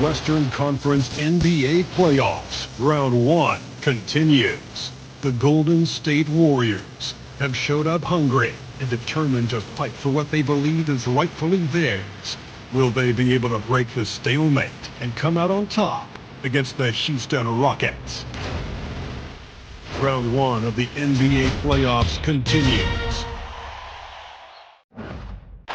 Western Conference NBA playoffs. Round 1 continues. The Golden State Warriors have showed up hungry and determined to fight for what they believe is rightfully theirs. Will they be able to break the stalemate and come out on top against the Houston Rockets? Round 1 of the NBA playoffs continues.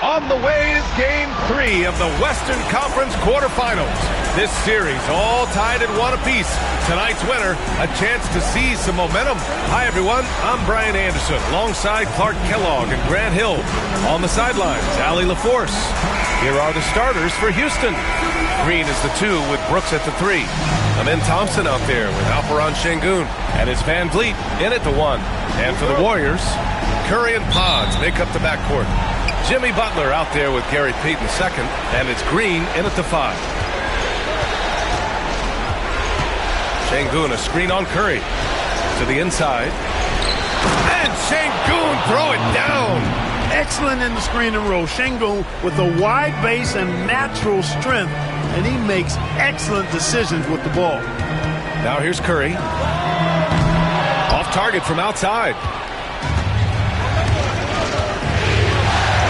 On the way is Game 3 of the Western Conference quarterfinals. This series all tied at 1 apiece. Tonight's winner, a chance to seize some momentum. Hi, everyone. I'm Brian Anderson, alongside Clark Kellogg and Grant Hill. On the sidelines, Allie LaForce. Here are the starters for Houston. Green is the 2 with Brooks at the 3. Amin Thompson out there with Alperen Şengün. And it's Van Vliet in at the 1. And for the Warriors, Curry and Pods make up the backcourt. Jimmy Butler out there with Gary Payton II, and it's Green in at the 5. Şengün, a screen on Curry. To the inside. And Şengün throw it down. Excellent in the screen and roll. Şengün with a wide base and natural strength, and he makes excellent decisions with the ball. Now here's Curry. Off target from outside.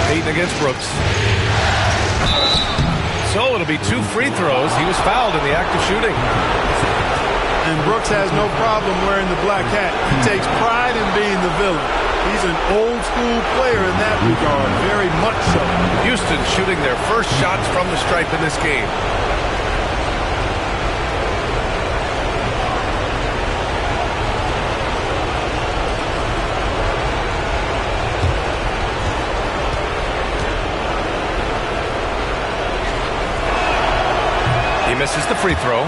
Payton against Brooks. So it'll be 2 free throws. He was fouled in the act of shooting. And Brooks has no problem wearing the black hat. He takes pride in being the villain. He's an old school player in that regard, very much so. Houston shooting their first shots from the stripe in this game. Misses the free throw.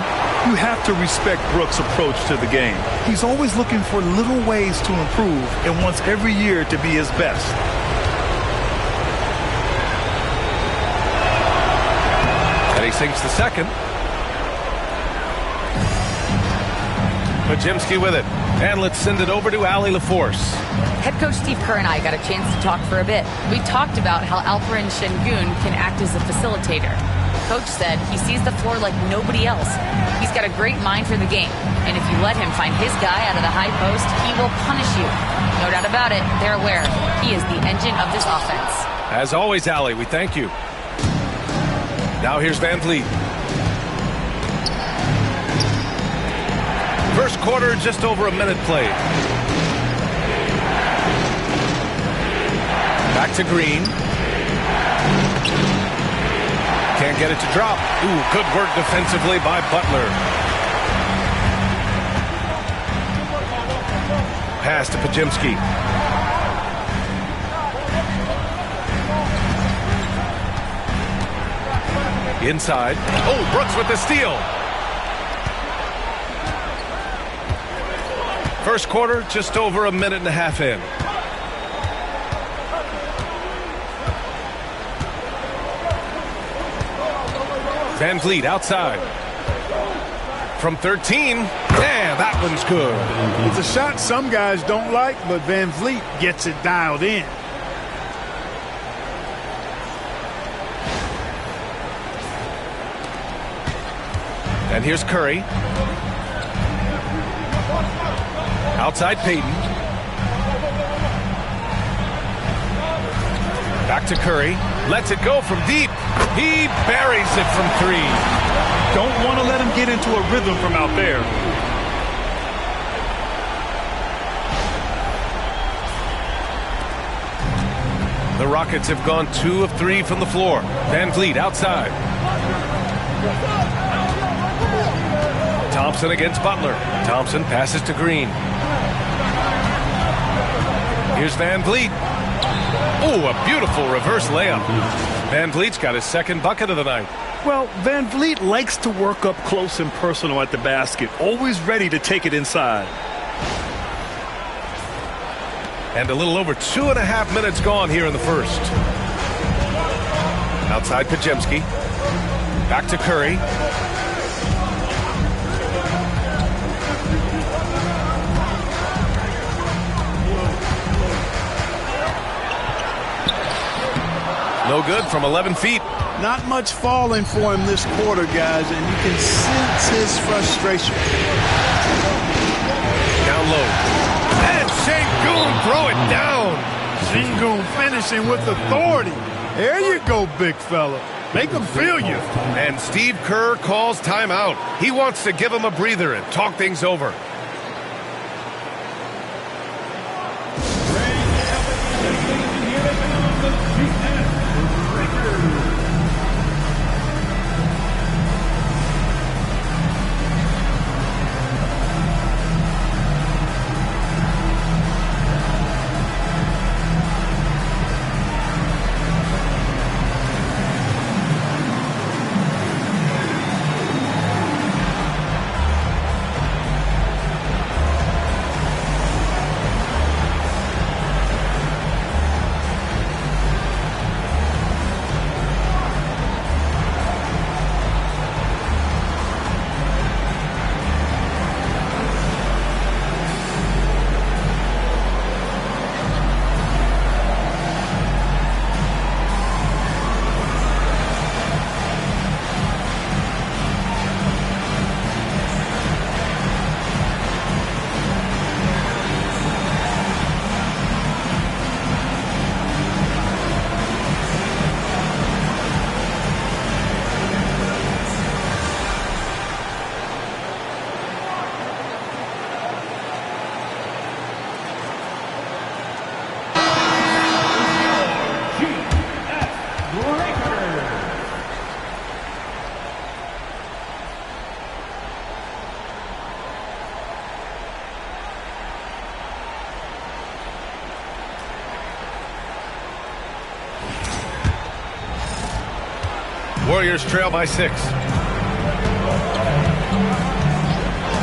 You have to respect Brooks' approach to the game. He's always looking for little ways to improve and wants every year to be his best. And he sinks the second. Podziemski with it. And let's send it over to Allie LaForce. Head coach Steve Kerr and I got a chance to talk for a bit. We talked about how Alperen Şengün can act as a facilitator. Coach said he sees the floor like nobody else. He's got a great mind for the game, and if you let him find his guy out of the high post, he will punish you. No doubt about it, they're aware. He is the engine of this offense. As always, Allie, we thank you. Now here's Van Vliet. First quarter, just over a minute played. Back to Green. Can't get it to drop. Ooh, good work defensively by Butler. Pass to Podziemski. Inside. Oh, Brooks with the steal. First quarter, just over a minute and a half in. Van Vliet outside. From 13. Yeah, that one's good. It's a shot some guys don't like, but Van Vliet gets it dialed in. And here's Curry. Outside Payton. Back to Curry. Lets it go from deep. He buries it from 3. Don't want to let him get into a rhythm from out there. The Rockets have gone 2 of 3 from the floor. Van Vliet outside. Thompson against Butler. Thompson passes to Green. Here's Van Vliet. Oh, a beautiful reverse layup. Van Vliet's got his second bucket of the night. Well, Van Vliet likes to work up close and personal at the basket, always ready to take it inside. And a little over 2.5 minutes gone here in the first. Outside Podziemski. Back to Curry. No good from 11 feet. Not much falling for him this quarter, guys, and you can sense his frustration. Down low. And Şengün throw it down. Şengün finishing with authority. There you go, big fella. Make him feel you. And Steve Kerr calls timeout. He wants to give him a breather and talk things over. Warriors trail by 6.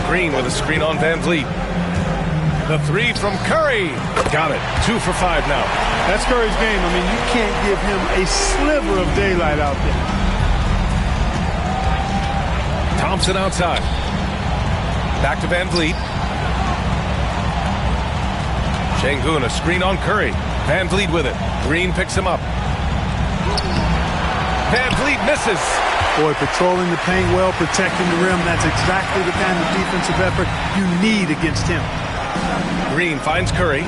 Green with a screen on Van Vliet. The three from Curry. Got it. 2 for 5 now. That's Curry's game. I mean, you can't give him a sliver of daylight out there. Thompson outside. Back to Van Vliet. Şengün, a screen on Curry. Van Vliet with it. Green picks him up. Van Vliet misses. Boy, patrolling the paint well, protecting the rim. That's exactly the kind of defensive effort you need against him. Green finds Curry.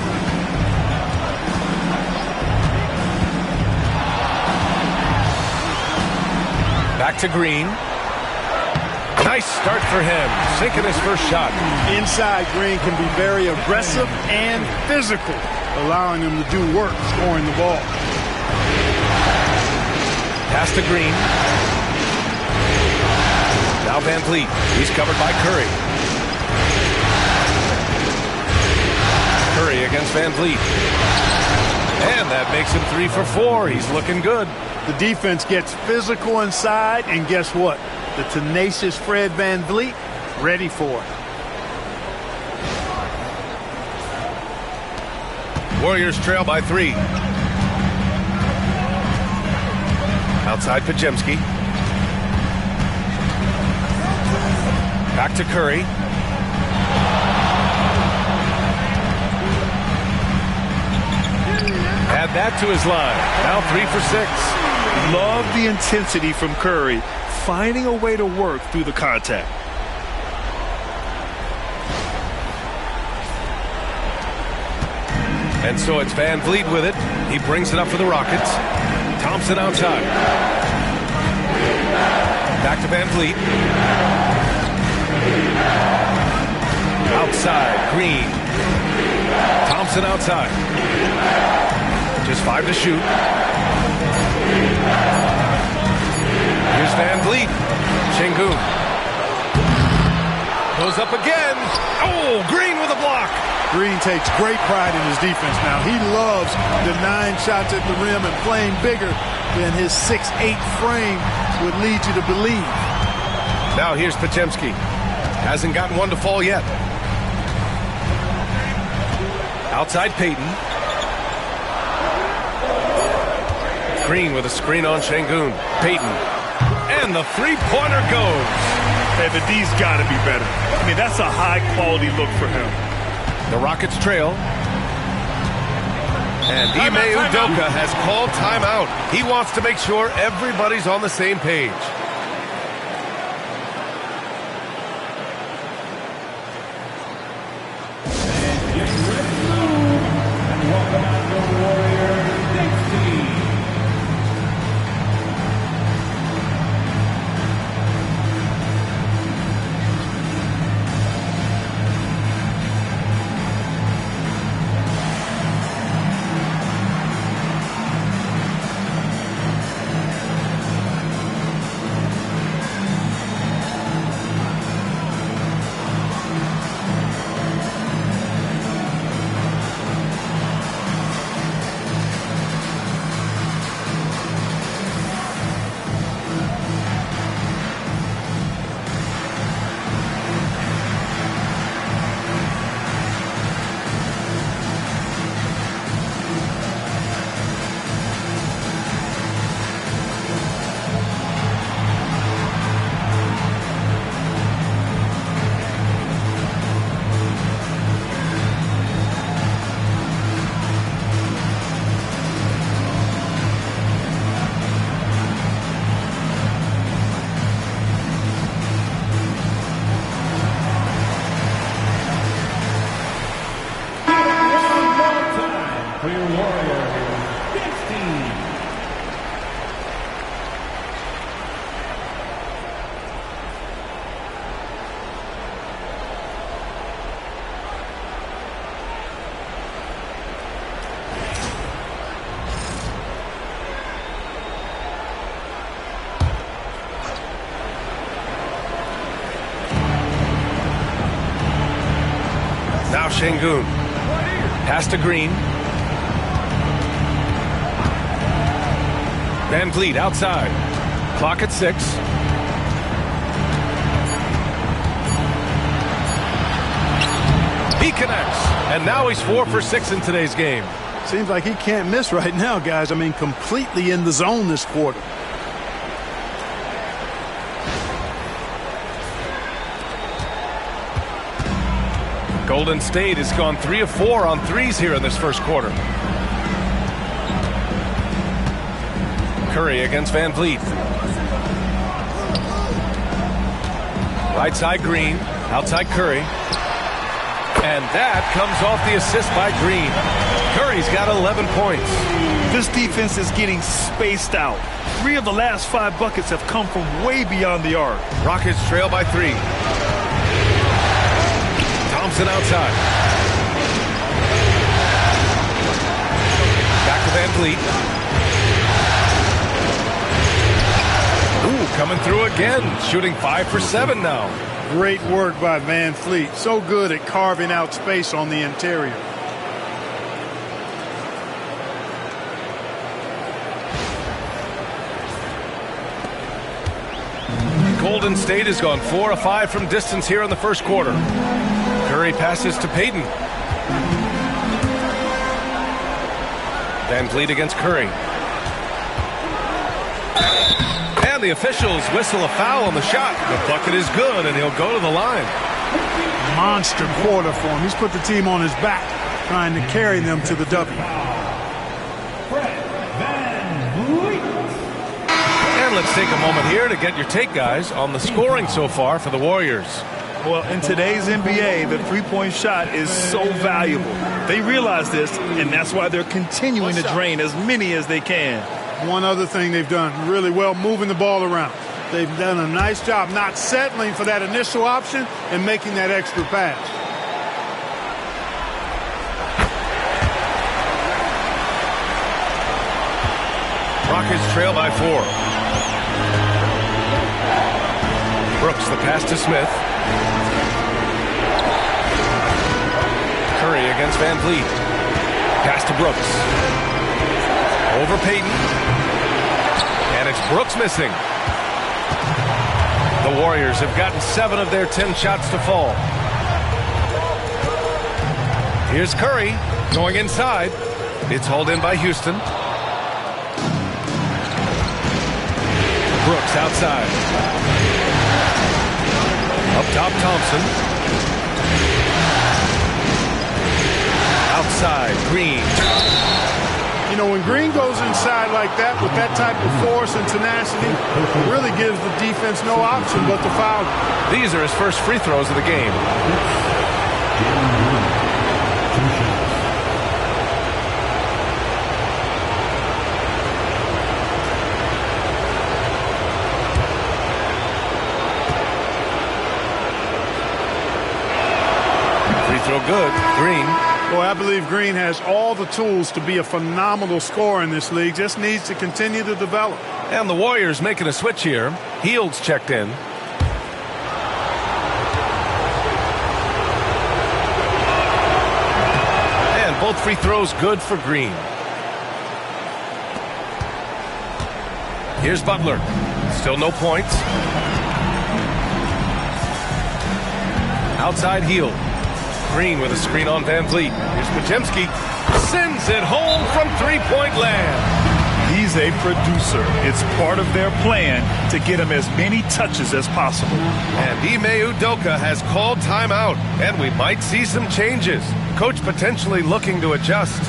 Back to Green. Nice start for him. Sinking his first shot. Inside, Green can be very aggressive and physical, allowing him to do work scoring the ball. Pass to Green. Now Van Vliet. He's covered by Curry. Curry against Van Vliet. And that makes him 3 for 4. He's looking good. The defense gets physical inside, and guess what? The tenacious Fred Van Vliet ready for it. Warriors trail by 3. Outside Podziemski. Back to Curry. Add that to his line. Now 3 for 6. Love the intensity from Curry, finding a way to work through the contact. And so it's Van Vliet with it. He brings it up for the Rockets. Thompson outside. Back to Van Vliet. Outside, Green. Thompson outside. Just 5 to shoot. Here's Van Vliet. Şengün. Goes up again. Oh, Green with a block. Green takes great pride in his defense now. He loves denying shots at the rim and playing bigger than his 6'8" frame would lead you to believe. Now here's Podziemski. Hasn't gotten one to fall yet. Outside Payton. Green with a screen on Şengün. Payton. And the three-pointer goes. Hey, but D's got to be better. I mean, that's a high-quality look for him. The Rockets trail. And Ime Udoka has called timeout. He wants to make sure everybody's on the same page. Now Şengün. Pass to Green. Van Vliet outside. Clock at 6. He connects. And now he's 4 for 6 in today's game. Seems like he can't miss right now, guys. I mean, completely in the zone this quarter. Golden State has gone 3 of 4 on threes here in this first quarter. Curry against Van Vliet. Right side Green, outside Curry. And that comes off the assist by Green. Curry's got 11 points. This defense is getting spaced out. 3 of the last 5 buckets have come from way beyond the arc. Rockets trail by 3. Thompson outside. Back to Van Vliet. Ooh, coming through again. Shooting 5 for 7 now. Great work by Van Vliet. So good at carving out space on the interior. Golden State has gone 4 of 5 from distance here in the first quarter. Curry passes to Payton. Van Vliet against Curry. And the officials whistle a foul on the shot. The bucket is good, and he'll go to the line. Monster quarter for him. He's put the team on his back, trying to carry them to the W. And let's take a moment here to get your take, guys, on the scoring so far for the Warriors. Well, in today's NBA, the three-point shot is so valuable. They realize this, and that's why they're continuing to drain as many as they can. One other thing they've done really well, moving the ball around. They've done a nice job not settling for that initial option and making that extra pass. Rockets trail by 4. Brooks, the pass to Smith. Curry against Van Vliet. Pass to Brooks. Over Payton. And it's Brooks missing. The Warriors have gotten 7 of their 10 shots to fall. Here's Curry going inside. It's hauled in by Houston. Brooks outside. Up top, Thompson. Outside, Green. You know, when Green goes inside like that with that type of force and tenacity, it really gives the defense no option but to foul him. These are his first free throws of the game. Free throw good. Green. Boy, I believe Green has all the tools to be a phenomenal scorer in this league. Just needs to continue to develop. And the Warriors making a switch here. Hield's checked in. And both free throws good for Green. Here's Butler. Still no points. Outside Hield. Green with a screen on Van Vliet. Here's Podziemski. Sends it home from three-point land. He's a producer. It's part of their plan to get him as many touches as possible. And Ime Udoka has called timeout, and we might see some changes. Coach potentially looking to adjust.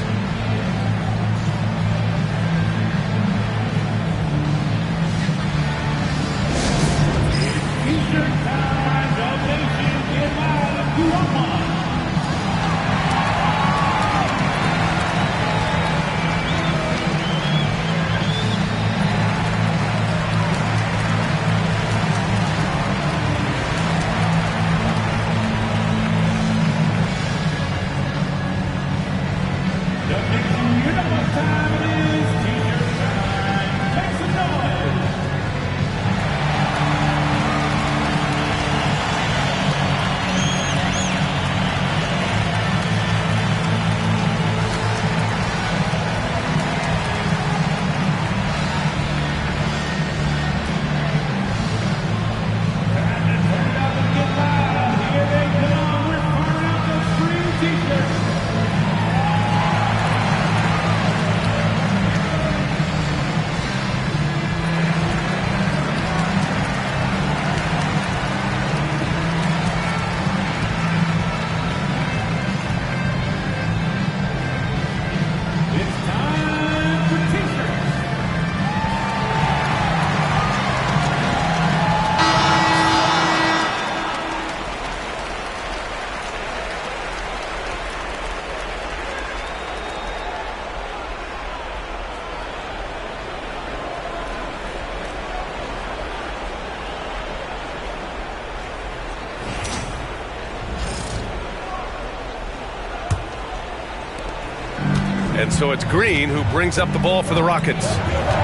And so it's Green who brings up the ball for the Rockets.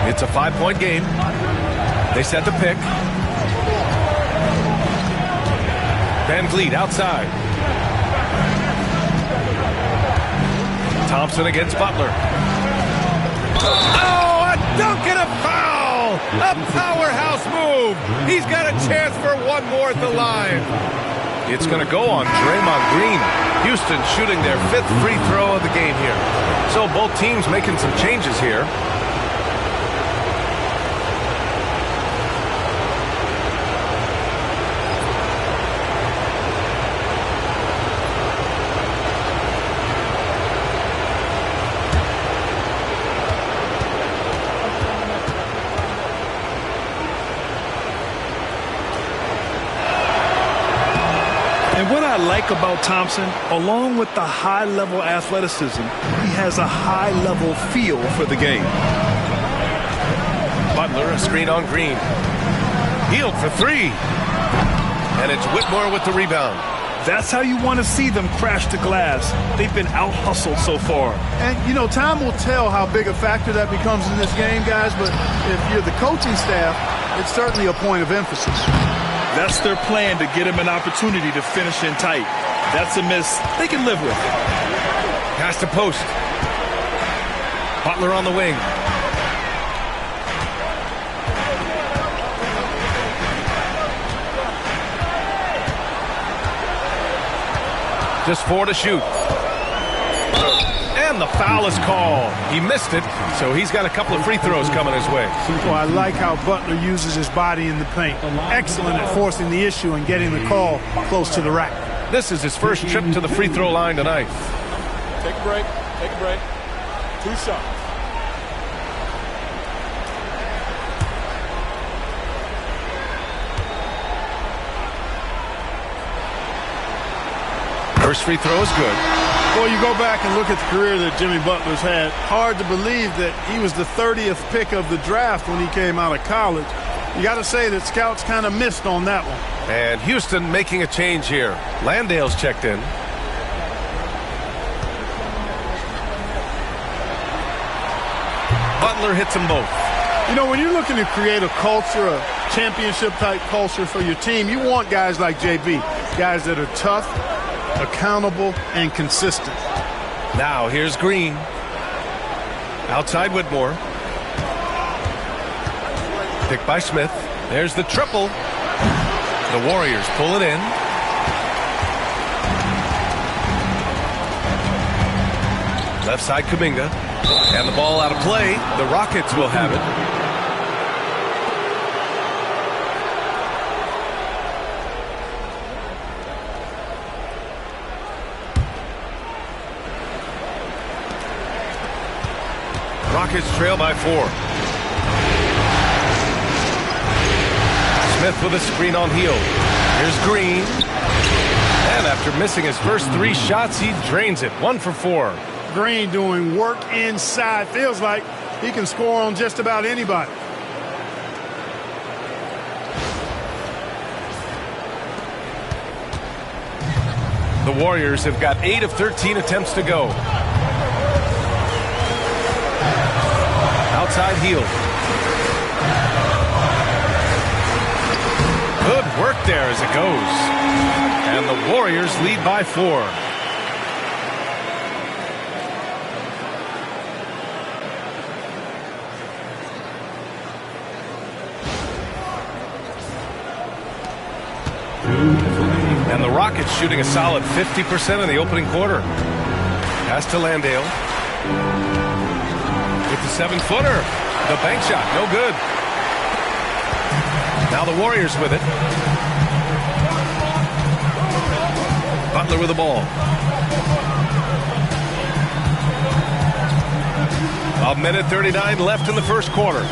It's a 5-point game. They set the pick. Van Vliet outside. Thompson against Butler. Oh, a dunk and a foul! A powerhouse move! He's got a chance for one more at the line. It's going to go on Draymond Green. Houston shooting their 5th free throw of the game here. So both teams making some changes here. And what I like about Thompson, along with the high-level athleticism, he has a high-level feel for the game. Butler, a screen on Green. Hield for three. And it's Whitmore with the rebound. That's how you want to see them crash the glass. They've been out-hustled so far. And, you know, time will tell how big a factor that becomes in this game, guys, but if you're the coaching staff, it's certainly a point of emphasis. That's their plan, to get him an opportunity to finish in tight. That's a miss they can live with. Pass to post. Butler on the wing. Just 4 to shoot. And the foul is called. He missed it, so he's got a couple of free throws coming his way. Well, I like how Butler uses his body in the paint. Excellent at forcing the issue and getting the call close to the rack. This is his first trip to the free throw line tonight. Take a break. Take a break. 2 shots. First free throw is good. Well, you go back and look at the career that Jimmy Butler's had. Hard to believe that he was the 30th pick of the draft when he came out of college. You got to say that scouts kind of missed on that one. And Houston making a change here. Landale's checked in. Butler hits them both. You know, when you're looking to create a culture, a championship-type culture for your team, you want guys like JB, guys that are tough, accountable, and consistent. Now here's Green. Outside Whitmore. Picked by Smith. There's the triple. The Warriors pull it in. Left side Kuminga. And the ball out of play. The Rockets will have it. Rockets trail by 4. Smith with a screen on Hield. Here's Green. And after missing his first 3 shots, he drains it. 1 for 4. Green doing work inside. Feels like he can score on just about anybody. The Warriors have got 8 of 13 attempts to go. Outside Hield. Good work there as it goes. And the Warriors lead by 4. And the Rockets shooting a solid 50% in the opening quarter. Pass to Landale. With the 7-footer. The bank shot, no good. Now the Warriors with it. Butler with the ball. A minute 39 left in the first quarter.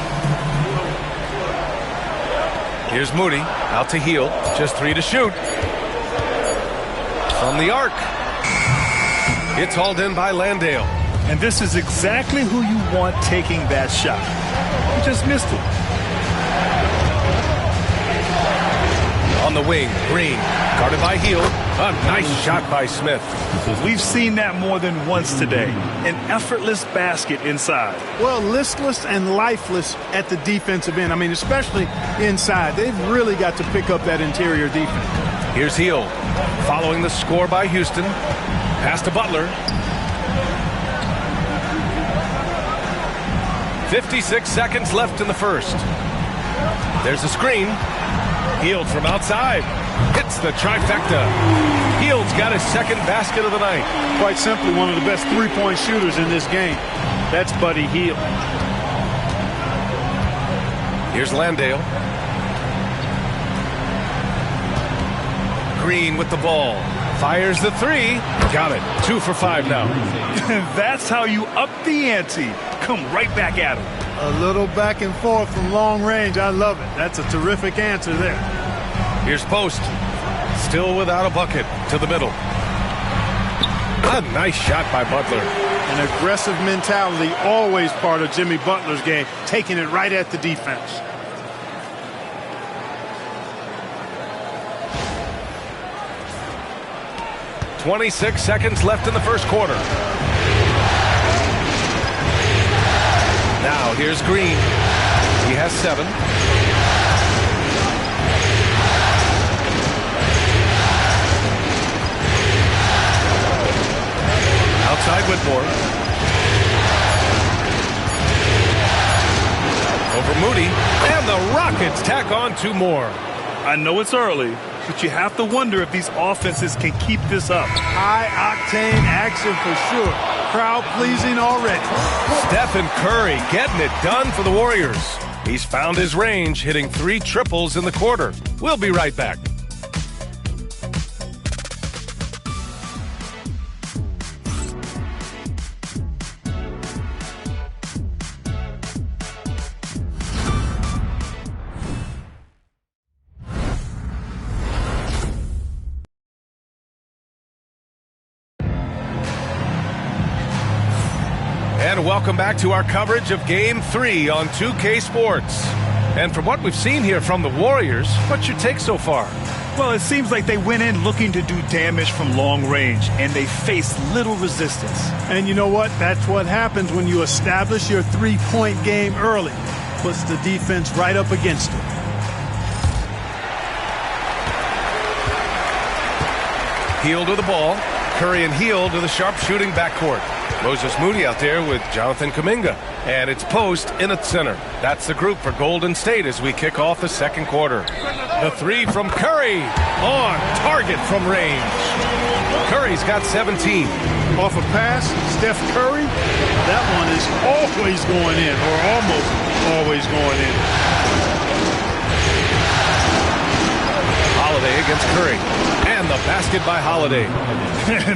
Here's Moody. Out to Hield. Just 3 to shoot. From the arc. It's hauled in by Landale. And this is exactly who you want taking that shot. He just missed it. On the wing, Green. Guarded by Hield. A nice shot by Smith. We've seen that more than once today. An effortless basket inside. Well, listless and lifeless at the defensive end. I mean, especially inside. They've really got to pick up that interior defense. Here's Hield. Following the score by Houston. Pass to Butler. 56 seconds left in the first. There's a screen. Hield from outside. Hits the trifecta. Hield's got his second basket of the night. Quite simply, one of the best three-point shooters in this game. That's Buddy Hield. Here's Landale. Green with the ball. Fires the 3. Got it. 2 for 5 now. That's how you up the ante. Come right back at him. A little back and forth from long range. I love it. That's a terrific answer there. Here's Post. Still without a bucket. To the middle. A nice shot by Butler. An aggressive mentality, always part of Jimmy Butler's game. Taking it right at the defense. .26 seconds left in the first quarter. Now here's Green. He has 7. Outside Whitmore. Over Moody. And the Rockets tack on 2 more. I know it's early, but you have to wonder if these offenses can keep this up. High-octane action for sure. Crowd-pleasing already. Stephen Curry getting it done for the Warriors. He's found his range, hitting 3 triples in the quarter. We'll be right back. And welcome back to our coverage of Game 3 on 2K Sports. And from what we've seen here from the Warriors, what's your take so far? Well, it seems like they went in looking to do damage from long range, and they faced little resistance. And you know what? That's what happens when you establish your three-point game early. Puts the defense right up against it. Hield to the ball. Curry and Hield to the sharp-shooting backcourt. Moses Moody out there with Jonathan Kuminga. And it's post in at center. That's the group for Golden State as we kick off the second quarter. The three from Curry. On target from range. Curry's got 17. Off a pass, Steph Curry. That one is always going in, or almost always going in. Holiday against Curry. And the basket by Holiday.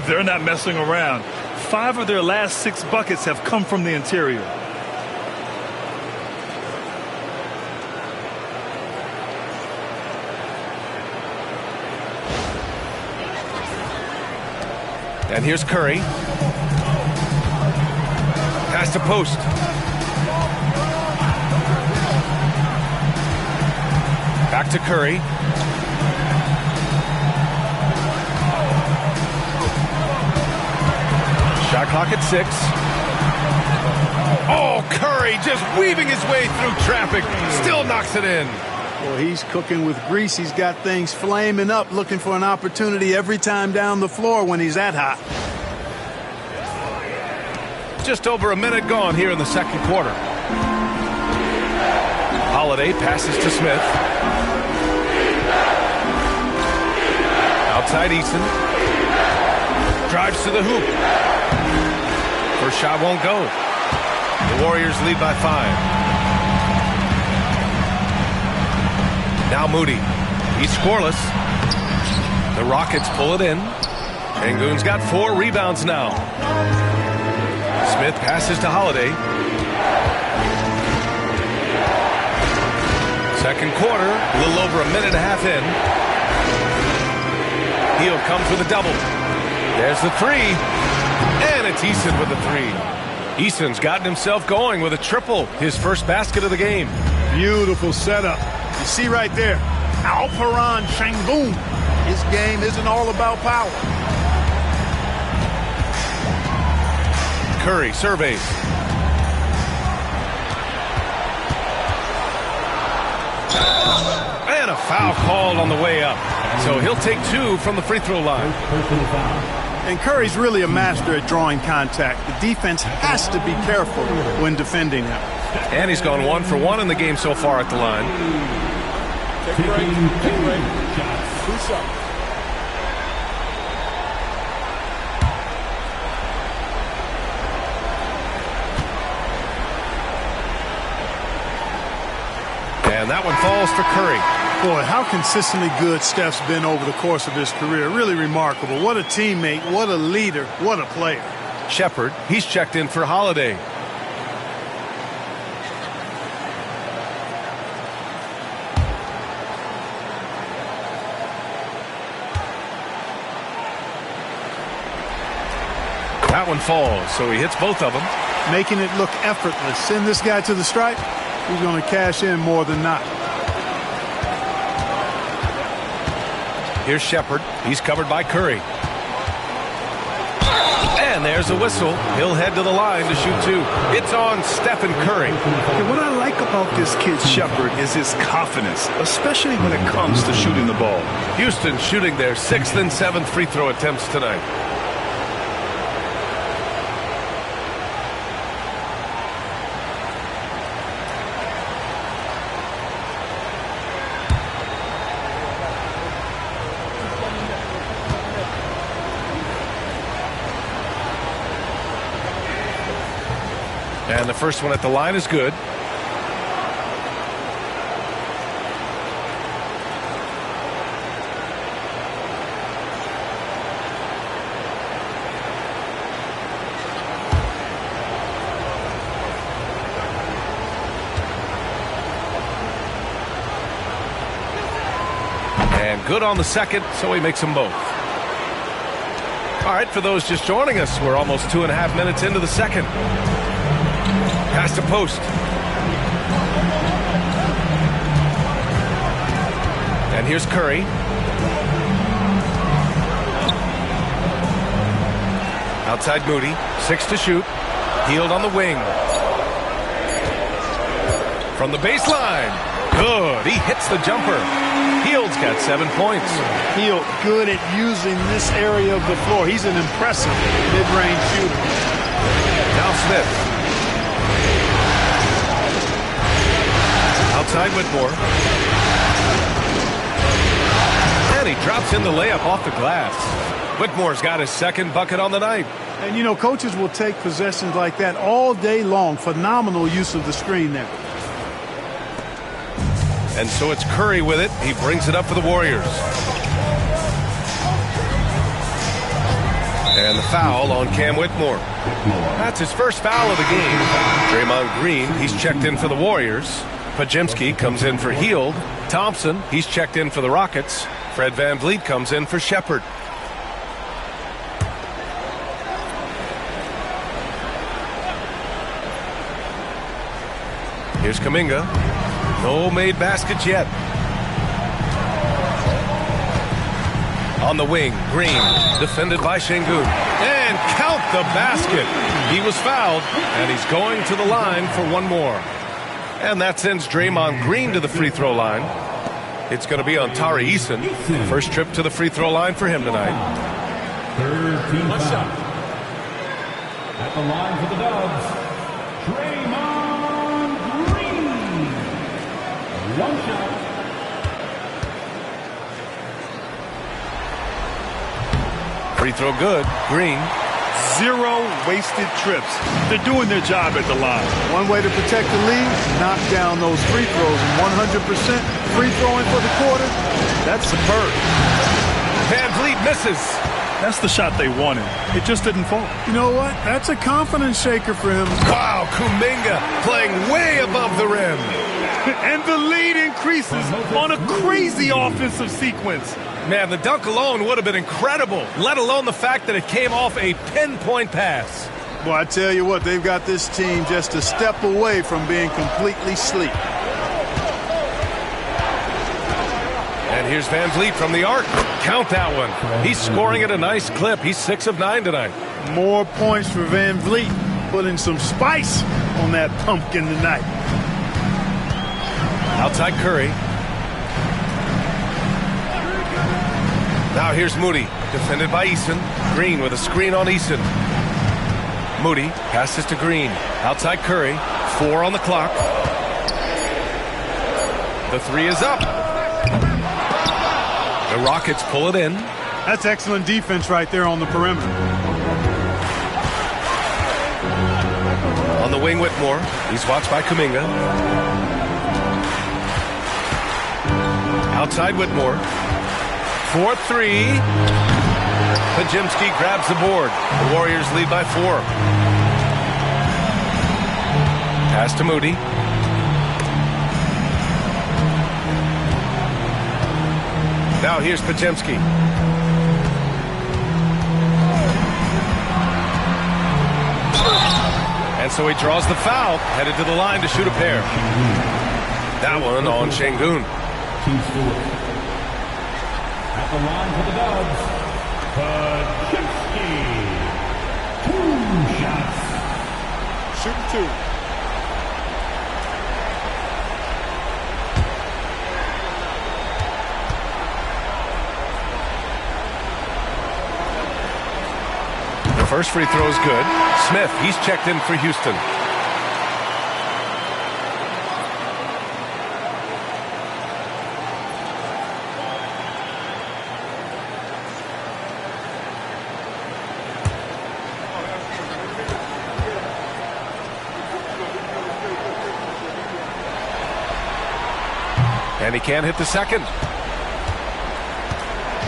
They're not messing around. 5 of their last 6 buckets have come from the interior. And here's Curry. Pass to post. Back to Curry. Shot clock at 6. Oh, Curry just weaving his way through traffic. Still knocks it in. Well, he's cooking with grease. He's got things flaming up, looking for an opportunity every time down the floor when he's that hot. Just over a minute gone here in the second quarter. Holiday passes to Smith. Outside Eason. Drives to the hoop. First shot won't go. The Warriors lead by 5. Now Moody. He's scoreless. The Rockets pull it in. Şengün's got 4 rebounds now. Smith passes to Holiday. Second quarter, a little over a minute and a half in. Hield comes with a double. There's the 3. And it's Eason with the 3. Eason's gotten himself going with a triple. His first basket of the game. Beautiful setup. You see right there, Alperen Şengün. His game isn't all about power. Curry surveys. And a foul called on the way up. So he'll take 2 from the free throw line. And Curry's really a master at drawing contact. The defense has to be careful when defending him. And he's gone 1 for 1 in the game so far at the line. Take a break. Shots. And that one falls for Curry. Boy, how consistently good Steph's been over the course of his career. Really remarkable. What a teammate, what a leader, what a player. Shepherd, he's checked in for Holiday. That one falls, so he hits both of them. Making it look effortless. Send this guy to the stripe. He's going to cash in more than not. Here's Shepherd. He's covered by Curry. And there's a whistle. He'll head to the line to shoot 2. It's on Stephen Curry. And what I like about this kid Shepherd is his confidence, especially when it comes to shooting the ball. Houston shooting their 6th and 7th free throw attempts tonight. And the first one at the line is good. And good on the second, so he makes them both. All right, for those just joining us, we're almost 2.5 minutes into the second. Pass to post. And here's Curry. Outside Moody. 6 to shoot. Hield on the wing. From the baseline. Good. He hits the jumper. Hield's got 7 points. Hield good at using this area of the floor. He's an impressive mid-range shooter. Now Smith. Outside Whitmore. And he drops in the layup off the glass. Whitmore's got his second bucket on the night. And, you know, coaches will take possessions like that all day long. Phenomenal use of the screen there. And so it's Curry with it. He brings it up for the Warriors. And the foul on Cam Whitmore. That's his first foul of the game. Draymond Green, he's checked in for the Warriors. Pajimski comes in for Hield. Thompson, he's checked in for the Rockets. Fred VanVleet comes in for Shepherd. Here's Kuminga. No made baskets yet. On the wing, Green, defended by Şengün. And count the basket. He was fouled, and he's going to the line for one more. And that sends Draymond Green to the free throw line. It's going to be on Tari Eason. First trip to the free throw line for him tonight. Third team foul. At the line for the Dubs, Draymond Green. One shot. Free throw good. Green. 0 wasted trips. They're doing their job at the line. One way to protect the lead, knock down those free throws. And 100% free throwing for the quarter, that's superb. VanVleet misses. That's the shot they wanted. It just didn't fall. You know what? That's a confidence shaker for him. Wow, Kuminga playing way above the rim. And the lead increases on a crazy offensive sequence. Man, the dunk alone would have been incredible, let alone the fact that it came off a pinpoint pass. Well, I tell you what, they've got this team just a step away from being completely asleep. And here's VanVleet from the arc. Count that one. He's scoring at a nice clip. He's 6 of 9 tonight. More points for VanVleet, putting some spice on that pumpkin tonight. Outside Curry. Now here's Moody, defended by Eason. Green with a screen on Eason. Moody passes to Green. Outside Curry. 4 on the clock. The 3 is up. The Rockets pull it in. That's excellent defense right there on the perimeter. On the wing, Whitmore. He's watched by Kuminga. Outside Whitmore. 4-3. Pajimski grabs the board. The Warriors lead by 4. Pass to Moody. Now here's Pajimski. And so he draws the foul, headed to the line to shoot a pair. That one on Şengün. At the line for the Dubs, Pajimski. 2 shots. Shoot 2. The first free throw is good. Smith, he's checked in for Houston. And he can't hit the second.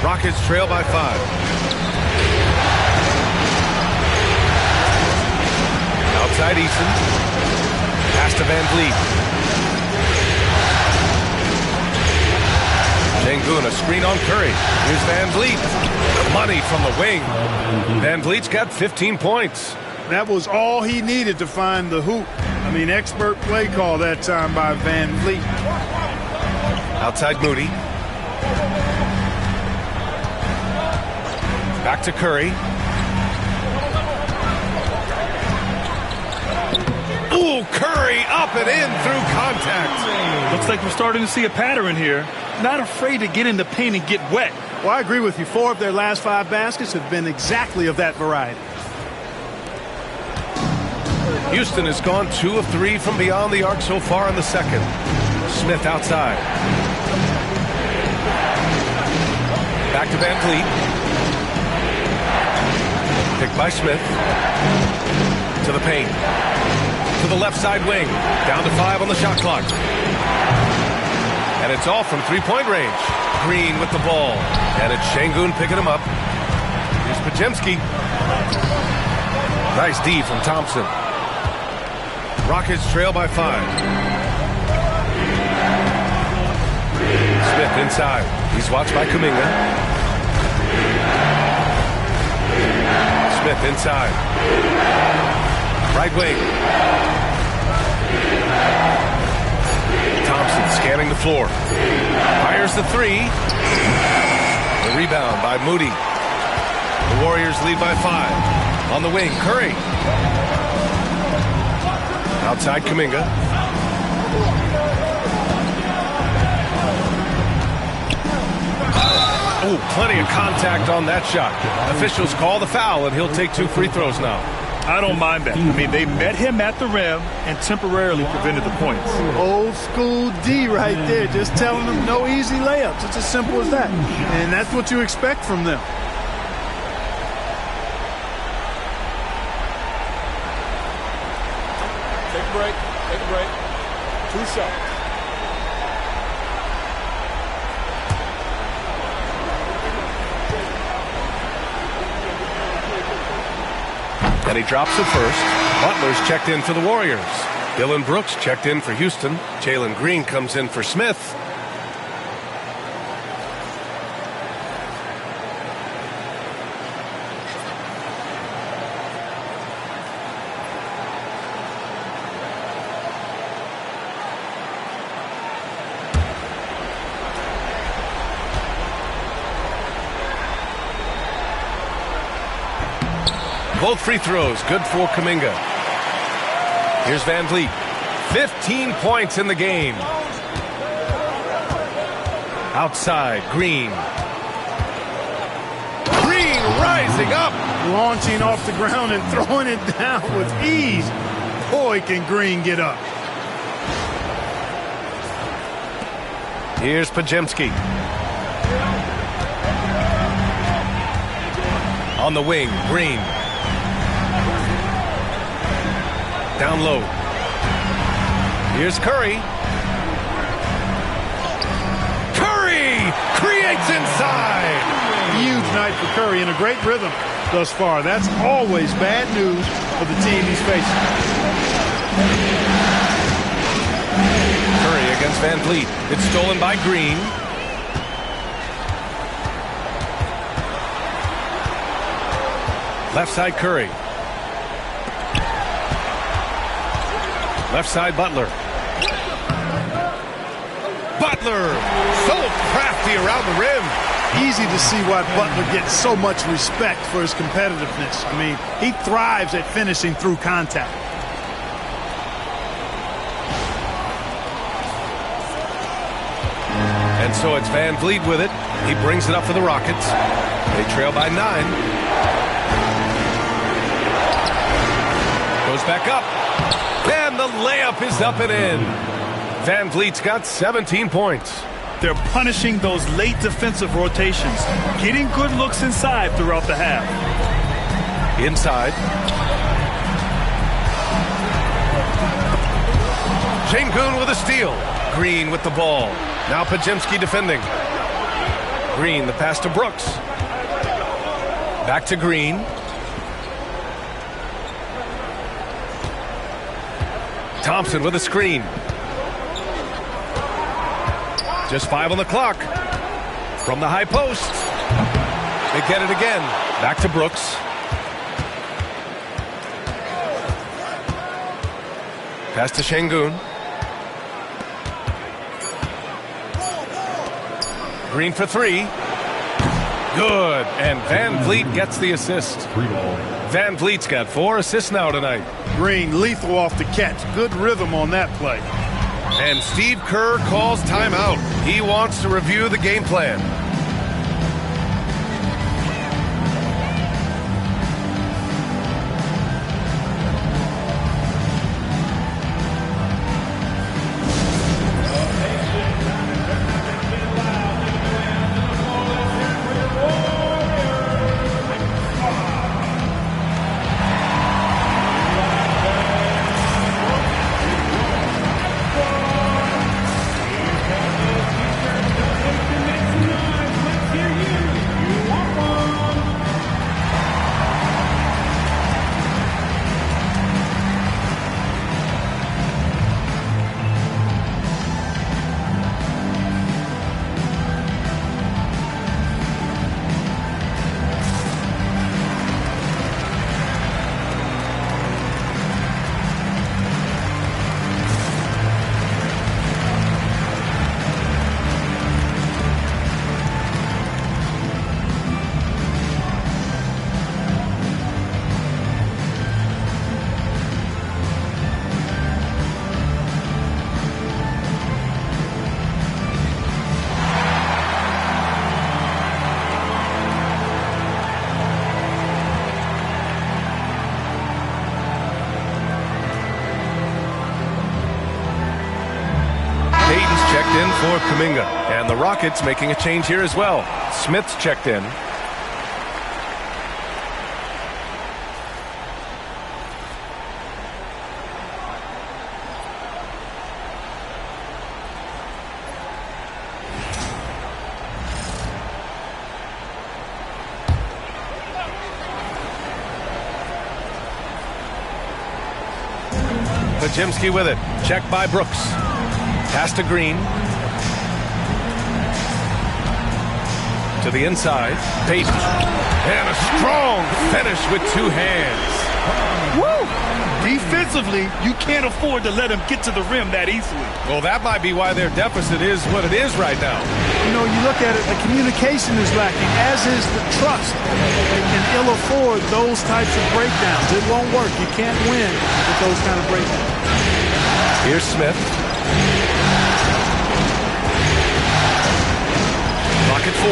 Rockets trail by 5. Outside Eason. Pass to VanVleet. Şengün, a screen on Curry. Here's VanVleet. Money from the wing. VanVleet's got 15 points. That was all he needed to find the hoop. I mean, expert play call that time by Van Vliet. Outside Moody. Back to Curry. Ooh, Curry up and in through contact. Looks like we're starting to see a pattern here. Not afraid to get in the paint and get wet. Well, I agree with you. 4 of their last 5 baskets have been exactly of that variety. Houston has gone 2 of 3 from beyond the arc so far in the second. Smith outside. Back to Van Vliet. Picked by Smith. To the paint. To the left side wing. Down to 5 on the shot clock. And it's off from 3-point range. Green with the ball. And it's Şengün picking him up. Here's Podziemski. Nice D from Thompson. Rockets trail by 5. Smith inside. He's watched by Kuminga. Smith inside. Right wing. Thompson scanning the floor. Fires the 3. The rebound by Moody. The Warriors lead by 5. On the wing, Curry. Outside Kuminga. Oh, plenty of contact on that shot. Officials call the foul, and he'll take 2 free throws now. I don't mind that. I mean, they met him at the rim and temporarily prevented the points. Old school D right there, just telling them no easy layups. It's as simple as that. And that's what you expect from them. Take a break. Take a break. 2 shots. And he drops it first. Butler's checked in for the Warriors. Dylan Brooks checked in for Houston. Jalen Green comes in for Smith. Both free throws, good for Kuminga. Here's Van Vliet. 15 points in the game. Outside, Green. Green rising up. Launching off the ground and throwing it down with ease. Boy, can Green get up. Here's Podziemski. On the wing, Green. Down low. Here's Curry. Curry creates inside. Huge night for Curry and a great rhythm thus far. That's always bad news for the team he's facing. Curry against Van Vliet. It's stolen by Green. Left side Curry. Left side Butler. Butler so crafty around the rim. Easy to see why Butler gets so much respect for his competitiveness. I mean, he thrives at finishing through contact. And so it's Van Vliet with it. He brings it up for the Rockets. They trail by 9. Goes back up. And the layup is up and in. Van Vliet's got 17 points. They're punishing those late defensive rotations, getting good looks inside throughout the half. Inside. Şengün with a steal. Green with the ball. Now Podziemski defending. Green, the pass to Brooks. Back to Green. Thompson with a screen. Just 5 on the clock. From the high post. They get it again. Back to Brooks. Pass to Şengün. Green for three. Good. And Van Vliet gets the assist. Van Vliet's got 4 assists now tonight. Green lethal off the catch. Good rhythm on that play. And Steve Kerr calls timeout. He wants to review the game plan. In for Kuminga. And the Rockets making a change here as well. Smith's checked in. Podziemski with it. Check by Brooks. Pass to Green. To the inside. Payton. And a strong finish with 2 hands. Woo! Defensively, you can't afford to let him get to the rim that easily. Well, that might be why their deficit is what it is right now. You know, you look at it, the communication is lacking, as is the trust. They can ill afford those types of breakdowns. It won't work. You can't win with those kind of breakdowns. Here's Smith. Rocket 4.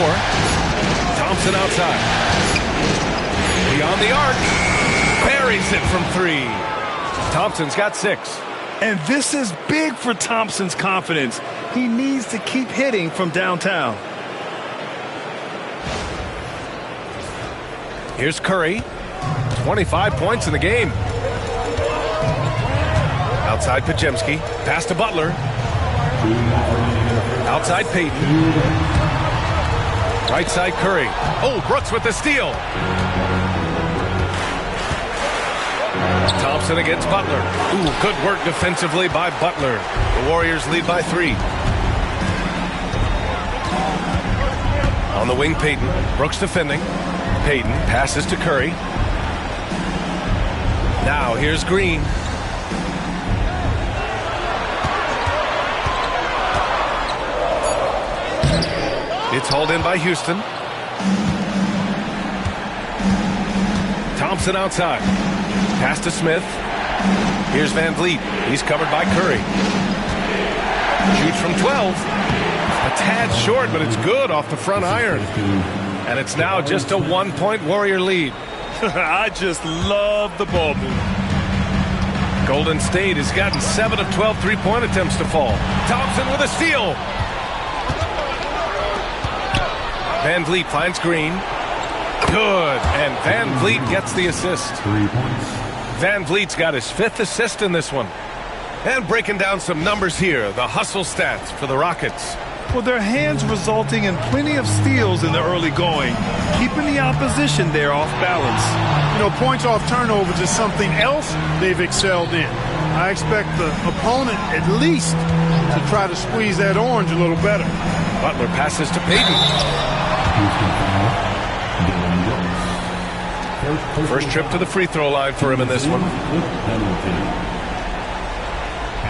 Thompson outside. Beyond the arc. Buries it from 3. Thompson's got 6. And this is big for Thompson's confidence. He needs to keep hitting from downtown. Here's Curry. 25 points in the game. Outside Podziemski. Pass to Butler. Outside Payton. Right side Curry. Oh, Brooks with the steal. Thompson against Butler. Ooh, good work defensively by Butler. The Warriors lead by 3. On the wing, Payton. Brooks defending. Payton passes to Curry. Now here's Green. It's hauled in by Houston. Thompson outside. Pass to Smith. Here's Van Vliet. He's covered by Curry. Shoots from 12. A tad short, but it's good off the front iron. And it's now just a 1-point Warrior lead. I just love the ball move. Golden State has gotten 7 of 12 three-point attempts to fall. Thompson with a steal. Van Vliet finds Green. Good. And Van Vliet gets the assist. 3 points. Van Vliet's got his 5th assist in this one. And breaking down some numbers here, the hustle stats for the Rockets. Well, their hands resulting in plenty of steals in the early going, keeping the opposition there off balance. You know, points off turnovers is something else they've excelled in. I expect the opponent at least to try to squeeze that orange a little better. Butler passes to Payton. First trip to the free throw line for him in this one.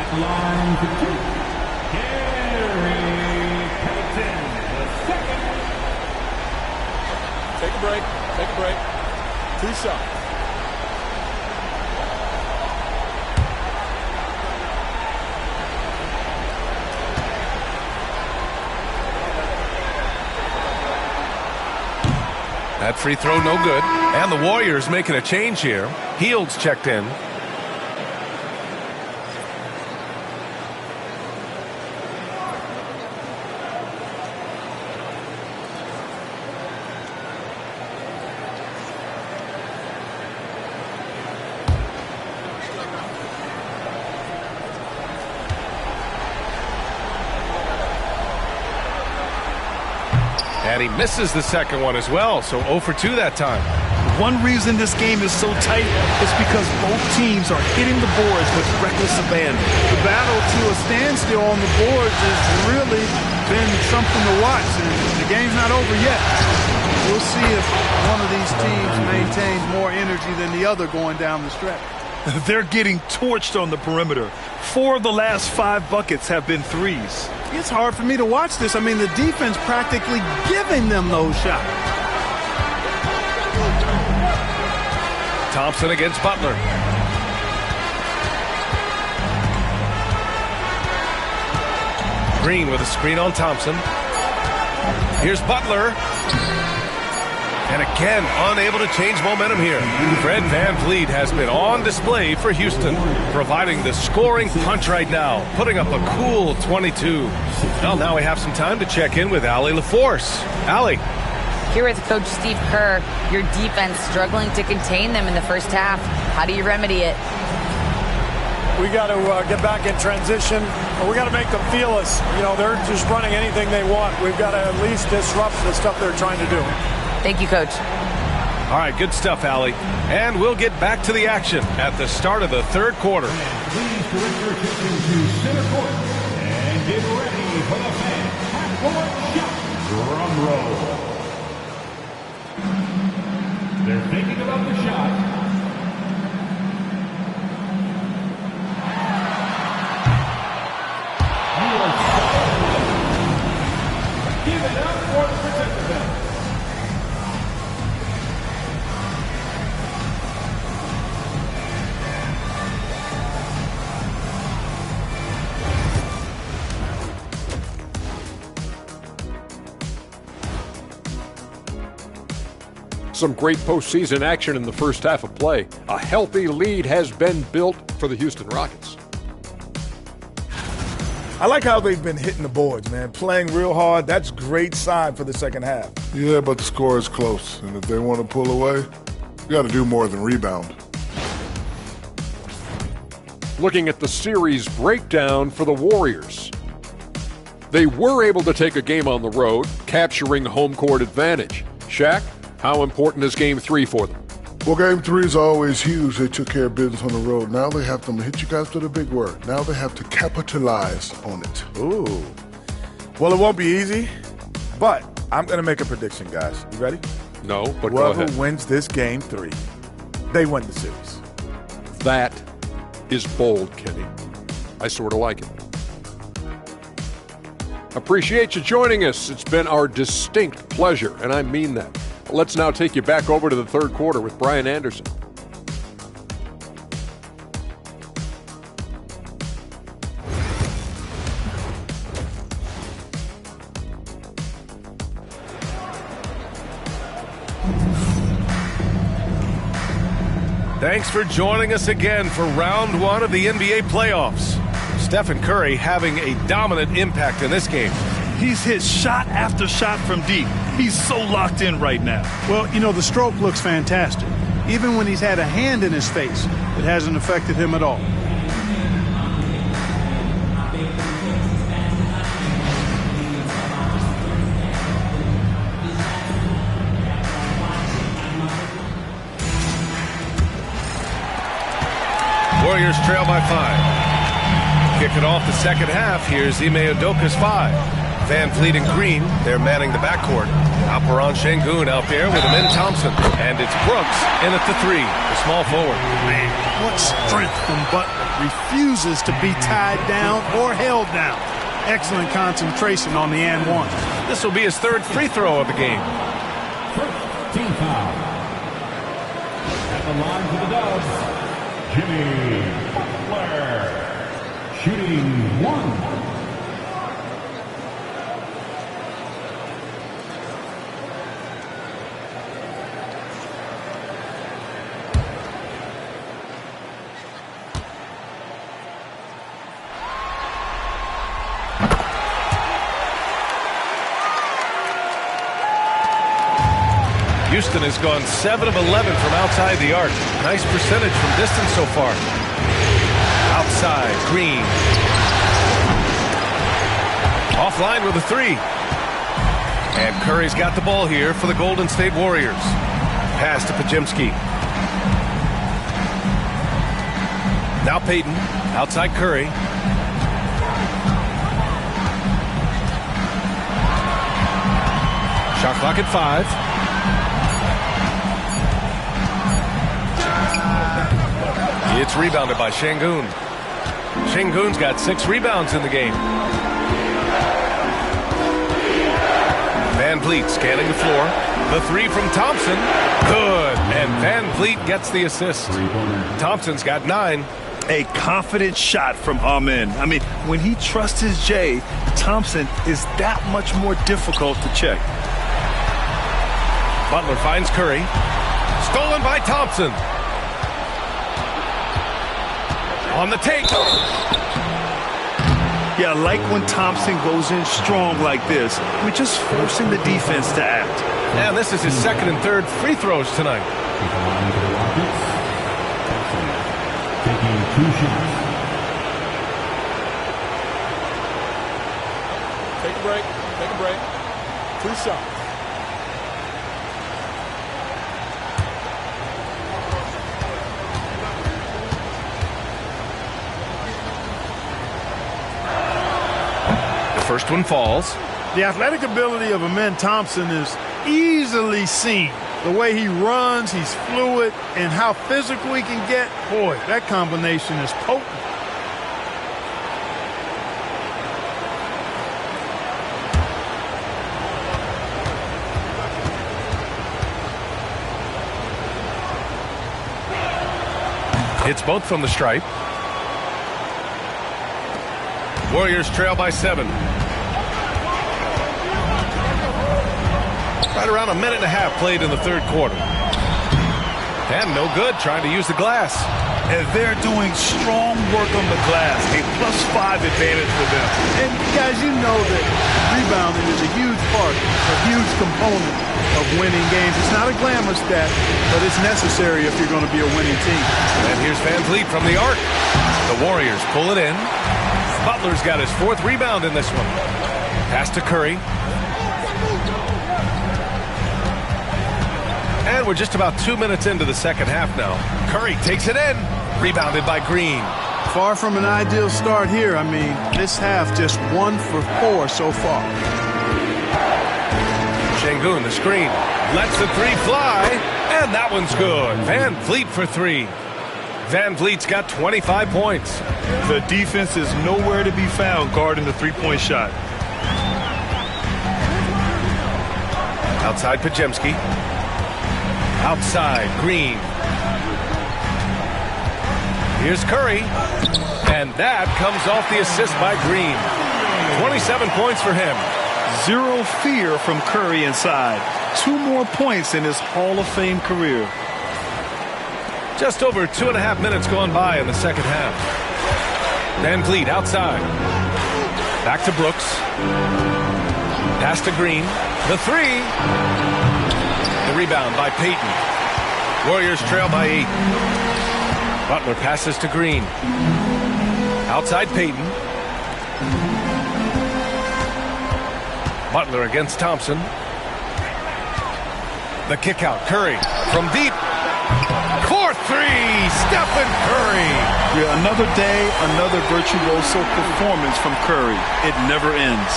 At the line to shoot, Gary Payton, the second. Take a break. Take a break. 2 shots. That free throw no good. And the Warriors making a change here. Heald's checked in. And he misses the second one as well, so 0 for 2 that time. One reason this game is so tight is because both teams are hitting the boards with reckless abandon. The battle to a standstill on the boards has really been something to watch, and the game's not over yet. We'll see if one of these teams maintains more energy than the other going down the stretch. They're getting torched on the perimeter. 4 of the last 5 buckets have been threes. It's hard for me to watch this. I mean, the defense practically giving them those shots. Thompson against Butler. Green with a screen on Thompson. Here's Butler. And again, unable to change momentum here. Fred VanVleet has been on display for Houston, providing the scoring punch right now, putting up a cool 22. Well, now we have some time to check in with Allie LaForce. Allie. Here with Coach Steve Kerr, your defense struggling to contain them in the first half. How do you remedy it? We got to get back in transition. We got to make them feel us. You know, they're just running anything they want. We've got to at least disrupt the stuff they're trying to do. Thank you, Coach. All right, good stuff, Allie. And we'll get back to the action at the start of the third quarter. Please direct your attention to center court and get ready for the fan half-court shot. Drum roll. They're thinking about the shot. You are solid. Give it up for the participants. Some great postseason action in the first half of play. A healthy lead has been built for the Houston Rockets. I like how they've been hitting the boards, man. Playing real hard. That's great sign for the second half. Yeah, but the score is close. And if they want to pull away, you got to do more than rebound. Looking at the series breakdown for the Warriors. They were able to take a game on the road, capturing home court advantage. Shaq, how important is Game 3 for them? Well, Game 3 is always huge. They took care of business on the road. Now they have to hit you guys with a big word. Now they have to capitalize on it. Ooh. Well, it won't be easy, but I'm going to make a prediction, guys. You ready? No, but go ahead. Whoever wins this Game 3, they win the series. That is bold, Kenny. I sort of like it. Appreciate you joining us. It's been our distinct pleasure, and I mean that. Let's now take you back over to the third quarter with Brian Anderson. Thanks for joining us again for round 1 of the NBA playoffs. Stephen Curry having a dominant impact in this game. He's hit shot after shot from deep. He's so locked in right now. Well, you know, the stroke looks fantastic. Even when he's had a hand in his face, it hasn't affected him at all. Warriors trail by 5. Kicking off the second half, here's Ime Udoka's 5. Van Fleet and Green, they're manning the backcourt. Alperen Şengün out there with Amin Thompson. And it's Brooks in at the 3, the small forward. Man, what strength from Butler. Refuses to be tied down or held down. Excellent concentration on the and one. This will be his 3rd free throw of the game. First team foul. At the line for the Dubs, Jimmy Butler. Shooting 1. Houston has gone 7 of 11 from outside the arc. Nice percentage from distance so far. Outside, Green. Offline with a 3. And Curry's got the ball here for the Golden State Warriors. Pass to Podziemski. Now Payton, outside Curry. Shot clock at 5. It's rebounded by Şengün. Şengün's got 6 rebounds in the game. Van Vliet scanning the floor. The 3 from Thompson. Good. And Van Vliet gets the assist. Thompson's got 9. A confident shot from Amin. I mean, when he trusts his J, Thompson is that much more difficult to check. Butler finds Curry. Stolen by Thompson. On the take. Yeah, I like when Thompson goes in strong like this. I mean, just forcing the defense to act. And this is his 2nd and 3rd free throws tonight. Taking 2 shots. Take a break. Take a break. 2 shots. First one falls. The athletic ability of Amin Thompson is easily seen. The way he runs, he's fluid, and how physical he can get. Boy, that combination is potent. Hits both from the stripe. Warriors trail by 7. Right around a minute and a half played in the 3rd quarter. And no good trying to use the glass. And they're doing strong work on the glass. A +5 advantage for them. And guys, you know that rebounding is a huge part, a huge component of winning games. It's not a glamour stat, but it's necessary if you're going to be a winning team. And here's Van Vliet from the arc. The Warriors pull it in. Butler's got his 4th rebound in this one. Pass to Curry. And we're just about 2 minutes into the 2nd half now. Curry takes it in. Rebounded by Green. Far from an ideal start here. I mean, this half just 1 for 4 so far. Şengün, the screen. Lets the 3 fly. And that one's good. Van Vliet for 3. Van Vliet's got 25 points. The defense is nowhere to be found guarding the 3-point shot. Outside Podziemski. Outside Green. Here's Curry. And that comes off the assist by Green. 27 points for him. 0 fear from Curry inside. 2 more points in his Hall of Fame career. Just over 2.5 minutes gone by in the 2nd half. Van Vliet outside. Back to Brooks. Pass to Green. The 3. The rebound by Payton. Warriors trail by 8. Butler passes to Green. Outside Payton. Butler against Thompson. The kick out. Curry from deep. For 3, Stephen Curry. Yeah, another day, another virtuoso performance from Curry. It never ends.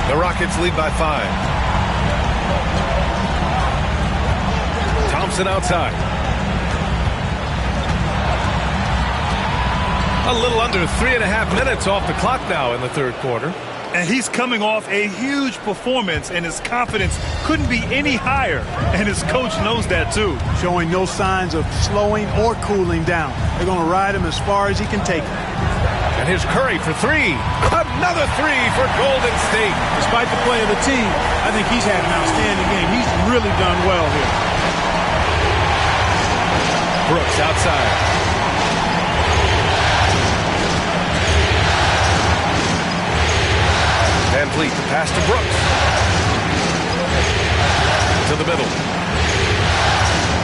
The Rockets lead by 5. Thompson outside. A little under 3.5 minutes off the clock now in the third quarter. And he's coming off a huge performance, and his confidence couldn't be any higher. And his coach knows that, too. Showing no signs of slowing or cooling down. They're going to ride him as far as he can take him. And here's Curry for 3. Another 3 for Golden State. Despite the play of the team, I think he's had an outstanding game. He's really done well here. Brooks outside. Van Vliet, the pass to Brooks. To the middle.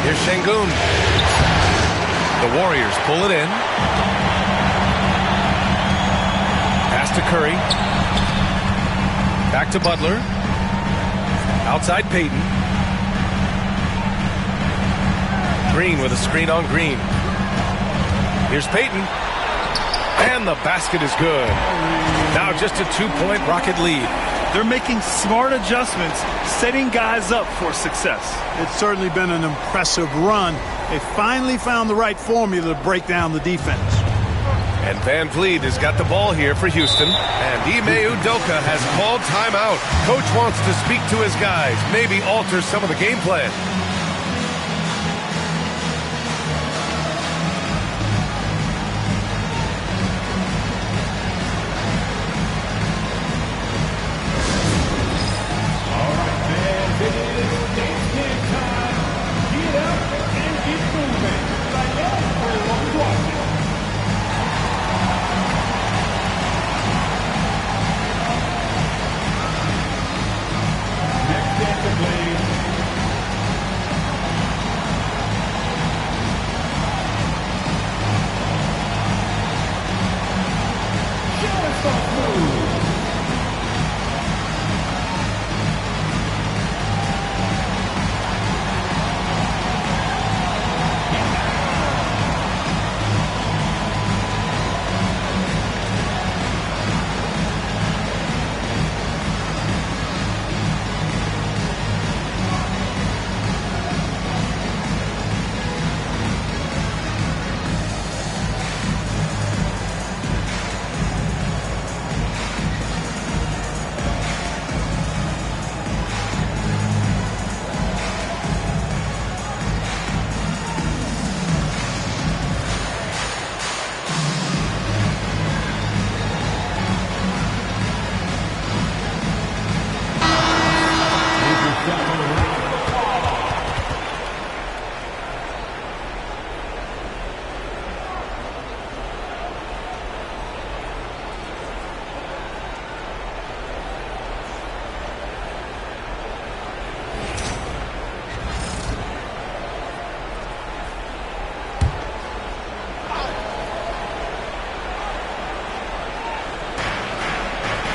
Here's Şengün. The Warriors pull it in. Pass to Curry. Back to Butler. Outside Payton. Green with a screen on Green. Here's Payton. And the basket is good. Now just a 2-point Rocket lead. They're making smart adjustments, setting guys up for success. It's certainly been an impressive run. They finally found the right formula to break down the defense. And Van Vliet has got the ball here for Houston. And Ime Udoka has called timeout. Coach wants to speak to his guys, maybe alter some of the game plan.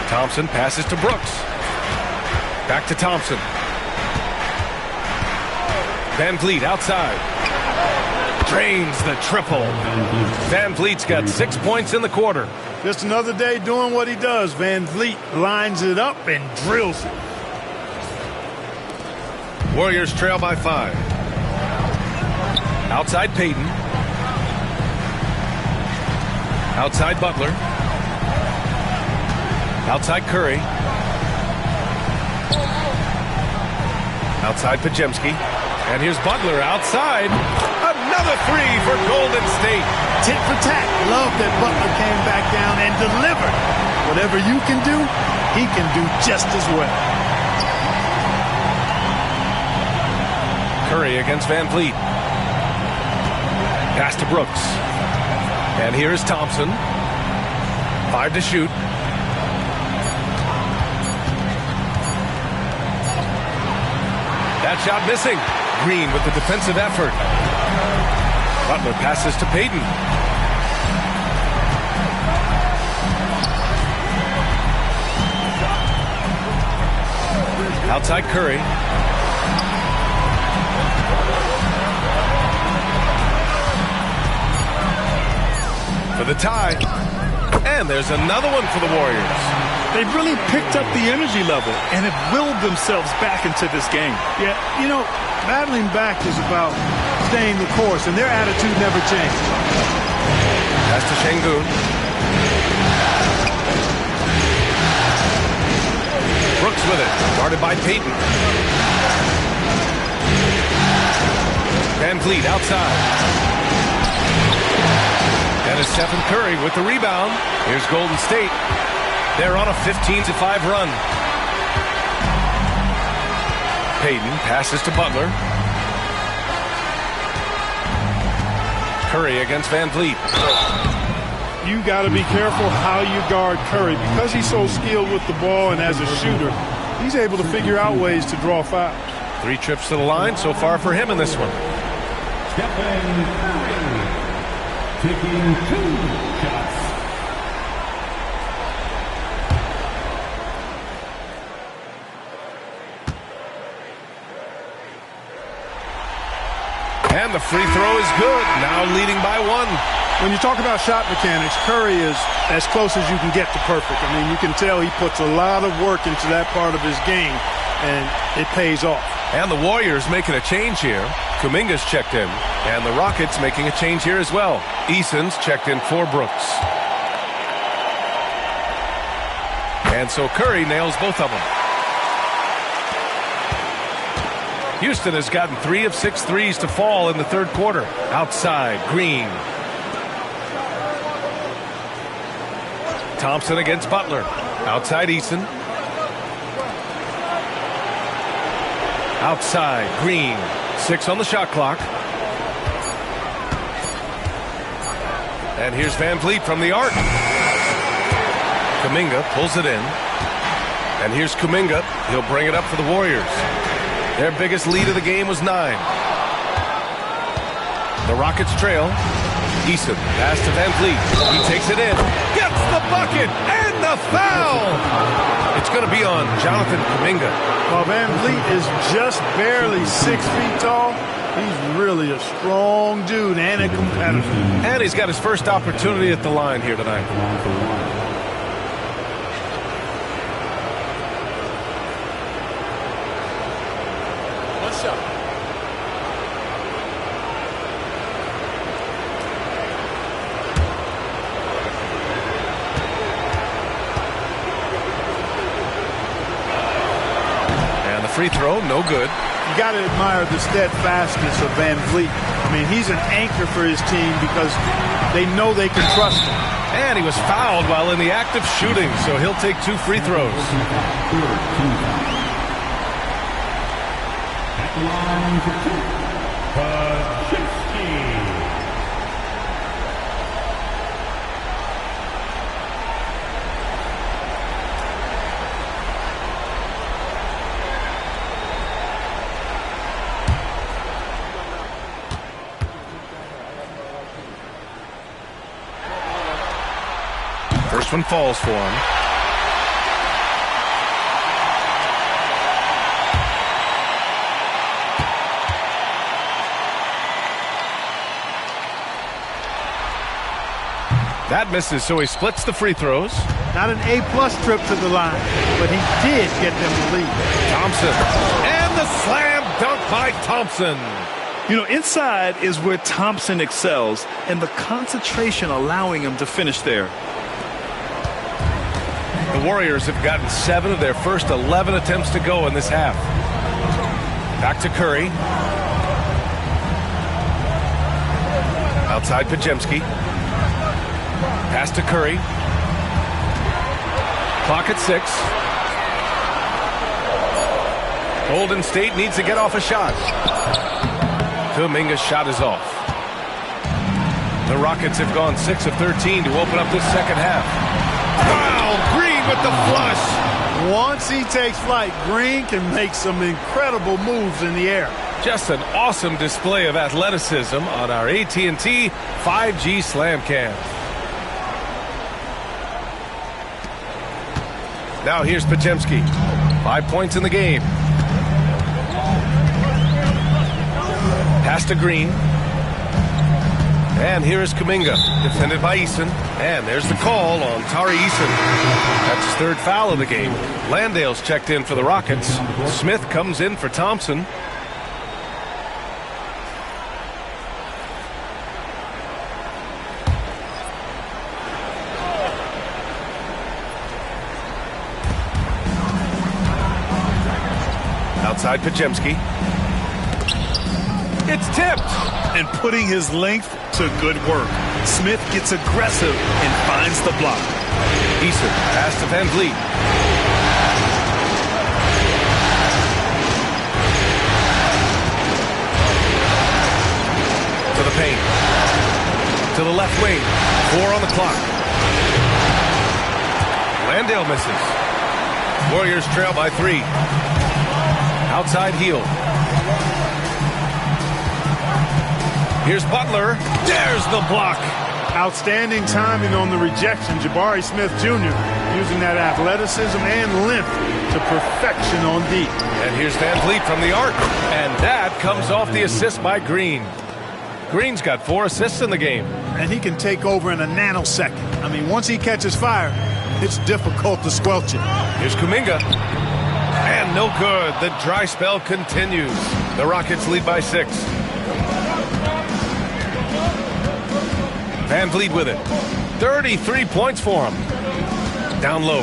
Thompson passes to Brooks. Back to Thompson. Van Vliet outside. Drains the triple. Van Vliet's got 6 points in the quarter. Just another day doing what he does. Van Vliet lines it up and drills it. Warriors trail by 5. Outside Payton. Outside Butler. Outside Curry. Outside Podziemski. And here's Butler outside. Another 3 for Golden State. Tit for tat. Love that Butler came back down and delivered. Whatever you can do, he can do just as well. Curry against Van Vliet. Pass to Brooks. And here's Thompson. 5 to shoot. That shot missing. Green with the defensive effort. Butler passes to Payton. Outside Curry. For the tie. And there's another one for the Warriors. They've really picked up the energy level and have willed themselves back into this game. Yeah, you know, battling back is about staying the course, and their attitude never changed. Pass to Şengün. Brooks with it, guarded by Payton. Van Vliet outside. And it's Stephen Curry with the rebound. Here's Golden State. They're on a 15-5 run. Payton passes to Butler. Curry against Van Vliet. You got to be careful how you guard Curry. Because he's so skilled with the ball and as a shooter, he's able to figure out ways to draw fouls. 3 trips to the line so far for him in this one. Stephen Curry taking 2 shots. And the free throw is good. Now leading by 1. When you talk about shot mechanics, Curry is as close as you can get to perfect. I mean, you can tell he puts a lot of work into that part of his game, and it pays off. And the Warriors making a change here. Kuminga's checked in, and the Rockets making a change here as well. Eason's checked in for Brooks. And so Curry nails both of them. Houston has gotten 3 of 6 threes to fall in the third quarter. Outside, Green. Thompson against Butler. Outside, Eason. Outside, Green. 6 on the shot clock. And here's Van Vliet from the arc. Kuminga pulls it in. And here's Kuminga. He'll bring it up for the Warriors. Their biggest lead of the game was 9. The Rockets trail. Eason, pass to Van Vliet. He takes it in. Gets the bucket and the foul. It's going to be on Jonathan Kuminga. Well, Van Vliet is just barely 6 feet tall. He's really a strong dude and a competitor. And he's got his first opportunity at the line here tonight. Free throw, no good. You got to admire the steadfastness of Van Vliet. I mean, he's an anchor for his team because they know they can trust him. And he was fouled while in the act of shooting, so he'll take 2 free throws. At the line for 2, Pajewski. First one falls for him. That misses, so he splits the free throws. Not an A-plus trip to the line, but he did get them the lead. Thompson. And the slam dunk by Thompson. You know, inside is where Thompson excels, and the concentration allowing him to finish there. The Warriors have gotten 7 of their first 11 attempts to go in this half. Back to Curry. Outside Pajewski. Pass to Curry. Clock at 6. Golden State needs to get off a shot. Kuminga's shot is off. The Rockets have gone 6 of 13 to open up this second half. Wow, Green with the flush. Once he takes flight, Green can make some incredible moves in the air. Just an awesome display of athleticism on our AT&T 5G Slam Cam. Now here's Pajewski. 5 points in the game. Pass to Green. And here is Kuminga, defended by Eason. And there's the call on Tari Eason. That's his third foul of the game. Landale's checked in for the Rockets. Smith comes in for Thompson. Outside Podziemski. It's tipped. And putting his length to good work. Smith gets aggressive and finds the block. Eason, pass to Van Vliet. To the paint. To the left wing. 4 on the clock. Landale misses. Warriors trail by 3. Outside heel. Here's Butler. There's the block. Outstanding timing on the rejection. Jabari Smith Jr. using that athleticism and length to perfection on D. And here's Van Vliet from the arc. And that comes off the assist by Green. Green's got 4 assists in the game. And he can take over in a nanosecond. I mean, once he catches fire, it's difficult to squelch it. Here's Kuminga. And no good. The dry spell continues. The Rockets lead by 6. Van Vliet with it. 33 points for him. Down low.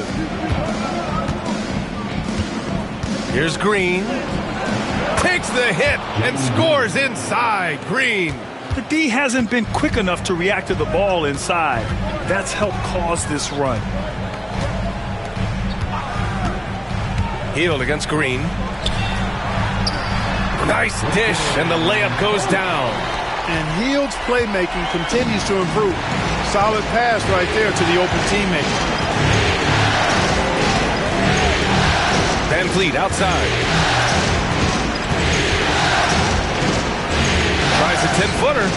Here's Green. Takes the hit and scores inside. Green. The D hasn't been quick enough to react to the ball inside. That's helped cause this run. Hield against Green. Nice dish, and the layup goes down. And Hield's playmaking continues to improve. Solid pass right there to the open teammate. Van Vliet outside. Tries a 10-footer.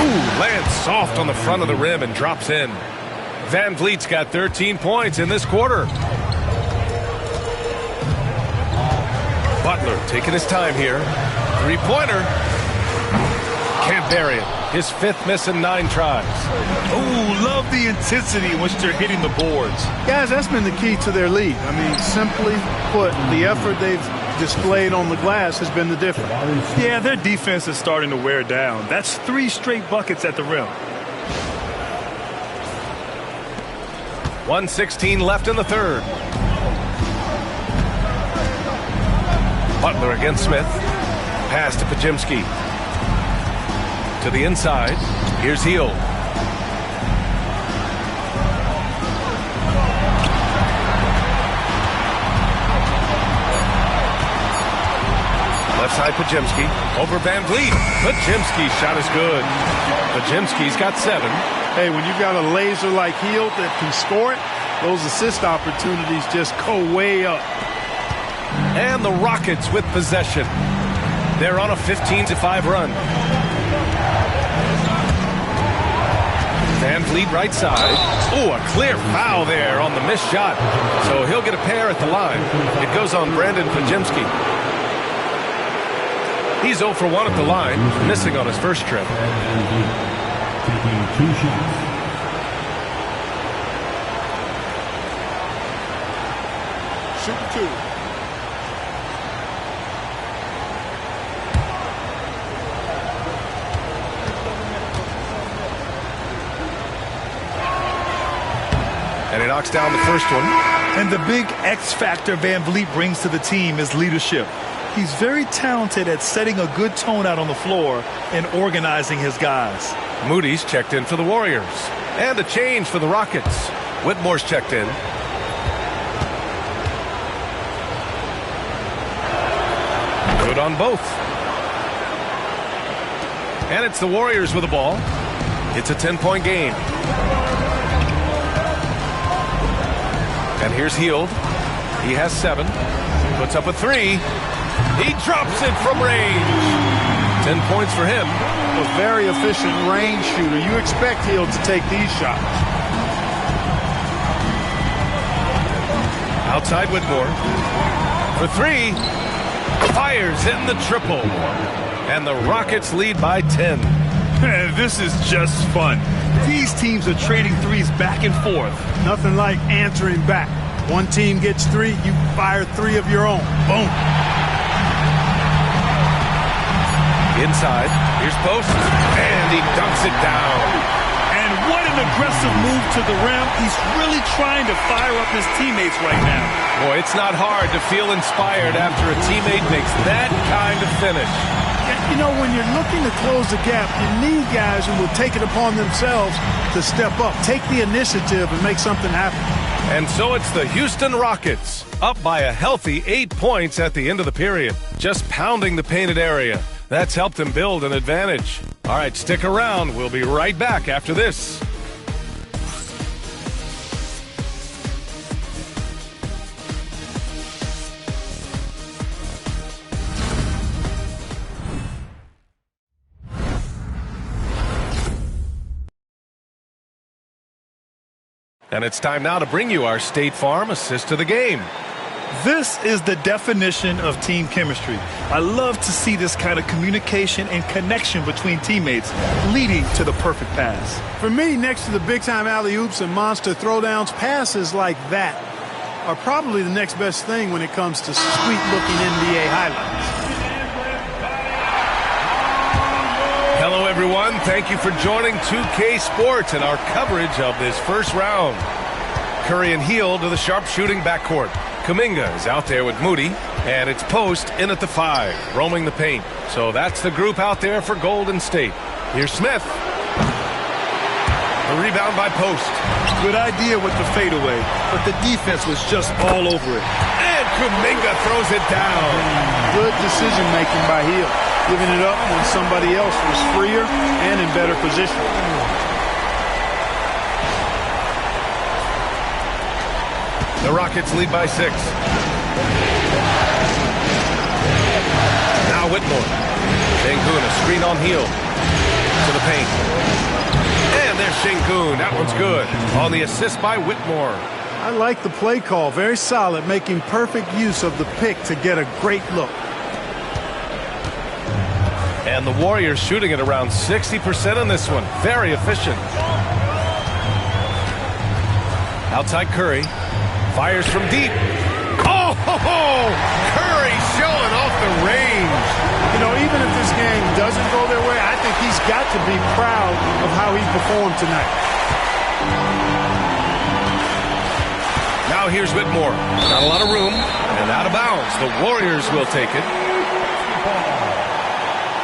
Ooh, lands soft on the front of the rim and drops in. Van Vliet's got 13 points in this quarter. Butler taking his time here. 3-pointer. Can't bury it. His 5th miss in 9 tries. Oh, love the intensity in which they're hitting the boards. Guys, that's been the key to their lead. I mean, simply put, the effort they've displayed on the glass has been the difference. Yeah, their defense is starting to wear down. That's 3 straight buckets at the rim. 1:16 left in the third. Butler against Smith. Pass to Podziemski. To the inside. Here's Hield. Left side Podziemski. Over Van Vliet. Podziemski's shot is good. Podziemski's got 7. Hey, when you've got a laser like Hield that can score it, those assist opportunities just go way up. And the Rockets with possession. They're on a 15-5 run. Van Vliet right side. Oh, a clear foul there on the missed shot. So he'll get a pair at the line. It goes on Brandon Podziemski. He's 0 for 1 at the line, missing on his first trip. Taking 2 shots. Shooting 2. And he knocks down the first one. And the big X factor Van Vliet brings to the team is leadership. He's very talented at setting a good tone out on the floor and organizing his guys. Moody's checked in for the Warriors. And a change for the Rockets. Whitmore's checked in. Good on both. And it's the Warriors with the ball. It's a 10-point game. And here's Hield. He has 7. Puts up a 3. He drops it from range. 10 points for him. A very efficient range shooter. You expect Hield to take these shots. Outside Whitmore. For 3. Fires in the triple. And the Rockets lead by 10. This is just fun. These teams are trading threes back and forth. Nothing like answering back. One team gets 3, you fire 3 of your own. Boom. Inside, here's Post, and he dunks it down. And what an aggressive move to the rim. He's really trying to fire up his teammates right now. Boy, it's not hard to feel inspired after a teammate makes that kind of finish. You know, when you're looking to close the gap, you need guys who will take it upon themselves to step up, take the initiative, and make something happen. And so it's the Houston Rockets, up by a healthy 8 points at the end of the period, just pounding the painted area. That's helped them build an advantage. All right, stick around. We'll be right back after this. And it's time now to bring you our State Farm assist of the game. This is the definition of team chemistry. I love to see this kind of communication and connection between teammates leading to the perfect pass. For me, next to the big-time alley-oops and monster throwdowns, passes like that are probably the next best thing when it comes to sweet-looking NBA highlights. Hello, everyone. Thank you for joining 2K Sports and our coverage of this first round. Curry and Hield to the sharpshooting backcourt. Kuminga is out there with Moody, and it's Post in at the 5, roaming the paint. So that's the group out there for Golden State. Here's Smith. The rebound by Post. Good idea with the fadeaway, but the defense was just all over it. And Kuminga throws it down. Good decision-making by Hield, giving it up when somebody else was freer and in better position. The Rockets lead by 6. Now Whitmore. Sengun, a screen on Hield. To the paint. And there's Sengun. That one's good. On the assist by Whitmore. I like the play call. Very solid, making perfect use of the pick to get a great look. And the Warriors shooting at around 60% on this one. Very efficient. Outside Curry. Fires from deep. Oh, ho, ho! Curry showing off the range. You know, even if this game doesn't go their way, I think he's got to be proud of how he performed tonight. Now here's Whitmore. Not a lot of room. And out of bounds. The Warriors will take it.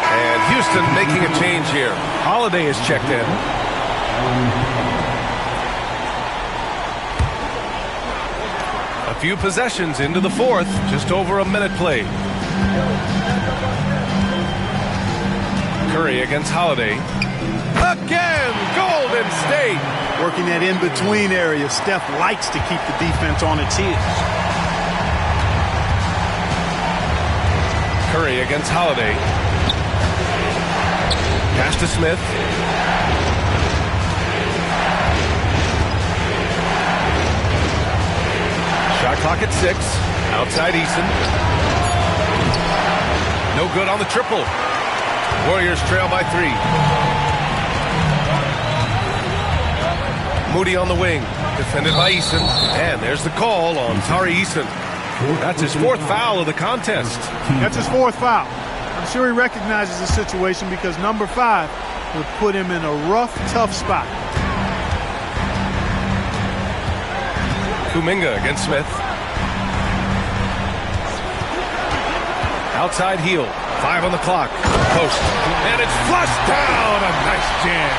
And Houston making a change here. Holiday is checked in. A few possessions into the fourth, just over a minute played. Curry against Holiday. Again, Golden State. Working that in-between area. Steph likes to keep the defense on its heels. Curry against Holiday. Pass to Smith. Shot clock at 6. Outside Eason. No good on the triple. Warriors trail by 3. Moody on the wing. Defended by Eason. And there's the call on Tari Eason. That's his 4th foul of the contest. That's his 4th foul. I'm sure he recognizes the situation because number 5 would put him in a rough, tough spot. Kuminga against Smith. Outside Hield. 5 on the clock. Post. And it's flushed down. A nice jam.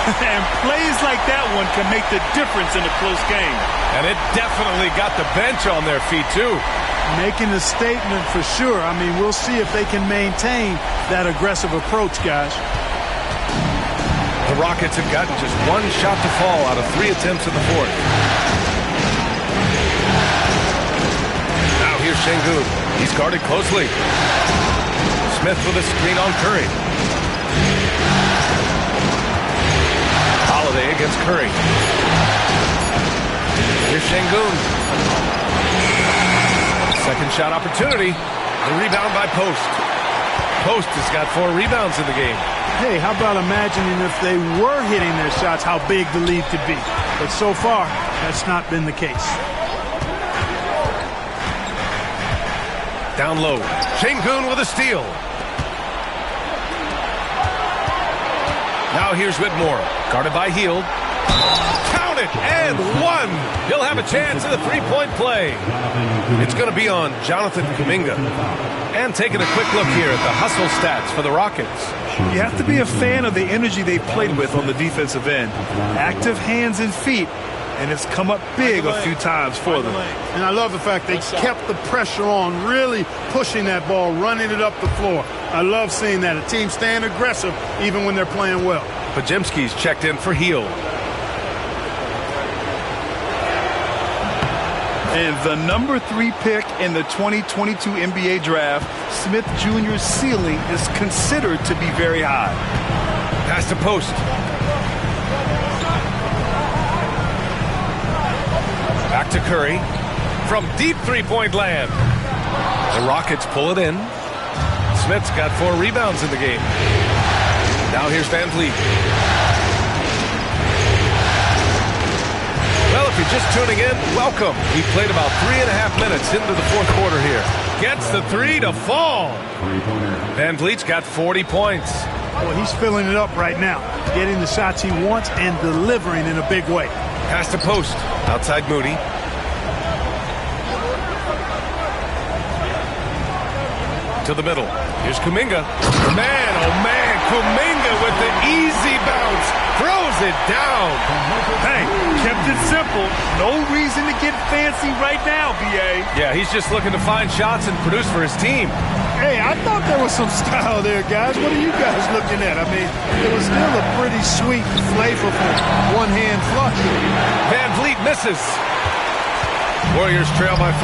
And plays like that one can make the difference in a close game. And it definitely got the bench on their feet, too. Making a statement for sure. I mean, we'll see if they can maintain that aggressive approach, guys. The Rockets have gotten just 1 shot to fall out of 3 attempts in the fourth. Now here's Sengun. He's guarded closely. Smith with a screen on Curry. Holiday against Curry. Here's Sengun. Second shot opportunity. The rebound by Post. Post has got 4 rebounds in the game. Hey, how about imagining if they were hitting their shots, how big the lead could be. But so far, that's not been the case. Down low. Şengün with a steal. Now here's Whitmore. Guarded by Hield. Count it, and one. He'll have a chance in the three-point play. It's going to be on Jonathan Kuminga. And taking a quick look here at the hustle stats for the Rockets. You have to be a fan of the energy they played with on the defensive end. Active hands and feet, and it's come up big a few times for them. And I love the fact they kept the pressure on, really pushing that ball, running it up the floor. I love seeing that. A team staying aggressive even when they're playing well. Podziemski's checked in for Hield. And the number 3 pick in the 2022 NBA draft, Smith Jr.'s ceiling is considered to be very high. Pass to post. Back to Curry. From deep three-point land. The Rockets pull it in. Smith's got 4 rebounds in the game. Now here's Van Vliet. Well, if you're just tuning in, welcome. He played about 3.5 minutes into the fourth quarter here. Gets the 3 to fall. Van Vliet's got 40 points. Well, he's filling it up right now, getting the shots he wants and delivering in a big way. Pass to post. Outside Moody. To the middle. Here's Kuminga. Man, oh man, Kuminga with the easy bounce. Throws it down. Hey, kept it simple. No reason to get fancy right now, B.A. Yeah, he's just looking to find shots and produce for his team. Hey, I thought there was some style there, guys. What are you guys looking at? I mean, it was still a pretty sweet, flavorful one-hand flush. Van Vliet misses. Warriors trail by 5.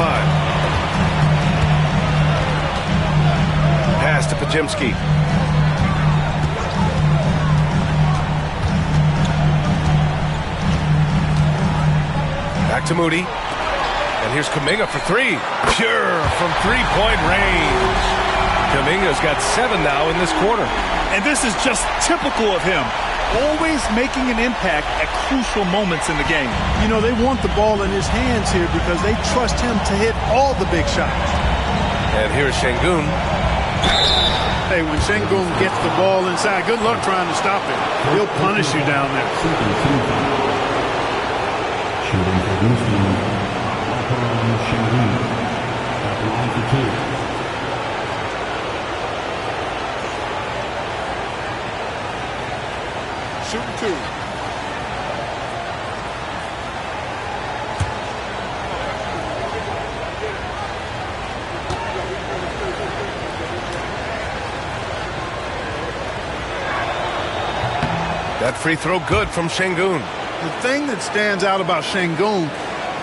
Pass to Podziemski. Back to Moody. And here's Kuminga for 3. Pure from three-point range. Kuminga's got 7 now in this quarter. And this is just typical of him. Always making an impact at crucial moments in the game. You know, they want the ball in his hands here because they trust him to hit all the big shots. And here's Şengün. Hey, when Şengün gets the ball inside, good luck trying to stop it. He'll punish you down there. Shooting 2. That free throw good from Şengün. The thing that stands out about Şengün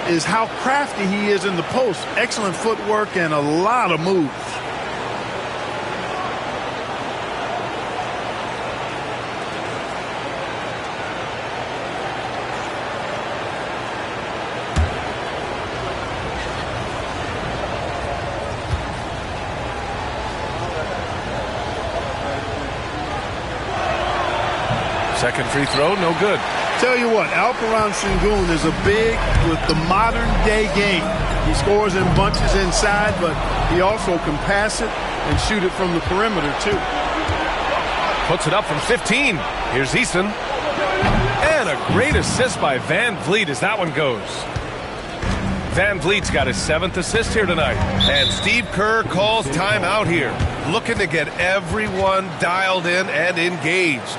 is how crafty he is in the post. Excellent footwork and a lot of moves. Second free throw, no good. Tell you what, Alperen Şengün is a big with the modern-day game. He scores in bunches inside, but he also can pass it and shoot it from the perimeter, too. Puts it up from 15. Here's Easton. And a great assist by Van Vliet as that one goes. Van Vliet's got his 7th assist here tonight. And Steve Kerr calls timeout here, looking to get everyone dialed in and engaged.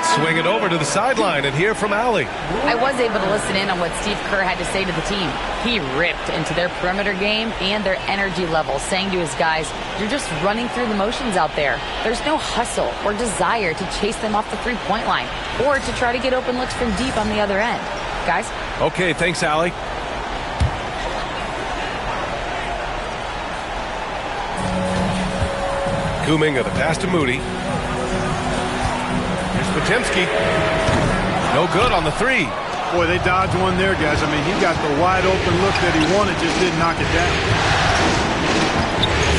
Let's swing it over to the sideline and hear from Allie. I was able to listen in on what Steve Kerr had to say to the team. He ripped into their perimeter game and their energy level, saying to his guys, you're just running through the motions out there. There's no hustle or desire to chase them off the three-point line or to try to get open looks from deep on the other end. Guys? Okay, thanks, Allie. Kuminga, the pass to Moody. Here's Potemski. No good on the three. Boy, they dodged one there, guys. I mean, he got the wide open look that he wanted, just didn't knock it down.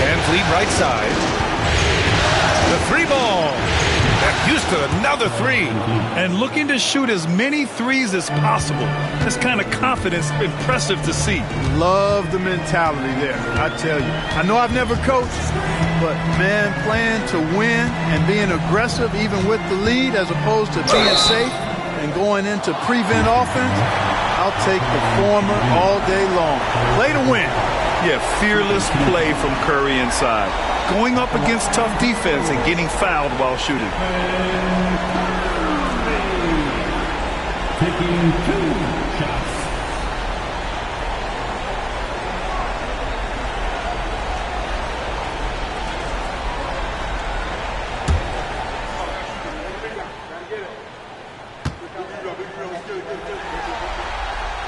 Van Vliet right side. The three ball. And Houston, another three. And looking to shoot as many threes as possible. This kind of confidence, impressive to see. Love the mentality there, I tell you. I know I've never coached, but, man, playing to win and being aggressive even with the lead as opposed to being safe and going into prevent offense, I'll take the former all day long. Play to win. Yeah, fearless play from Curry inside. Going up against tough defense and getting fouled while shooting. Taking 2 shots.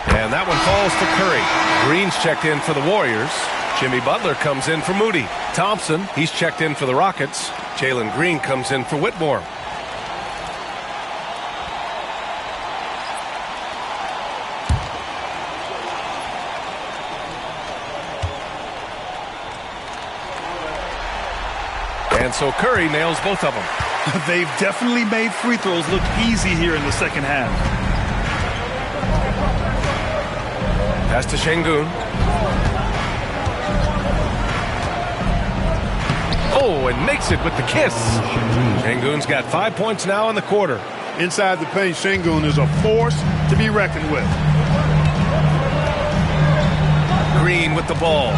And that one falls to Curry. Green's checked in for the Warriors. Jimmy Butler comes in for Moody. Thompson, he's checked in for the Rockets. Jalen Green comes in for Whitmore. And so Curry nails both of them. They've definitely made free throws look easy here in the second half. Pass to Şengün. Oh, and makes it with the kiss. Şengün's got 5 points now in the quarter. Inside the paint, Şengün is a force to be reckoned with. Green with the ball.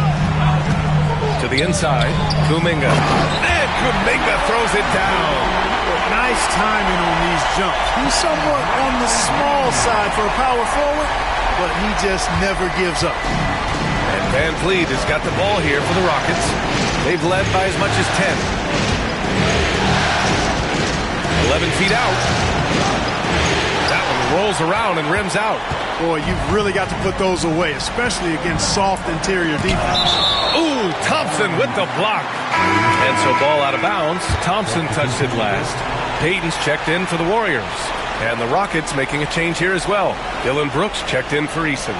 To the inside, Kuminga. And Kuminga throws it down. Nice timing on these jumps. He's somewhat on the small side for a power forward, but he just never gives up. And Van Vliet has got the ball here for the Rockets. They've led by as much as 10. 11 feet out. That one rolls around and rims out. Boy, you've really got to put those away, especially against soft interior defense. Ooh, Thompson with the block. And so ball out of bounds. Thompson touched it last. Payton's checked in for the Warriors. And the Rockets making a change here as well. Dylan Brooks checked in for Eason.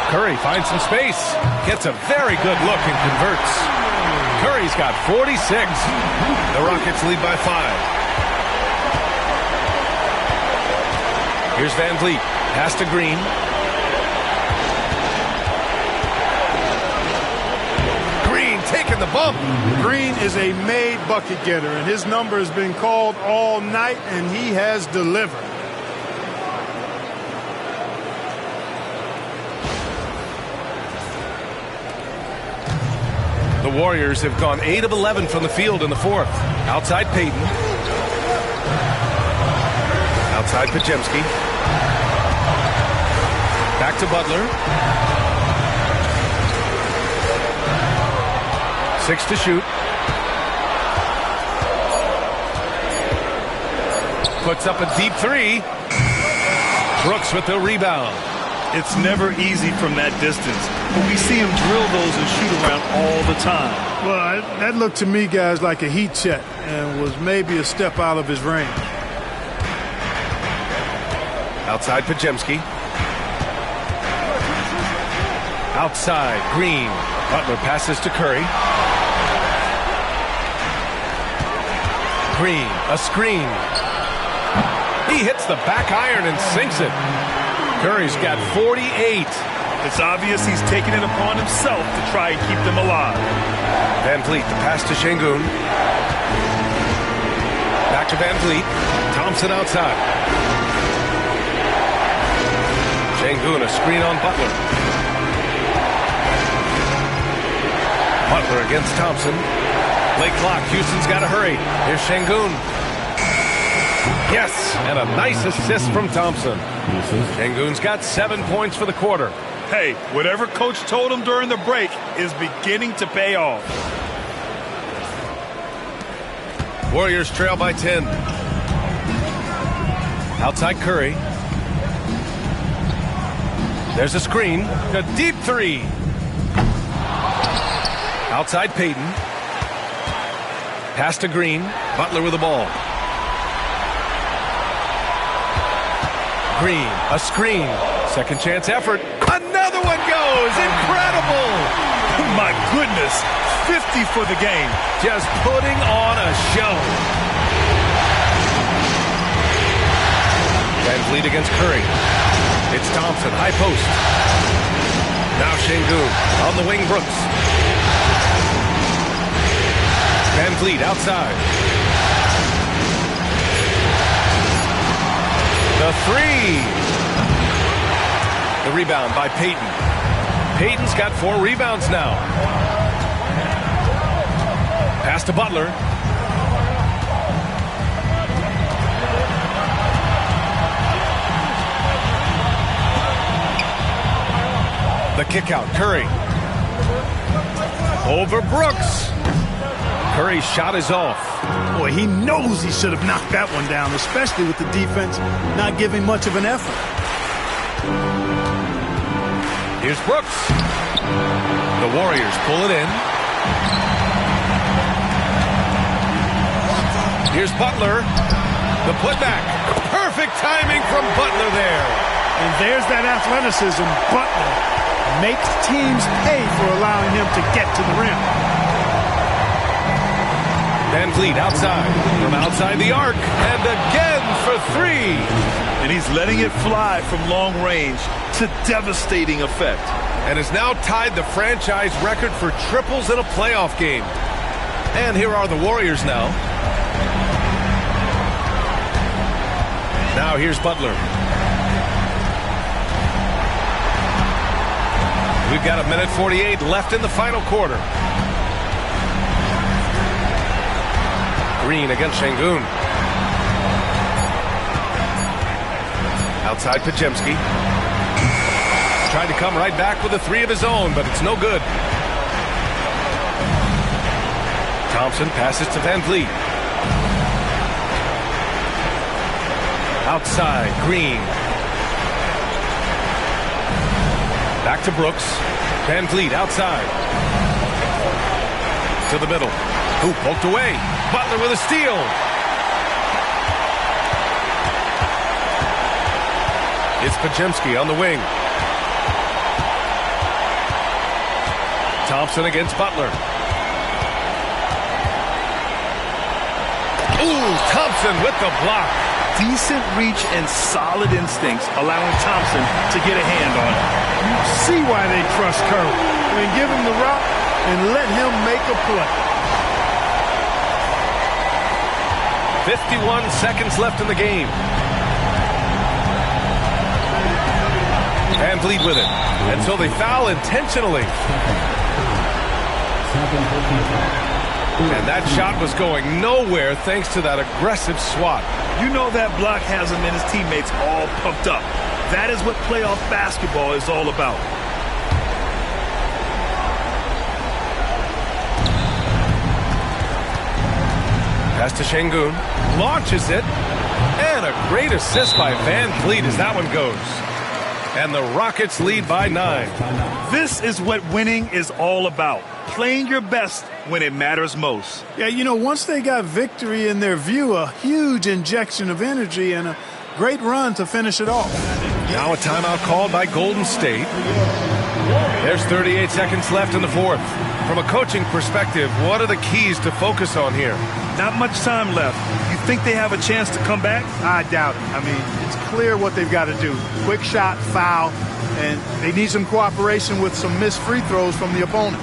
Curry finds some space. Gets a very good look and converts. Curry's got 46. The Rockets lead by 5. Here's Van Vliet. Pass to Green. Green taking the bump. Green is a made bucket getter, and his number has been called all night, and he has delivered. The Warriors have gone 8 of 11 from the field in the fourth. Outside Payton. Outside Podziemski. Back to Butler. 6 to shoot. Puts up a deep three. Brooks with the rebound. It's never easy from that distance, but we see him drill those and shoot around all the time. Well, that looked to me, guys, like a heat check and was maybe a step out of his range. Outside Podziemski. Outside Green. Butler passes to Curry. Green, a screen. He hits the back iron and sinks it. Curry's got 48. It's obvious he's taking it upon himself to try and keep them alive. Van Vliet, the pass to Şengün. Back to Van Vliet. Thompson outside. Şengün, a screen on Butler. Butler against Thompson. Late clock. Houston's got to hurry. Here's Şengün. Yes, and a nice assist from Thompson. Şengün's got 7 points for the quarter. Hey, whatever coach told him during the break is beginning to pay off. Warriors trail by 10. Outside Curry. There's a screen. A deep three. Outside Payton. Pass to Green. Butler with the ball. Green, a screen. Second chance effort. Another one goes. Incredible. My goodness. 50 for the game. Just putting on a show. VanVleet against Curry. It's Thompson, high post. Now Şengün. On the wing, Brooks. VanVleet outside. The three. The rebound by Payton. Payton's got 4 rebounds now. Pass to Butler. The kick out, Curry. Over Brooks. Curry's shot is off. Boy, he knows he should have knocked that one down, especially with the defense not giving much of an effort. Here's Brooks. The Warriors pull it in. Here's Butler. The putback. Perfect timing from Butler there. And there's that athleticism. Butler makes teams pay for allowing him to get to the rim. VanVleet outside. From outside the arc. And again for 3. And he's letting it fly from long range to devastating effect. And has now tied the franchise record for triples in a playoff game. And here are the Warriors now. Now here's Butler. We've got 1:48 left in the final quarter. Green against Şengün. Outside Podziemski. Tried to come right back with a 3 of his own, but it's no good. Thompson passes to VanVleet. Outside, Green. Back to Brooks. VanVleet outside. To the middle. Hoop poked away. Butler with a steal. It's Podziemski on the wing. Thompson against Butler. Ooh, Thompson with the block. Decent reach and solid instincts, allowing Thompson to get a hand on it. You see why they trust Curry. I mean, give him the rock and let him make a play. 51 seconds left in the game. VanVleet with it. And so they foul intentionally. And that shot was going nowhere thanks to that aggressive swat. You know that block has him and his teammates all pumped up. That is what playoff basketball is all about. Pass to Şengün. Launches it. And a great assist by VanVleet as that one goes. And the Rockets lead by 9. This is what winning is all about. Playing your best when it matters most. Yeah, you know, once they got victory in their view, a huge injection of energy and a great run to finish it off. Now a timeout called by Golden State. There's 38 seconds left in the fourth. From a coaching perspective, what are the keys to focus on here? Not much time left. You think they have a chance to come back? I doubt it. I mean, it's clear what they've got to do. Quick shot, foul, and they need some cooperation with some missed free throws from the opponent.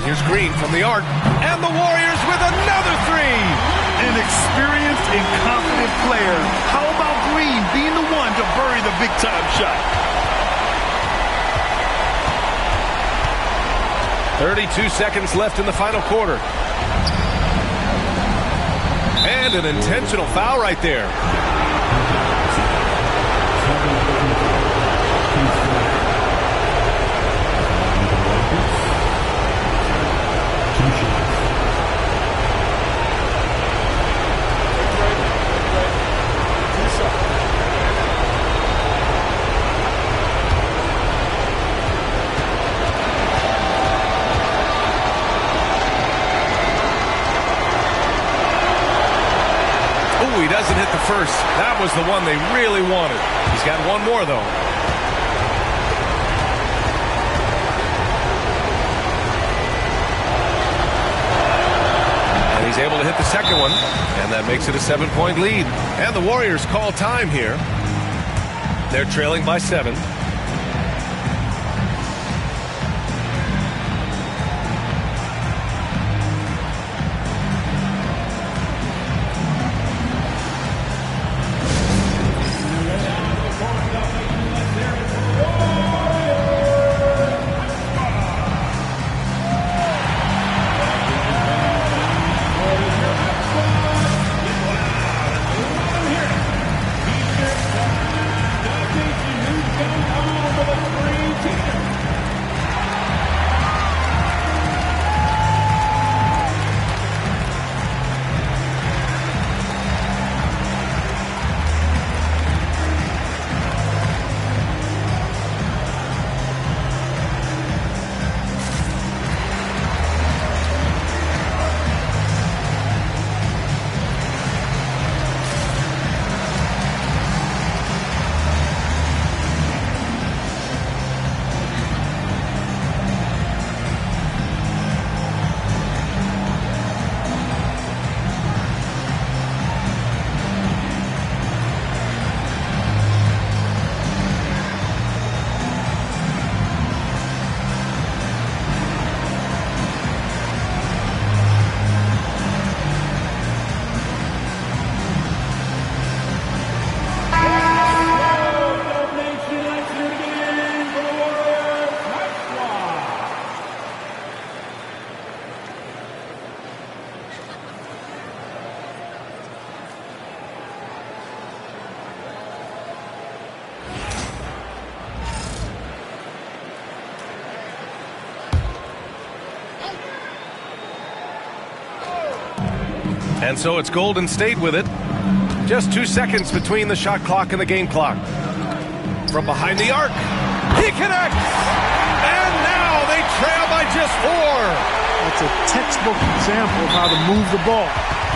Here's Green from the arc, and the Warriors with another three. An experienced and confident player. How about Green being the one to bury the big-time shot? 32 seconds left in the final quarter. And an intentional foul right there. He doesn't hit the first. That was the one they really wanted. He's got one more, though. And he's able to hit the second one, and that makes it a 7-point lead. And the Warriors call time here. They're trailing by 7. And so it's Golden State with it. Just 2 seconds between the shot clock and the game clock. From behind the arc, he connects! And now they trail by just 4. That's a textbook example of how to move the ball.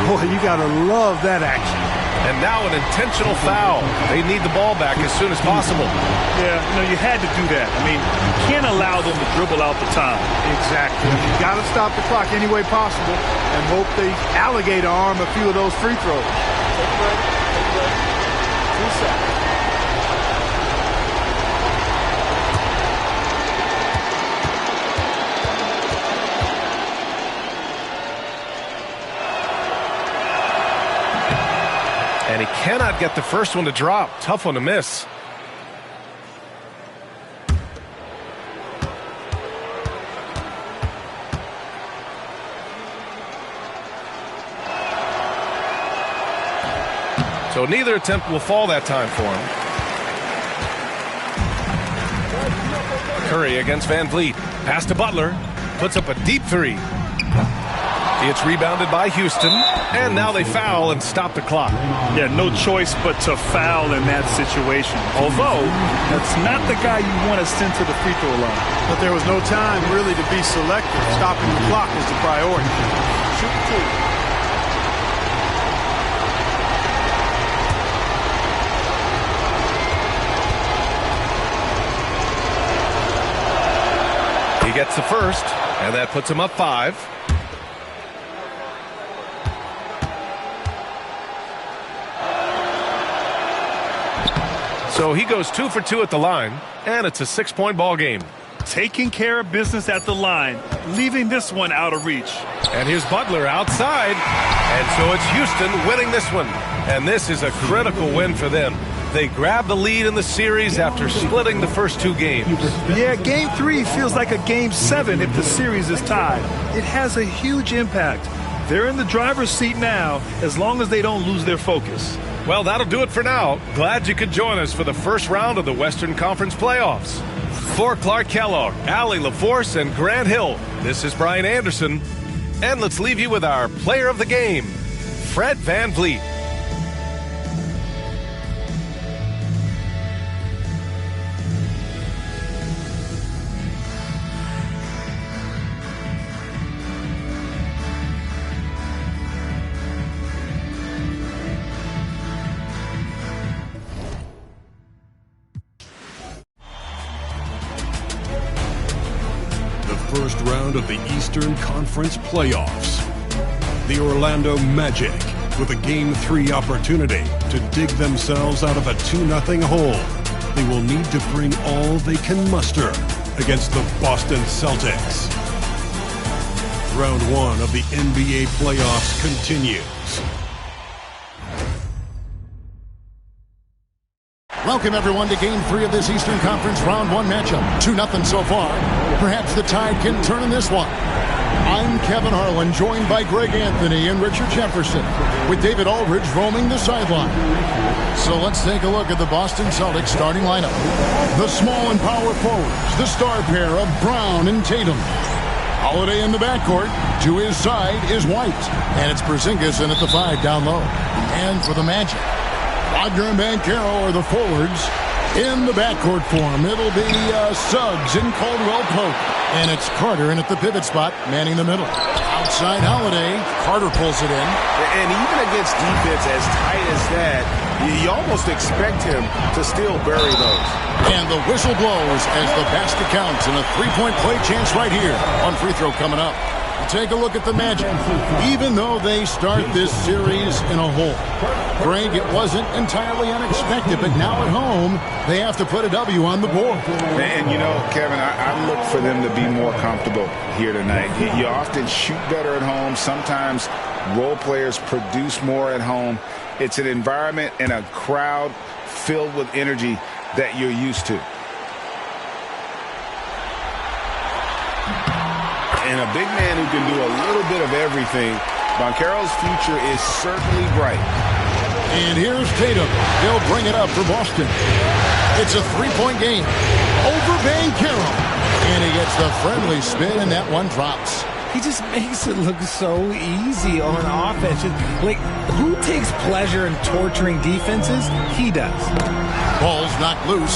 Boy, you got to love that action. And now an intentional foul. They need the ball back as soon as possible. Yeah, you had to do that. I mean, you can't allow them to dribble out the time. Exactly. You got to stop the clock any way possible and hope they alligator arm a few of those free throws. 2 seconds. And he cannot get the first one to drop. Tough one to miss. So neither attempt will fall that time for him. Curry against Van Vliet. Pass to Butler. Puts up a deep 3. It's rebounded by Houston, and now they foul and stop the clock. Yeah, no choice but to foul in that situation. Although, that's not the guy you want to send to the free throw line. But there was no time really to be selective. Stopping the clock was the priority. Shoot 2. He gets the first, and that puts him up 5. So he goes 2 for 2 at the line, and it's a 6-point ball game. taking care of business at the line, leaving this one out of reach. And here's Butler outside. And so it's Houston winning this one. And this is a critical win for them. They grab the lead in the series after splitting the first two games. Yeah, Game 3 feels like a Game 7 if the series is tied. It has a huge impact. They're in the driver's seat now as long as they don't lose their focus. Well, that'll do it for now. Glad you could join us for the first round of the Western Conference playoffs. For Clark Kellogg, Allie LaForce, and Grant Hill, this is Brian Anderson. And let's leave you with our player of the game, Fred VanVleet. First round of the Eastern Conference playoffs. The Orlando Magic with a Game 3 opportunity to dig themselves out of a 2-0 hole. They will need to bring all they can muster against the Boston Celtics. Round 1 of the NBA playoffs continues. Welcome, everyone, to Game 3 of this Eastern Conference Round 1 matchup. 2-0 so far. Perhaps the tide can turn in this one. I'm Kevin Harlan, joined by Greg Anthony and Richard Jefferson, with David Aldridge roaming the sideline. So let's take a look at the Boston Celtics starting lineup. The small and power forwards, the star pair of Brown and Tatum. Holiday in the backcourt. To his side is White. And it's Porzingis in at the 5 down low. And for the Magic, Wagner and Banchero are the forwards. In the backcourt form, it'll be Suggs and Caldwell Pope. And it's Carter in at the pivot spot, manning the middle. Outside Holiday, Carter pulls it in. And even against defense as tight as that, you almost expect him to still bury those. And the whistle blows as the basket counts, and a three-point play chance right here on free throw coming up. Take a look at the Magic. Even though they start this series in a hole, Greg, it wasn't entirely unexpected, but now at home, they have to put a W on the board. And, you know, Kevin, I look for them to be more comfortable here tonight. You often shoot better at home. Sometimes role players produce more at home. It's an environment and a crowd filled with energy that you're used to. And a big man who can do a little bit of everything. Banchero's future is certainly bright. And here's Tatum. He'll bring it up for Boston. It's a three-point game over Banchero. And he gets the friendly spin, and that one drops. He just makes it look so easy on offense. Like, who takes pleasure in torturing defenses? He does. Ball's knocked loose.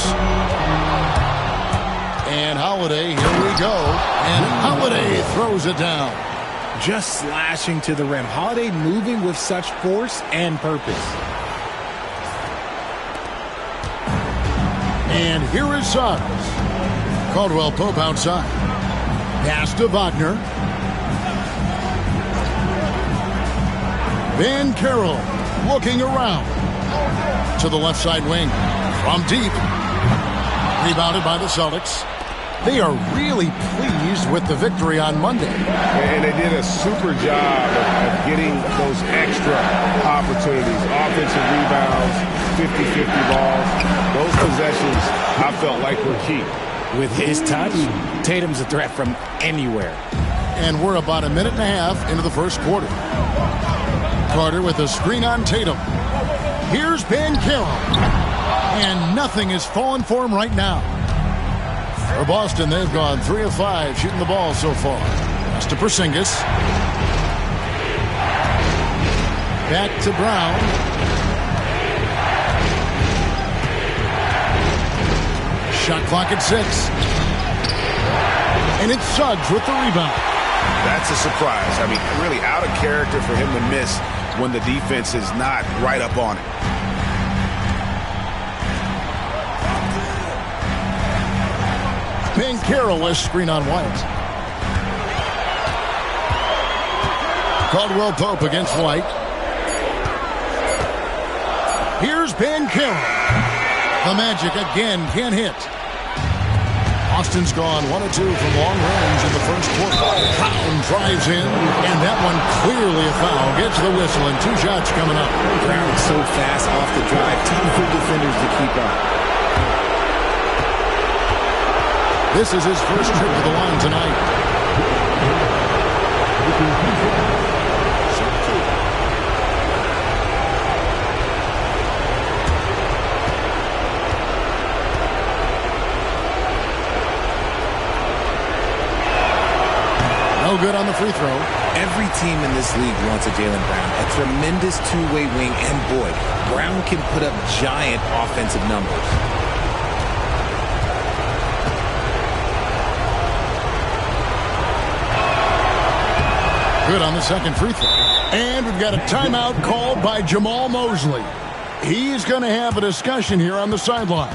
And Holiday, here we go. And Holiday throws it down. Just slashing to the rim. Holiday moving with such force and purpose. And here is Suggs. Caldwell Pope outside. Pass to Wagner. Banchero looking around. To the left side wing. From deep. Rebounded by the Celtics. They are really pleased with the victory on Monday. And they did a super job of getting those extra opportunities. Offensive rebounds, 50-50 balls. Those possessions, I felt like were key. With his touch, Tatum's a threat from anywhere. And we're about a minute and a half into the first quarter. Carter with a screen on Tatum. Here's Banchero. And nothing is falling for him right now. For Boston, they've gone 3 of 5 shooting the ball so far. That's to Porzingis. Back to Brown. Shot clock at 6. And it's Suggs with the rebound. That's a surprise. I mean, really out of character for him to miss when the defense is not right up on it. Banchero was screen on White. Caldwell Pope against White. Here's Banchero. The Magic again can't hit. Austin's gone 1 of 2 from long range in the first quarter. Brown drives in, and that one clearly a foul. Gets the whistle, and 2 shots coming up. Brown's so fast off the drive. Tough for defenders to keep up. This is his first trip to the line tonight. No good on the free throw. Every team in this league wants a Jaylen Brown, a tremendous two-way wing, and boy, Brown can put up giant offensive numbers. Good on the second free throw. And we've got a timeout called by Jamal Mosley. He's going to have a discussion here on the sideline.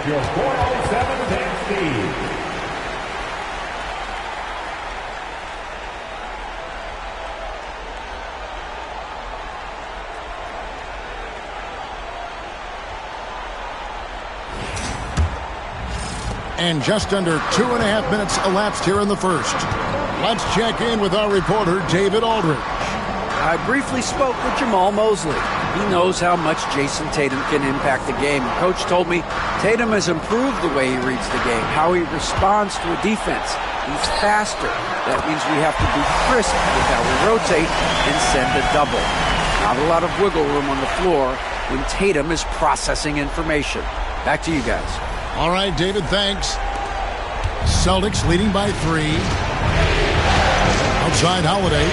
Your score on 7-10 Steve. And just under 2.5 minutes elapsed here in the first. Let's check in with our reporter, David Aldridge. I briefly spoke with Jamal Mosley. He knows how much Jason Tatum can impact the game. Coach told me Tatum has improved the way he reads the game, how he responds to a defense. He's faster. That means we have to be crisp with how we rotate and send a double. Not a lot of wiggle room on the floor when Tatum is processing information. Back to you guys. All right, David, thanks. Celtics leading by 3. Outside Holiday.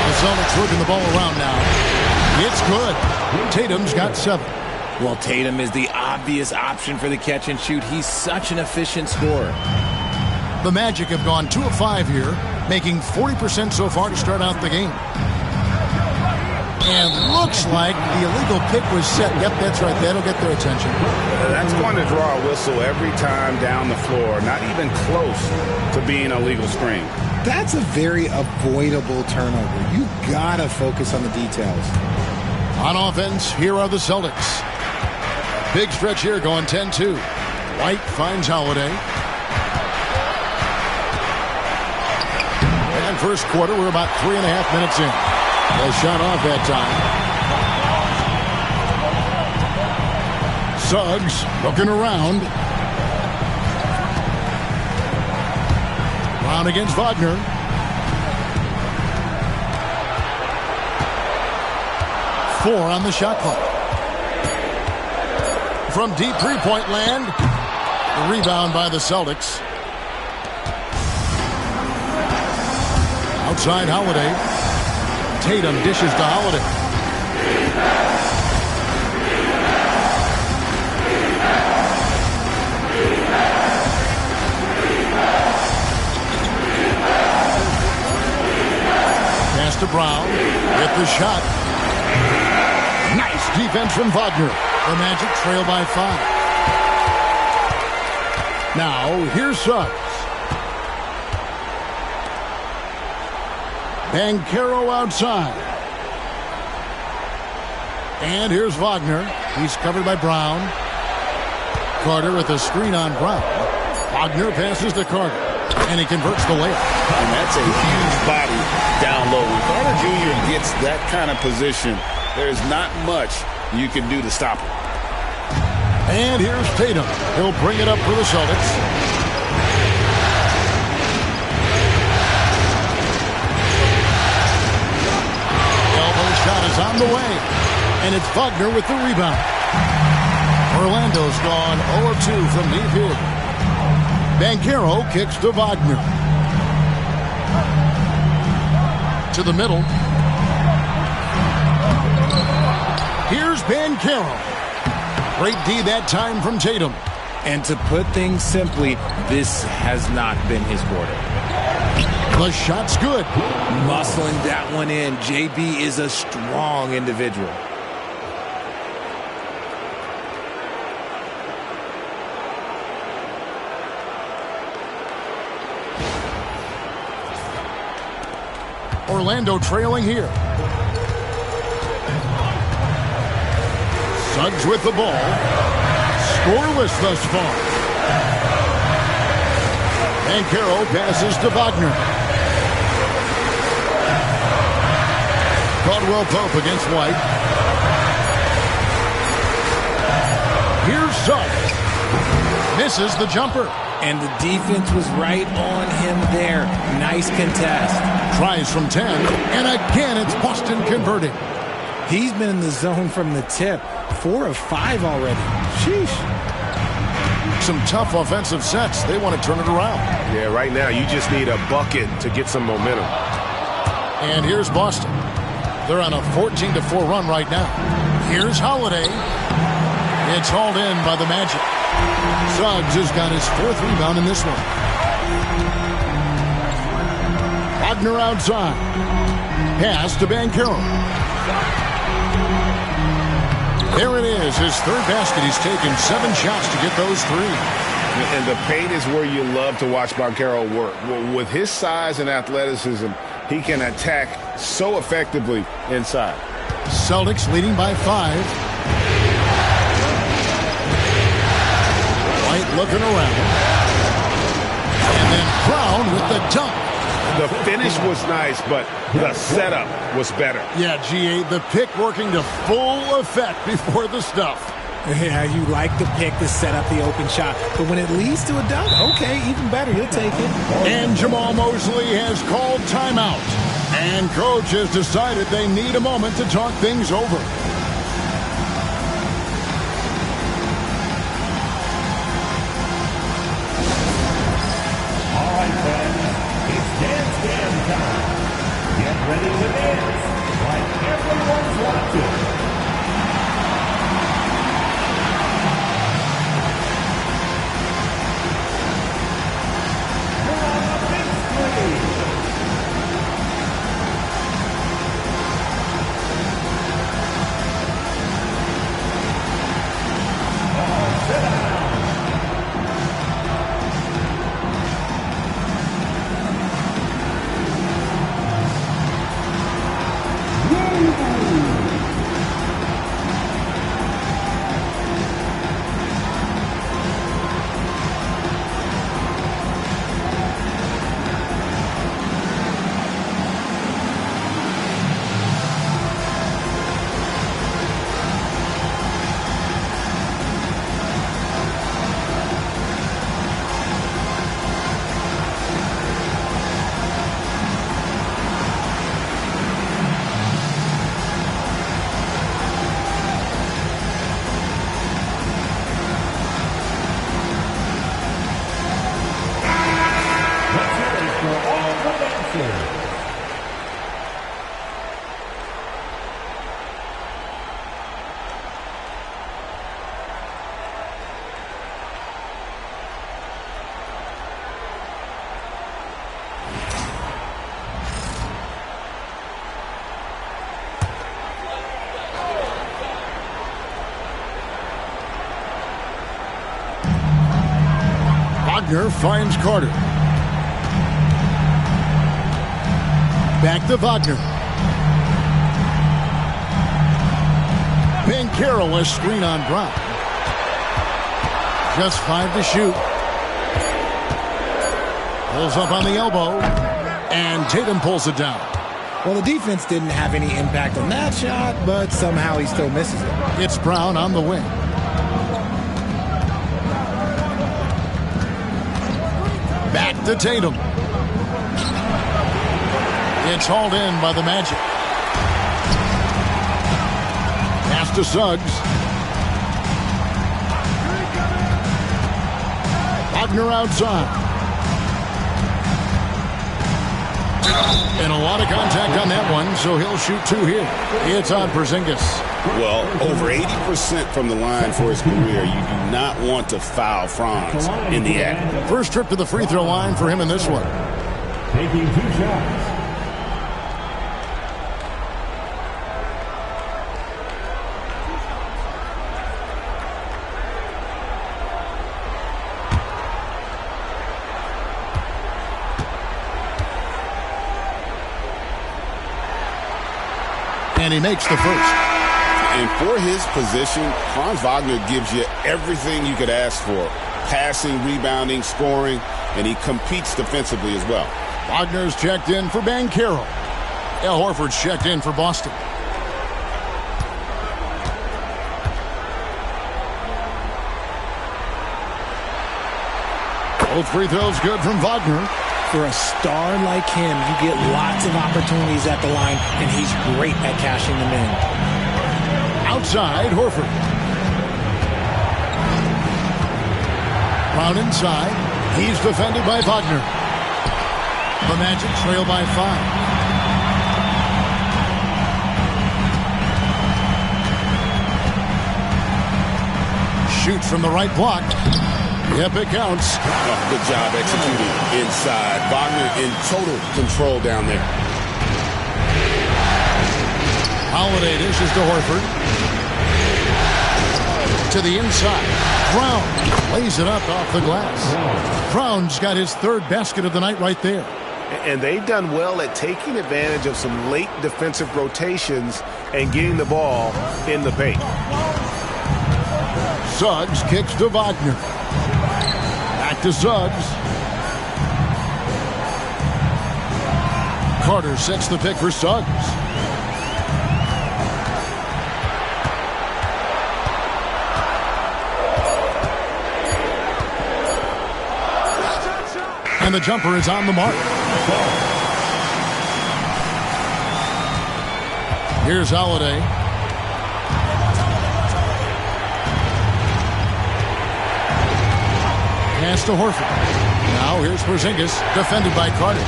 The Celtics working the ball around now. It's good. Tatum's got 7. Well, Tatum is the obvious option for the catch and shoot. He's such an efficient scorer. The Magic have gone 2 of 5 here, making 40% so far to start out the game. And looks like the illegal pick was set. Yep, that's right. That'll get their attention. That's going to draw a whistle every time down the floor. Not even close to being a legal screen. That's a very avoidable turnover. You gotta focus on the details. On offense, here are the Celtics. Big stretch here going 10-2. White finds Holiday. And first quarter, we're about 3.5 minutes in. Well, shot off that time. Suggs looking around. Brown against Wagner. Four on the shot clock. From deep three-point land. The rebound by the Celtics. Outside Holiday. Tatum dishes to Holiday. Pass to Brown with the shot. Nice defense from Wagner. The Magic trail by 5. Now, here's Suggs. Banchero outside. And here's Wagner. He's covered by Brown. Carter with a screen on Brown. Wagner passes to Carter. And he converts the layup. And that's a huge body down low. When Carter Jr. gets that kind of position, there's not much you can do to stop him. And here's Tatum. He'll bring it up for the Celtics. Elbow shot is on the way. And it's Wagner with the rebound. Orlando's gone 0 of 2 from deep here. Banchero kicks to Wagner. To the middle. Here's Banchero. Great D that time from Tatum. And to put things simply, this has not been his quarter. The shot's good. Muscling that one in. JB is a strong individual. Orlando trailing here. Suggs with the ball. Scoreless thus far. Banchero passes to Wagner. Caldwell Pope against White. Here's Suggs. Misses the jumper. And the defense was right on him there. Nice contest. Tries from 10. And again, it's Boston converting. He's been in the zone from the tip. 4 of 5 already. Sheesh. Some tough offensive sets. They want to turn it around. Yeah, right now you just need a bucket to get some momentum. And here's Boston. They're on a 14-4 run right now. Here's Holiday. It's hauled in by the Magic. Suggs has got his 4th rebound in this one. Wagner outside. Pass to Banchero. There it is, his 3rd basket. He's taken 7 shots to get those 3. And the paint is where you love to watch Banchero work. With his size and athleticism, he can attack so effectively inside. Celtics leading by 5. White looking around. And then Brown with the dunk. The finish was nice, but the setup was better. Yeah, GA, the pick working to full effect before the stuff. Yeah, you like the pick to set up the open shot. But when it leads to a dunk, okay, even better. You'll take it. And Jamal Mosley has called timeout. And coach has decided they need a moment to talk things over. All right, friends, it's dance time. Get ready to dance like everyone's watching. You're on the big screen. Wagner finds Carter. Back to Wagner. Banchero, a screen on Brown. Just 5 to shoot. Pulls up on the elbow. And Tatum pulls it down. Well, the defense didn't have any impact on that shot, but somehow he still misses it. It's Brown on the wing. Back to Tatum. It's hauled in by the Magic. Pass to Suggs. Wagner outside. And a lot of contact on that one, so he'll shoot 2 here. It's on Porzingis. Well, over 80% from the line for his career. You do not want to foul Franz in the act. First trip to the free throw line for him in this one. Taking 2 shots. And he makes the first. And for his position, Franz Wagner gives you everything you could ask for. Passing, rebounding, scoring, and he competes defensively as well. Wagner's checked in for Banchero. Al Horford's checked in for Boston. Both free throws good from Wagner. For a star like him, you get lots of opportunities at the line, and he's great at cashing them in. Outside, Horford. Brown inside. He's defended by Wagner. The Magic trail by 5. Shoots from the right block. Yep, it counts. Oh, good job executing inside. Wagner in total control down there. Holiday dishes to Horford. To the inside. Brown lays it up off the glass. Brown's got his 3rd basket of the night right there. And they've done well at taking advantage of some late defensive rotations and getting the ball in the paint. Suggs kicks to Wagner. Back to Suggs. Carter sets the pick for Suggs. And the jumper is on the mark. Here's Holiday. Pass to Horford. Now here's Porzingis, defended by Carter.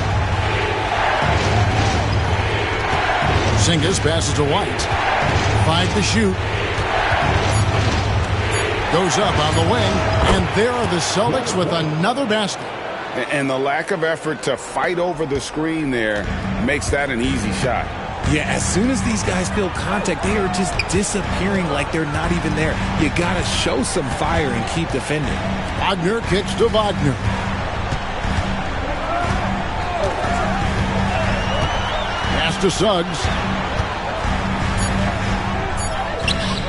Porzingis passes to White. 5 to shoot. Goes up on the wing, and there are the Celtics with another basket. And the lack of effort to fight over the screen there makes that an easy shot. Yeah, as soon as these guys feel contact, they are just disappearing like they're not even there. You got to show some fire and keep defending. Wagner kicks to Wagner. Pass to Suggs.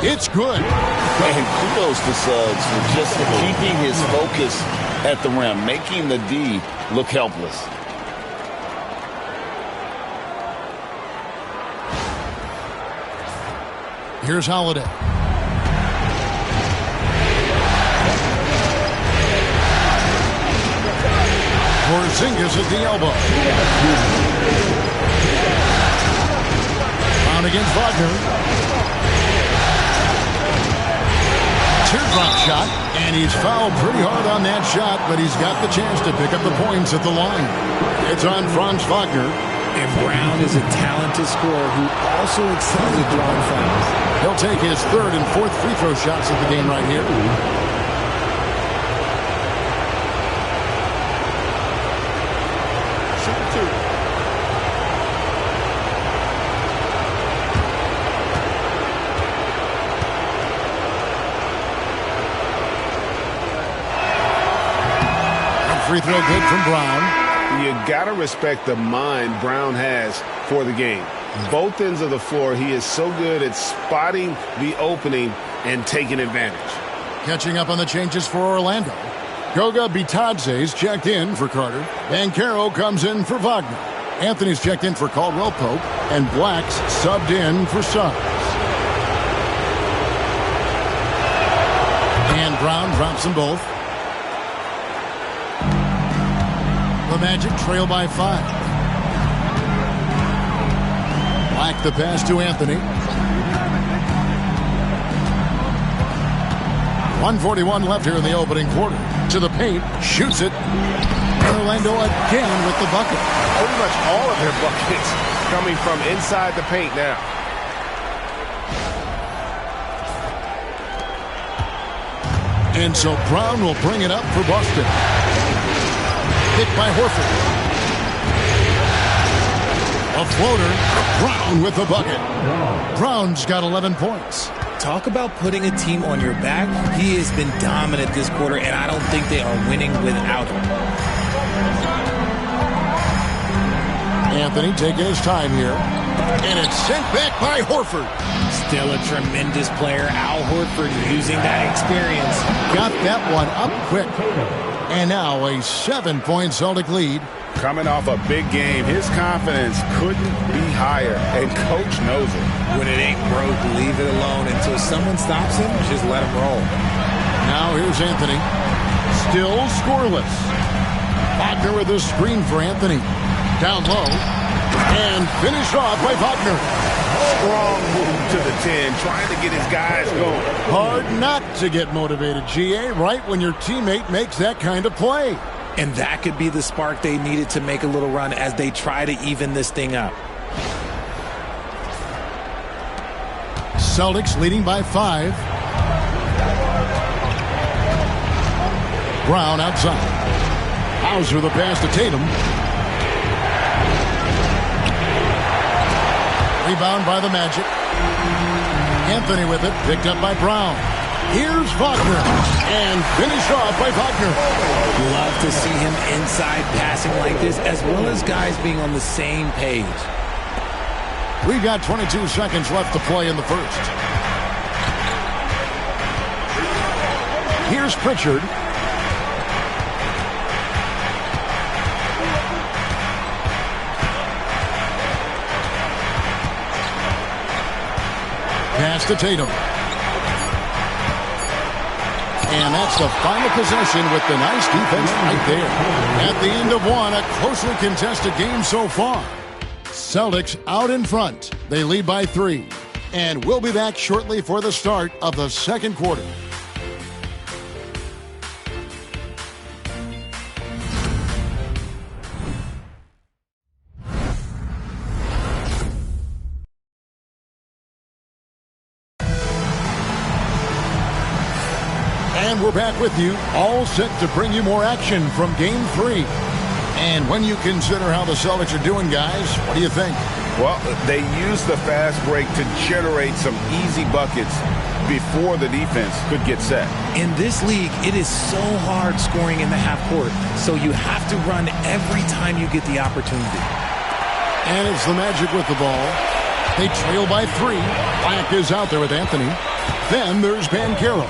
It's good. And kudos to Suggs for just keeping his focus at the rim, making the D look helpless. Here's Holiday. Porzingis at the elbow. Down against Wagner. Teardrop shot, and he's fouled pretty hard on that shot, but he's got the chance to pick up the points at the line. It's on Franz Wagner. And Brown is a talented scorer who also excels at drawing fouls. He'll take his 3rd and 4th free throw shots of the game right here. free throw good from Brown. You got to respect the mind Brown has for the game. Both ends of the floor, he is so good at spotting the opening and taking advantage. Catching up on the changes for Orlando. Goga Bitadze's checked in for Carter. Banchero comes in for Wagner. Anthony's checked in for Caldwell Pope. And Black's subbed in for Suggs. And Brown drops them both. The Magic trail by 5. Black the pass to Anthony. 1:41 left here in the opening quarter. To the paint, shoots it. Orlando again with the bucket. Pretty much all of their buckets coming from inside the paint now. And so Brown will bring it up for Boston. Picked by Horford. A floater. Brown with the bucket. Brown's got 11 points. Talk about putting a team on your back. He has been dominant this quarter, and I don't think they are winning without him. Anthony taking his time here. And it's sent back by Horford. Still a tremendous player. Al Horford using that experience. Got that one up quick. And now a 7-point Celtic lead. Coming off a big game, his confidence couldn't be higher, and Coach knows it. When it ain't broke, leave it alone. Until someone stops him, just let him roll. Now here's Anthony. Still scoreless. Wagner with a screen for Anthony. Down low. And finished off by Wagner. Strong move to the 10, trying to get his guys going. Hard not to get motivated, GA, right when your teammate makes that kind of play. And that could be the spark they needed to make a little run as they try to even this thing up. Celtics leading by 5. Brown outside. Hauser the pass to Tatum. Rebound by the Magic. Anthony with it, picked up by Brown. Here's Wagner, and finished off by Wagner. Love to see him inside passing like this, as well as guys being on the same page. We've got 22 seconds left to play in the first. Here's Pritchard. Pass to Tatum. And that's the final possession with the nice defense right there. At the end of one, a closely contested game so far. Celtics out in front. They lead by 3. And we'll be back shortly for the start of the second quarter. And we're back with you, all set to bring you more action from Game 3. And when you consider how the Celtics are doing, guys, what do you think? Well, they used the fast break to generate some easy buckets before the defense could get set. In this league, it is so hard scoring in the half court, so you have to run every time you get the opportunity. And it's the Magic with the ball. They trail by 3. Black is out there with Anthony. Then there's Banchero.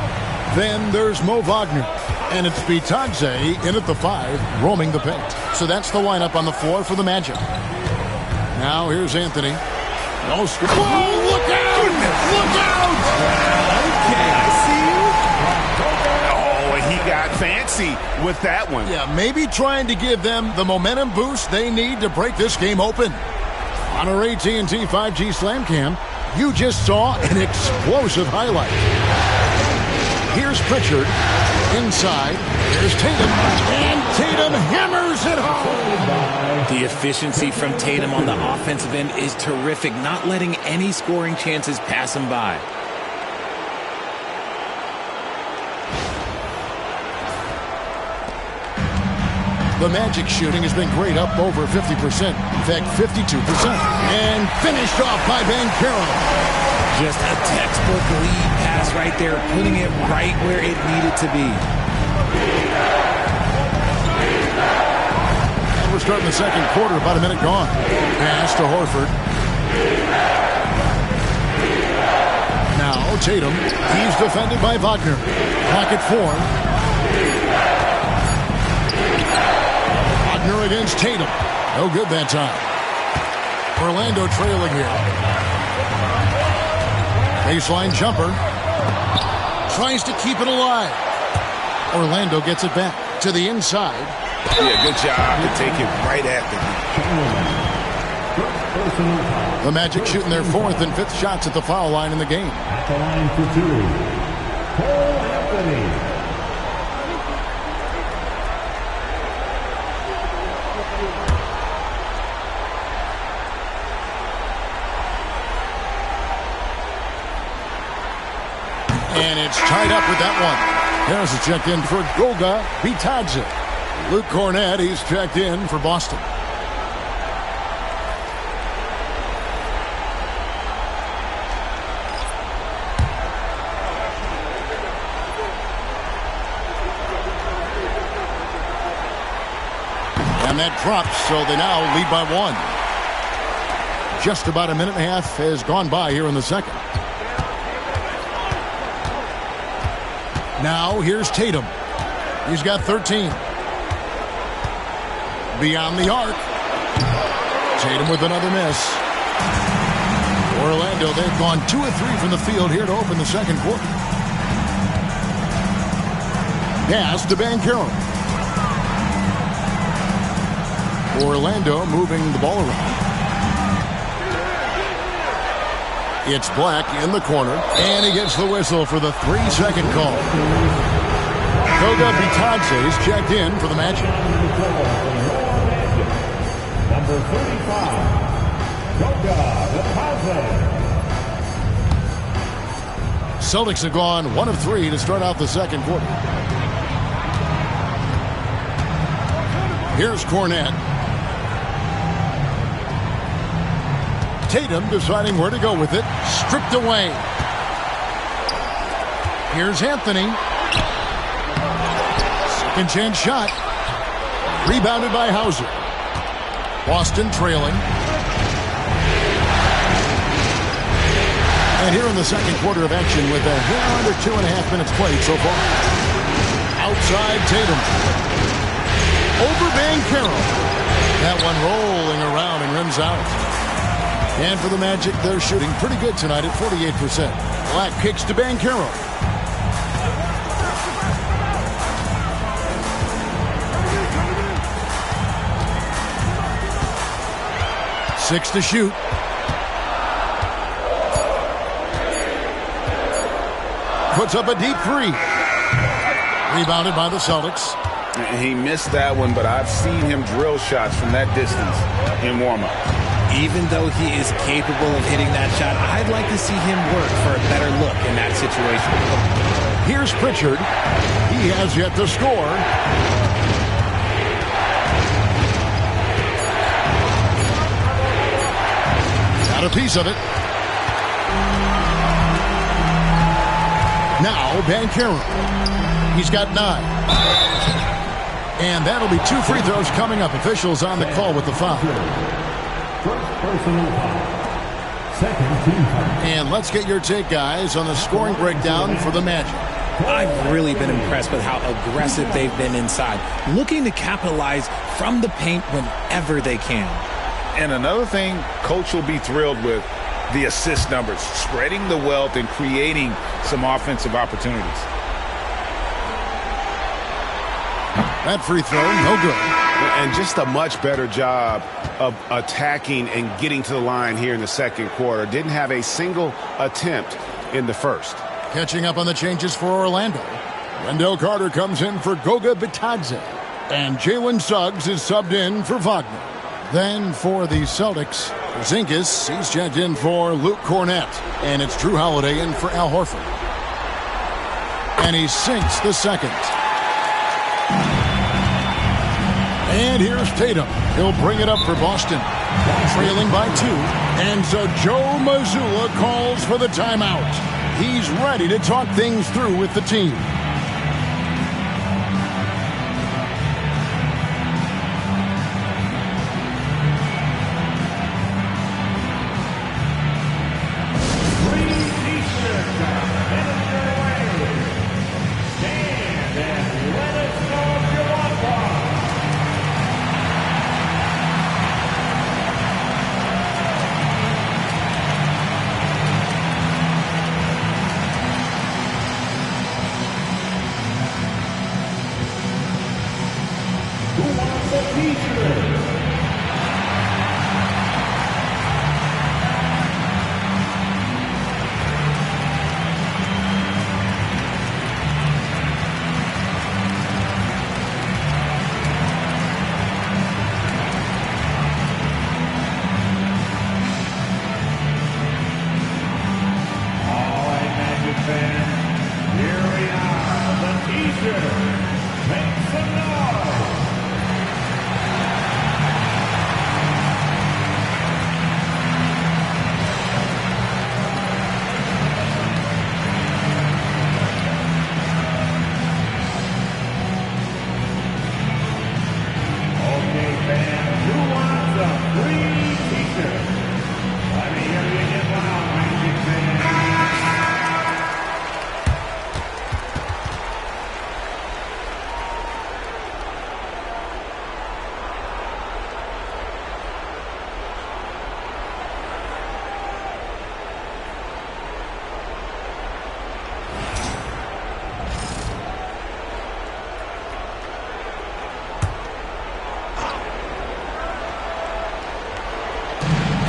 Then there's Mo Wagner. And it's Bitadze in at the 5, roaming the paint. So that's the lineup on the floor for the Magic. Now here's Anthony. No screen. Whoa, look out! Look out! Okay, I see you. Oh, and he got fancy with that one. Yeah, maybe trying to give them the momentum boost they need to break this game open. On our AT&T 5G Slam Cam, you just saw an explosive highlight. Here's Pritchard. Inside. Here's Tatum. And Tatum hammers it home. The efficiency from Tatum on the offensive end is terrific, not letting any scoring chances pass him by. The Magic shooting has been great, up over 50%. In fact, 52%. And finished off by Banchero. Just a textbook lead pass right there, putting it right where it needed to be. start in the second quarter, about a minute gone. Pass to Horford. Now Tatum. He's defended by Wagner. Clock at 4. Wagner against Tatum. No good that time. Orlando trailing here. Baseline jumper. Tries to keep it alive. Orlando gets it back to the inside. Yeah, good job to take it right at the Magic shooting their 4th and 5th shots at the foul line in the game. At the line for 2, Cole Anthony. And it's tied up with that one. Harris is checked in for Goga Bitadze. Luke Cornett, he's checked in for Boston. And that drops, so they now lead by 1. Just about a minute and a half has gone by here in the second. Now here's Tatum. He's got 13. Beyond the arc. Tatum with another miss. Orlando, they've gone 2 of 3 from the field here to open the second quarter. Pass to Banchero. Orlando moving the ball around. It's Black in the corner, and he gets the whistle for the 3-second call. Goga Bitadze is checked in for the Magic. Number 35, Goga Bitadze. Celtics have gone 1 of 3 to start out the second quarter. Here's Cornett. Tatum deciding where to go with it. Stripped away. Here's Anthony. Second chance shot. Rebounded by Hauser. Boston trailing. And here in the second quarter of action with a hair under 2.5 minutes played so far. Outside Tatum. Over Banchero. That one rolling around and rims out. And for the Magic, they're shooting pretty good tonight at 48%. Black kicks to Banchero. Six to shoot. Puts up a deep 3. Rebounded by the Celtics. He missed that one, but I've seen him drill shots from that distance in warm-up. Even though he is capable of hitting that shot, I'd like to see him work for a better look in that situation. Here's Pritchard. He has yet to score. Got a piece of it. Now Banchero. He's got 9. And that'll be 2 free throws coming up. Officials on the call with the foul. First personal foul. Second team foul. And let's get your take, guys, on the scoring breakdown for the Magic. I've really been impressed with how aggressive they've been inside, looking to capitalize from the paint whenever they can. And another thing Coach will be thrilled with, the assist numbers, spreading the wealth and creating some offensive opportunities. That free throw, no good. And just a much better job of attacking and getting to the line here in the second quarter. Didn't have a single attempt in the first. Catching up on the changes for Orlando. Wendell Carter comes in for Goga Bitadze. And Jalen Suggs is subbed in for Wagner. Then for the Celtics, Zinkis, he's checked in for Luke Cornett. And it's Drew Holiday in for Al Horford. And he sinks the second. And here's Tatum. He'll bring it up for Boston. Trailing by 2. And so Joe Mazzulla calls for the timeout. He's ready to talk things through with the team.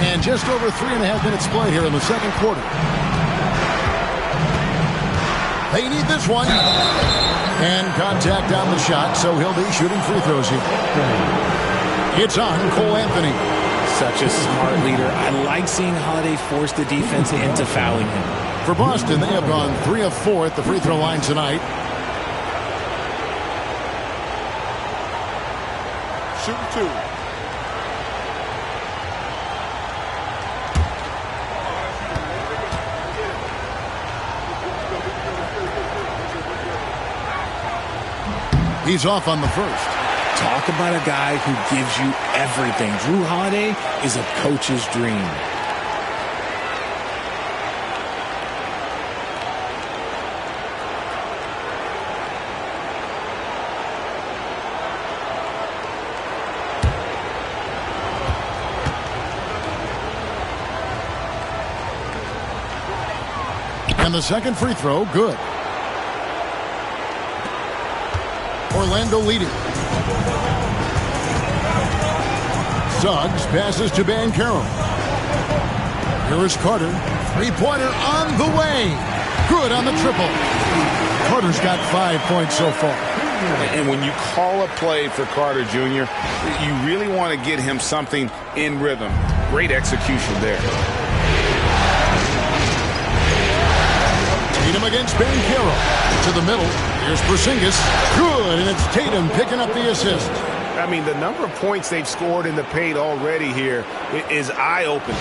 And just over 3.5 minutes played here in the second quarter. They need this one. And contact on the shot, so he'll be shooting free throws here. It's on Cole Anthony. Such a smart leader. I like seeing Holiday force the defense into fouling him. For Boston, they have gone 3 of 4 at the free throw line tonight. Shooting 2. He's off on the first. Talk about a guy who gives you everything. Drew Holiday is a coach's dream. And the second free throw, good. Orlando leading. Suggs passes to Banchero. Here is Carter. Three-pointer on the way. Good on the triple. Carter's got 5 points so far. And when you call a play for Carter Jr., you really want to get him something in rhythm. Great execution there. Tatum against Banchero. To the middle. Here's Porzingis. Good, and it's Tatum picking up the assist. I mean, the number of points they've scored in the paint already here is eye-opening.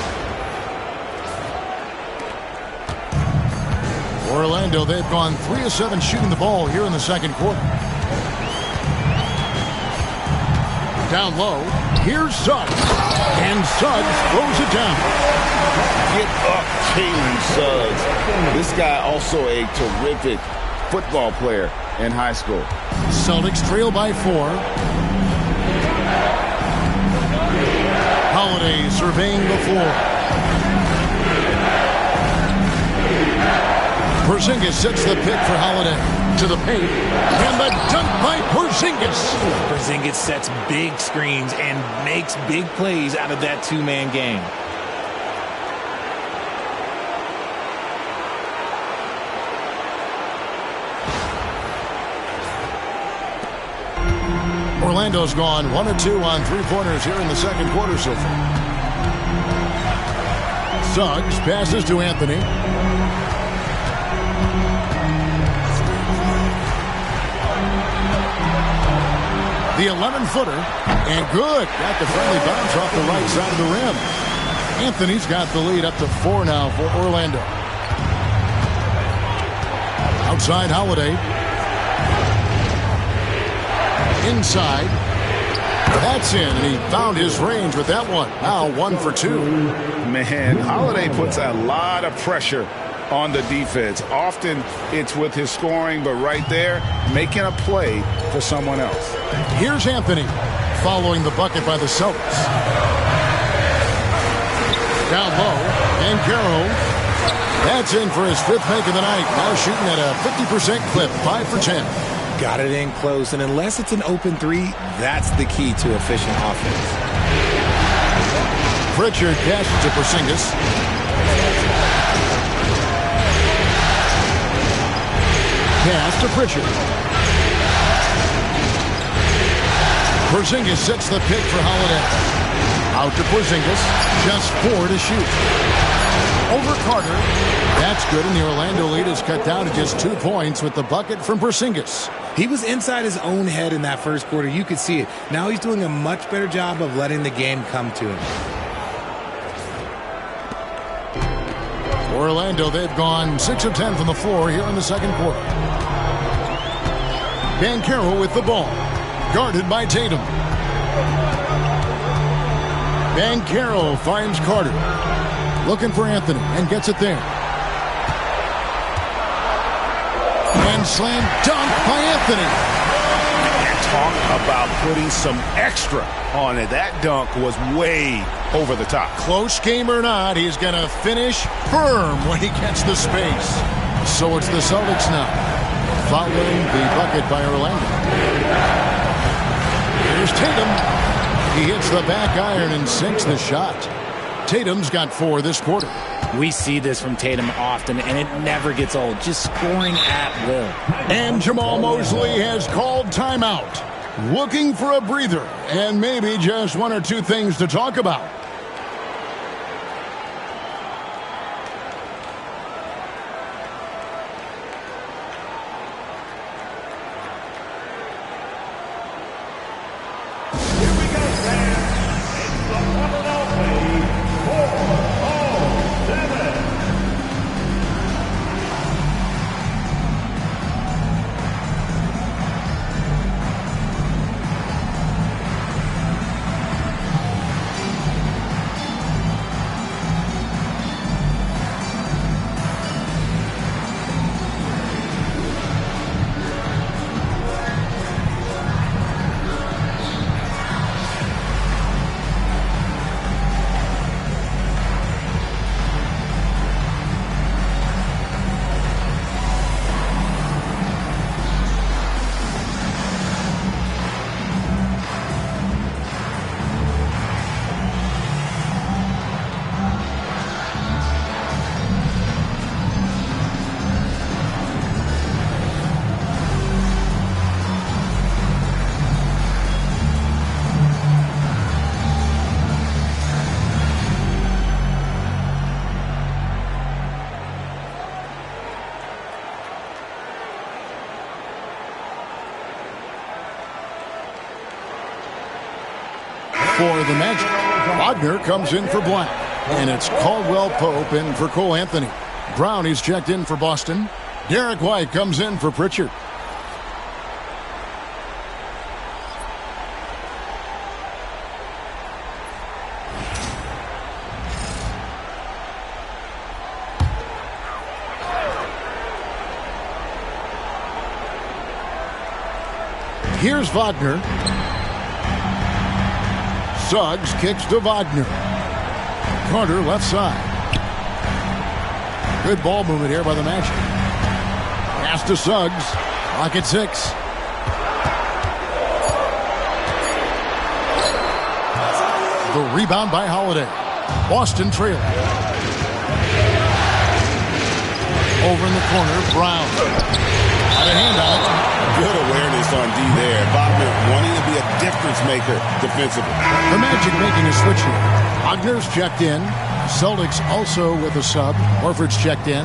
Orlando, they've gone 3 of 7 shooting the ball here in the second quarter. Down low. Here's Suggs. And Suggs throws it down. Get up, Jalen Suggs. This guy also a terrific football player in high school. Celtics trail by 4. Holiday surveying the floor. Porzingis sets the pick for Holiday. To the paint. And the dunk by Porzingis. Porzingis sets big screens and makes big plays out of that two-man game. Orlando's gone 1 of 2 on 3-pointers here in the second quarter so far. Suggs passes to Anthony. The 11-footer. And good. Got the friendly bounce off the right side of the rim. Anthony's got the lead up to 4 now for Orlando. Outside Holiday. Inside. That's in, and he found his range with that one. Now 1 for 2. Man, Holiday puts a lot of pressure on the defense. Often it's with his scoring, but right there, making a play for someone else. Here's Anthony following the bucket by the Celtics. Down low, Banchero. That's in for his 5th make of the night. Now shooting at a 50% clip, 5 for 10. Got it in close, and unless it's an open 3, that's the key to efficient offense. Pritchard passes to Porzingis. Pass to Pritchard. Porzingis sets the pick for Holiday. Out to Porzingis. Just 4 to shoot. Over Carter. That's good, and the Orlando lead is cut down to just 2 points with the bucket from Porzingis. He was inside his own head in that first quarter. You could see it. Now he's doing a much better job of letting the game come to him. Orlando, they've gone 6 of 10 from the floor here in the second quarter. Banchero with the ball. Guarded by Tatum. Banchero finds Carter. Looking for Anthony and gets it there. And slam dunk by Anthony. And talk about putting some extra on it. That dunk was way over the top. Close game or not, he's going to finish firm when he gets the space. So it's the Celtics now, following the bucket by Orlando. Here's Tatum. He hits the back iron and sinks the shot. Tatum's got 4 this quarter. We see this from Tatum often, and it never gets old. Just scoring at will. And Jamal Mosley has called timeout. Looking for a breather and maybe just 1 or 2 things to talk about. For the Magic, Wagner comes in for Black. And it's Caldwell Pope in for Cole Anthony. Brown is checked in for Boston. Derek White comes in for Pritchard. Here's Wagner. Suggs kicks to Wagner. Carter left side. Good ball movement here by the Magic. Pass to Suggs. Clock at 6. The rebound by Holiday. Boston trailing. Over in the corner, Brown. Got a hand on it. Good awareness on D there. Wagner wanting to be a difference maker defensively. The Magic making a switch here. Wagner's checked in. Celtics also with a sub. Horford's checked in.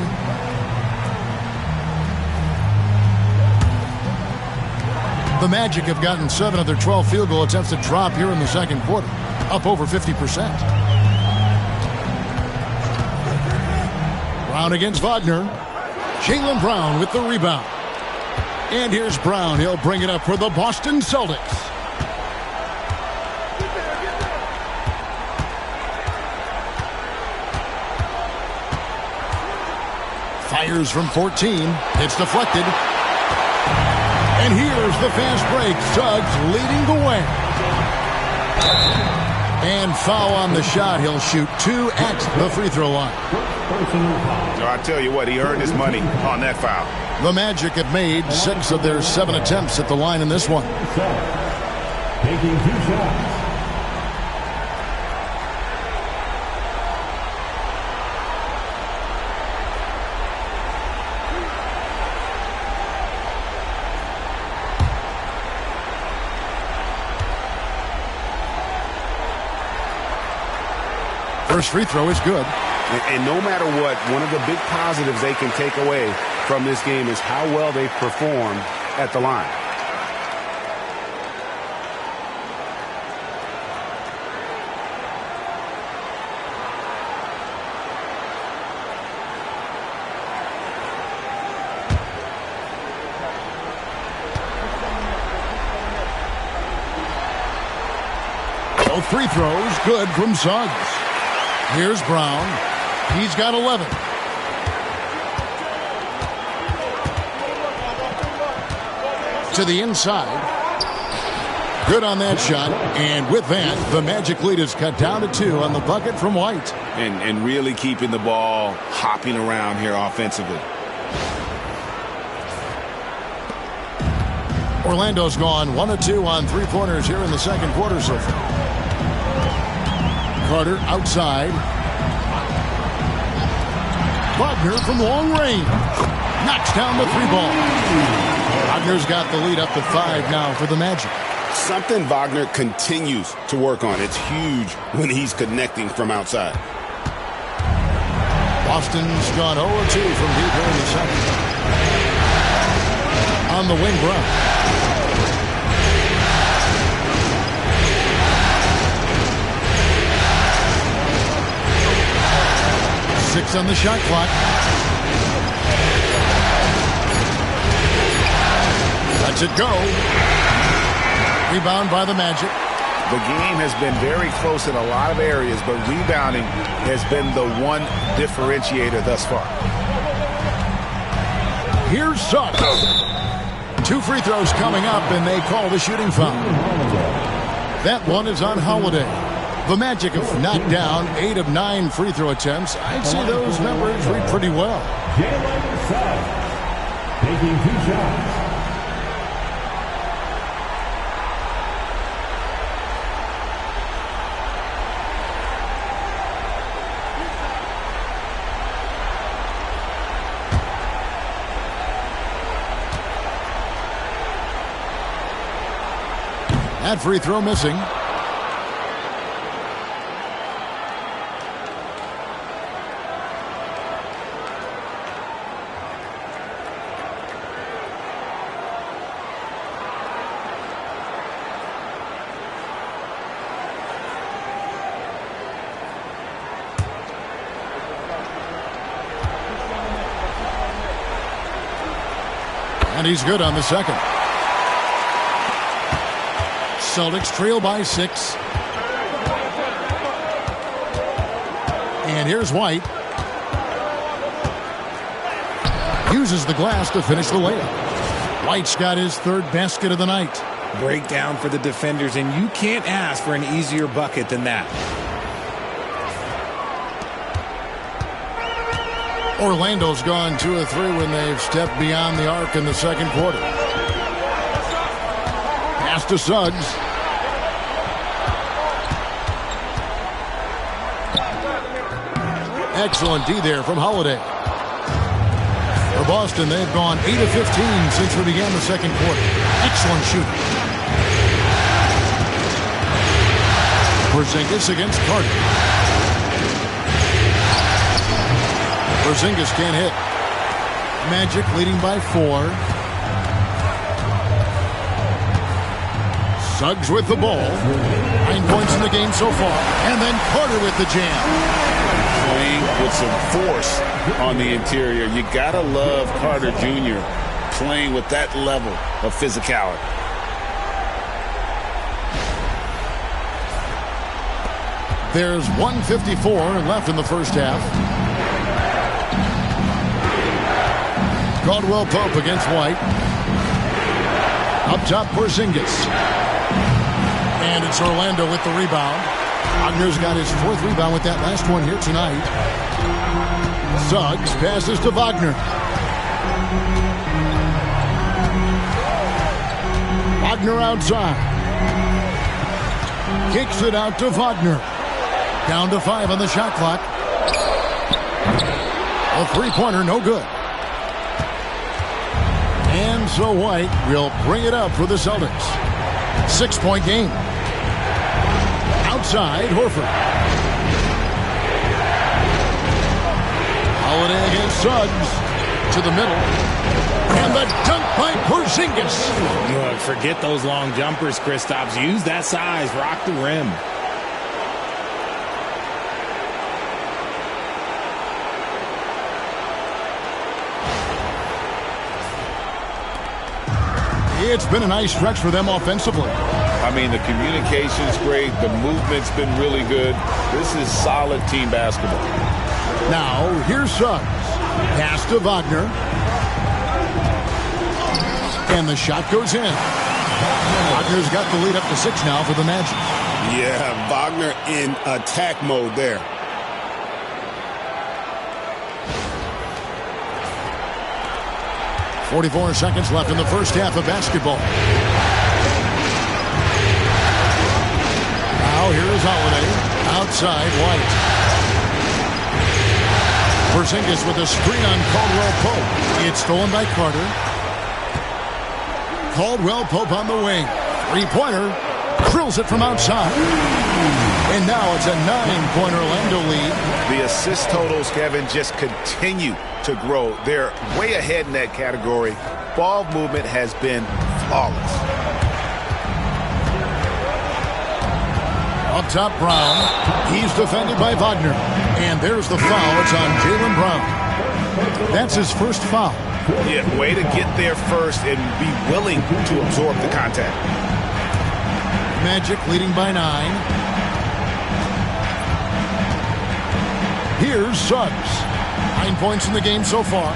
The Magic have gotten 7 of their 12 field goal attempts to drop here in the second quarter. Up over 50%. Brown against Wagner. Jaylen Brown with the rebound. And here's Brown. He'll bring it up for the Boston Celtics. Fires from 14. It's deflected. And here's the fast break. Suggs leading the way. And foul on the shot. He'll shoot 2 at the free throw line. I tell you what, he earned his money on that foul. The Magic have made 6 of their 7 attempts at the line in this one. Taking 2 shots. First free throw is good. And no matter what, one of the big positives they can take away from this game is how well they performed at the line. Both free throws good from Suggs. Here's Brown. He's got 11. To the inside. Good on that shot. And with that, the Magic lead is cut down to 2 on the bucket from White. And really keeping the ball hopping around here offensively. Orlando's gone 1 of 2 on 3-pointers here in the second quarter so far. Carter outside. Wagner from long range. Knocks down the 3-ball. Wagner's got the lead up to 5 now for the Magic. Something Wagner continues to work on. It's huge when he's connecting from outside. Boston's gone 0-2 from deep here in the second. On the wing, Brown. Six on the shot clock. Lets it go. Rebound by the Magic. The game has been very close in a lot of areas, but rebounding has been the one differentiator thus far. Here's Suggs. 2 free throws coming up, and they call the shooting foul. That one is on Holiday. The Magic have knocked down 8 of 9 free throw attempts. I'd say those numbers read pretty well. Jalen Suggs taking 2 shots. That free throw missing. And he's good on the second. Celtics trail by 6. And here's White. Uses the glass to finish the layup. White's got his 3rd basket of the night. Breakdown for the defenders, and you can't ask for an easier bucket than that. Orlando's gone 2 of 3 when they've stepped beyond the arc in the second quarter. Pass to Suggs. Excellent D there from Holiday. For Boston, they've gone 8 of 15 since we began the second quarter. Excellent shooting. Porzingis against Carter. Porzingis can't hit. Magic leading by 4. Suggs with the ball. 9 points in the game so far. And then Carter with the jam. Playing with some force on the interior. You gotta love Carter Jr. playing with that level of physicality. There's 1:54 left in the first half. Caldwell Pope against White. Up top, Porzingis. And it's Orlando with the rebound. Wagner's got his 4th rebound with that last one here tonight. Suggs passes to Wagner. Wagner outside. Kicks it out to Wagner. Down to 5 on the shot clock. A 3-pointer, no good. And so White will bring it up for the Celtics. 6-point game. Outside, Horford. Holiday against Suggs. To the middle. And the dunk by Porzingis. Look, forget those long jumpers, Kristaps. Use that size. Rock the rim. It's been a nice stretch for them offensively. I mean, the communication's great. The movement's been really good. This is solid team basketball. Now, here's Suggs. Pass to Wagner. And the shot goes in. Wagner's got the lead up to 6 now for the Magic. Yeah, Wagner in attack mode there. .44 seconds left in the first half of basketball. Now here is Holiday. Out Outside, White. Porzingis with a screen on Caldwell Pope. It's stolen by Carter. Caldwell Pope on the wing. Three-pointer. Drills it from outside. And now it's a 9-point Orlando lead. The assist totals, Kevin, just continue to grow. They're way ahead in that category. Ball movement has been flawless. Up top, Brown. He's defended by Wagner. And there's the foul. It's on Jaylen Brown. That's his first foul. Yeah, way to get there first and be willing to absorb the contact. Magic leading by 9. Here's Suggs. 9 points in the game so far.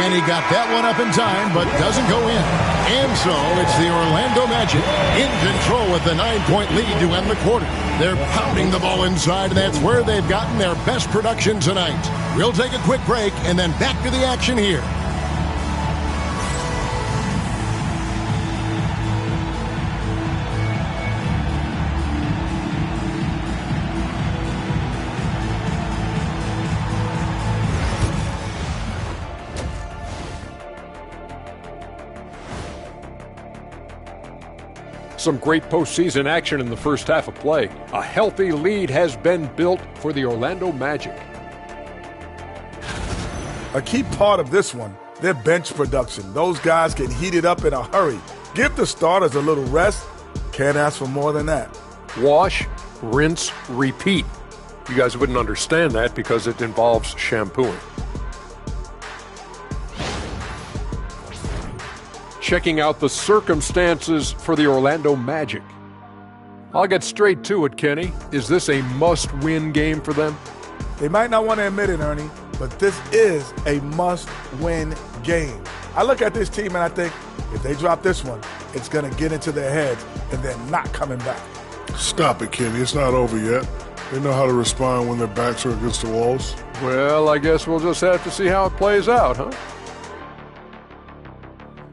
And he got that one up in time, but doesn't go in. And so it's the Orlando Magic in control with the 9-point lead to end the quarter. They're pounding the ball inside, and that's where they've gotten their best production tonight. We'll take a quick break and then back to the action here. Some great postseason action in the first half of play. A healthy lead has been built for the Orlando Magic. A key part of this one, their bench production. Those guys get heated up in a hurry. Give the starters a little rest. Can't ask for more than that. Wash, rinse, repeat. You guys wouldn't understand that because it involves shampooing. Checking out the circumstances for the Orlando Magic. I'll get straight to it, Kenny. Is this a must-win game for them? They might not want to admit it, Ernie, but this is a must-win game. I look at this team and I think if they drop this one, it's going to get into their heads and they're not coming back. Stop it, Kenny. It's not over yet. They know how to respond when their backs are against the walls. Well, I guess we'll just have to see how it plays out, huh?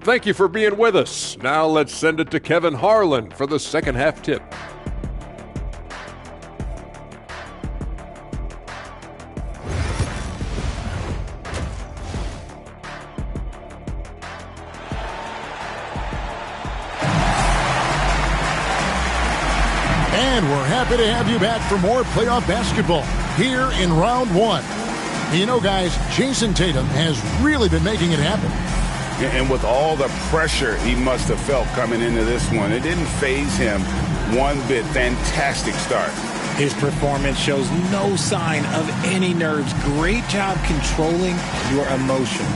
Thank you for being with us. Now let's send it to Kevin Harlan for the second half tip. And we're happy to have you back for more playoff basketball here in round 1. You know, guys, Jason Tatum has really been making it happen. And with all the pressure he must have felt coming into this one, it didn't faze him one bit. Fantastic start. His performance shows no sign of any nerves. Great job controlling your emotions.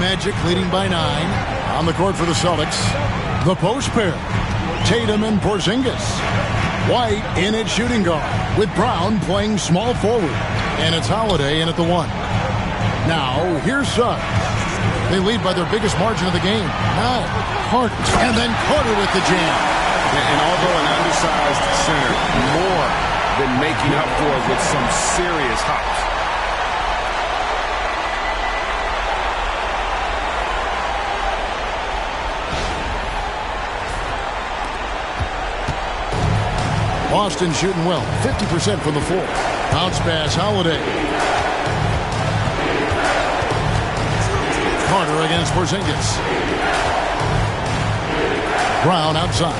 Magic leading by 9. On the court for the Celtics. The post pair. Tatum and Porzingis. White in at shooting guard, with Brown playing small forward. And it's Holiday in at the 1. Now, here's Suggs. They lead by their biggest margin of the game. Now, Carter. And then Carter with the jam. And although an undersized center, more than making up for it with some serious hops. Boston shooting well, 50% from the floor. Bounce pass, Holiday. Carter against Porzingis. Brown outside.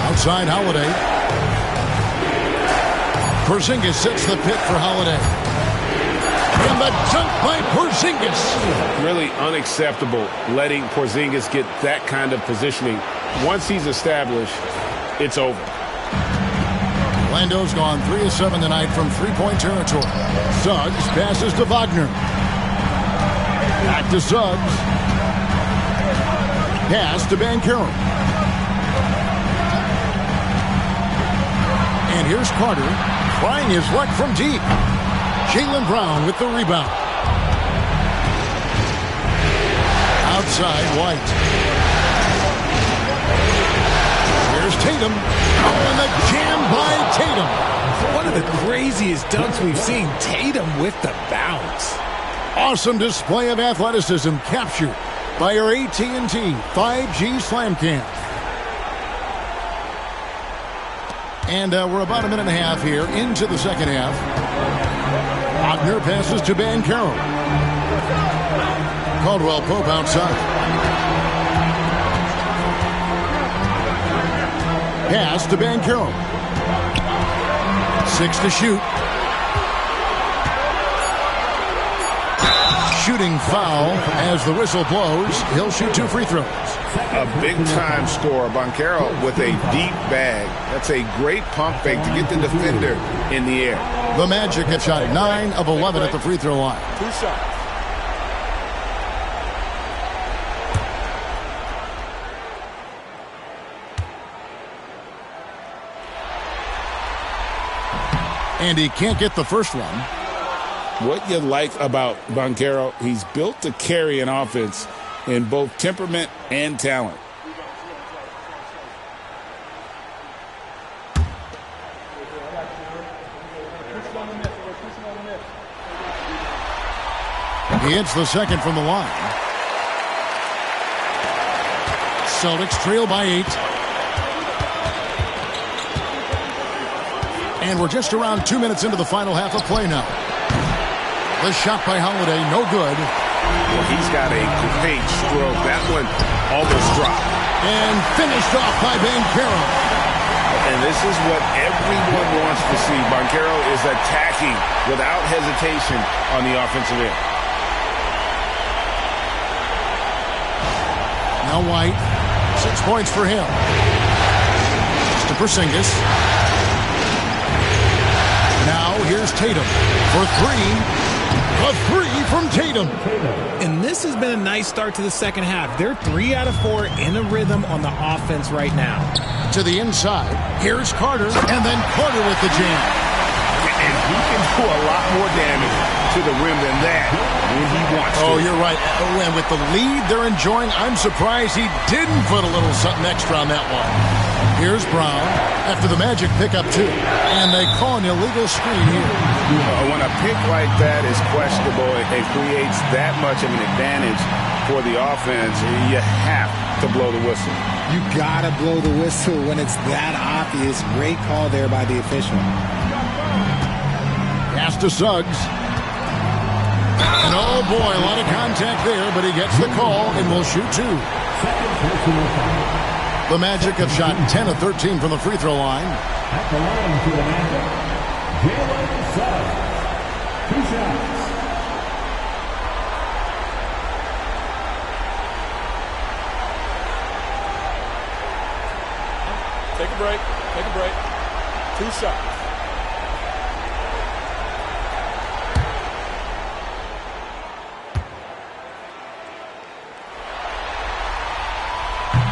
Outside, Holiday. Porzingis sets the pick for Holiday. And the dunk by Porzingis. Really unacceptable letting Porzingis get that kind of positioning. Once he's established, it's over. Orlando's gone 3 of 7 tonight from three-point territory. Suggs passes to Wagner. Back to Suggs. Pass to Banchero. And here's Carter trying his luck from deep. Jaylen Brown with the rebound. Outside, White. Here's Tatum. Oh, and the jam by Tatum. One of the craziest dunks we've seen. Tatum with the bounce. Awesome display of athleticism captured by our AT&T 5G Slam Cam. And we're about a minute and a half here into the second half. Wagner passes to Banchero. Caldwell Pope outside. Pass to Banchero. 6 to shoot. Shooting foul as the whistle blows. He'll shoot 2 free throws. A big-time scorer, Banchero, with a deep bag. That's a great pump fake to get the defender in the air. The Magic have shot 9 of 11 at the free throw line. 2 shots. And he can't get the first one. What you like about Banchero, he's built to carry an offense in both temperament and talent. He hits the second from the line. Celtics trail by 8. And we're just around 2 minutes into the final half of play now. The shot by Holiday, no good. Well, he's got a great stroke. That one almost dropped. And finished off by Banchero. And this is what everyone wants to see. Banchero is attacking without hesitation on the offensive end. Now White, 6 points for him. To Porzingis. Now here's Tatum for 3. A 3 from Tatum. And this has been a nice start to the second half. They're 3 out of 4 in a rhythm on the offense right now. To the inside. Here's Carter. And then Carter with the jam. And he can do a lot more damage to the rim than that when he wants to. Oh, you're right. Oh, and with the lead they're enjoying, I'm surprised he didn't put a little something extra on that one. Here's Brown after the Magic pick up 2. And they call an illegal screen here. When a pick like that is questionable, it creates that much of an advantage for the offense. You have to blow the whistle. You gotta blow the whistle when it's that obvious. Great call there by the official. Pass to Suggs. And oh boy, a lot of contact there, but he gets the call and will shoot 2. The Magic have shot 10 of 13 from the free throw line. At the line to the Magic, Jalen Suggs. 2 shots. Take a break. Take a break. 2 shots.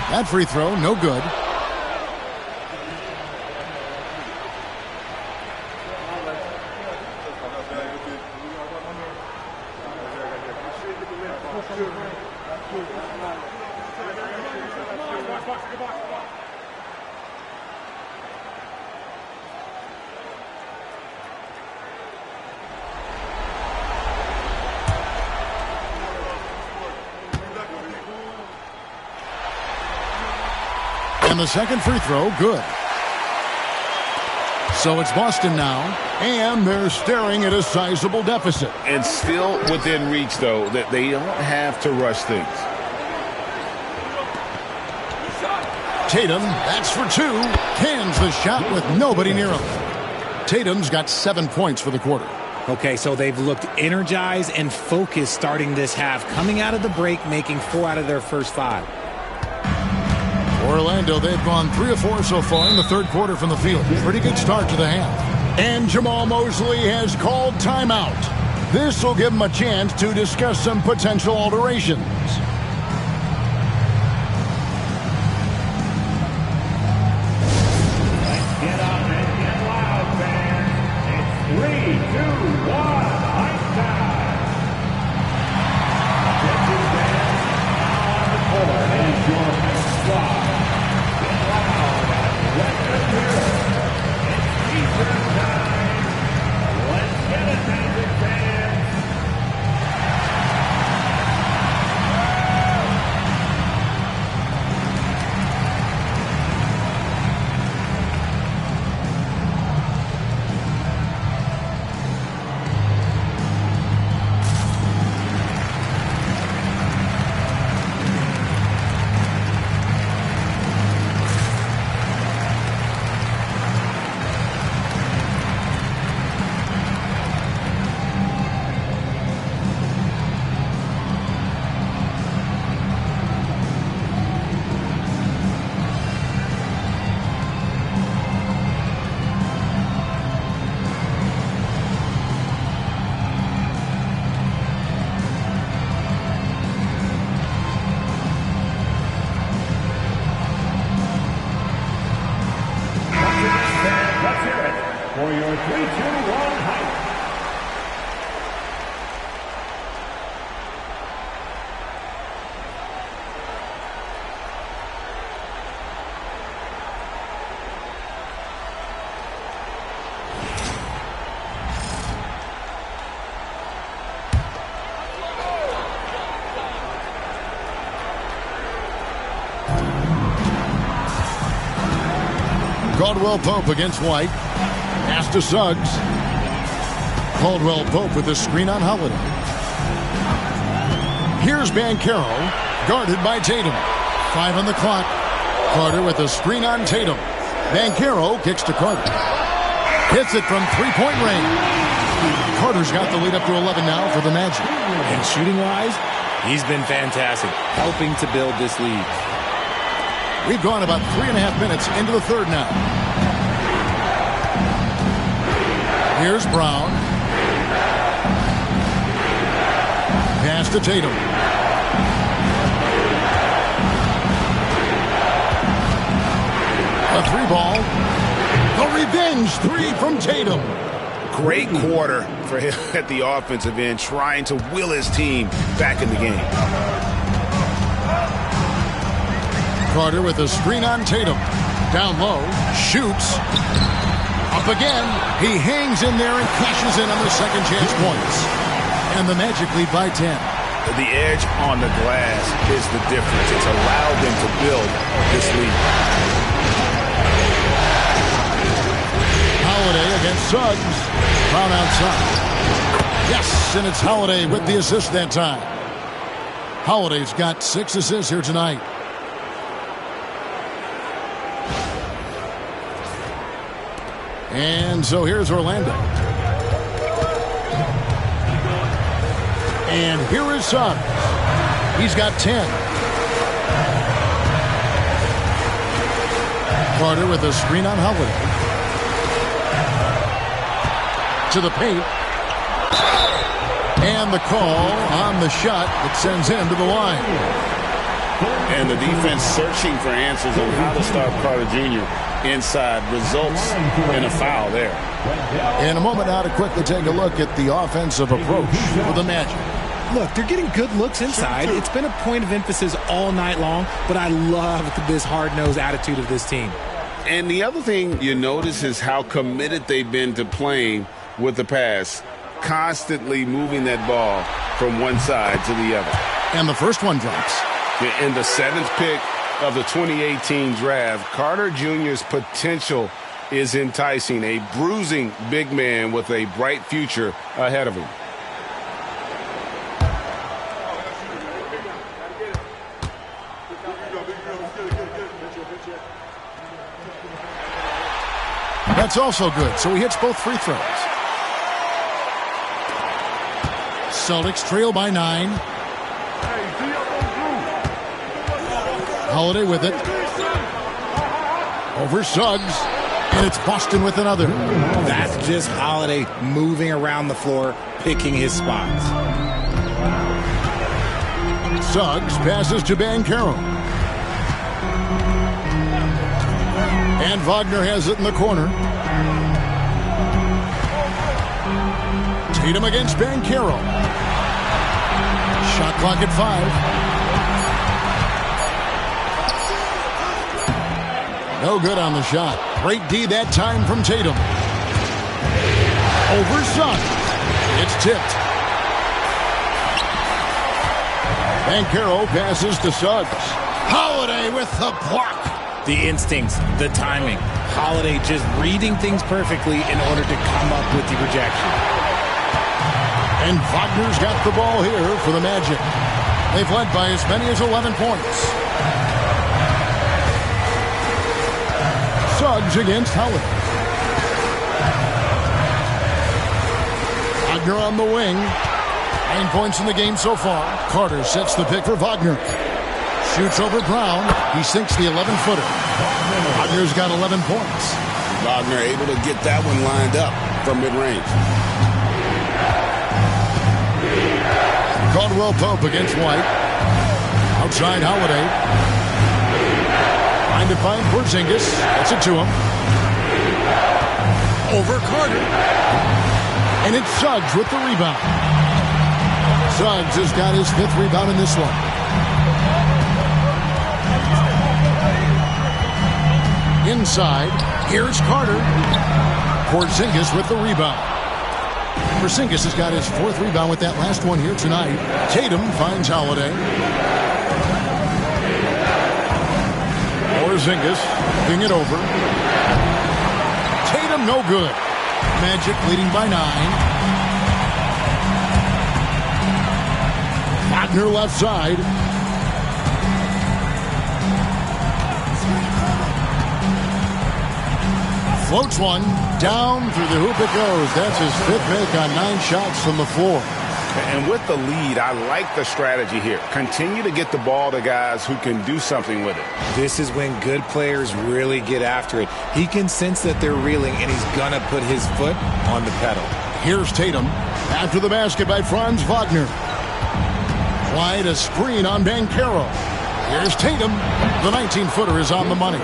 That free throw, no good. And the second free throw, good. So it's Boston now, and they're staring at a sizable deficit. And still within reach, though, that they don't have to rush things. Tatum, that's for 2. Cans the shot with nobody near him. Tatum's got 7 points for the quarter. Okay, so they've looked energized and focused starting this half, coming out of the break, making 4 out of their first 5. Orlando, they've gone 3 of 4 so far in the third quarter from the field. Pretty good start to the half. And Jamal Mosley has called timeout. This will give him a chance to discuss some potential alterations. Let's get up and get loud, fans. It's 3, 2, 1, ice time. Attention, fans. On the court is your next stop. Get loud at Let's get it, Magic fans. Let's hear it for your 3-2-1 hype. Caldwell Pope against White. Pass to Suggs. Caldwell Pope with a screen on Holiday. Here's Banchero, guarded by Tatum. 5 on the clock. Carter with a screen on Tatum. Banchero kicks to Carter. Hits it from three-point range. Carter's got the lead up to 11 now for the Magic. And shooting-wise, he's been fantastic, helping to build this lead. We've gone about 3.5 minutes into the third now. Here's Brown. Pass to Tatum. A three ball. The revenge three from Tatum. Great quarter for him at the offensive end, trying to will his team back in the game. Carter with a screen on Tatum. Down low. Shoots. Up again. He hangs in there and cashes in on the second chance points. And the Magic lead by 10. The edge on the glass is the difference. It's allowed them to build this lead. Holiday against Suggs. Brown outside. Yes, and it's Holiday with the assist that time. Holiday's got 6 assists here tonight. And so here's Orlando. And here is Suggs. He's got 10. Carter with a screen on Holiday. To the paint. And the call on the shot that sends him to the line. And the defense searching for answers on how to stop Carter Jr. inside results in a foul there. In a moment now to quickly take a look at the offensive approach for the Magic. Look, they're getting good looks inside. It's been a point of emphasis all night long, but I love this hard-nosed attitude of this team. And the other thing you notice is how committed they've been to playing with the pass, constantly moving that ball from one side to the other. And the first one drops. In the 7th pick of the 2018 draft, Carter Jr.'s potential is enticing. A bruising big man with a bright future ahead of him. That's also good, so he hits both free throws. Celtics trail by 9. Holiday with it. Over Suggs. And it's Boston with another. That's just Holiday moving around the floor, picking his spots. Suggs passes to Banchero. And Wagner has it in the corner. Tatum against Banchero. Shot clock at 5. No good on the shot. Great D that time from Tatum. Over Suggs. It's tipped. Banchero passes to Suggs. Holiday with the block. The instincts, the timing. Holiday just reading things perfectly in order to come up with the rejection. And Wagner's got the ball here for the Magic. They've led by as many as 11 points. Suggs against Holiday. Wagner on the wing. 9 points in the game so far. Carter sets the pick for Wagner. Shoots over Brown. He sinks the 11-footer. Wagner's got 11 points. Wagner able to get that one lined up from mid-range. Caldwell Pope against White. Outside Holiday. Trying to find Porzingis. Gets it to him. Over Carter. And it's Suggs with the rebound. Suggs has got his 5th rebound in this one. Inside, here's Carter. Porzingis with the rebound. Porzingis has got his 4th rebound with that last one here tonight. Tatum finds Holiday. Porzingis ping it over. Tatum no good. Magic leading by 9. Wagner left side. Floats one. Down through the hoop it goes. That's his 5th make on 9 shots from the floor. And with the lead, I like the strategy here. Continue to get the ball to guys who can do something with it. This is when good players really get after it. He can sense that they're reeling, and he's going to put his foot on the pedal. Here's Tatum. After the basket by Franz Wagner. Wide a screen on Banchero. Here's Tatum. The 19-footer is on the money.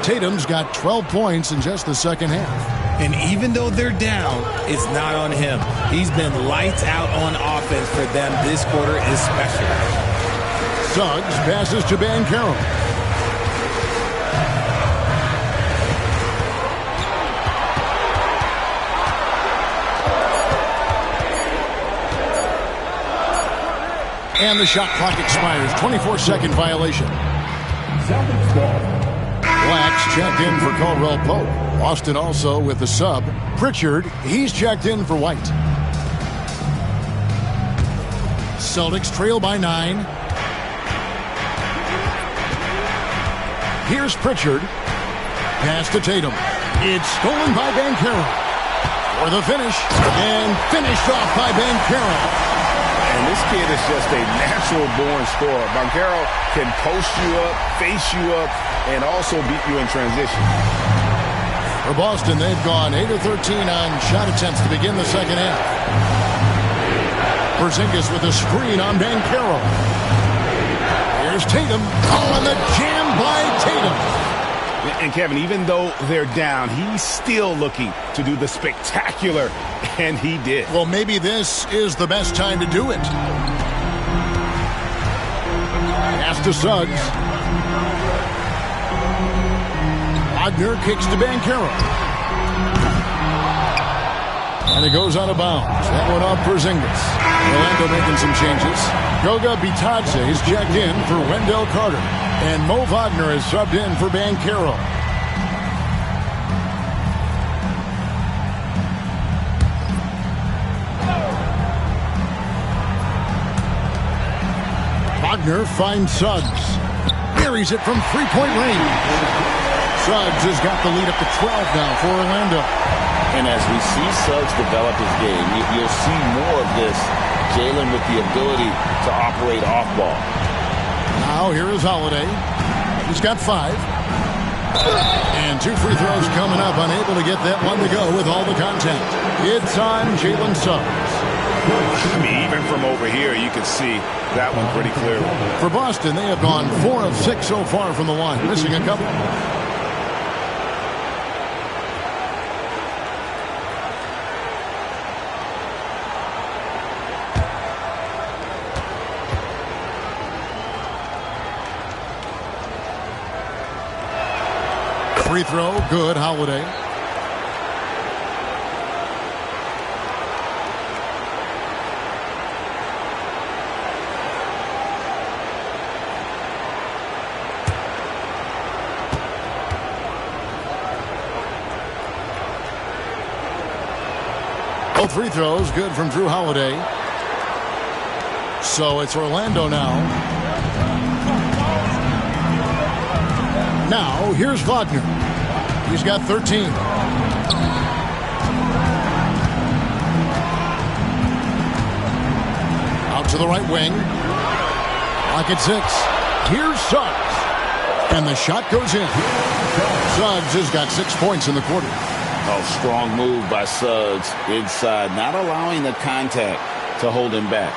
Tatum's got 12 points in just the second half. And even though they're down, it's not on him. He's been lights out on offense for them this quarter especially. Suggs passes to Banchero. And the shot clock expires. 24-second violation. Celtics ball. Blacks checked in for Caldwell Pope. Austin also with the sub. Pritchard, he's checked in for White. Celtics trail by 9. Here's Pritchard. Pass to Tatum. It's stolen by Banchero. For the finish. And finished off by Banchero. And this kid is just a natural-born scorer. Banchero can post you up, face you up, and also beat you in transition. For Boston, they've gone 8 of 13 on shot attempts to begin the second half. Porzingis with a screen on Banchero. Here's Tatum. Oh, and the jam by Tatum. And Kevin, even though they're down, he's still looking to do the spectacular, and he did. Well, maybe this is the best time to do it. Pass to Suggs. Wagner kicks to Banchero. And it goes out of bounds. That one off Porzingis. Orlando making some changes. Goga Bitadze is checked in for Wendell Carter. And Mo Wagner is subbed in for Banchero. Wagner finds Suggs. Buries it from 3-point range. Suggs has got the lead up to 12 now for Orlando. And as we see Suggs develop his game, you'll see more of this. Jalen with the ability to operate off ball. Now here is Holiday. He's got 5. And 2 free throws coming up. Unable to get that one to go with all the contact. It's on Jalen Suggs. I mean, even from over here, you can see that one pretty clearly. For Boston, they have gone 4 of 6 so far from the line, missing a couple. free throw, good, Holiday. Both free throws, good from Drew Holiday. So it's Orlando now. Now, here's Wagner. He's got 13. Out to the right wing. Lock at 6. Here's Suggs. And the shot goes in. Suggs has got 6 points in the quarter. Oh, strong move by Suggs inside, not allowing the contact to hold him back.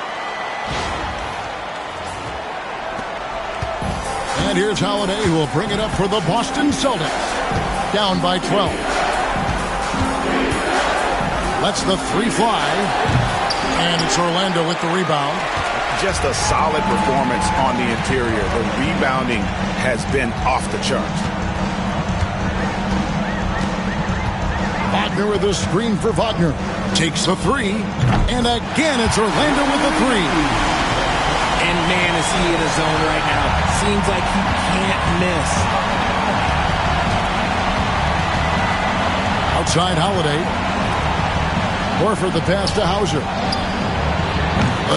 And here's Holiday, who will bring it up for the Boston Celtics. Down by 12. Lets the 3 fly. And it's Orlando with the rebound. Just a solid performance on the interior. The rebounding has been off the charts. Wagner with a screen for Wagner. Takes the 3. And again, it's Orlando with the 3. And man, is he in his zone right now. Seems like he can't miss. Outside Holiday. Horford the pass to Hauser.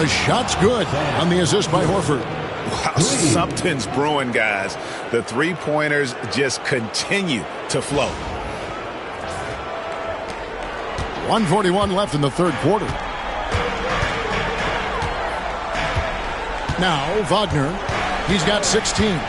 The shot's good on the assist by Horford. Wow, something's brewing, guys. The three-pointers just continue to flow. 1:41 left in the third quarter. Now, Wagner. He's got 16.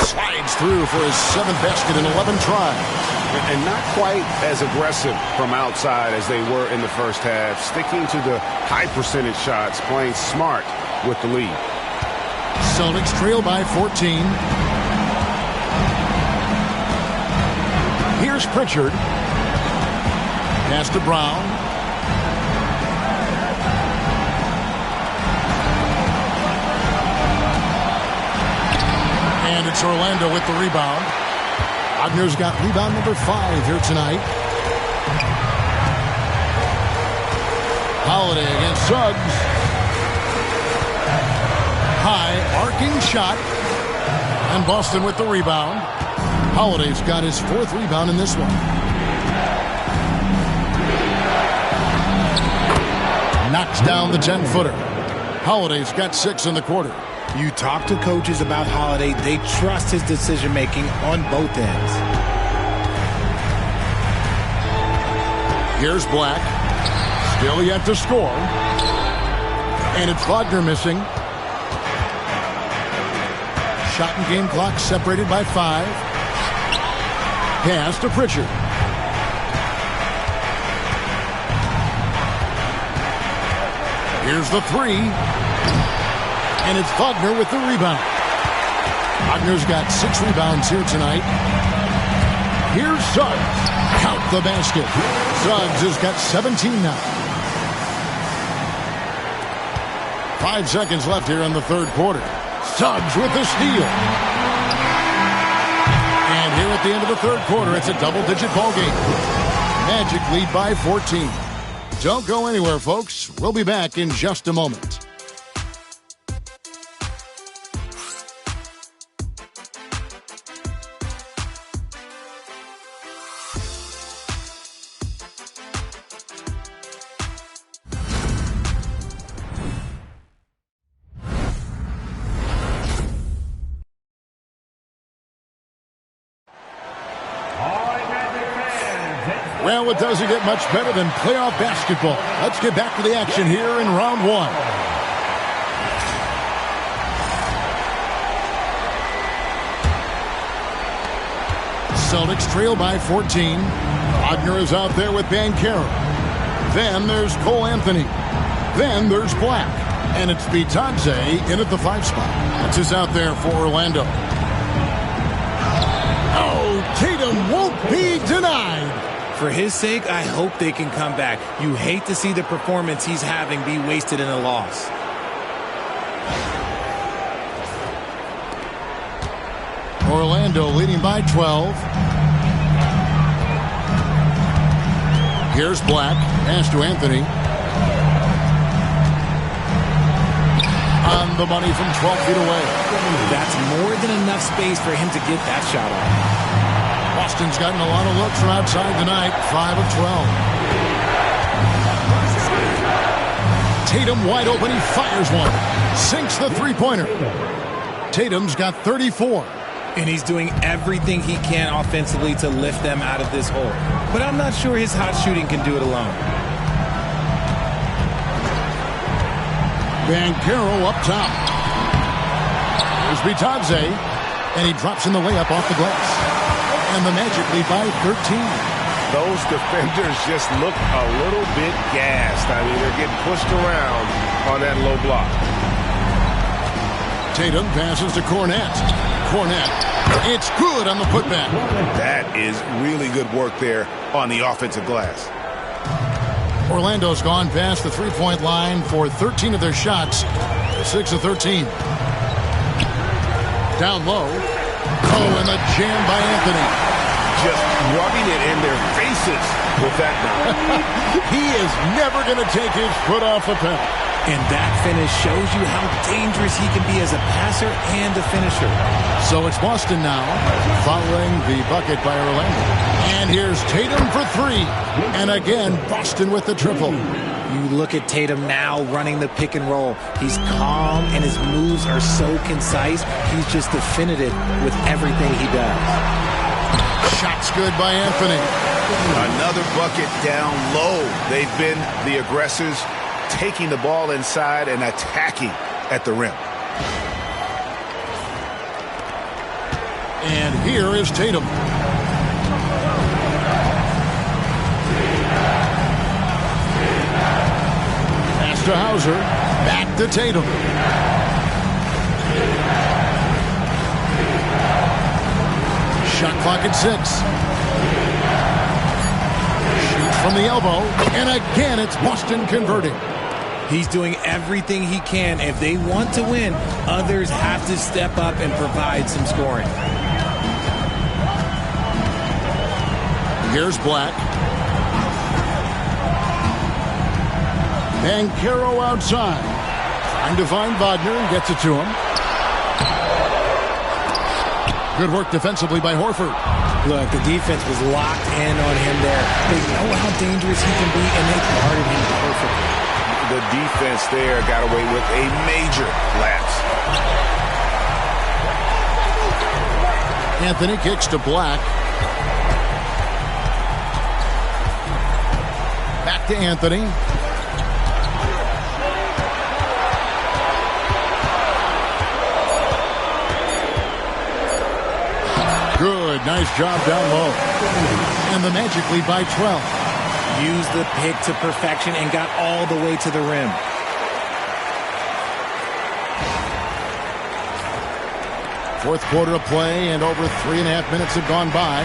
Slides through for his 7th basket in 11 tries. And not quite as aggressive from outside as they were in the first half. Sticking to the high percentage shots, playing smart with the lead. Celtics trail by 14. Here's Pritchard. Pass to Brown. And it's Orlando with the rebound. Wagner's got rebound number 5 here tonight. Holiday against Suggs. High arcing shot. And Boston with the rebound. Holiday's got his 4th rebound in this one. Knocks down the 10-footer. Holiday's got 6 in the quarter. You talk to coaches about Holiday, they trust his decision-making on both ends. Here's Black. Still yet to score. And it's Wagner missing. Shot and game clock separated by 5. Pass to Pritchard. Here's the 3. And it's Wagner with the rebound. Wagner's got 6 rebounds here tonight. Here's Suggs. Count the basket. Suggs has got 17 now. 5 seconds left here in the third quarter. Suggs with the steal. And here at the end of the third quarter, it's a double-digit ball game. Magic lead by 14. Don't go anywhere, folks. We'll be back in just a moment. Well, it doesn't get much better than playoff basketball. Let's get back to the action here in round 1. Celtics trail by 14. Wagner is out there with Banchero. Then there's Cole Anthony. Then there's Black. And it's Bitadze in at the 5 spot. That's just out there for Orlando. Oh, Tatum won't be denied. For his sake, I hope they can come back. You hate to see the performance he's having be wasted in a loss. Orlando leading by 12. Here's Black. Pass to Anthony. On the money from 12 feet away. That's more than enough space for him to get that shot off. Boston's gotten a lot of looks from outside tonight. 5 of 12. Tatum wide open. He fires one. Sinks the three-pointer. Tatum's got 34. And he's doing everything he can offensively to lift them out of this hole. But I'm not sure his hot shooting can do it alone. Banchero up top. Here's Bitadze. And he drops in the layup off the glass. And the Magic lead by 13. Those defenders just look a little bit gassed. I mean, they're getting pushed around on that low block. Tatum passes to Cornette. Cornette. It's good on the putback. That is really good work there on the offensive glass. Orlando's gone past the three-point line for 13 of their shots. 6 of 13. Down low. Oh, and the jam by Anthony. Just rubbing it in their faces with that now. He is never going to take his foot off the pedal. And that finish shows you how dangerous he can be as a passer and a finisher. So it's Boston now, following the bucket by Orlando. And here's Tatum for three. And again, Boston with the triple. You look at Tatum now running the pick and roll. He's calm and his moves are so concise. He's just definitive with everything he does. Shots good by Anthony. Another bucket down low. They've been the aggressors, taking the ball inside and attacking at the rim. And here is Tatum. Pass to Hauser. Back to Tatum. Shot clock at 6. Shoots from the elbow. And again, it's Boston converting. He's doing everything he can. If they want to win, others have to step up and provide some scoring. Here's Black. Banchero outside. Trying to find Wagner and gets it to him. Good work defensively by Horford. Look, the defense was locked in on him there. They know how dangerous he can be, and they guarded him perfectly. The defense there got away with a major lapse. Anthony kicks to Black. Back to Anthony. Good, nice job down low. And the Magic lead by 12. Used the pick to perfection and got all the way to the rim. Fourth quarter of play, and over 3.5 minutes have gone by.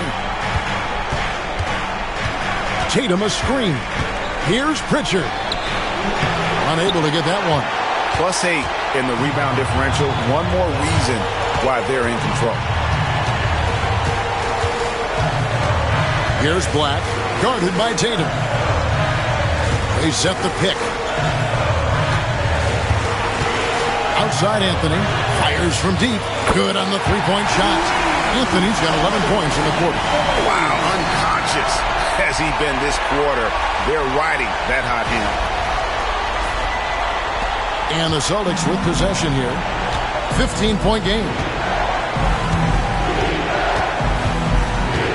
Tatum a screen. Here's Pritchard. Unable to get that one. +8 in the rebound differential. One more reason why they're in control. Here's Black, guarded by Tatum. They set the pick. Outside Anthony, fires from deep. Good on the three-point shot. Anthony's got 11 points in the quarter. Wow, unconscious has he been this quarter. They're riding that hot hand. And the Celtics with possession here. 15-point game.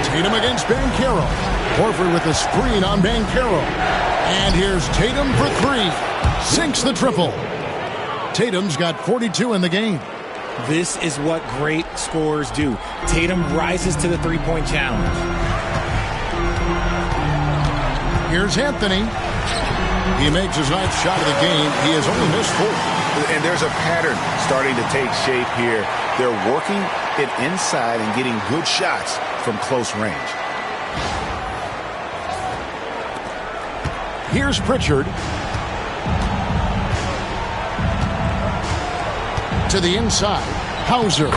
Tatum against Banchero. Horford with a screen on Banchero. And here's Tatum for three. Sinks the triple. Tatum's got 42 in the game. This is what great scorers do. Tatum rises to the three-point challenge. Here's Anthony. He makes his ninth shot of the game. He has only missed 4. And there's a pattern starting to take shape here. They're working it inside and getting good shots from close range. Here's Pritchard. To the inside. Hauser.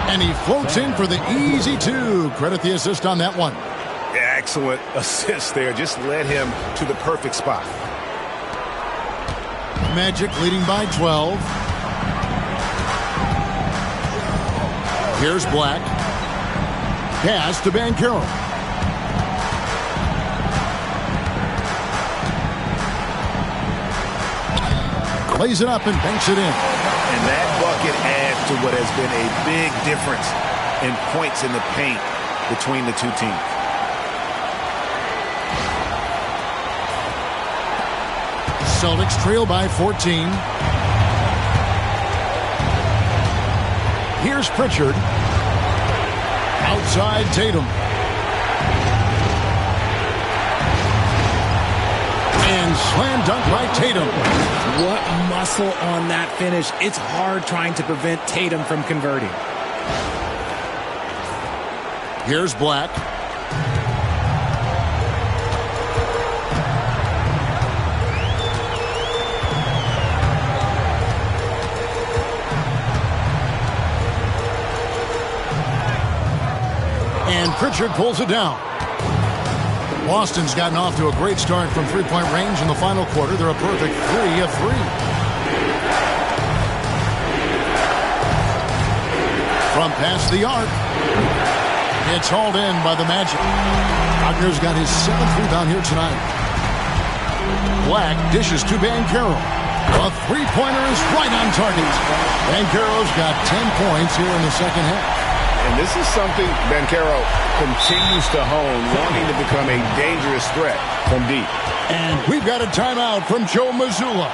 And he floats in for the easy two. Credit the assist on that one. Excellent assist there. Just led him to the perfect spot. Magic leading by 12. Here's Black. Pass to Banchero. Plays it up and banks it in. And that bucket adds to what has been a big difference in points in the paint between the two teams. Celtics trail by 14. Here's Pritchard. Outside Tatum. And slam dunk by Tatum. What muscle on that finish. It's hard trying to prevent Tatum from converting. Here's Black. And Pritchard pulls it down. Boston's gotten off to a great start from three-point range in the final quarter. They're a perfect 3 of 3. From past the arc. It's hauled in by the Magic. Wagner's got his 7th rebound here tonight. Black dishes to Banchero. A three-pointer is right on target. Banchero's got 10 points here in the second half. And this is something Banchero continues to hone, wanting to become a dangerous threat from deep. And we've got a timeout from Joe Mazzulla.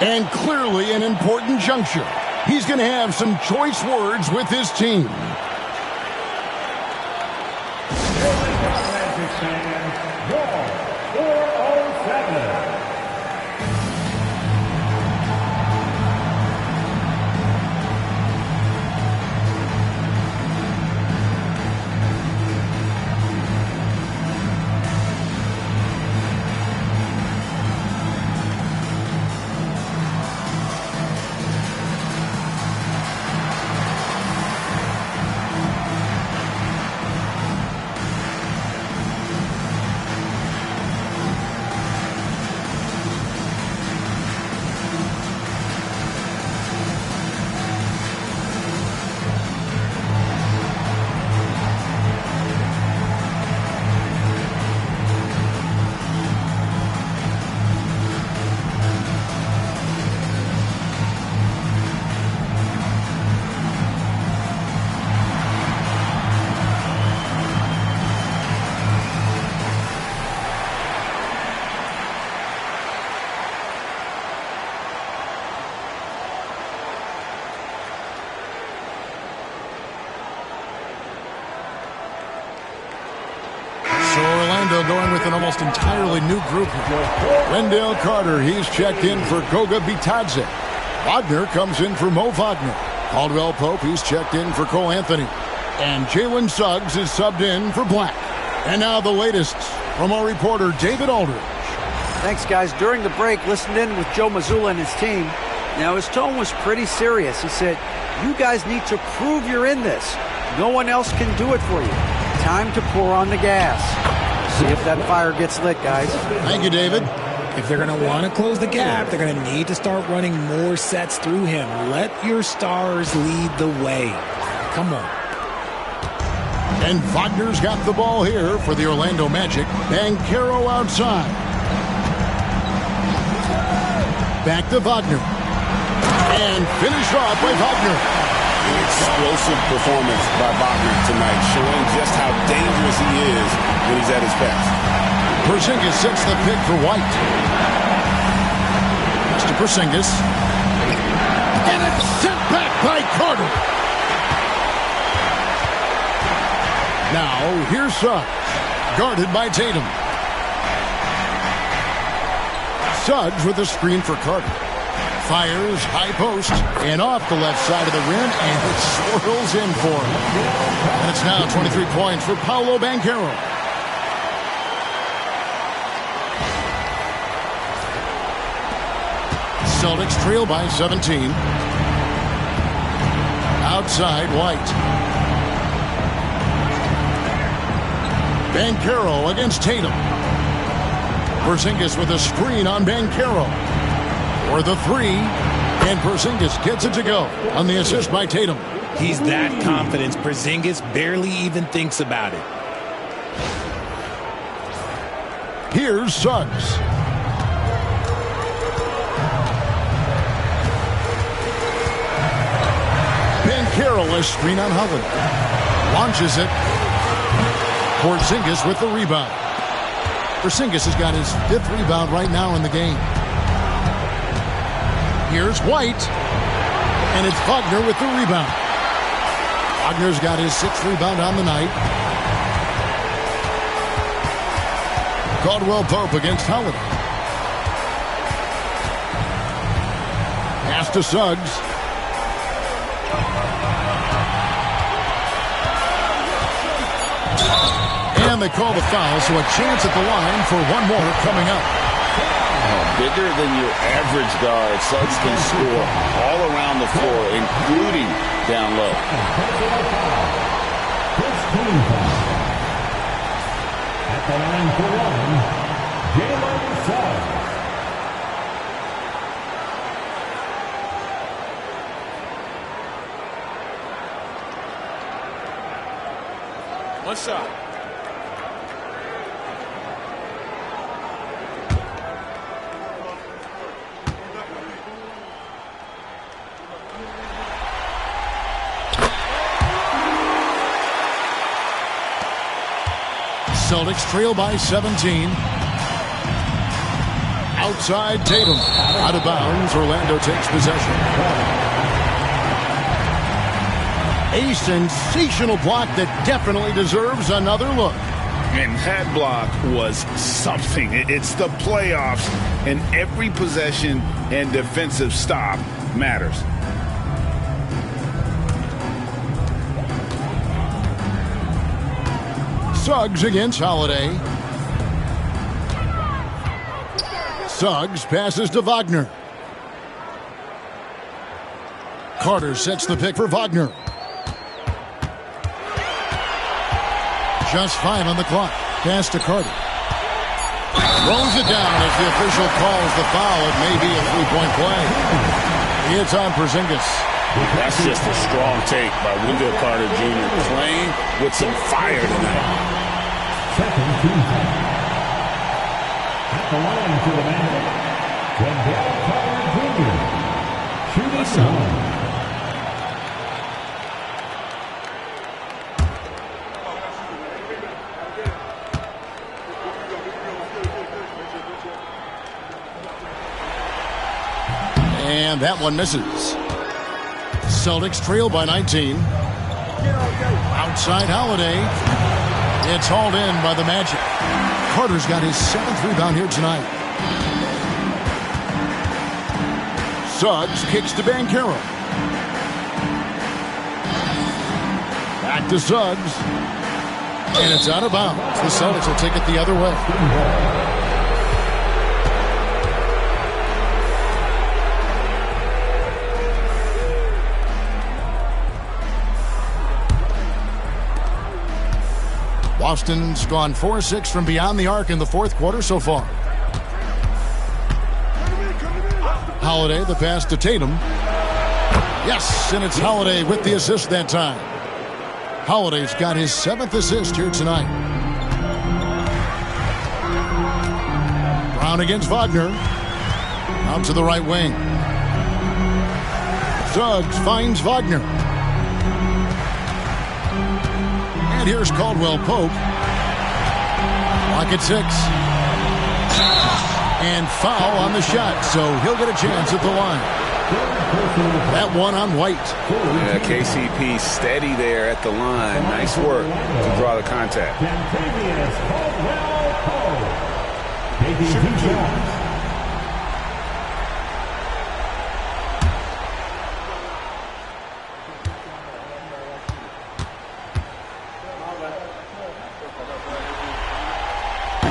And clearly an important juncture. He's going to have some choice words with his team. Going with an almost entirely new group. Wendell Carter, he's checked in for Goga Bitadze. Wagner comes in for Mo Wagner. Caldwell Pope, he's checked in for Cole Anthony. And Jalen Suggs is subbed in for Black. And now the latest from our reporter, David Aldridge. Thanks, guys. During the break, listened in with Joe Mazzulla and his team. Now, his tone was pretty serious. He said, you guys need to prove you're in this. No one else can do it for you. Time to pour on the gas. See if that fire gets lit, guys. Thank you, David. If they're going to want to close the gap, they're going to need to start running more sets through him. Let your stars lead the way. Come on. And Wagner's got the ball here for the Orlando Magic. Banchero outside. Back to Wagner. And finished off by Wagner. Explosive performance by Wagner tonight, showing just how dangerous he is when he's at his best. Porzingis sets the pick for White. It's to Porzingis. And it's sent back by Carter. Now, here's Suggs. Guarded by Tatum. Suggs with a screen for Carter. Fires, high post, and off the left side of the rim, and it swirls in for him. And it's now 23 points for Paolo Banchero. Celtics trail by 17. Outside, White. Banchero against Tatum. Porzingis with a screen on Banchero. For the three, and Porzingis gets it to go on the assist by Tatum. He's that confident. Porzingis barely even thinks about it. Here's Suggs. Banchero a screen on Holiday. Launches it. Porzingis with the rebound. Porzingis has got his 5th rebound right now in the game. Here's White. And it's Wagner with the rebound. Wagner's got his 6th rebound on the night. Caldwell Pope against Holiday. Pass to Suggs. And they call the foul, so a chance at the line for one more coming up. Bigger than your average guard, Suggs can score all around the floor, including down low. At the line for one, Jalen Suggs. One shot. Celtics trail by 17. Outside Tatum. Out of bounds. Orlando takes possession. A sensational block that definitely deserves another look. And that block was something. It's the playoffs, and every possession and defensive stop matters. Suggs against Holiday. Suggs passes to Wagner. Carter sets the pick for Wagner. Just 5 on the clock. Pass to Carter. Throws it down as the official calls the foul. It may be a 3-point play. It's on Porzingis. That's just a strong take by Wendell Carter Jr. playing with some fire tonight. Second team foul. At the line for the man, Wendell Carter Jr. Shooting one. And that one misses. Celtics trail by 19. Outside Holiday. It's hauled in by the Magic. Carter's got his 7th rebound here tonight. Suggs kicks to Banchero. Back to Suggs. And it's out of bounds. The Celtics will take it the other way. Boston's gone 4-6 from beyond the arc in the 4th quarter so far. Holiday, the pass to Tatum. Yes, and it's Holiday with the assist that time. Holiday's got his 7th assist here tonight. Brown against Wagner. Out to the right wing. Suggs finds Wagner. And here's Caldwell Pope. Clock at 6. And foul on the shot, so he'll get a chance at the line. That one on White. Yeah, KCP steady there at the line. Nice work to draw the contact.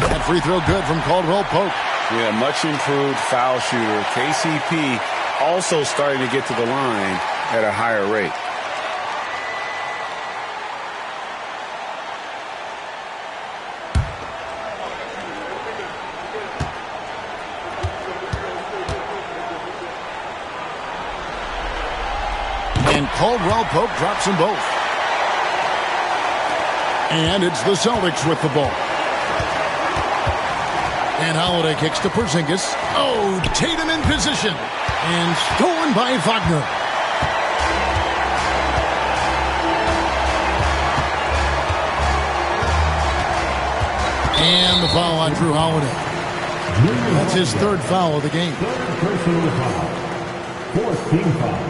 That free throw good from Caldwell Pope. Yeah, much improved foul shooter. KCP also starting to get to the line at a higher rate. Caldwell Pope drops them both. And it's the Celtics with the ball. And Holiday kicks to Porzingis. Oh, Tatum in position. And stolen by Wagner. And the foul on Drew Holiday. That's his third foul of the game. Third personal foul. Fourth team foul.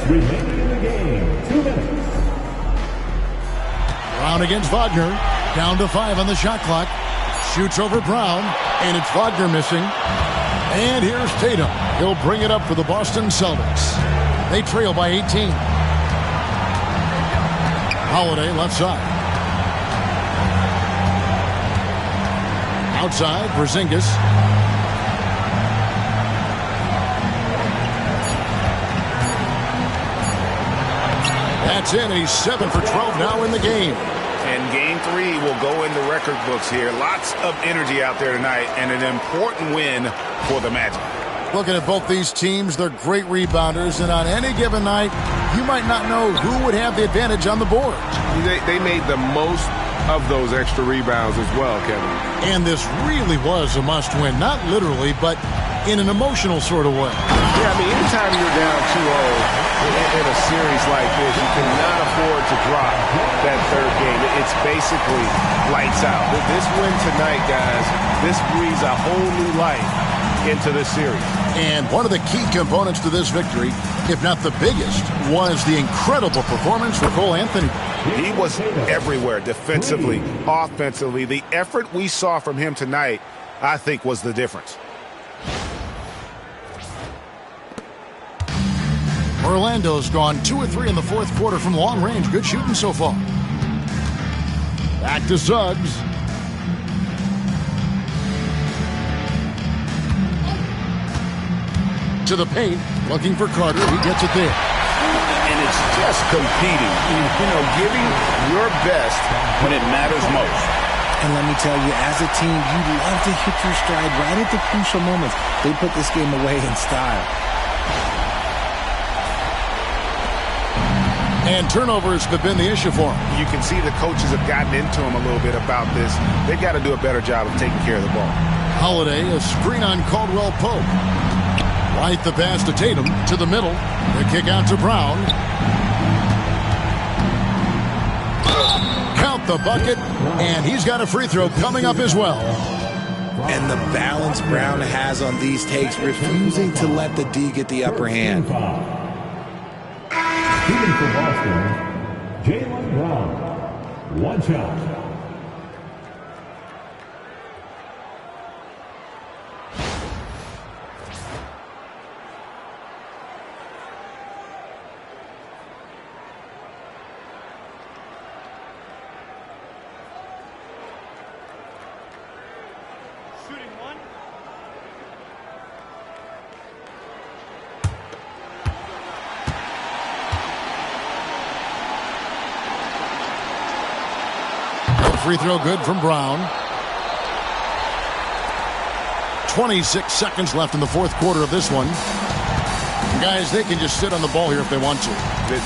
Remaining in the game, 2 minutes. Brown against Wagner. Down to 5 on the shot clock. Shoots over Brown, and it's Wagner missing. And here's Tatum. He'll bring it up for the Boston Celtics. They trail by 18. Holiday left side. Outside, Porzingis. That's in, and he's 7 for 12 now in the game. And game 3 will go in the record books here. Lots of energy out there tonight, and an important win for the Magic. Looking at both these teams, they're great rebounders, and on any given night, you might not know who would have the advantage on the board. They made the most of those extra rebounds as well, Kevin. And this really was a must-win, not literally, but in an emotional sort of way. Yeah, I mean, anytime you're down 2-0 in a series like this, you cannot afford to drop that third game. It's basically lights out. This win tonight, guys, this breathes a whole new life into this series. And one of the key components to this victory, if not the biggest, was the incredible performance for Cole Anthony. He was everywhere, defensively, offensively. The effort we saw from him tonight, I think, was the difference. Orlando's gone 2 of 3 in the fourth quarter from long range. Good shooting so far. Back to Suggs. To the paint, looking for Carter. He gets it there. And it's just competing, giving your best when it matters most. And let me tell you, as a team, you love to hit your stride right at the crucial moments. They put this game away in style. And turnovers have been the issue for him. You can see the coaches have gotten into him a little bit about this. They've got to do a better job of taking care of the ball. Holiday, a screen on Caldwell Pope. Right the pass to Tatum, to the middle. The kick out to Brown. Count the bucket, and he's got a free throw coming up as well. And the balance Brown has on these takes, refusing to let the D get the upper hand. Shooting for Boston, Jaylen Brown. 1 shot. Free throw good from Brown. 26 seconds left in the fourth quarter of this one. Guys, they can just sit on the ball here if they want to.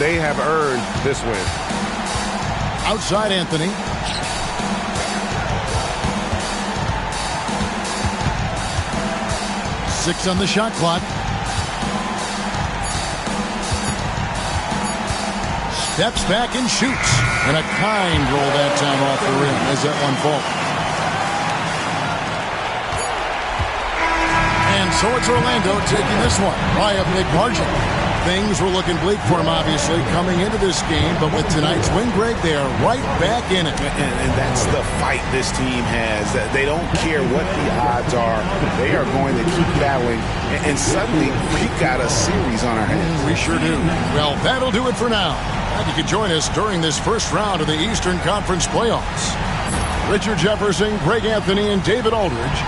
They have earned this win. Outside Anthony. Six on the shot clock. Steps back and shoots. And a kind roll that time off the rim as that one falls. And so it's Orlando taking this one by a big margin. Things were looking bleak for them, obviously, coming into this game. But with tonight's win, Greg, they are right back in it. And that's the fight this team has. They don't care what the odds are. They are going to keep battling. And suddenly, we've got a series on our hands. We sure do. Well, that'll do it for now. Glad you could join us during this first round of the Eastern Conference playoffs. Richard Jefferson, Greg Anthony, and David Aldridge.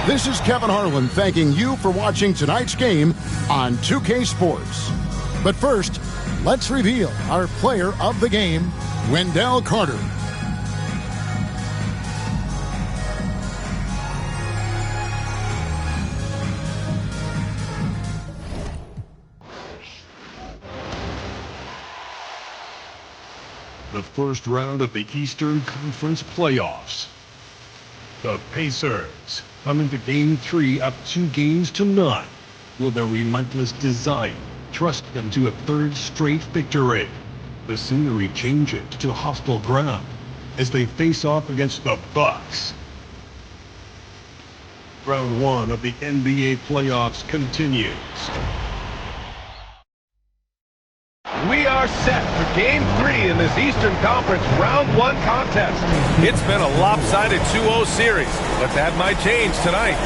This is Kevin Harlan thanking you for watching tonight's game on 2K Sports. But first, let's reveal our player of the game, Wendell Carter. the first round of the Eastern Conference playoffs. The Pacers come into Game 3 up 2-0. Will their relentless desire trust them to a third straight victory? The scenery changes to hostile ground as they face off against the Bucks. Round 1 of the NBA playoffs continues. We are set for Game 3 in this Eastern Conference Round 1 contest. It's been a lopsided 2-0 series, but that might change tonight.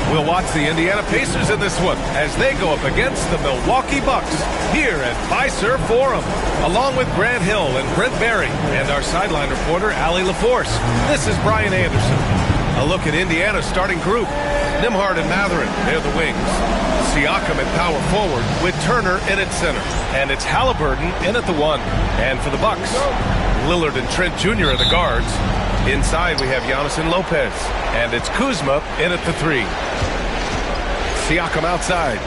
We'll watch the Indiana Pacers in this one as they go up against the Milwaukee Bucks here at Fiserv Forum, along with Grant Hill and Brent Barry and our sideline reporter, Allie LaForce. This is Brian Anderson. A look at Indiana's starting group. Nembhard and Mathurin, they're the wings. Siakam at power forward with Turner in at center. And it's Halliburton in at the 1. And for the Bucks, Lillard and Trent Jr. are the guards. Inside we have Giannis and Lopez. And it's Kuzma in at the 3. Siakam outside.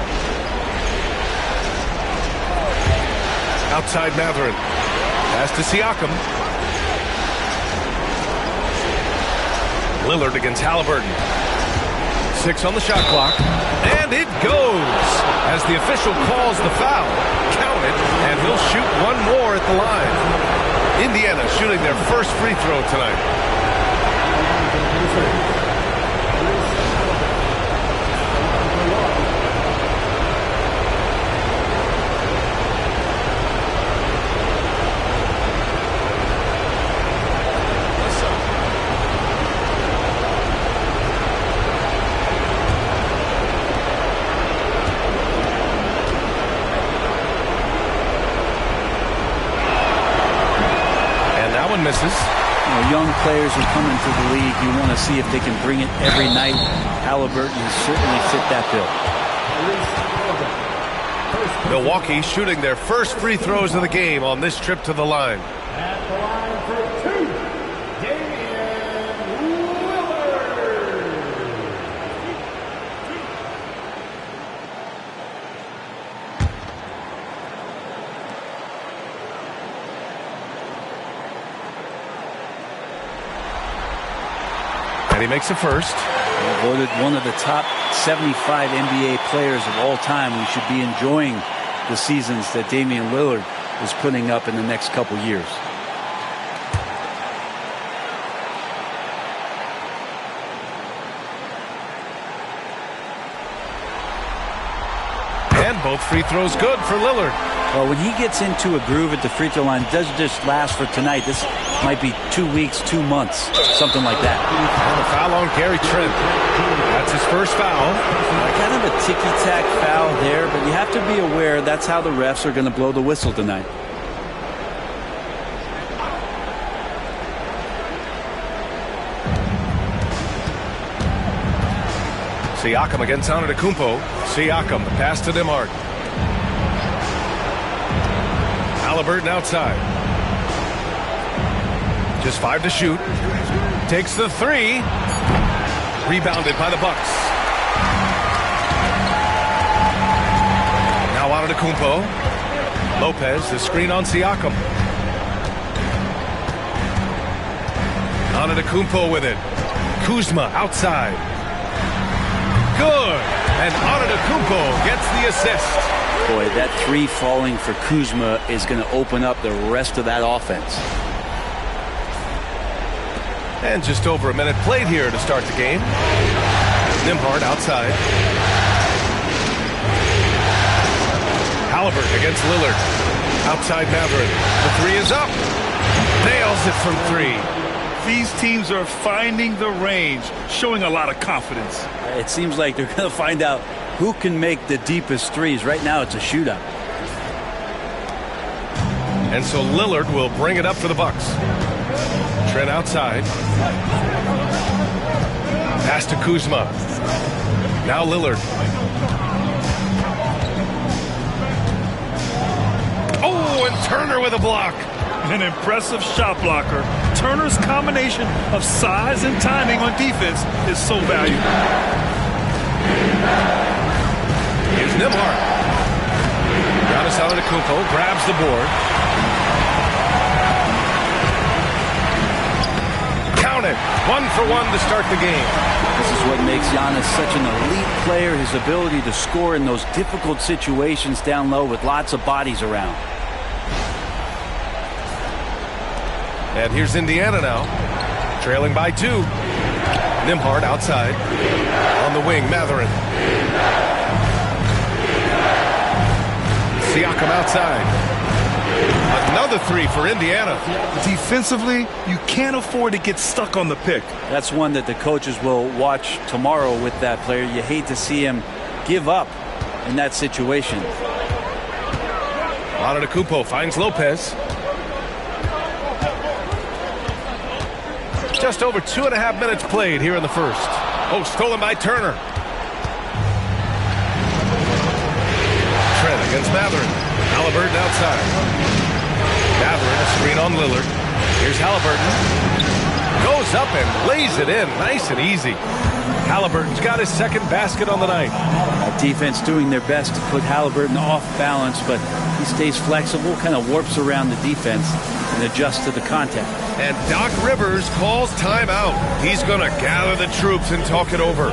Outside Mathurin. Pass to Siakam. Lillard against Halliburton. 6 on the shot clock. And it goes as the official calls the foul. Count it, and he'll shoot one more at the line. Indiana shooting their first free throw tonight. Misses. Young players who come into the league, you want to see if they can bring it every night. Halliburton has certainly fit that bill. Milwaukee shooting their first free throws of the game on this trip to the line. At the line for 2, Damian Lillard. And he makes a first. Voted one of the top 75 NBA players of all time. We should be enjoying the seasons that Damian Lillard is putting up in the next couple years. And both free throws good for Lillard. Well, when he gets into a groove at the free throw line, it doesn't just last for tonight. This might be 2 weeks, 2 months, something like that. And a foul on Gary Trent. That's his first foul. Kind of a ticky-tack foul there, but you have to be aware that's how the refs are going to blow the whistle tonight. Siakam against Antetokounmpo. Siakam, the pass to Nembhard. Halliburton outside. Just 5 to shoot. Takes the 3. Rebounded by the Bucks. Now Antetokounmpo. Lopez, the screen on Siakam. Antetokounmpo with it. Kuzma outside. Good. And Antetokounmpo gets the assist. Boy, that 3 falling for Kuzma is going to open up the rest of that offense. And just over a minute played here to start the game. Nembhard outside. Halliburton against Lillard. Outside Mathurin. The 3 is up. Nails it from 3. These teams are finding the range, showing a lot of confidence. It seems like they're going to find out who can make the deepest threes. Right now, it's a shootout. And so Lillard will bring it up for the Bucks. Trent outside. Pass to Kuzma. Now Lillard. Oh, and Turner with a block. An impressive shot blocker. Turner's combination of size and timing on defense is so valuable. Here's Nembhard. Giannis Antetokounmpo grabs the board. it. 1-for-1 to start the game. This is what makes Giannis such an elite player, his ability to score in those difficult situations down low with lots of bodies around. And here's Indiana now, trailing by 2. Nembhard outside. On the wing, Mathurin. Siakam outside. Another 3 for Indiana. Defensively, you can't afford to get stuck on the pick. That's one that the coaches will watch tomorrow with that player. You hate to see him give up in that situation. Antetokounmpo finds Lopez. Just over 2.5 minutes played here in the first. Oh, stolen by Turner. Trent against Mathurin. Halliburton outside. Mathurin, a screen on Lillard. Here's Halliburton. Goes up and lays it in. Nice and easy. Halliburton's got his second basket on the night. Defense doing their best to put Halliburton off balance, but he stays flexible, kind of warps around the defense and adjusts to the contact. And Doc Rivers calls timeout. He's going to gather the troops and talk it over.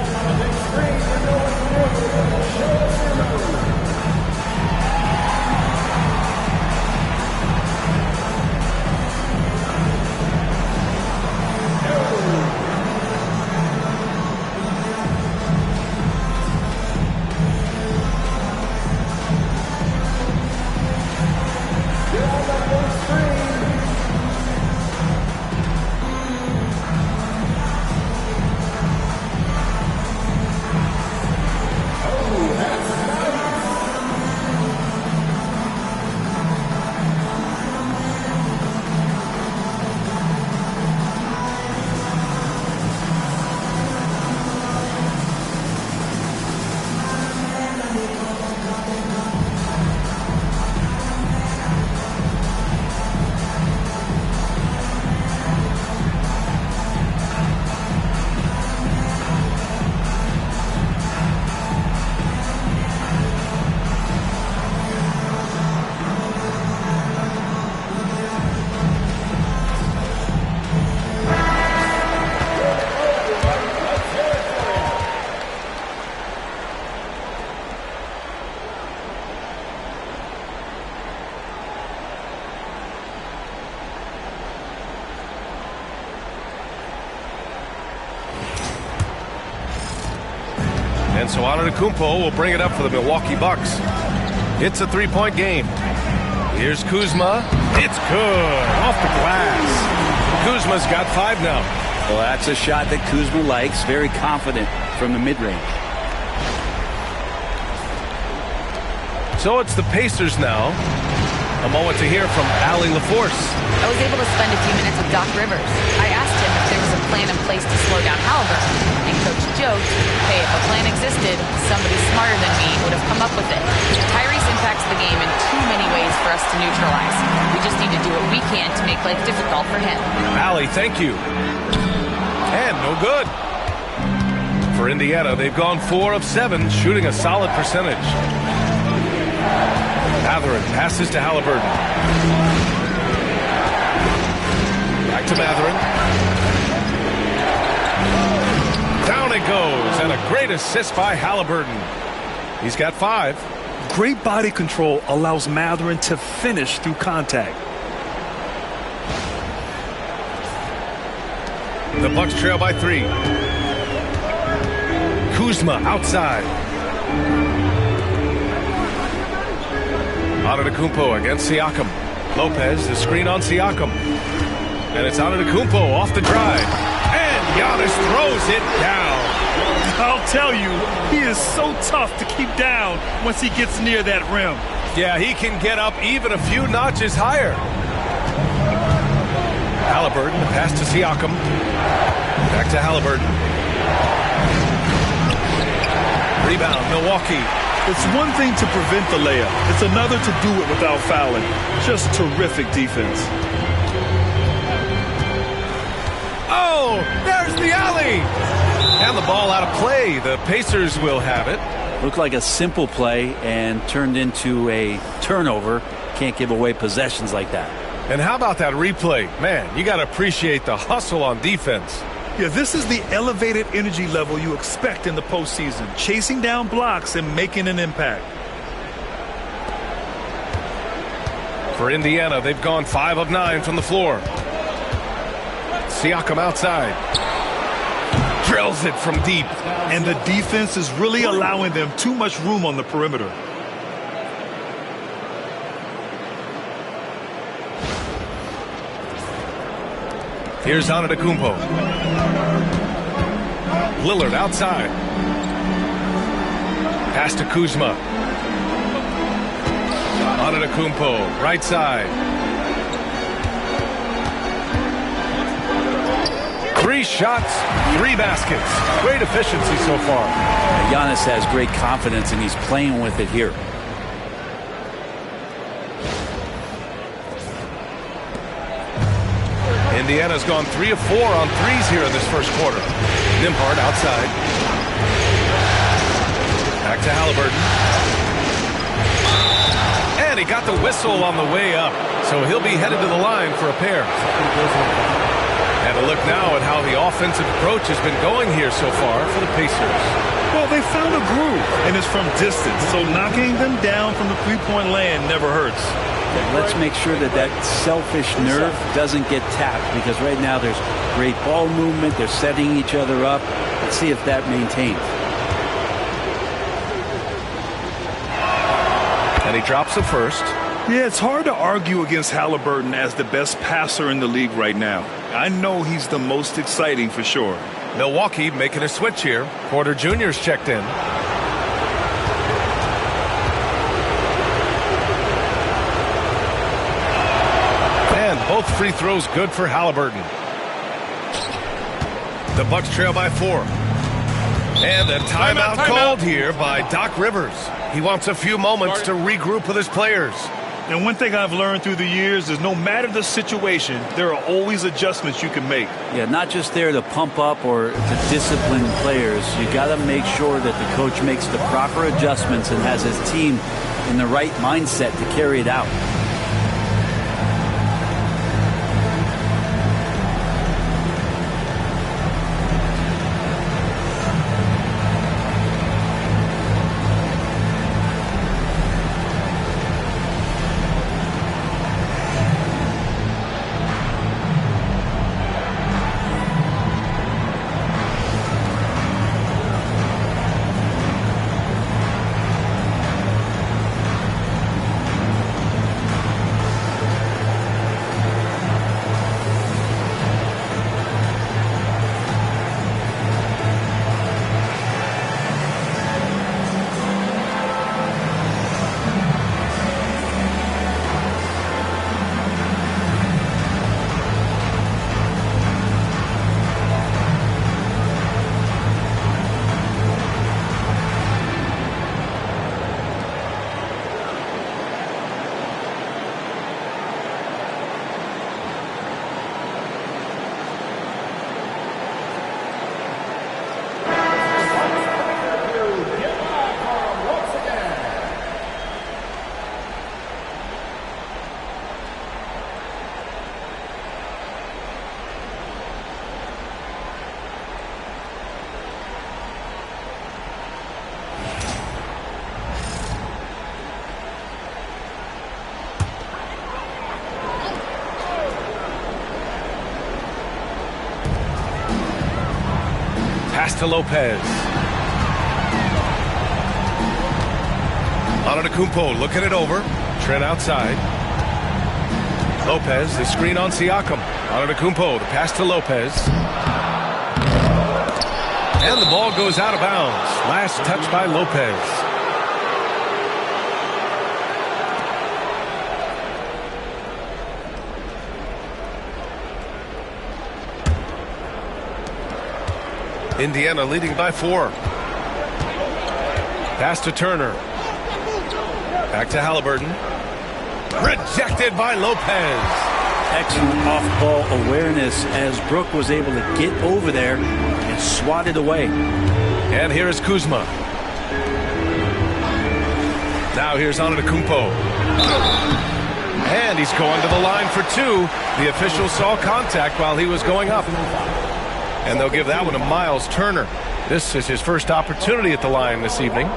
And so Antetokounmpo will bring it up for the Milwaukee Bucks. It's a 3-point game. Here's Kuzma. It's good. Off the glass. Kuzma's got 5 now. Well, that's a shot that Kuzma likes. Very confident from the mid-range. So it's the Pacers now. A moment to hear from Allie LaForce. I was able to spend a few minutes with Doc Rivers. I asked him if there was a plan in place to slow down Halliburton, and Coach joked, hey, if a plan existed, somebody smarter than me would have come up with it. Tyrese impacts the game in too many ways for us to neutralize. We just need to do what we can to make life difficult for him. Allie, thank you. And no good. For Indiana, they've gone 4 of 7, shooting a solid percentage. Mathurin passes to Halliburton. Back to Mathurin. Down it goes, and a great assist by Halliburton. He's got 5. Great body control allows Mathurin to finish through contact. The Bucks trail by 3. Kuzma outside. Antetokounmpo against Siakam. Lopez, the screen on Siakam. And it's Antetokounmpo off the drive. And Giannis throws it down. I'll tell you, he is so tough to keep down once he gets near that rim. Yeah, he can get up even a few notches higher. Halliburton, pass to Siakam. Back to Halliburton. Rebound, Milwaukee. It's one thing to prevent the layup. It's another to do it without fouling. Just terrific defense. Oh, there's the alley. And the ball out of play. The Pacers will have it. Looked like a simple play and turned into a turnover. Can't give away possessions like that. And how about that replay? Man, you got to appreciate the hustle on defense. Yeah, this is the elevated energy level you expect in the postseason. Chasing down blocks and making an impact. For Indiana, they've gone 5 of 9 from the floor. Siakam outside. Drills it from deep. And the defense is really allowing them too much room on the perimeter. Here's Antetokounmpo. Lillard outside. Pass to Kuzma. Antetokounmpo, right side. 3 shots, 3 baskets. Great efficiency so far. Giannis has great confidence, and he's playing with it here. Indiana's gone 3 of 4 on threes here in this first quarter. Nembhard outside. Back to Halliburton. And he got the whistle on the way up. So he'll be headed to the line for a pair. And a look now at how the offensive approach has been going here so far for the Pacers. Well, they found a groove, and it's from distance. So knocking them down from the three-point land never hurts. Let's make sure that that selfish nerve doesn't get tapped, because right now there's great ball movement. They're setting each other up. Let's see if that maintains. And he drops the first. Yeah, it's hard to argue against Halliburton as the best passer in the league right now. I know he's the most exciting for sure. Milwaukee making a switch here. Porter Jr.'s checked in. And both free throws good for Halliburton. The Bucks trail by 4. And a timeout called here by Doc Rivers. He wants a few moments to regroup with his players. And one thing I've learned through the years is no matter the situation, there are always adjustments you can make. Yeah, not just there to pump up or to discipline players. You got to make sure that the coach makes the proper adjustments and has his team in the right mindset to carry it out. To Lopez. Antetokounmpo looking it over. Trent outside. Lopez, the screen on Siakam. Antetokounmpo, the pass to Lopez. And the ball goes out of bounds. Last touch by Lopez. Indiana leading by 4. Pass to Turner. Back to Halliburton. Rejected by Lopez. Excellent off-ball awareness as Brook was able to get over there and swat it away. And here is Kuzma. Now here's Antetokounmpo. And he's going to the line for two. The official saw contact while he was going up. And they'll give that one to Miles Turner. This is his first opportunity at the line this evening.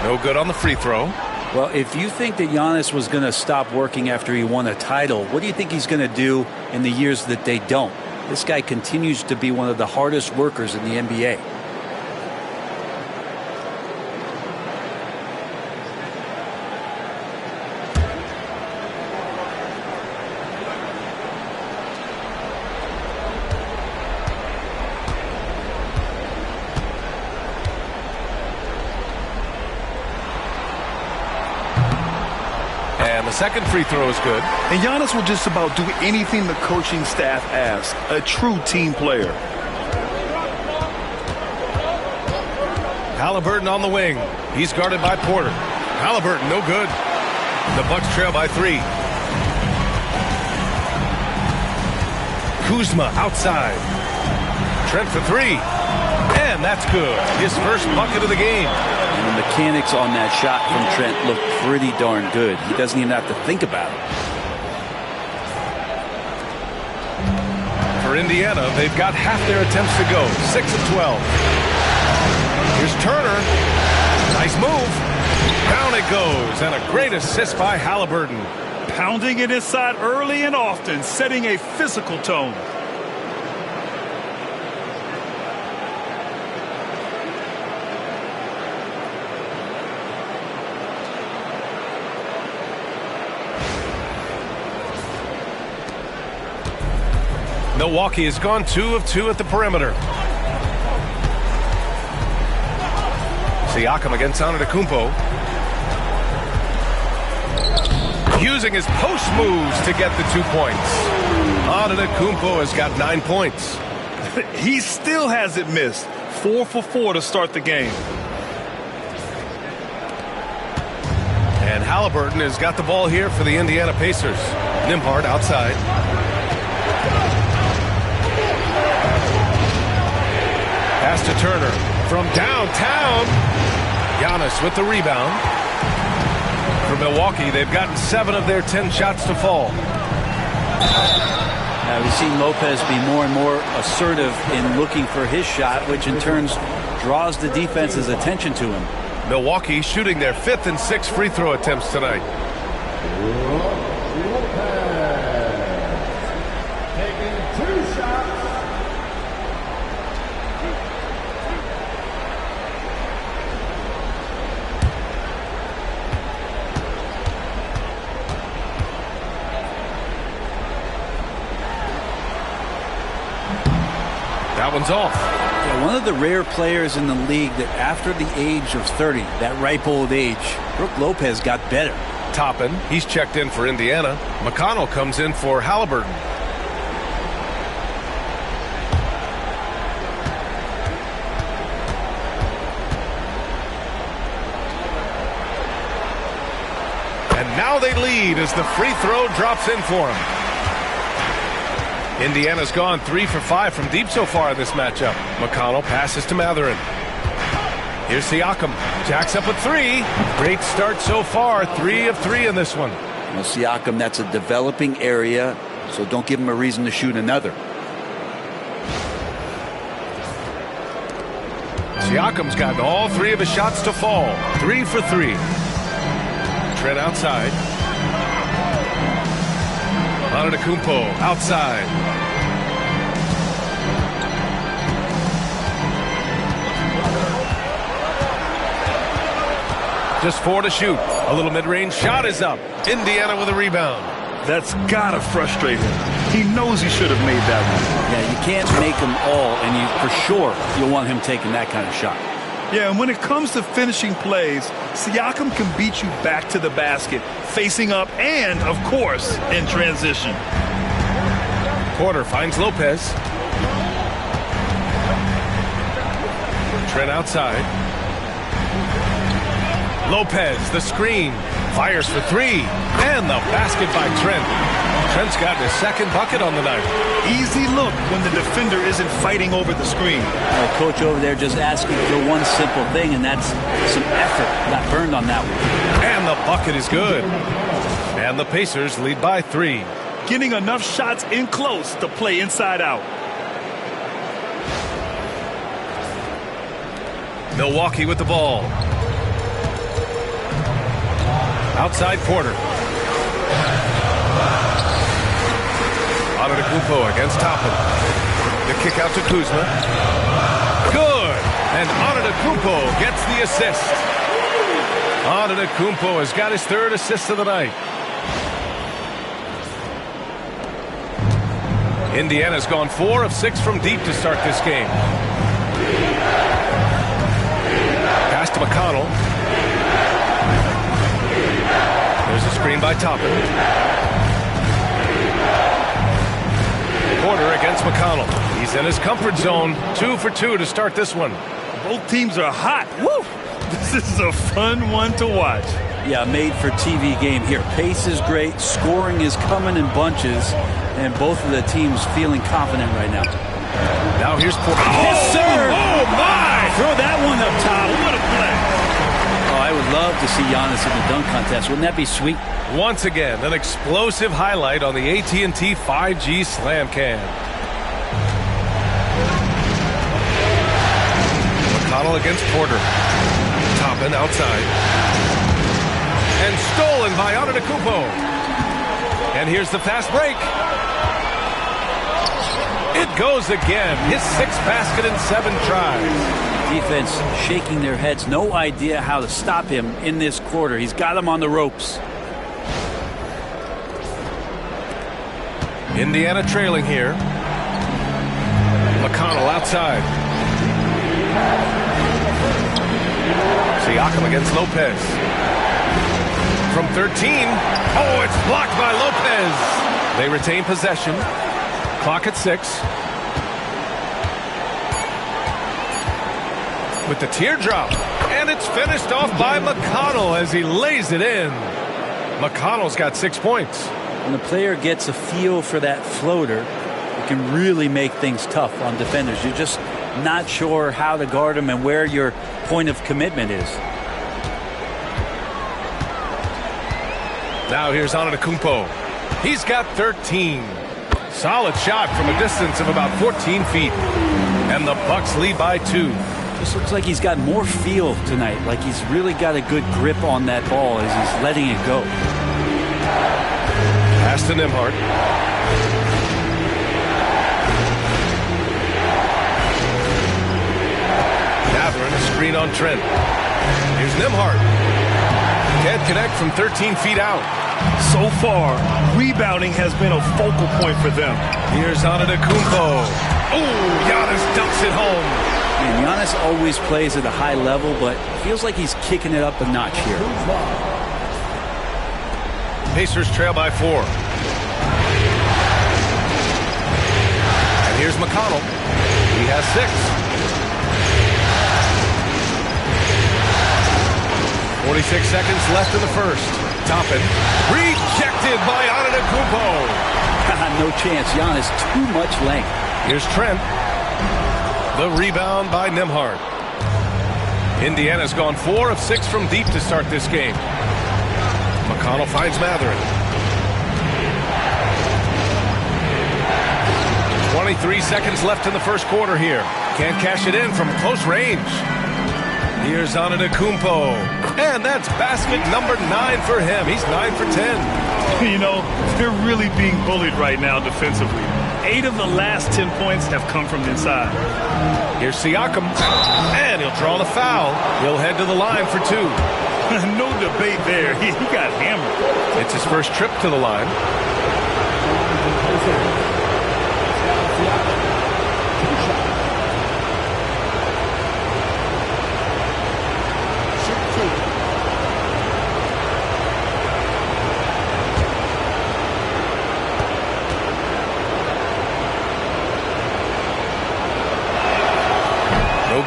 No good on the free throw. Well, if you think that Giannis was going to stop working after he won a title, what do you think he's going to do in the years that they don't? This guy continues to be one of the hardest workers in the NBA. The second free throw is good. And Giannis will just about do anything the coaching staff asks. A true team player. Halliburton on the wing. He's guarded by Porter. Halliburton, no good. The Bucks trail by 3. Kuzma outside. Trent for 3. And that's good. His first bucket of the game. And the mechanics on that shot from Trent look pretty darn good. He doesn't even have to think about it. For Indiana, they've got half their attempts to go. 6 of 12. Here's Turner. Nice move. Down it goes. And a great assist by Halliburton. Pounding it inside early and often, setting a physical tone. Milwaukee has gone 2 of 2 at the perimeter. Siakam against Antetokounmpo. Using his post moves to get the 2 points. Antetokounmpo has got 9 points. He still hasn't missed. 4 for 4 to start the game. And Halliburton has got the ball here for the Indiana Pacers. Nembhard outside. Pass to Turner from downtown. Giannis with the rebound. For Milwaukee, they've gotten 7 of their 10 shots to fall. Now we've seen Lopez be more and more assertive in looking for his shot, which in turn draws the defense's attention to him. Milwaukee shooting their 5th and 6th free throw attempts tonight. That one's off. Yeah, one of the rare players in the league that after the age of 30, that ripe old age, Brook Lopez got better. Toppin, he's checked in for Indiana. McConnell comes in for Halliburton. And now they lead as the free throw drops in for him. Indiana's gone 3 for 5 from deep so far in this matchup. McConnell passes to Mathurin. Here's Siakam. Jacks up with 3. Great start so far. 3 of 3 in this one. Well, Siakam, that's a developing area, so don't give him a reason to shoot another. Siakam's gotten all 3 of his shots to fall. 3 for 3. Trent outside. Antetokounmpo outside. Just 4 to shoot. A little mid-range shot is up. Indiana with a rebound. That's gotta frustrate him. He knows he should have made that one. Yeah, you can't make them all, and you for sure you'll want him taking that kind of shot. Yeah, and when it comes to finishing plays, Siakam can beat you back to the basket, facing up and, of course, in transition. Porter finds Lopez. Trent outside. Lopez, the screen, fires for three, and the basket by Trent. Trent's got his second bucket on the night. Easy look when the defender isn't fighting over the screen. Coach over there just asking for one simple thing, and that's some effort. Got burned on that one. And the bucket is good. And the Pacers lead by 3. Getting enough shots in close to play inside out. Milwaukee with the ball. Outside Porter. Antetokounmpo against Toppin. The kick out to Kuzma. Good. And Antetokounmpo gets the assist. Antetokounmpo has got his third assist of the night. Indiana's gone 4 of 6 from deep to start this game. Pass to McConnell. There's a screen by Toppin. Porter against McConnell. He's in his comfort zone. 2 for 2 to start this one. Both teams are hot. Woo! This is a fun one to watch. Yeah, made for TV game here. Pace is great. Scoring is coming in bunches. And both of the teams feeling confident right now. Now here's Porter. Yes, sir! Oh, my! Throw that one up top. What a play. Oh, I would love to see Giannis in the dunk contest. Wouldn't that be sweet? Once again, an explosive highlight on the AT&T 5G Slam Cam. McConnell against Porter. Toppin outside. And stolen by Antetokounmpo. And here's the fast break. It goes again. His 6th basket in 7 tries. Defense shaking their heads. No idea how to stop him in this quarter. He's got him on the ropes. Indiana trailing here. McConnell outside. Siakam against Lopez. From 13. Oh, it's blocked by Lopez. They retain possession. Clock at 6. With the teardrop. And it's finished off by McConnell as he lays it in. McConnell's got 6 points. When the player gets a feel for that floater, it can really make things tough on defenders. You're just not sure how to guard them and where your point of commitment is. Now here's Antetokounmpo. He's got 13. Solid shot from a distance of about 14 feet. And the Bucks lead by 2. This looks like he's got more feel tonight, like he's really got a good grip on that ball as he's letting it go. Pass to Nembhard. Gathering a screen on Trent. Here's Nembhard. Can't connect from 13 feet out. So far, rebounding has been a focal point for them. Here's Antetokounmpo. Oh, Giannis dumps it home. And Giannis always plays at a high level, but feels like he's kicking it up a notch here. Pacers trail by 4. And here's McConnell. He has 6. 46 seconds left in the first. Toppin. Rejected by Antetokounmpo. No chance. Giannis, too much length. Here's Trent. The rebound by Nembhard. Indiana's gone 4 of 6 from deep to start this game. McConnell finds Matherin. 23 seconds left in the first quarter here. Can't cash it in from close range. Here's Antetokounmpo. And that's basket number 9 for him. He's 9 for 10. You know, they're really being bullied right now defensively. 8 of the last 10 points have come from inside. Here's Siakam. And he'll draw the foul. He'll head to the line for 2. No debate there. He got hammered. It's his first trip to the line.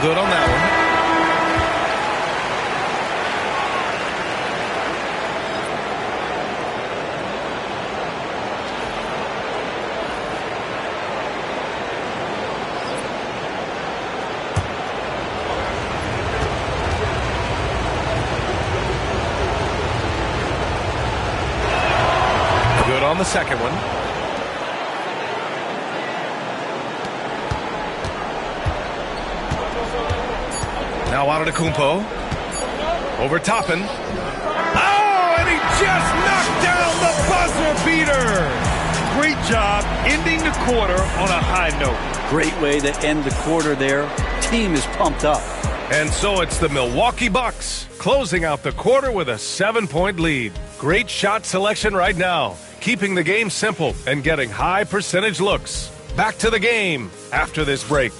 good on that one. On the second one. Now Antetokounmpo. Over Toppin. Oh, and he just knocked down the buzzer beater. Great job ending the quarter on a high note. Great way to end the quarter there. Team is pumped up. And so it's the Milwaukee Bucks closing out the quarter with a 7-point lead. Great shot selection right now, keeping the game simple and getting high percentage looks. Back to the game after this break.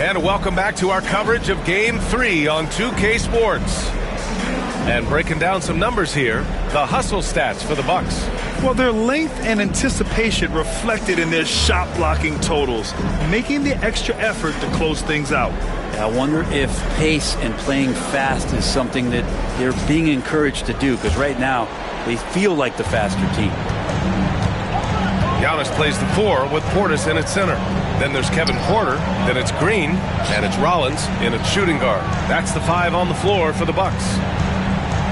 And welcome back to our coverage of Game 3 on 2K Sports. And breaking down some numbers here, the hustle stats for the Bucks. Well, their length and anticipation reflected in their shot blocking totals, making the extra effort to close things out. I wonder if pace and playing fast is something that they're being encouraged to do, because right now they feel like the faster team. Giannis plays the 4 with Portis in its center. Then there's Kevin Porter, then it's Green, and it's Rollins in its shooting guard. That's the 5 on the floor for the Bucks.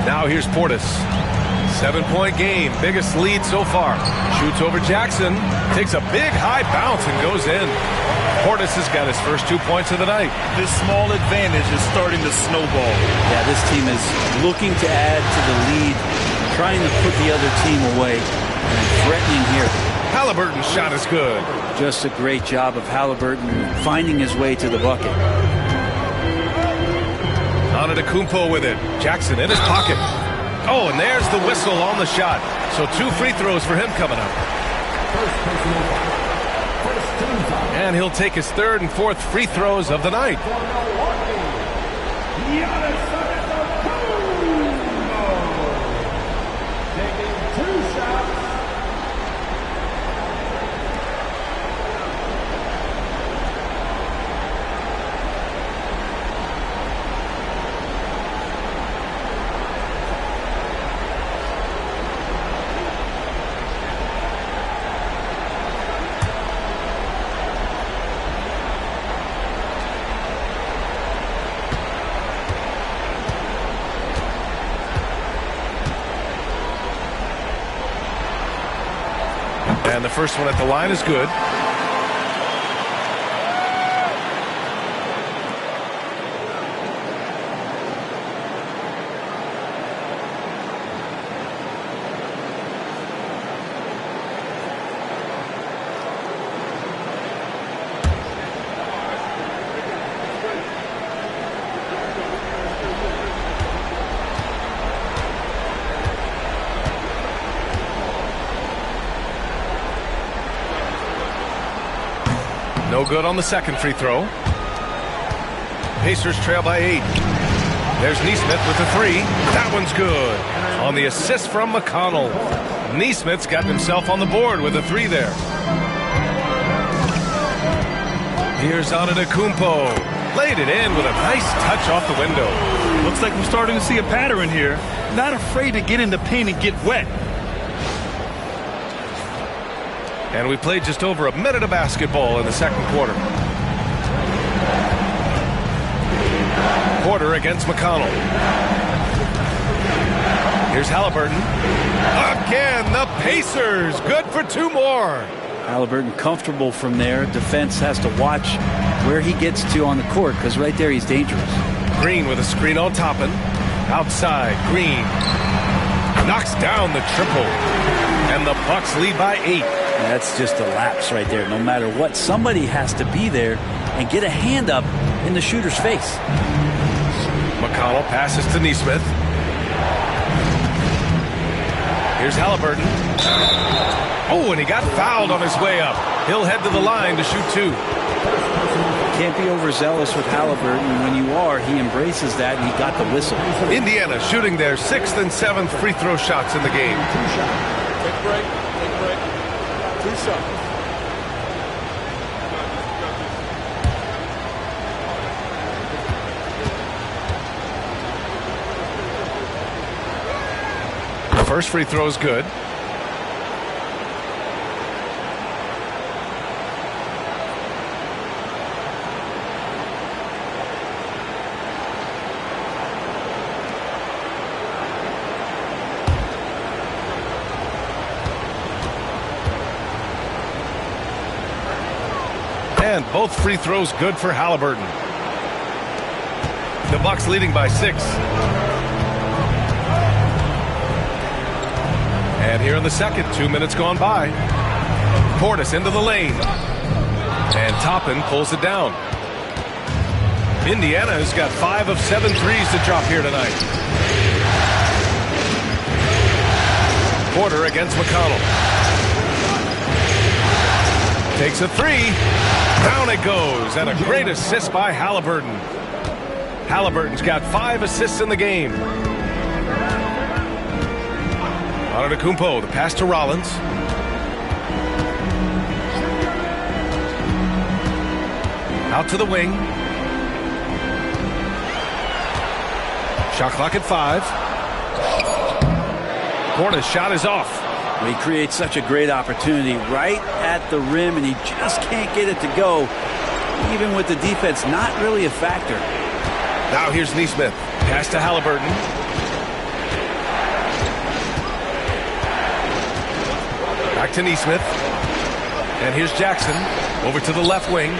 Now here's Portis. 7-point game, biggest lead so far. Shoots over Jackson, takes a big high bounce and goes in. Portis has got his first 2 points of the night. This small advantage is starting to snowball. Yeah, this team is looking to add to the lead, trying to put the other team away, and threatening here. Halliburton's shot is good. Just a great job of Halliburton finding his way to the bucket. Antetokounmpo with it. Jackson in his pocket. Oh, and there's the whistle on the shot. So 2 free throws for him coming up. And he'll take his 3rd and 4th free throws of the night. And the first one at the line is good. No good on the second free throw. Pacers trail by 8. There's Nesmith with the 3. That one's good. On the assist from McConnell. Nesmith's gotten himself on the board with a 3 there. Here's Antetokounmpo. Laid it in with a nice touch off the window. Looks like we're starting to see a pattern here. Not afraid to get in the paint and get wet. And we played just over a minute of basketball in the second quarter. Porter against McConnell. Here's Halliburton. Again, the Pacers. Good for 2 more. Halliburton comfortable from there. Defense has to watch where he gets to on the court, because right there he's dangerous. Green with a screen on Toppin. Outside, Green knocks down the triple. And the Bucks lead by 8. That's just a lapse right there. No matter what, somebody has to be there and get a hand up in the shooter's face. McConnell passes to Nesmith. Here's Halliburton. Oh, and he got fouled on his way up. He'll head to the line to shoot 2. Can't be overzealous with Halliburton. When you are, he embraces that, and he got the whistle. Indiana shooting their 6th and 7th free throw shots in the game. Take a break. 2 shots. The first free throw is good. And both free throws good for Halliburton. The Bucks leading by 6. And here in the second, 2 minutes gone by. Portis into the lane. And Toppin pulls it down. Indiana has got 5 of 7 threes to drop here tonight. Porter against McConnell. Takes a 3. Down it goes. And a great assist by Halliburton. Halliburton's got 5 assists in the game. Antetokounmpo, the pass to Rollins. Out to the wing. Shot clock at 5. Portis' shot is off. He creates such a great opportunity right at the rim, and he just can't get it to go. Even with the defense not really a factor. Now here's Neesmith. Pass to Halliburton. Back to Neesmith. And here's Jackson. Over to the left wing.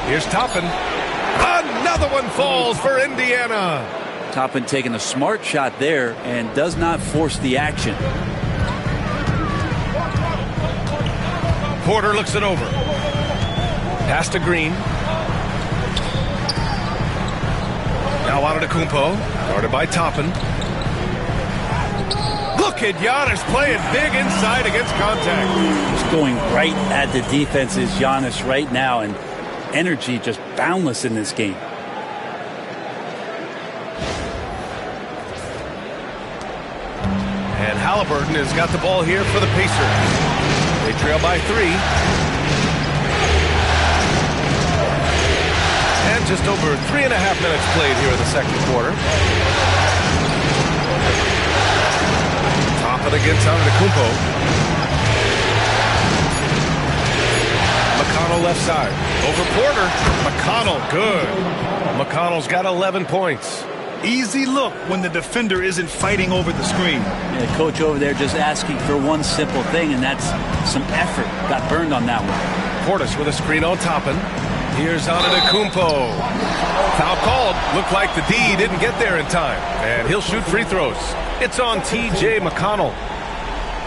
Here's Toppin. Another one falls for Indiana. Toppin taking a smart shot there and does not force the action. Porter looks it over. Pass to Green. Now Antetokounmpo. Guarded by Toppin. Look at Giannis playing big inside against contact. Just going right at the defense is Giannis right now, and energy just boundless in this game. And Halliburton has got the ball here for the Pacers. They trail by 3. And just over 3.5 minutes played here in the second quarter. Toppin against Antetokounmpo. McConnell left side. Over Porter. McConnell, good. McConnell's got 11 points. Easy look when the defender isn't fighting over the screen. Yeah, the coach over there just asking for one simple thing, and that's some effort. Got burned on that one. Portis with a screen on Toppin. Here's Antetokounmpo. Foul called. Looked like the D didn't get there in time. And he'll shoot free throws. It's on T.J. McConnell.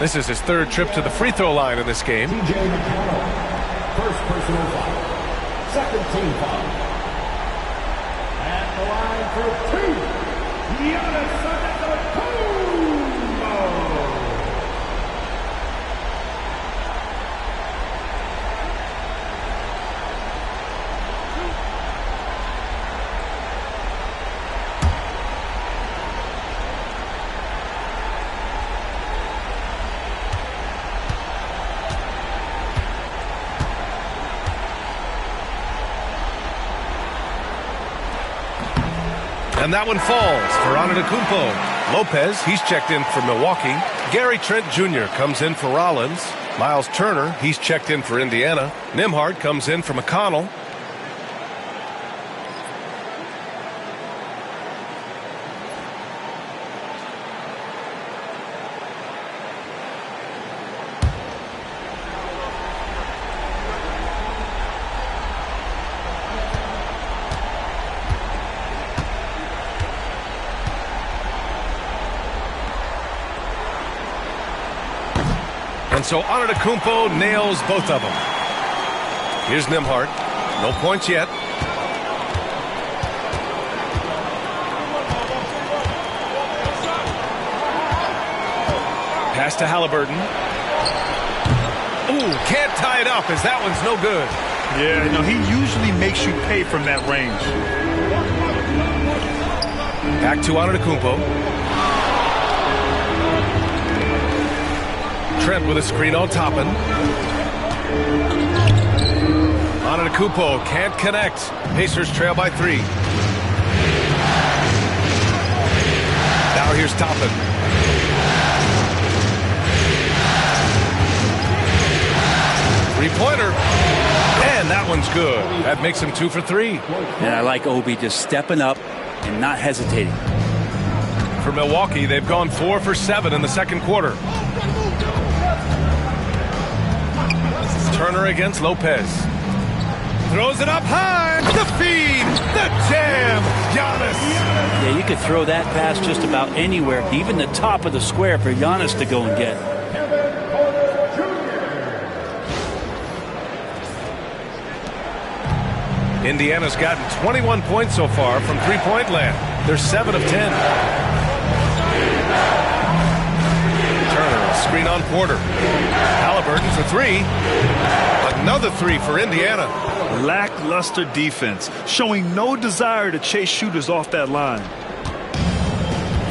This is his 3rd trip to the free throw line in this game. T.J. McConnell. First personal foul. Second team foul. At the line for 2. Giannis Antetokounmpo. And that one falls for Antetokounmpo. Lopez, he's checked in for Milwaukee. Gary Trent Jr. comes in for Rollins. Miles Turner, he's checked in for Indiana. Nembhard comes in for McConnell. And so Antetokounmpo nails both of them. Here's Nembhard. No points yet. Pass to Halliburton. Ooh, can't tie it up as that one's no good. Yeah, he usually makes you pay from that range. Back to Antetokounmpo. Trent with a screen on Toppin. Antetokounmpo can't connect. Pacers trail by 3. Now here's Toppin. Three-pointer. And that one's good. That makes him 2 for 3. And I like Obi just stepping up and not hesitating. For Milwaukee, they've gone 4 for 7 in the second quarter. Turner against Lopez. Throws it up high. The feed. The jam. Giannis. Yeah, you could throw that pass just about anywhere, even the top of the square for Giannis to go and get. Indiana's gotten 21 points so far from three-point land. They're 7 of 10. Turner, screen on Porter. Halliburton for 3. Another 3 for Indiana. Lackluster defense, showing no desire to chase shooters off that line.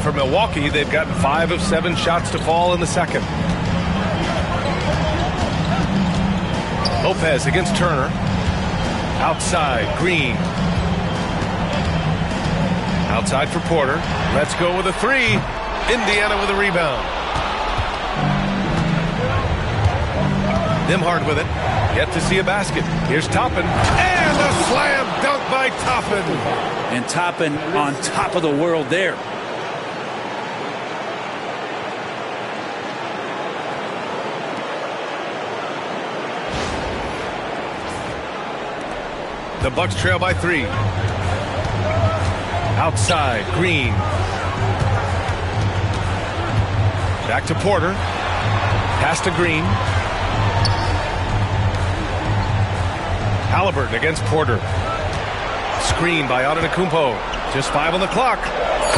For Milwaukee, they've gotten 5 of 7 shots to fall in the second. Lopez against Turner. Outside, Green. Outside for Porter. Let's go with a 3. Indiana with a rebound. Nembhard with it. Yet to see a basket. Here's Toppin. And a slam dunk by Toppin. And Toppin on top of the world there. The Bucks trail by 3. Outside, Green. Back to Porter. Pass to Green. Halliburton against Porter. Screen by Antetokounmpo. Just 5 on the clock.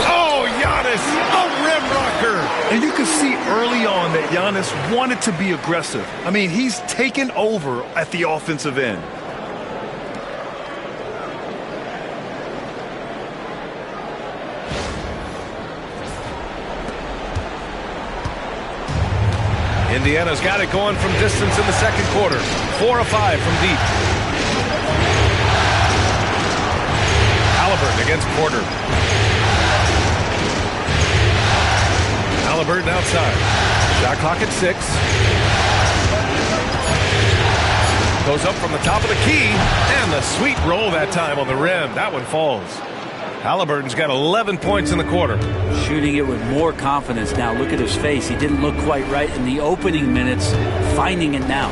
Oh, Giannis, a rim rocker. And you can see early on that Giannis wanted to be aggressive. I mean, he's taken over at the offensive end. Indiana's got it going from distance in the second quarter. 4 of 5 from deep. Halliburton against Porter. Halliburton outside. Shot clock at 6. Goes up from the top of the key. And the sweet roll that time on the rim. That one falls. Halliburton's got 11 points in the quarter. Shooting it with more confidence now. Look at his face. He didn't look quite right in the opening minutes. Finding it now.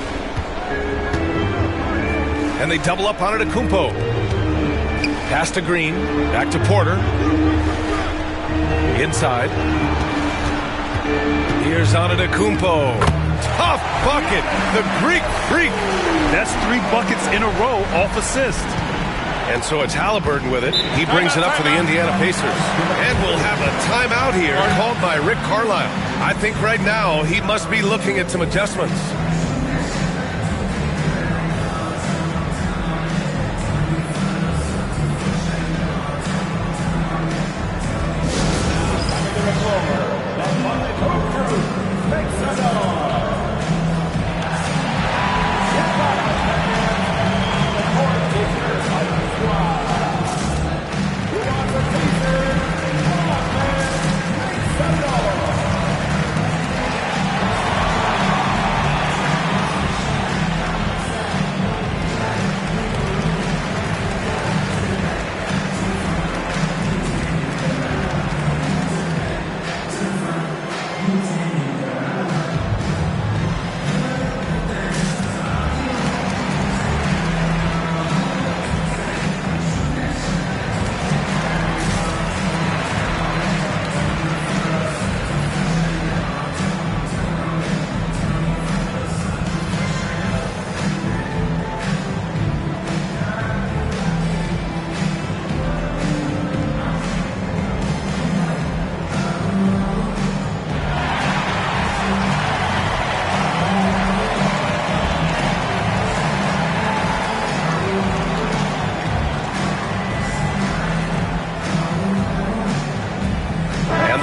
And they double up on Antetokounmpo. Pass to Green. Back to Porter. Inside. Here's Antetokounmpo. Tough bucket. The Greek Freak. That's 3 buckets in a row off assist. And so it's Halliburton with it. He brings it up for the Indiana Pacers. And we'll have a timeout here called by Rick Carlisle. I think right now he must be looking at some adjustments.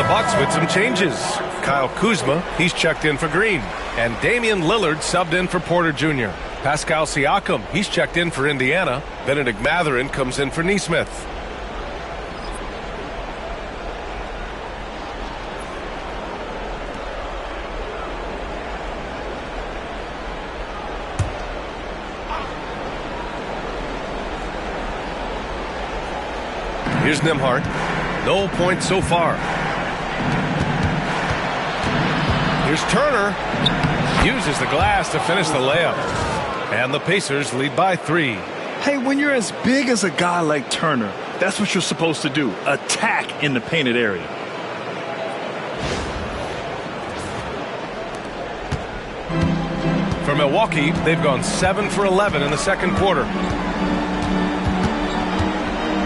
Bucks with some changes. Kyle Kuzma, he's checked in for Green. And Damian Lillard subbed in for Porter Jr. Pascal Siakam, he's checked in for Indiana. Benedict Mathurin comes in for Nesmith. Here's Nembhard. No points so far. Here's Turner. Uses the glass to finish the layup. And the Pacers lead by 3. Hey, when you're as big as a guy like Turner, that's what you're supposed to do. Attack in the painted area. For Milwaukee, they've gone 7 for 11 in the second quarter.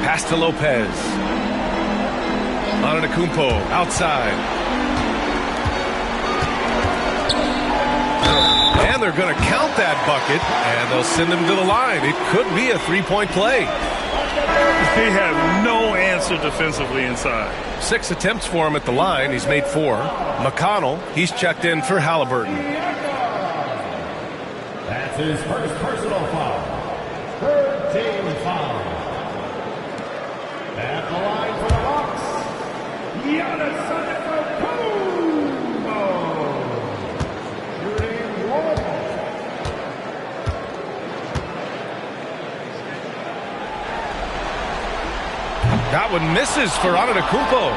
Pass to Lopez. Antetokounmpo outside. And they're going to count that bucket, and they'll send him to the line. It could be a three-point play. They have no answer defensively inside. 6 attempts for him at the line. He's made 4. McConnell, he's checked in for Halliburton. That's his first personal foul. Third team foul. At the line for the Bucks, Giannis Antetokounmpo. Shooting 1. That one misses for Antetokounmpo.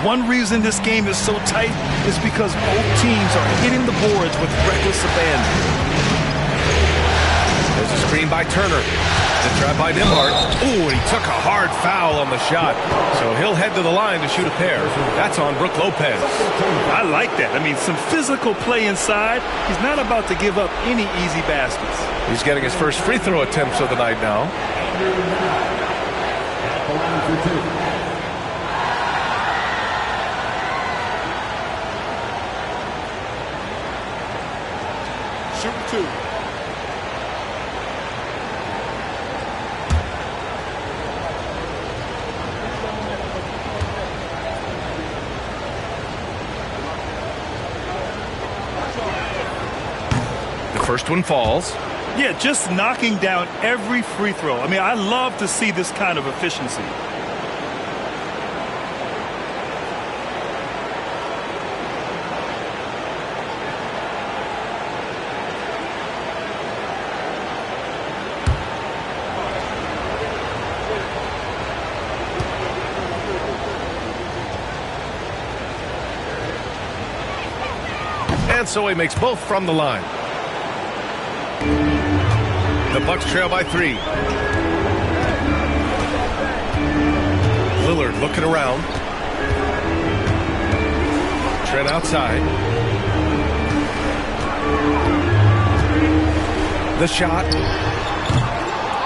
One reason this game is so tight is because both teams are hitting the boards with reckless abandon. There's a screen by Turner. The trap by Nembhard. Ooh, he took a hard foul on the shot. So he'll head to the line to shoot a pair. That's on Brook Lopez. I like that. I mean, some physical play inside. He's not about to give up any easy baskets. He's getting his first free throw attempts of the night now. Shoot 2. First one falls. Yeah, just knocking down every free throw. I mean, I love to see this kind of efficiency. And so he makes both from the line. The Bucks trail by 3. Lillard looking around. Trent outside. The shot.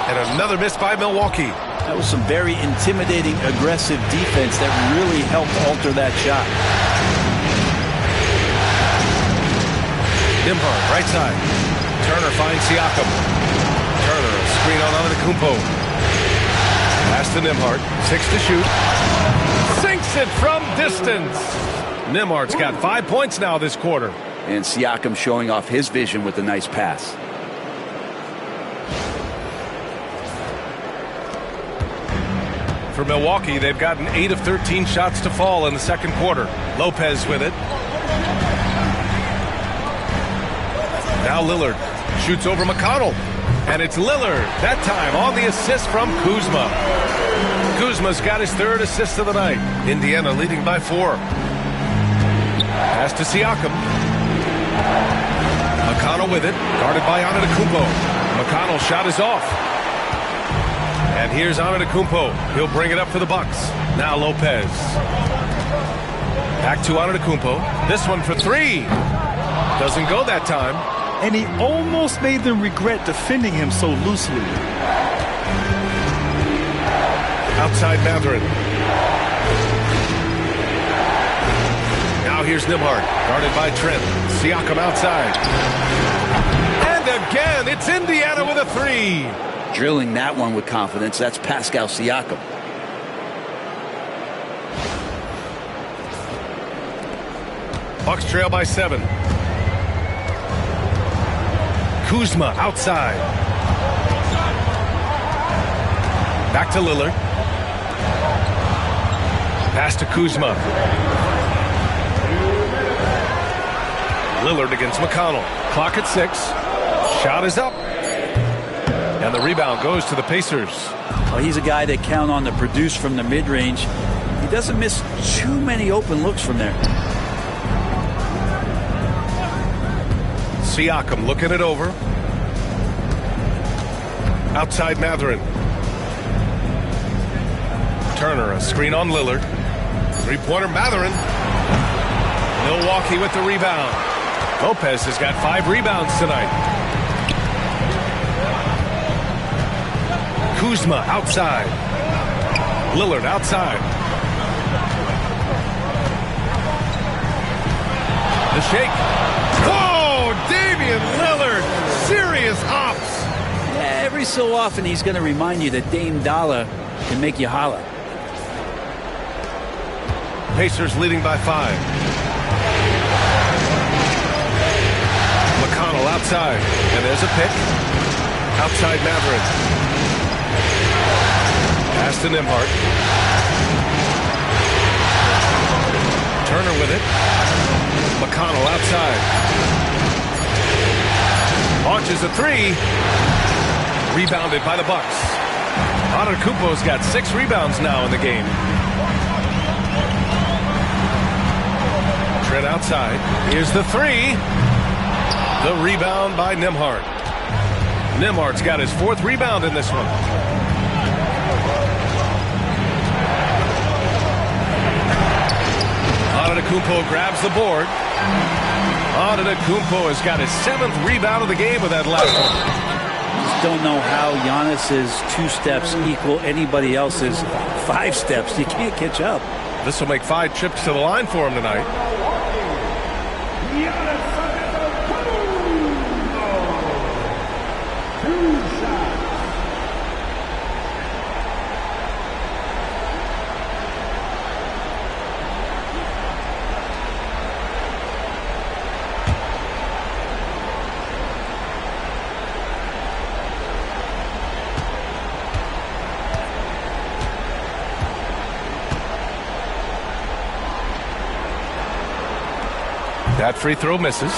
And another miss by Milwaukee. That was some very intimidating, aggressive defense that really helped alter that shot. Nembhard, right side. Turner finds Siakam. Turner, a screen on Antetokounmpo. Pass to Nembhard. 6 to shoot. Sinks it from distance. Nembhard's got 5 points now this quarter. And Siakam showing off his vision with a nice pass. For Milwaukee, they've gotten 8 of 13 shots to fall in the second quarter. Lopez with it. Now Lillard shoots over McConnell. And it's Lillard, that time on the assist from Kuzma. Kuzma's got his 3rd assist of the night. Indiana leading by 4. Pass to Siakam. McConnell with it, guarded by Antetokounmpo. McConnell's shot is off. And here's Antetokounmpo. He'll bring it up for the Bucks. Now Lopez. Back to Antetokounmpo. This one for 3. Doesn't go that time. And he almost made them regret defending him so loosely. Outside Mathurin. Now here's Nembhard, guarded by Trent. Siakam outside. And again, it's Indiana with a 3. Drilling that one with confidence. That's Pascal Siakam. Bucks trail by 7. Kuzma outside. Back to Lillard. Pass to Kuzma. Lillard against McConnell. Clock at 6. Shot is up. And the rebound goes to the Pacers. Well, he's a guy they count on to produce from the mid-range. He doesn't miss too many open looks from there. Siakam looking it over. Outside Mathurin. Turner, a screen on Lillard. Three-pointer Mathurin. Milwaukee with the rebound. Lopez has got 5 rebounds tonight. Kuzma outside. Lillard outside. The shake. Oh, Damian Lillard. Serious ops. Yeah, every so often he's going to remind you that Dame Dollar can make you holler. Pacers leading by 5. McConnell outside. And there's a pick. Outside Mathurin. Pass to Nembhard. Turner with it. McConnell outside. Launches a 3. Rebounded by the Bucks. Antetokounmpo's got 6 rebounds now in the game. Trent outside. Here's the 3. The rebound by Nembhard. Nembhard's got his 4th rebound in this one. Antetokounmpo grabs the board. Antetokounmpo has got his 7th rebound of the game with that last one. Just don't know how Giannis's 2 steps equal anybody else's 5 steps. You can't catch up. This will make 5 trips to the line for him tonight. That free throw misses.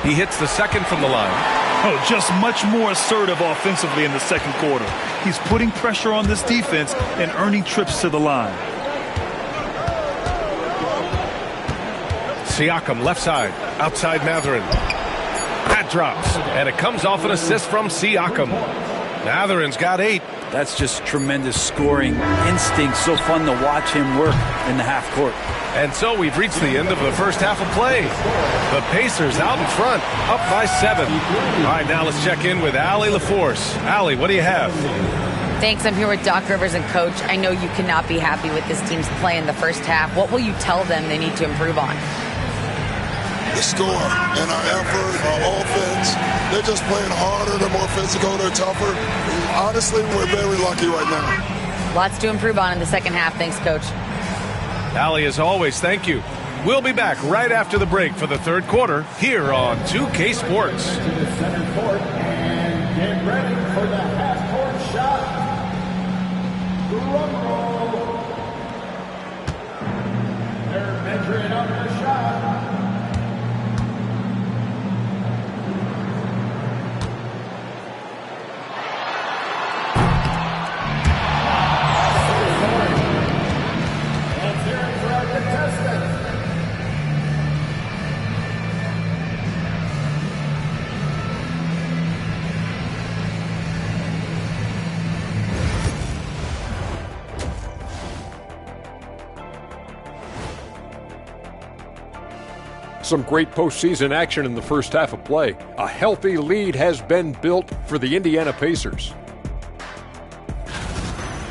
He hits the second from the line. Oh, just much more assertive offensively in the second quarter. He's putting pressure on this defense and earning trips to the line. Siakam left side. Outside Mathurin. That drops. And it comes off an assist from Siakam. Mathurin's got 8. That's just tremendous scoring instinct. So fun to watch him work in the half court. And so we've reached the end of the first half of play. The Pacers out in front, up by 7. All right, now let's check in with Allie LaForce. Allie, what do you have? Thanks. I'm here with Doc Rivers and Coach. I know you cannot be happy with this team's play in the first half. What will you tell them they need to improve on? The score and our effort, our offense. They're just playing harder. They're more physical. They're tougher. Honestly, we're very lucky right now. Lots to improve on in the second half. Thanks, Coach. Allie, as always, thank you. We'll be back right after the break for the third quarter here on 2K Sports. To the center court and get ready for the half-court shot. Drum roll. They're measuring up the shot. some great postseason action in the first half of play. A healthy lead has been built for the Indiana Pacers.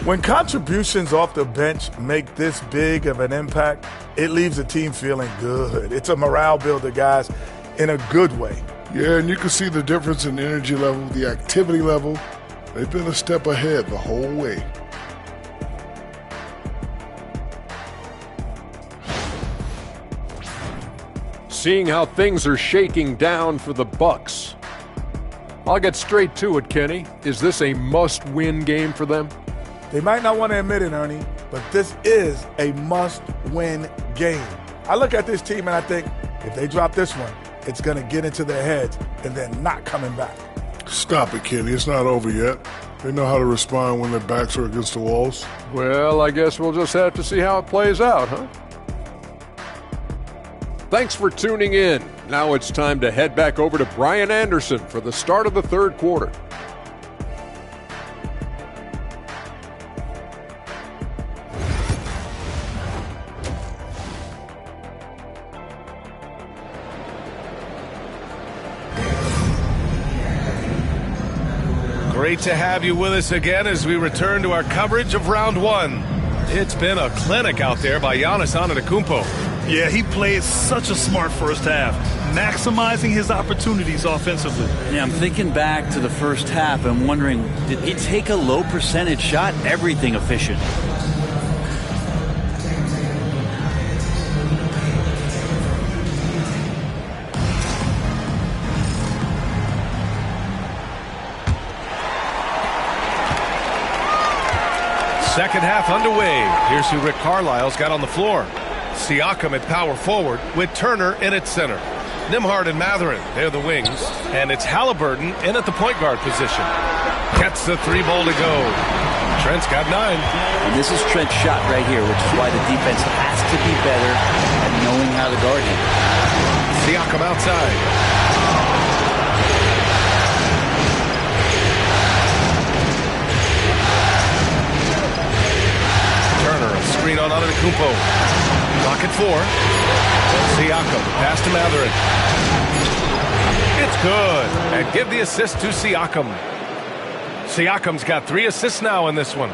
When contributions off the bench make this big of an impact, it leaves the team feeling good. It's a morale builder, guys, in a good way. Yeah, and you can see the difference in energy level, the activity level. They've been a step ahead the whole way. Seeing how things are shaking down for the Bucks. I'll get straight to it, Kenny. Is this a must-win game for them? They might not want to admit it, Ernie, but this is a must-win game. I look at this team and I think if they drop this one, it's going to get into their heads and then not coming back. Stop it, Kenny. It's not over yet. They know how to respond when their backs are against the walls. Well, I guess we'll just have to see how it plays out, huh? Thanks for tuning in. Now it's time to head back over to Brian Anderson for the start of the third quarter. Great to have you with us again as we return to our coverage of round one. It's been a clinic out there by Giannis Antetokounmpo. Yeah, he played such a smart first half, maximizing his opportunities offensively. Yeah, I'm thinking back to the first half and wondering, did he take a low percentage shot? Everything efficient. Second half underway. Here's who Rick Carlisle's got on the floor. Siakam at power forward with Turner in at center. Nembhard and Mathurin, they're the wings. And it's Halliburton in at the point guard position. Gets the three ball to go. Trent's got 9. And this is Trent's shot right here, which is why the defense has to be better at knowing how to guard him. Siakam outside. Screen on Antetokounmpo. Clock at 4. Siakam. Pass to Mathurin. It's good. And give the assist to Siakam. Siakam's got 3 assists now in this one.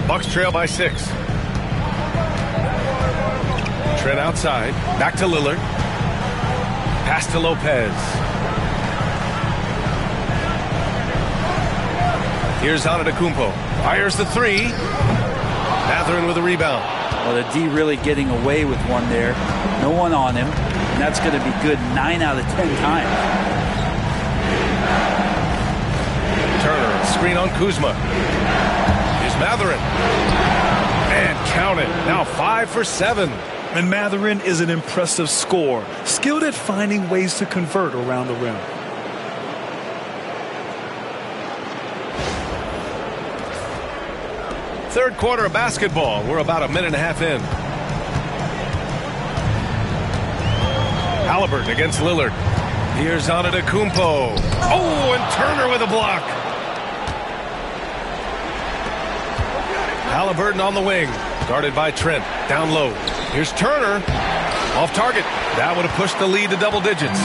Bucks trail by 6. Trent outside. Back to Lillard. Pass to Lopez. Here's Antetokounmpo. Fires the 3. Mathurin with a rebound. Well, the D really getting away with one there. No one on him. And that's going to be good 9 out of 10 times. Turner, screen on Kuzma. Here's Mathurin. And count it. Now 5 for 7. And Mathurin is an impressive scorer. Skilled at finding ways to convert around the rim. Third quarter of basketball. We're about a minute and a half in. Halliburton against Lillard. Here's Antetokounmpo. Oh, and Turner with a block. Halliburton on the wing. Guarded by Trent. Down low. Here's Turner. Off target. That would have pushed the lead to double digits.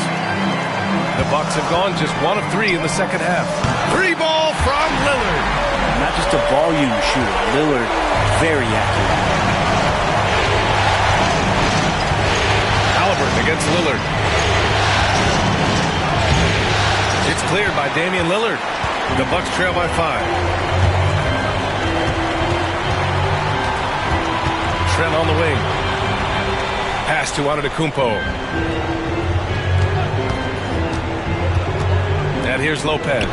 The Bucks have gone just 1 of 3 in the second half. 3 ball from Lillard. Not just a volume shooter. Lillard, very accurate. Halliburton against Lillard. It's cleared by Damian Lillard. The Bucks trail by 5. Trent on the wing. Pass to Antetokounmpo. And here's Lopez.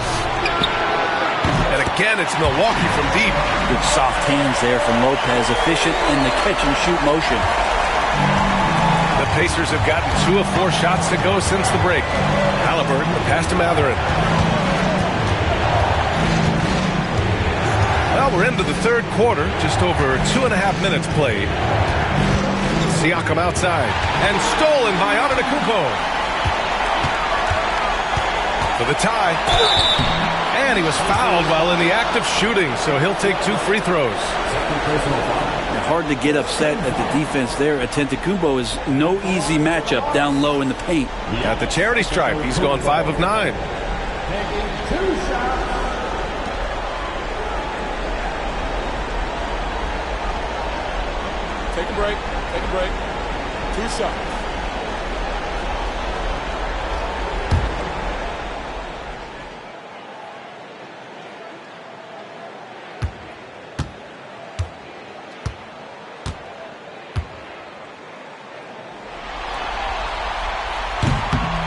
And again, it's Milwaukee from deep. Good soft hands there from Lopez. Efficient in the catch-and-shoot motion. The Pacers have gotten 2 of 4 shots to go since the break. Halliburton, the pass to Mathurin. Well, we're into the third quarter. Just over 2.5 minutes played. Siakam outside. And stolen by Antetokounmpo. For the tie. And he was fouled while in the act of shooting, so he'll take 2 free throws. Hard to get upset at the defense there. Antetokounmpo is no easy matchup down low in the paint. At the charity stripe, he's gone 5 of 9. Take a break. Take a break. 2 shots.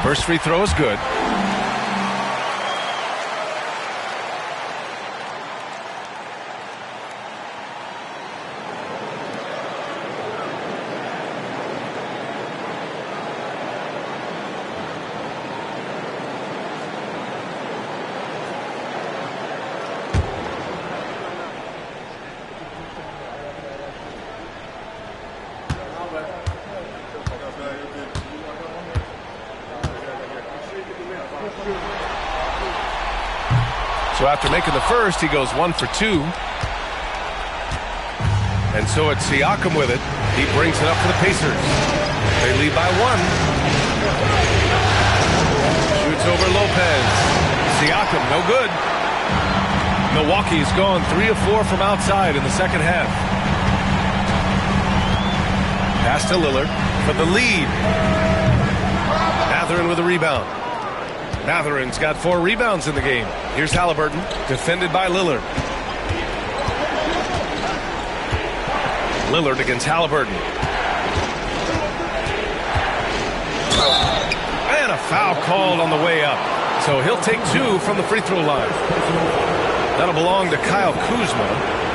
First free throw is good. So after making the first, he goes 1 for 2. And so it's Siakam with it. He brings it up for the Pacers. They lead by 1. Shoots over Lopez. Siakam, no good. Milwaukee's gone 3 of 4 from outside in the second half. Pass to Lillard for the lead. Mathurin with a rebound. Mathurin's got 4 rebounds in the game. Here's Halliburton, defended by Lillard. Lillard against Halliburton. And a foul called on the way up. So he'll take 2 from the free throw line. That'll belong to Kyle Kuzma.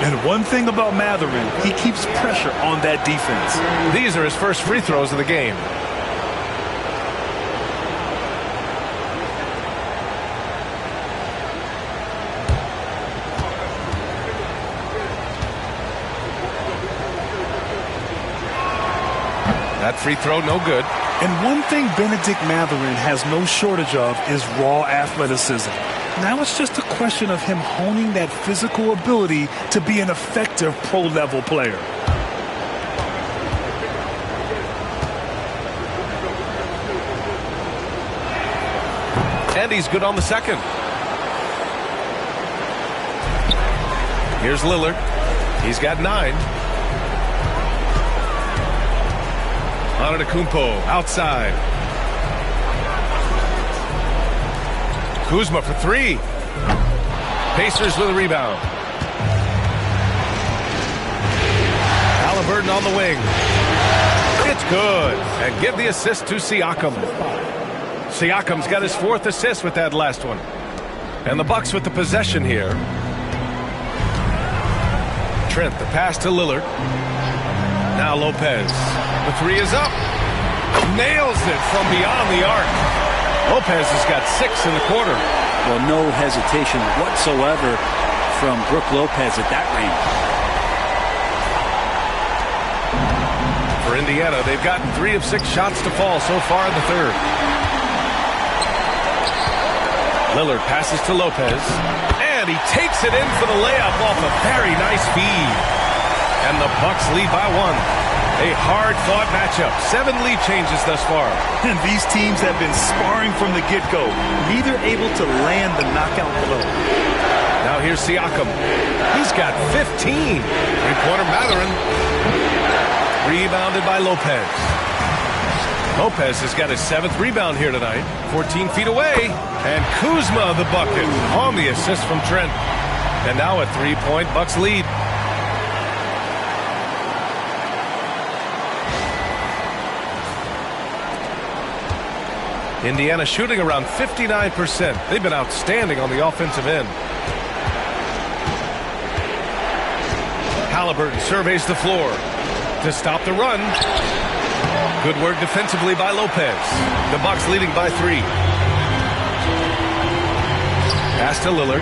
And one thing about Mathurin, he keeps pressure on that defense. These are his first free throws of the game. That free throw, no good. And one thing Benedict Mathurin has no shortage of is raw athleticism. Now it's just a question of him honing that physical ability to be an effective pro-level player. And he's good on the second. Here's Lillard. He's got 9. Antetokounmpo outside. Kuzma for 3. Pacers with a rebound. Halliburton on the wing. It's good. And give the assist to Siakam. Siakam's got his 4th assist with that last one. And the Bucks with the possession here. Trent, the pass to Lillard. Now Lopez. The 3 is up. Nails it from beyond the arc. Lopez has got 6 in the quarter. Well, no hesitation whatsoever from Brook Lopez at that range. For Indiana, they've gotten 3 of 6 shots to fall so far in the third. Lillard passes to Lopez. And he takes it in for the layup off a very nice feed. And the Bucks lead by 1. A hard-fought matchup. 7 lead changes thus far. And these teams have been sparring from the get-go. Neither able to land the knockout blow. Now here's Siakam. He's got 15. Three-pointer Mathurin. Rebounded by Lopez. Lopez has got his 7th rebound here tonight. 14 feet away. And Kuzma the bucket on the assist from Trent. And now a 3-point Bucks lead. Indiana shooting around 59%. They've been outstanding on the offensive end. Halliburton surveys the floor to stop the run. Good work defensively by Lopez. The Bucks leading by 3. Pass to Lillard.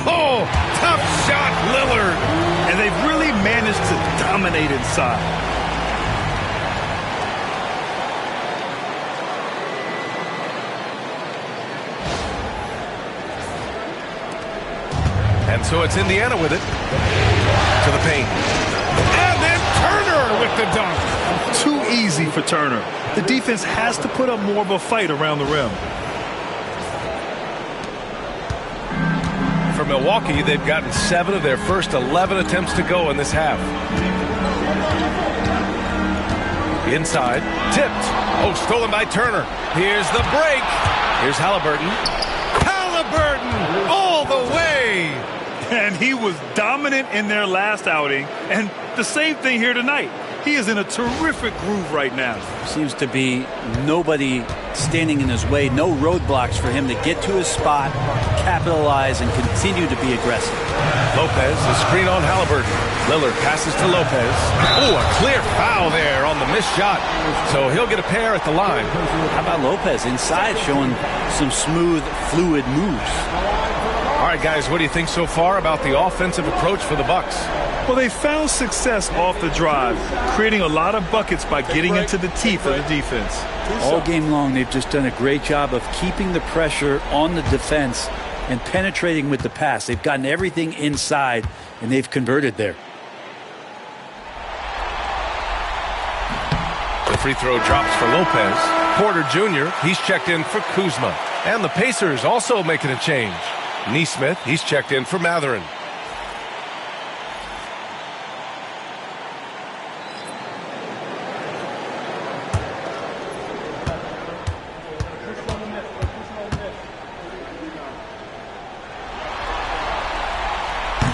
Oh, tough shot, Lillard. And they've really managed to dominate inside. so it's Indiana with it. To the paint. And then Turner with the dunk. Too easy for Turner. The defense has to put up more of a fight around the rim. For Milwaukee, they've gotten 7 of their first 11 attempts to go in this half. Inside, tipped. Oh, stolen by Turner. Here's the break. Here's Halliburton. Halliburton all the way. And he was dominant in their last outing. And the same thing here tonight. He is in a terrific groove right now. Seems to be nobody standing in his way. No roadblocks for him to get to his spot, capitalize, and continue to be aggressive. Lopez, the screen on Halliburton. Lillard passes to Lopez. Oh, a clear foul there on the missed shot. So he'll get a pair at the line. How about Lopez inside showing some smooth, fluid moves? All right, guys, what do you think so far about the offensive approach for the Bucks? Well, they found success off the drive, creating a lot of buckets by getting into the teeth of the defense. All game long, they've just done a great job of keeping the pressure on the defense and penetrating with the pass. They've gotten everything inside, and they've converted there. The free throw drops for Lopez. Porter Jr., he's checked in for Kuzma. And the Pacers also making a change. Nesmith, he's checked in for Mathurin.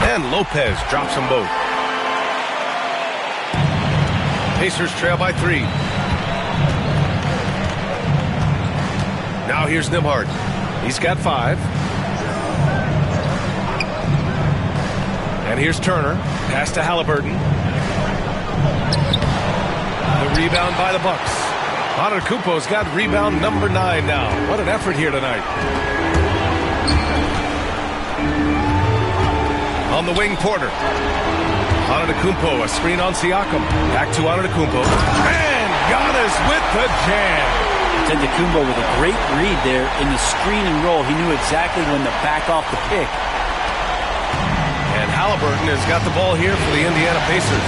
And Lopez drops them both. Pacers trail by 3. Now here's Nembhard. He's got 5. And here's Turner. Pass to Halliburton. The rebound by the Bucks. Antetokounmpo's got rebound number 9 now. What an effort here tonight. On the wing, Porter. Antetokounmpo, a screen on Siakam. Back to Antetokounmpo. And Giannis with the jam. Antetokounmpo with a great read there in the screen and roll. He knew exactly when to back off the pick. And Halliburton has got the ball here for the Indiana Pacers.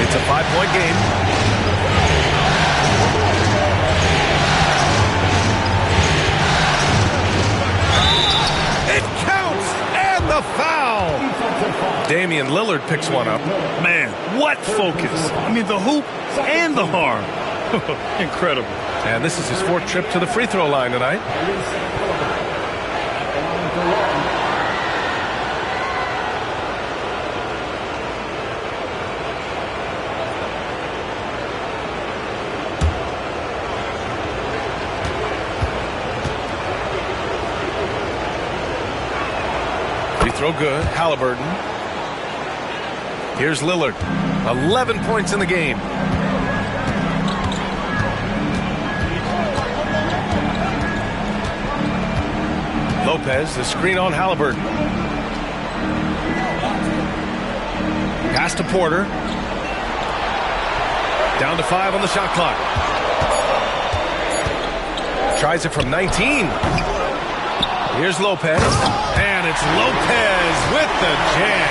It's a 5-point game. It counts! And the foul! Damian Lillard picks one up. Man, what focus. I mean, the hoop and the harm. Incredible. And this is his 4th trip to the free throw line tonight. Throw good. Halliburton. Here's Lillard. 11 points in the game. Lopez, the screen on Halliburton. Pass to Porter. Down to 5 on the shot clock. Tries it from 19. Here's Lopez. And it's Lopez with the jam.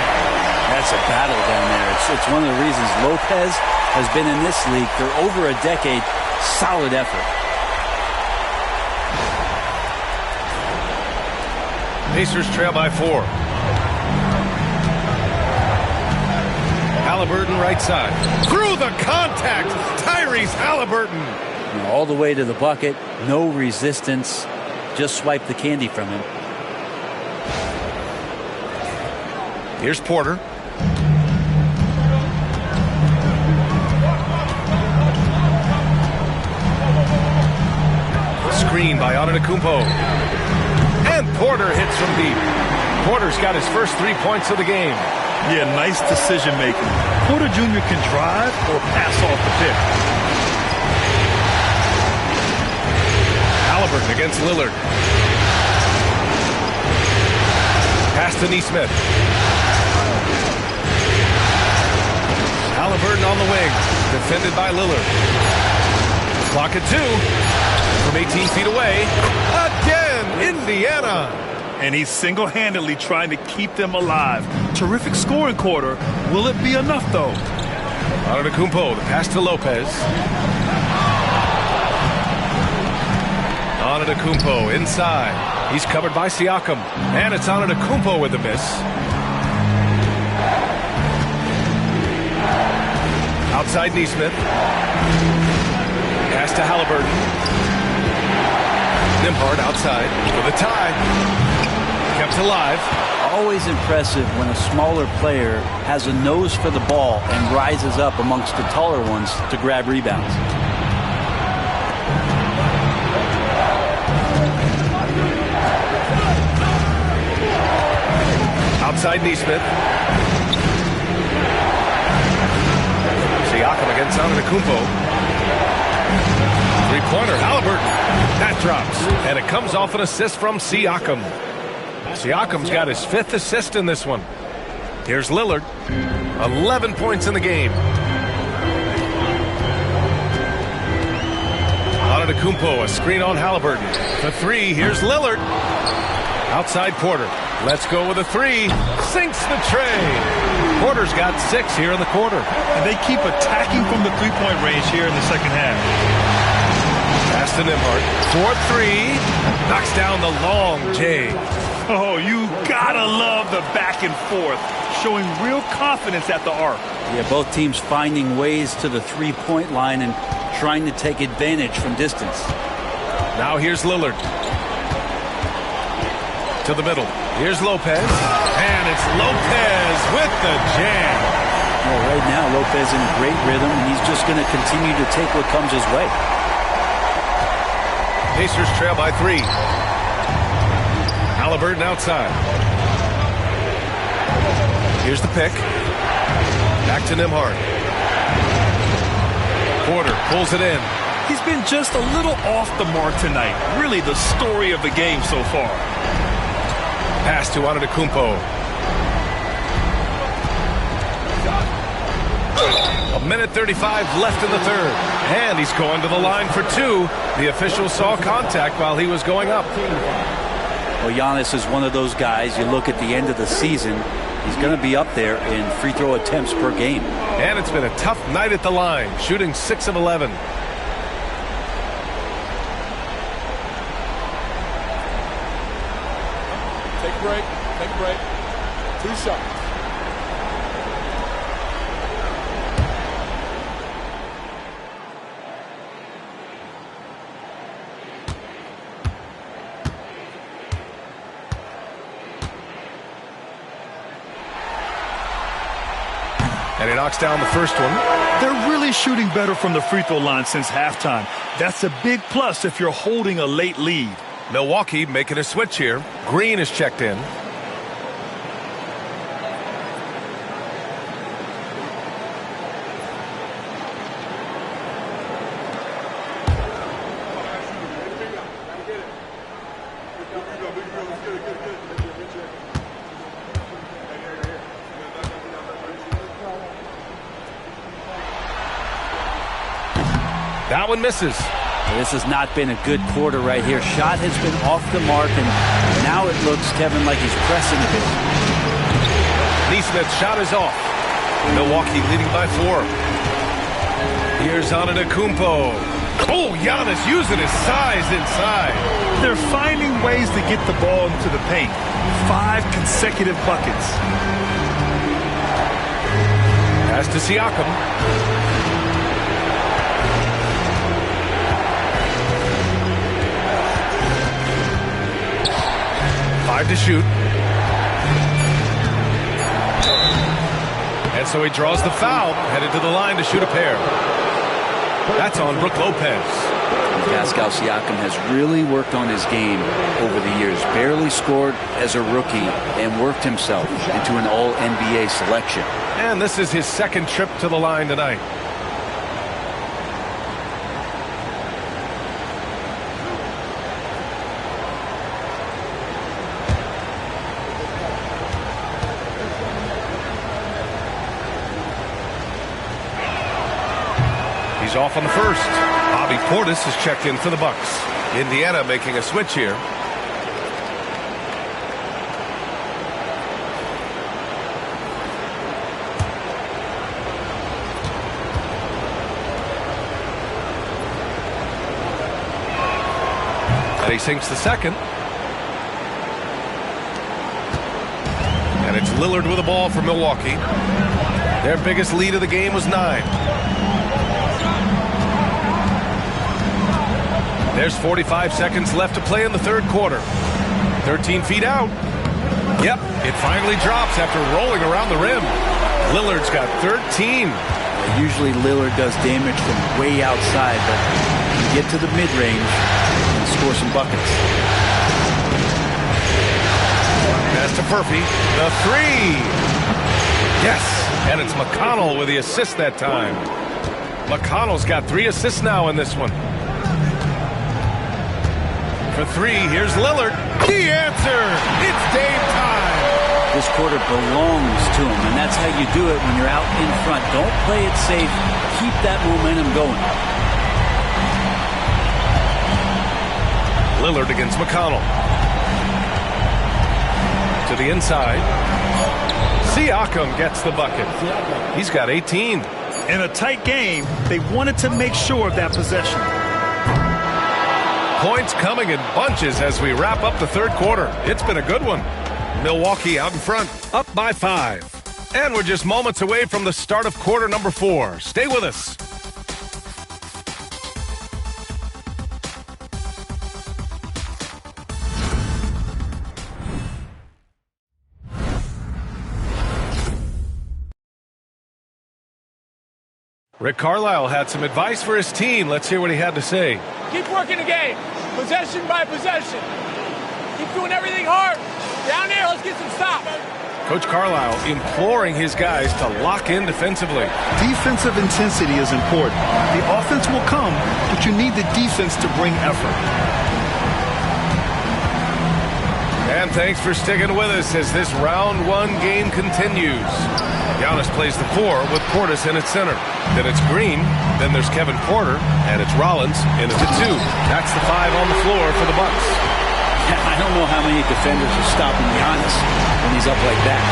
That's a battle down there. It's one of the reasons Lopez has been in this league for over a decade. Solid effort. Pacers trail by 4. Halliburton right side. Through the contact. Tyrese Halliburton. All the way to the bucket. No resistance. Just swipe the candy from him. Here's Porter. Screen by Antetokounmpo. And Porter hits from deep. Porter's got his first 3 points of the game. Yeah, nice decision making. Porter Jr. can drive or pass off the pick. Halliburton against Lillard. Pass to Nesmith. Halliburton on the wing. Defended by Lillard. Clock at 2. From 18 feet away. Again, Indiana. and he's single-handedly trying to keep them alive. Terrific scoring quarter. Will it be enough, though? Antetokounmpo, the pass to Lopez. Antetokounmpo inside. He's covered by Siakam. And it's Antetokounmpo with the miss. Outside Nesmith. Pass to Halliburton. Nembhard outside for the tie. Kept alive. Always impressive when a smaller player has a nose for the ball and rises up amongst the taller ones to grab rebounds. Outside Nesmith. Siakam against Antetokounmpo. Three-pointer, Halliburton. That drops, and it comes off an assist from Siakam. Siakam's got his 5th assist in this one. Here's Lillard. 11 points in the game. Antetokounmpo, a screen on Halliburton. The 3, here's Lillard. Outside Porter. Let's go with a 3. Sinks the tray. Porter's got 6 here in the quarter. And they keep attacking from the three-point range here in the second half. Pass to Nembhard. 4-3. Knocks down the long J. Oh, you gotta love the back and forth. Showing real confidence at the arc. Yeah, both teams finding ways to the three-point line and trying to take advantage from distance. Now here's Lillard. To the middle. Here's Lopez. And it's Lopez with the jam. Well, right now, Lopez in a great rhythm, and he's just going to continue to take what comes his way. Pacers trail by 3. Halliburton outside. Here's the pick. Back to Nembhard. Porter pulls it in. He's been just a little off the mark tonight. Really the story of the game so far. Pass to Antetokounmpo. A minute 35 left in the third. And he's going to the line for 2. The official saw contact while he was going up. Well, Giannis is one of those guys, you look at the end of the season, he's going to be up there in free throw attempts per game. And it's been a tough night at the line, shooting 6 of 11. Take a break. Take a break. 2 shots. And he knocks down the first one. They're really shooting better from the free throw line since halftime. That's a big plus if you're holding a late lead. Milwaukee making a switch here. Green is checked in. That one misses. This has not been a good quarter right here. Shot has been off the mark, and now it looks, Kevin, like he's pressing a bit. Nesmith's shot is off. Milwaukee leading by 4. Here's Antetokounmpo. Oh, Giannis using his size inside. They're finding ways to get the ball into the paint. 5 consecutive buckets. Pass to Siakam. To shoot. And so he draws the foul, headed to the line to shoot a pair. That's on Brook Lopez. Pascal Siakam has really worked on his game over the years. Barely scored as a rookie and worked himself into an All-NBA selection. And this is his 2nd trip to the line tonight. He's off on the first. Bobby Portis is checked in for the Bucks. Indiana making a switch here. And he sinks the second. And it's Lillard with the ball for Milwaukee. Their biggest lead of the game was 9. There's 45 seconds left to play in the third quarter. 13 feet out. Yep, it finally drops after rolling around the rim. Lillard's got 13. Usually Lillard does damage from way outside, but he can get to the mid-range and score some buckets. Pass to Murphy. The 3. Yes, and it's McConnell with the assist that time. McConnell's got 3 assists now in this one. For 3, here's Lillard. The answer! It's game time! This quarter belongs to him, and that's how you do it when you're out in front. Don't play it safe. Keep that momentum going. Lillard against McConnell. To the inside. Siakam gets the bucket. He's got 18. In a tight game, they wanted to make sure of that possession. Points coming in bunches as we wrap up the third quarter. It's been a good one. Milwaukee out in front, up by 5. And we're just moments away from the start of quarter number 4. Stay with us. Rick Carlisle had some advice for his team. Let's hear what he had to say. Keep working the game, possession by possession. Keep doing everything hard. Down there, let's get some stops. Coach Carlisle imploring his guys to lock in defensively. Defensive intensity is important. The offense will come, but you need the defense to bring effort. And thanks for sticking with us as this round 1 game continues. Giannis plays the 4 with Portis in its center. Then it's Green, then there's Kevin Porter, and it's Rollins in at the 2. That's the 5 on the floor for the Bucks. I don't know how many defenders are stopping Giannis when he's up like that.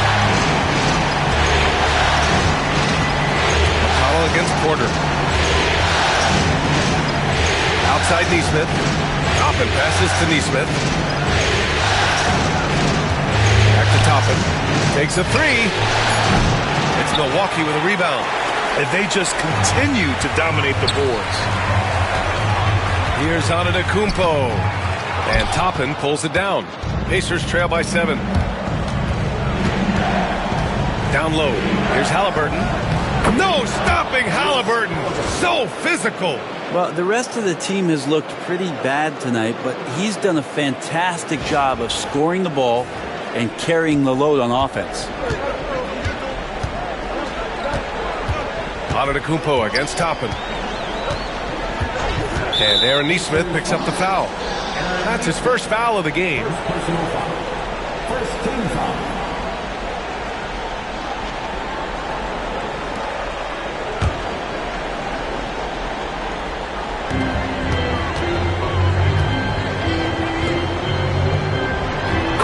McConnell against Porter. Outside Neesmith. Toppin passes to Neesmith. Back to Toppin. Takes a 3. It's Milwaukee with a rebound. And they just continue to dominate the boards. Here's Antetokounmpo. And Toppin pulls it down. Pacers trail by 7. Down low. Here's Halliburton. No stopping Halliburton. So physical. Well, the rest of the team has looked pretty bad tonight, but he's done a fantastic job of scoring the ball and carrying the load on offense. Antetokounmpo against Toppin. And Aaron Neesmith picks up the foul. That's his first foul of the game. First team foul.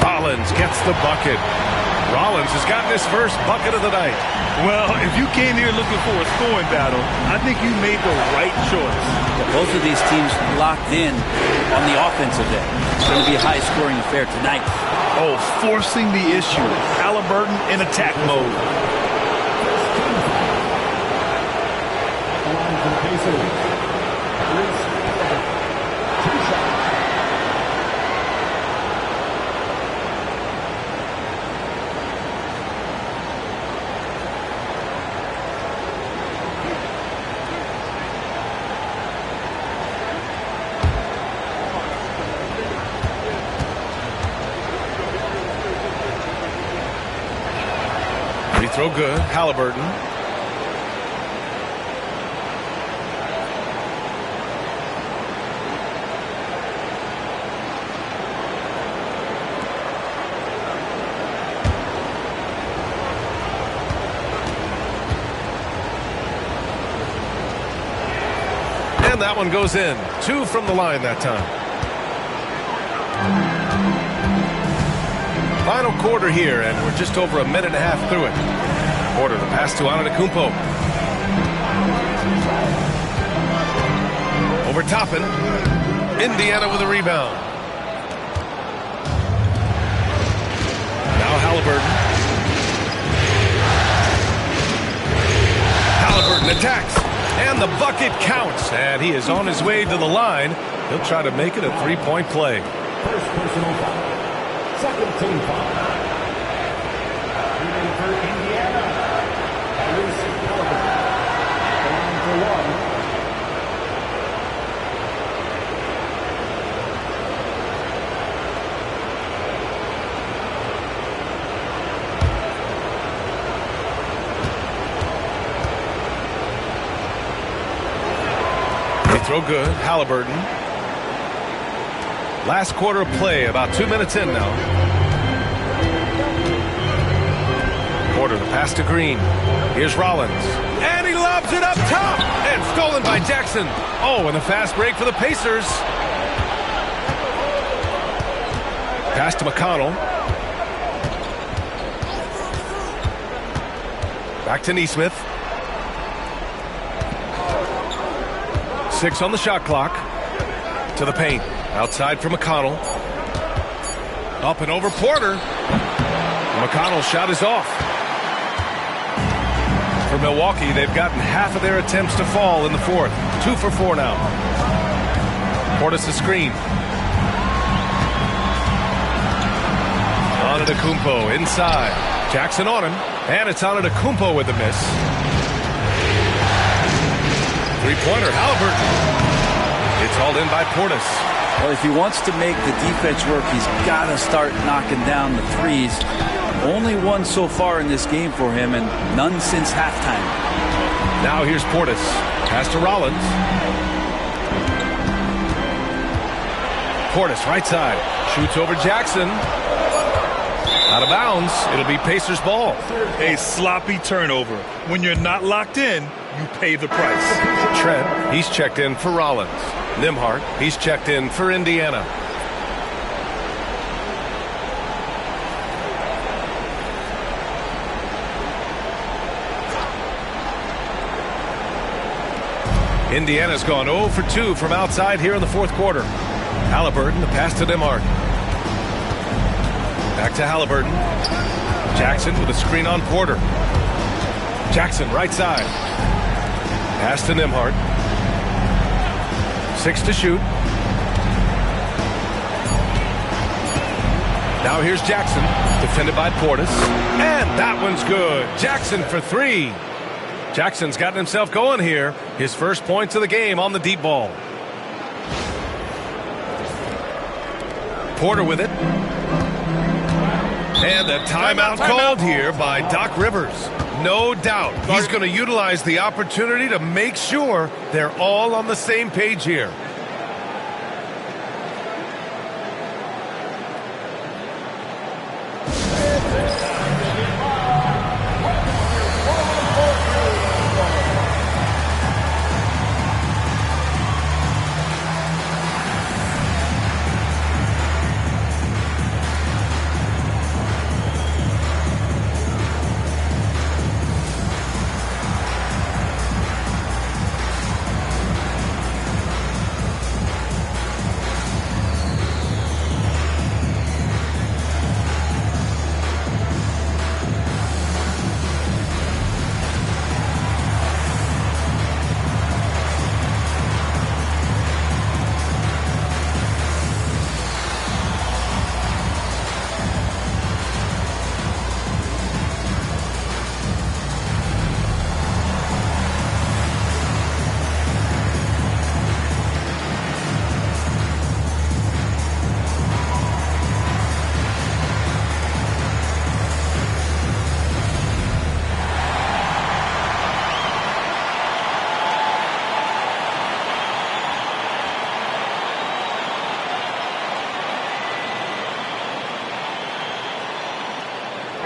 Rollins gets the bucket. Rollins has gotten his first bucket of the night. Well, if you came here looking for a scoring battle, I think you made the right choice. Yeah, both of these teams locked in on the offensive end. It's going to be a high-scoring affair tonight. Oh, forcing the issue. Halliburton in attack mode. Free throw good. Halliburton. And that one goes in. 2 from the line that time. Final quarter here, and we're just over a minute and a half through it. Porter, the pass to Antetokounmpo. Over Toppin. Indiana with a rebound. Halliburton. Halliburton attacks, and the bucket counts, and he is on his way to the line. He'll try to make it a three-point play. First personal foul. Second team foul. Shooting for Indiana. Halliburton. The line for one. Throw good. Halliburton. Last quarter of play, about 2 minutes in now. Porter, the pass to Green. Here's Rollins. And he lobs it up top. And stolen by Jackson. Oh, and a fast break for the Pacers. Pass to McConnell. Back to Nesmith. 6 on the shot clock. To the paint. Outside for McConnell. Up and over Porter. McConnell's shot is off. For Milwaukee, they've gotten half of their attempts to fall in the fourth. 2 for 4 now. Portis the screen. Antetokounmpo inside. Jackson on him. And it's Antetokounmpo with the miss. Three-pointer, Halliburton. It's hauled in by Portis. Well, if he wants to make the defense work, he's got to start knocking down the threes. Only one so far in this game for him, and none since halftime. Now here's Portis. Pass to Rollins. Portis, right side. Shoots over Jackson. Out of bounds. It'll be Pacers ball. A sloppy turnover. When you're not locked in, you pay the price. Trent, he's checked in for Rollins. Nembhard, he's checked in for Indiana. Indiana's gone 0 for 2 from outside here in the fourth quarter. Halliburton, the pass to Nembhard. Back to Halliburton. Jackson with a screen on Porter. Jackson, right side. Pass to Nembhard. 6 to shoot. Now here's Jackson, defended by Portis. And that one's good. Jackson for 3. Jackson's gotten himself going here. His first points of the game on the deep ball. Porter with it. And a timeout called here by Doc Rivers. No doubt he's going to utilize the opportunity to make sure they're all on the same page here.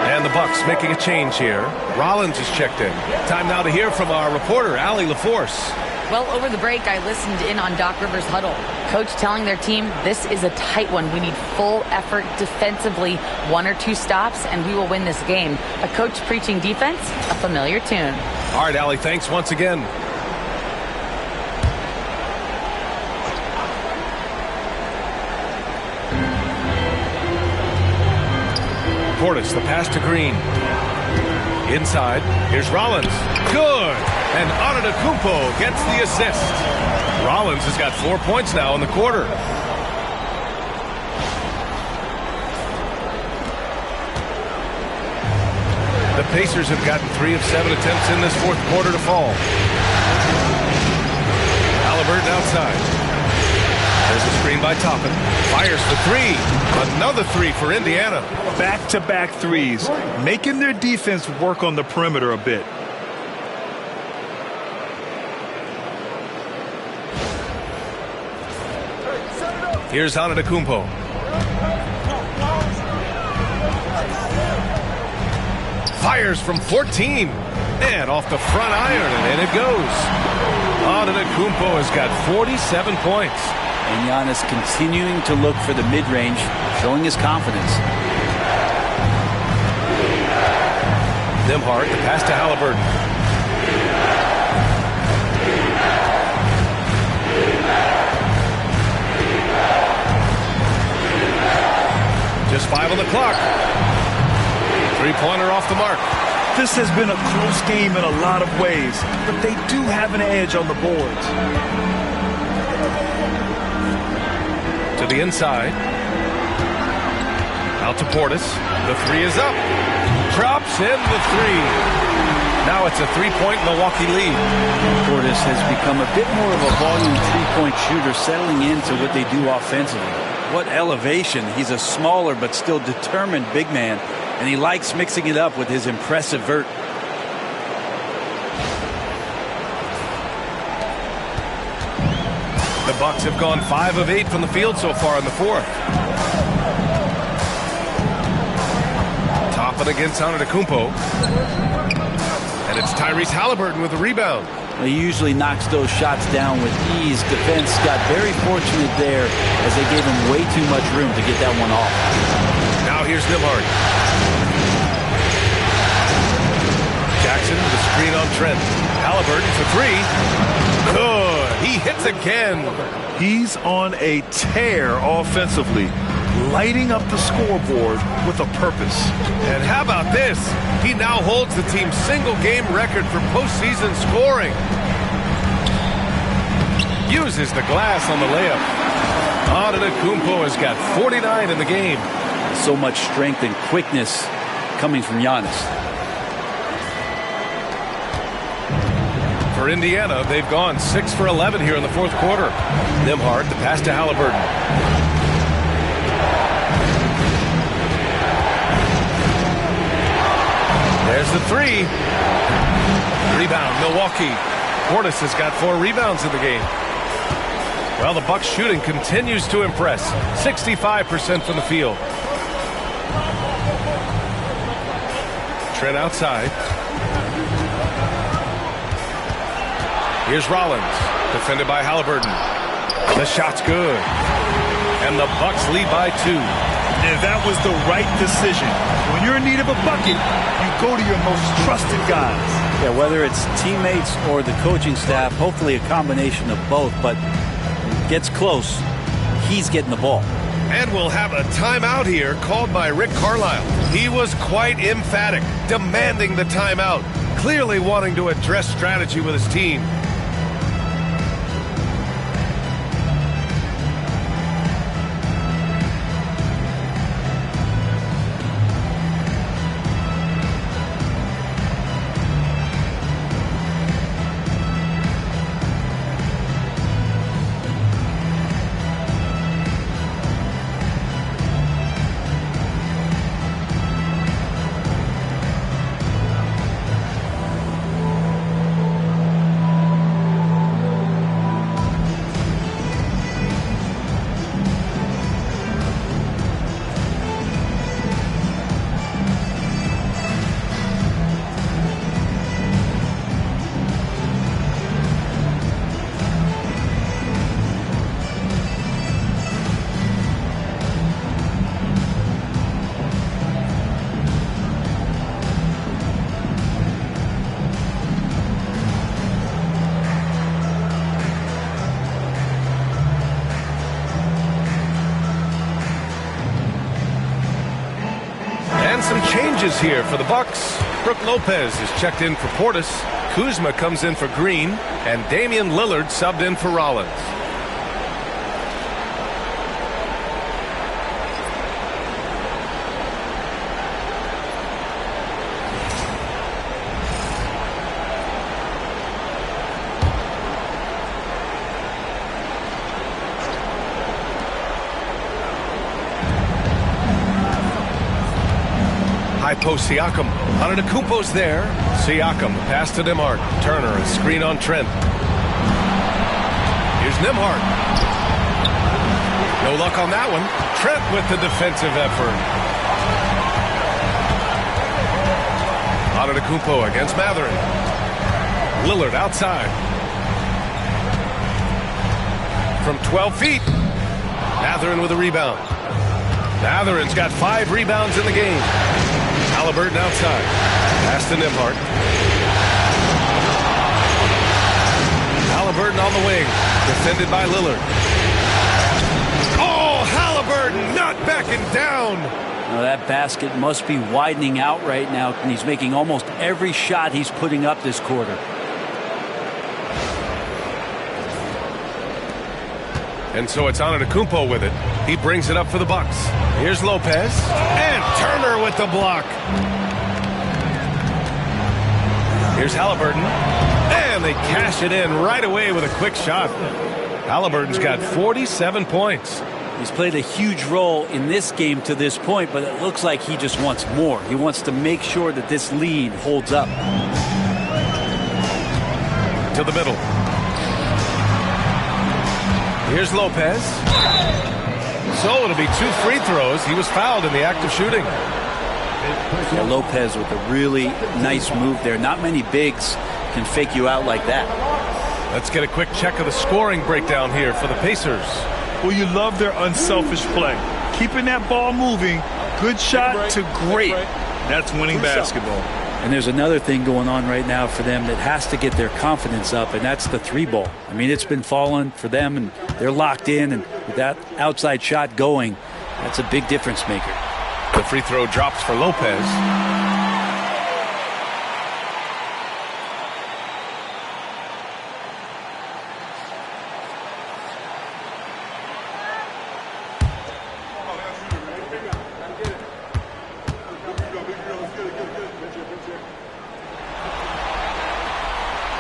And the Bucks making a change here. Rollins is checked in. Time now to hear from our reporter, Allie LaForce. Well, over the break, I listened in on Doc Rivers' huddle. Coach telling their team, this is a tight one. We need full effort defensively, 1 or 2 stops, and we will win this game. A coach preaching defense, a familiar tune. All right, Allie, thanks once again. Portis, the pass to Green. Inside, here's Rollins. Good! And Antetokounmpo gets the assist. Rollins has got 4 points now in the quarter. The Pacers have gotten 3 of 7 attempts in this fourth quarter to fall. Halliburton outside. There's a screen by Toppin. Fires for 3. Another 3 for Indiana. Back-to-back threes, making their defense work on the perimeter a bit. Here's Antetokounmpo. Fires from 14. And off the front iron, and in it goes. Antetokounmpo has got 47 points. And Giannis continuing to look for the mid-range, showing his confidence. Nembhard, the pass to Halliburton. Just 5 on the clock. Three-pointer off the mark. This has been a close game in a lot of ways, but they do have an edge on the boards. To the inside. Out to Portis. The 3 is up. Drops in the 3. Now it's a 3-point Milwaukee lead. Portis has become a bit more of a volume three-point shooter, settling into what they do offensively. What elevation. He's a smaller but still determined big man, and he likes mixing it up with his impressive vert. The Bucks have gone 5 of 8 from the field so far in the fourth. Toppin against Antetokounmpo. And it's Tyrese Halliburton with the rebound. He usually knocks those shots down with ease. Defense got very fortunate there as they gave him way too much room to get that one off. Now here's Nembhard. Jackson with a screen on Trent. Halliburton for 3. Good. He hits again. He's on a tear offensively, lighting up the scoreboard with a purpose. And how about this? He now holds the team's single-game record for postseason scoring. Uses the glass on the layup. Antetokounmpo has got 49 in the game. So much strength and quickness coming from Giannis. For Indiana, they've gone 6 for 11 here in the fourth quarter. Nembhard, the pass to Halliburton. There's the 3. Rebound, Milwaukee. Portis has got 4 rebounds in the game. Well, the Bucks shooting continues to impress. 65% from the field. Trent outside. Here's Rollins, defended by Halliburton. The shot's good. And the Bucks lead by 2. And that was the right decision. When you're in need of a bucket, you go to your most trusted guys. Yeah, whether it's teammates or the coaching staff, hopefully a combination of both, but when it gets close, he's getting the ball. And we'll have a timeout here called by Rick Carlisle. He was quite emphatic, demanding the timeout, clearly wanting to address strategy with his team. changes here for the Bucks. Brook Lopez is checked in for Portis. Kuzma comes in for Green. And Damian Lillard subbed in for Rollins. High post Siakam. Antetokounmpo's there. Siakam, pass to Nembhard. Turner, a screen on Trent. Here's Nembhard. No luck on that one. Trent with the defensive effort. Antetokounmpo against Mathurin. Lillard outside. From 12 feet. Mathurin with a rebound. Mathurin's got 5 rebounds in the game. Halliburton outside. Pass to Nembhard. Halliburton on the wing. Defended by Lillard. Oh, Halliburton not backing down. Now that basket must be widening out right now, and he's making almost every shot he's putting up this quarter. And so it's Antetokounmpo with it. He brings it up for the Bucks. Here's Lopez. And Turner with the block. Here's Halliburton. And they cash it in right away with a quick shot. Halliburton's got 47 points. He's played a huge role in this game to this point, but it looks like he just wants more. He wants to make sure that this lead holds up. To the middle. Here's Lopez. So it'll be 2 free throws. He was fouled in the act of shooting. Yeah, Lopez with a really nice move there. Not many bigs can fake you out like that. Let's get a quick check of the scoring breakdown here for the Pacers. Well, you love their unselfish play. Keeping that ball moving, good shot to great. That's winning basketball. And there's another thing going on right now for them that has to get their confidence up, and that's the 3-ball. I mean, it's been falling for them, and they're locked in, and with that outside shot going, that's a big difference maker. The free throw drops for Lopez.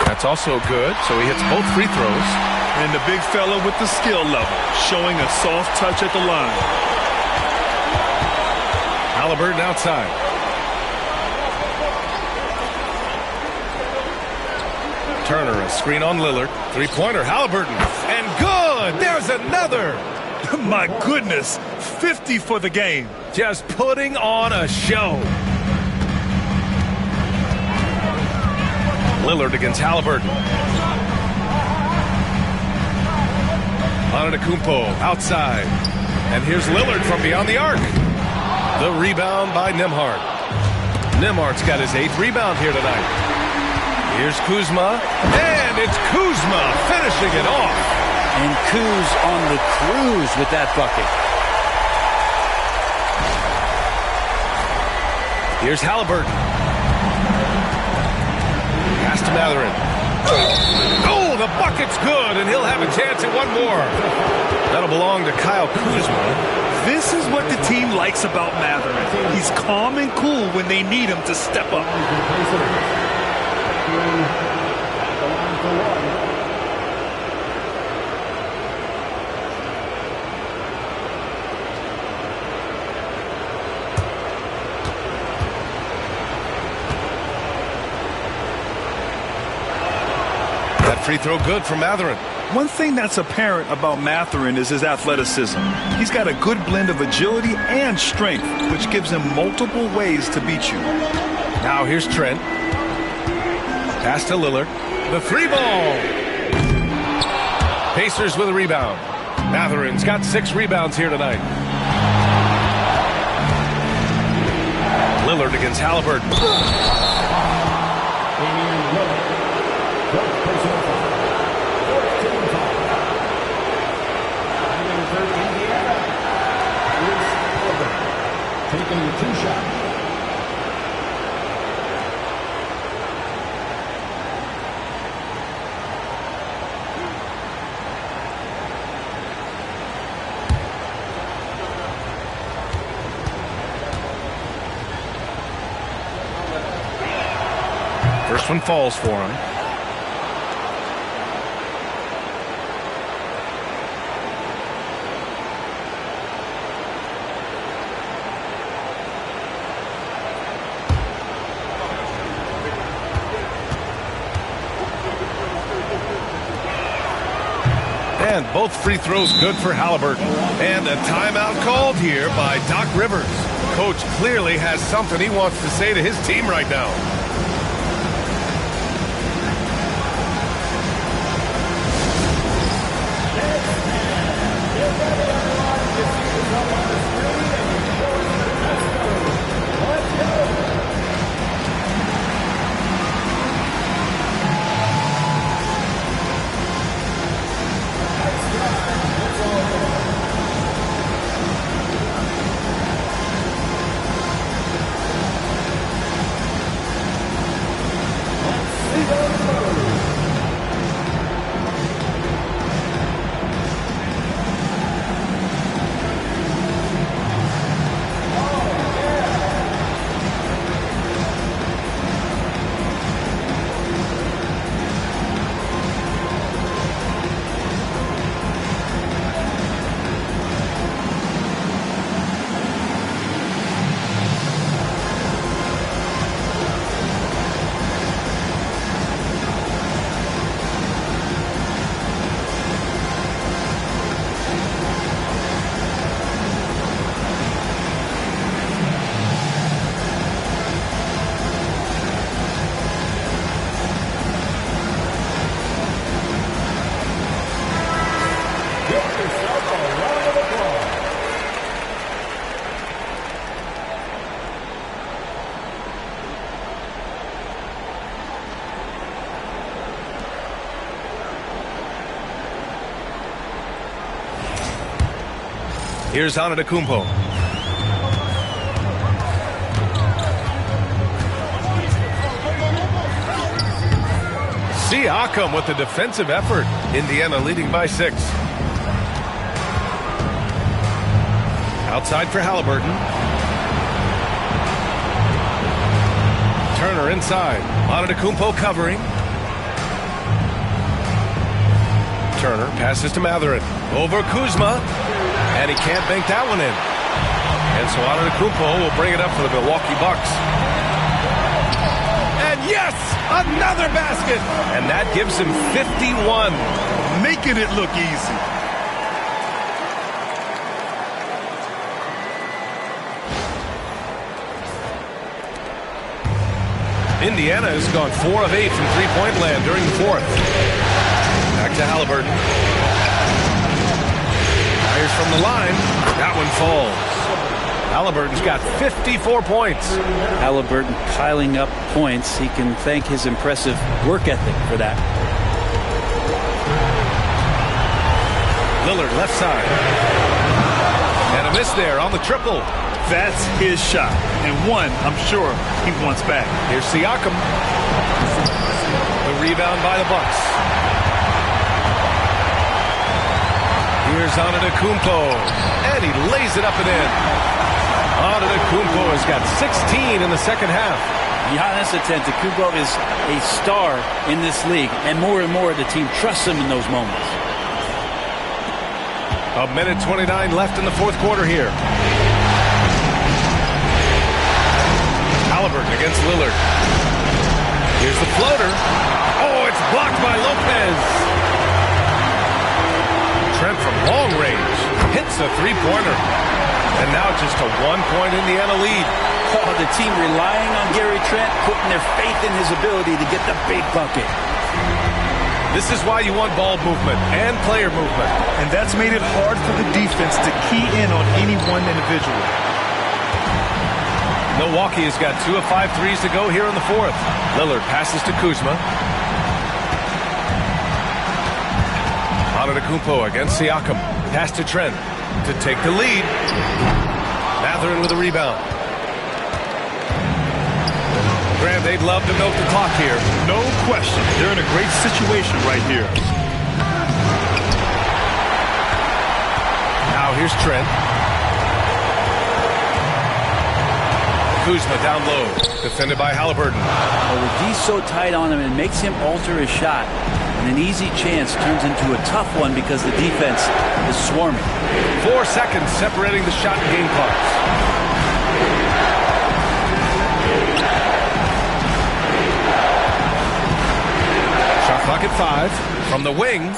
That's also good, so he hits both free throws. And the big fella with the skill level, showing a soft touch at the line. Halliburton outside. Turner, a screen on Lillard. 3-pointer, Halliburton. And good! There's another! My goodness, 50 for the game. Just putting on a show. Lillard against Halliburton. Antetokounmpo outside. And here's Lillard from beyond the arc. The rebound by Nembhard. Nembhard's got his 8th rebound here tonight. Here's Kuzma. And it's Kuzma finishing it off. And Kuz on the cruise with that bucket. Here's Halliburton. Pass to Mathurin. Oh, the bucket's good, and he'll have a chance at one more. That'll belong to Kyle Kuzma. This is what the team likes about Mathurin. He's calm and cool when they need him to step up. Free throw good from Mathurin. One thing that's apparent about Mathurin is his athleticism. He's got a good blend of agility and strength, which gives him multiple ways to beat you. Now here's Trent. Pass to Lillard. The 3-ball. Pacers with a rebound. Mathurin's got 6 rebounds here tonight. Lillard against Halliburton. Taking the 2 shot. First one falls for him. And both free throws good for Halliburton. And a timeout called here by Doc Rivers. Coach clearly has something he wants to say to his team right now. Here's Antetokounmpo. Siakam with the defensive effort. Indiana leading by 6. Outside for Halliburton. Turner inside. Antetokounmpo covering. Turner passes to Matherin. Over Kuzma. And he can't bank that one in. And so Antetokounmpo will bring it up for the Milwaukee Bucks. And yes, another basket. And that gives him 51. Making it look easy. Indiana has gone 4 of 8 from three-point land during the fourth. Back to Halliburton. Fires from the line. That one falls. Halliburton's got 54 points. Halliburton piling up points. He can thank his impressive work ethic for that. Lillard left side. And a miss there on the triple. That's his shot. And one, I'm sure, he wants back. Here's Siakam. The rebound by the Bucks. Here's Antetokounmpo. And he lays it up and in. Antetokounmpo has got 16 in the second half. Giannis Antetokounmpo is a star in this league. And more the team trusts him in those moments. A minute 29 left in the fourth quarter here. Halliburton against Lillard. Here's the floater. Oh, it's blocked by Lopez. Trent from long range hits a three-pointer. And now just a 1-point Indiana lead. Oh, the team relying on Gary Trent, putting their faith in his ability to get the big bucket. This is why you want ball movement and player movement. And that's made it hard for the defense to key in on any one individual. Milwaukee has got 2 of 5 threes to go here in the fourth. Lillard passes to Kuzma. Antetokounmpo against Siakam. Pass to Trent to take the lead. Matherin with a rebound. Graham, they'd love to milk the clock here. No question. They're in a great situation right here. Now here's Trent. Kuzma down low. Defended by Halliburton. Well, with D so tight on him, it makes him alter his shot. And an easy chance turns into a tough one because the defense is swarming. 4 seconds separating the shot and game clocks. Shot clock at 5. From the wing.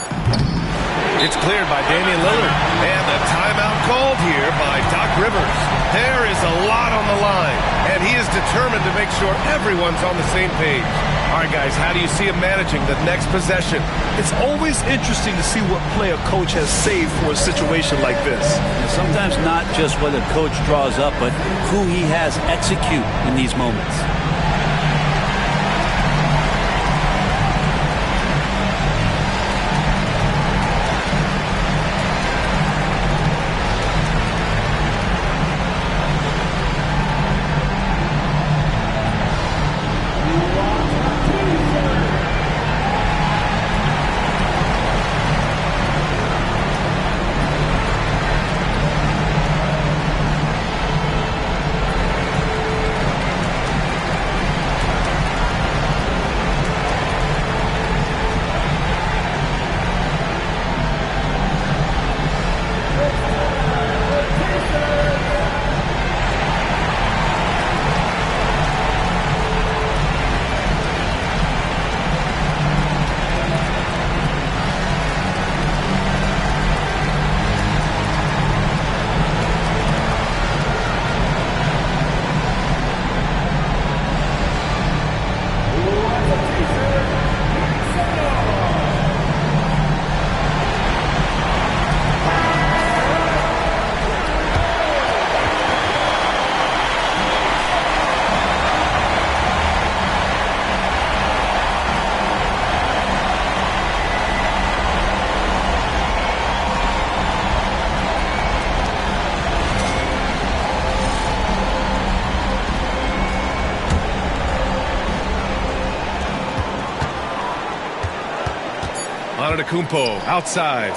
It's cleared by Damian Lillard. And the timeout called here by Doc Rivers. There is a lot on the line, and he is determined to make sure everyone's on the same page. All right, guys, how do you see him managing the next possession? It's always interesting to see what play a coach has saved for a situation like this. And sometimes not just what a coach draws up, but who he has execute in these moments. Antetokounmpo outside.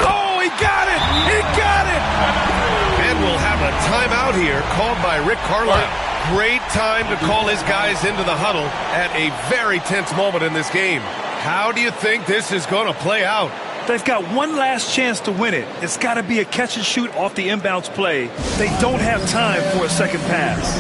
Oh, he got it! He got it! And we'll have a timeout here called by Rick Carlisle. Great time to call his guys into the huddle at a very tense moment in this game. How do you think this is going to play out? They've got one last chance to win it. It's got to be a catch and shoot off the inbounds play. They don't have time for a second pass.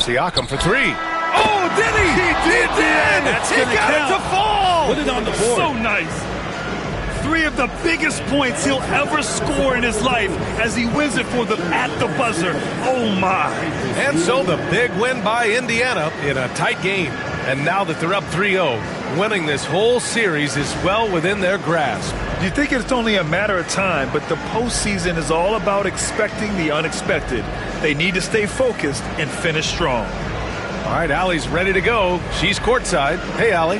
Siakam for 3. Oh, did he? He did! That's he gonna got count. it to fall! Put it on the board. So nice. 3 of the biggest points he'll ever score in his life as he wins it for them at the buzzer. Oh, my. And so the big win by Indiana in a tight game. And now that they're up 3-0, winning this whole series is well within their grasp. You think it's only a matter of time, but the postseason is all about expecting the unexpected. They need to stay focused and finish strong. All right, Allie's ready to go. She's courtside. Hey, Allie.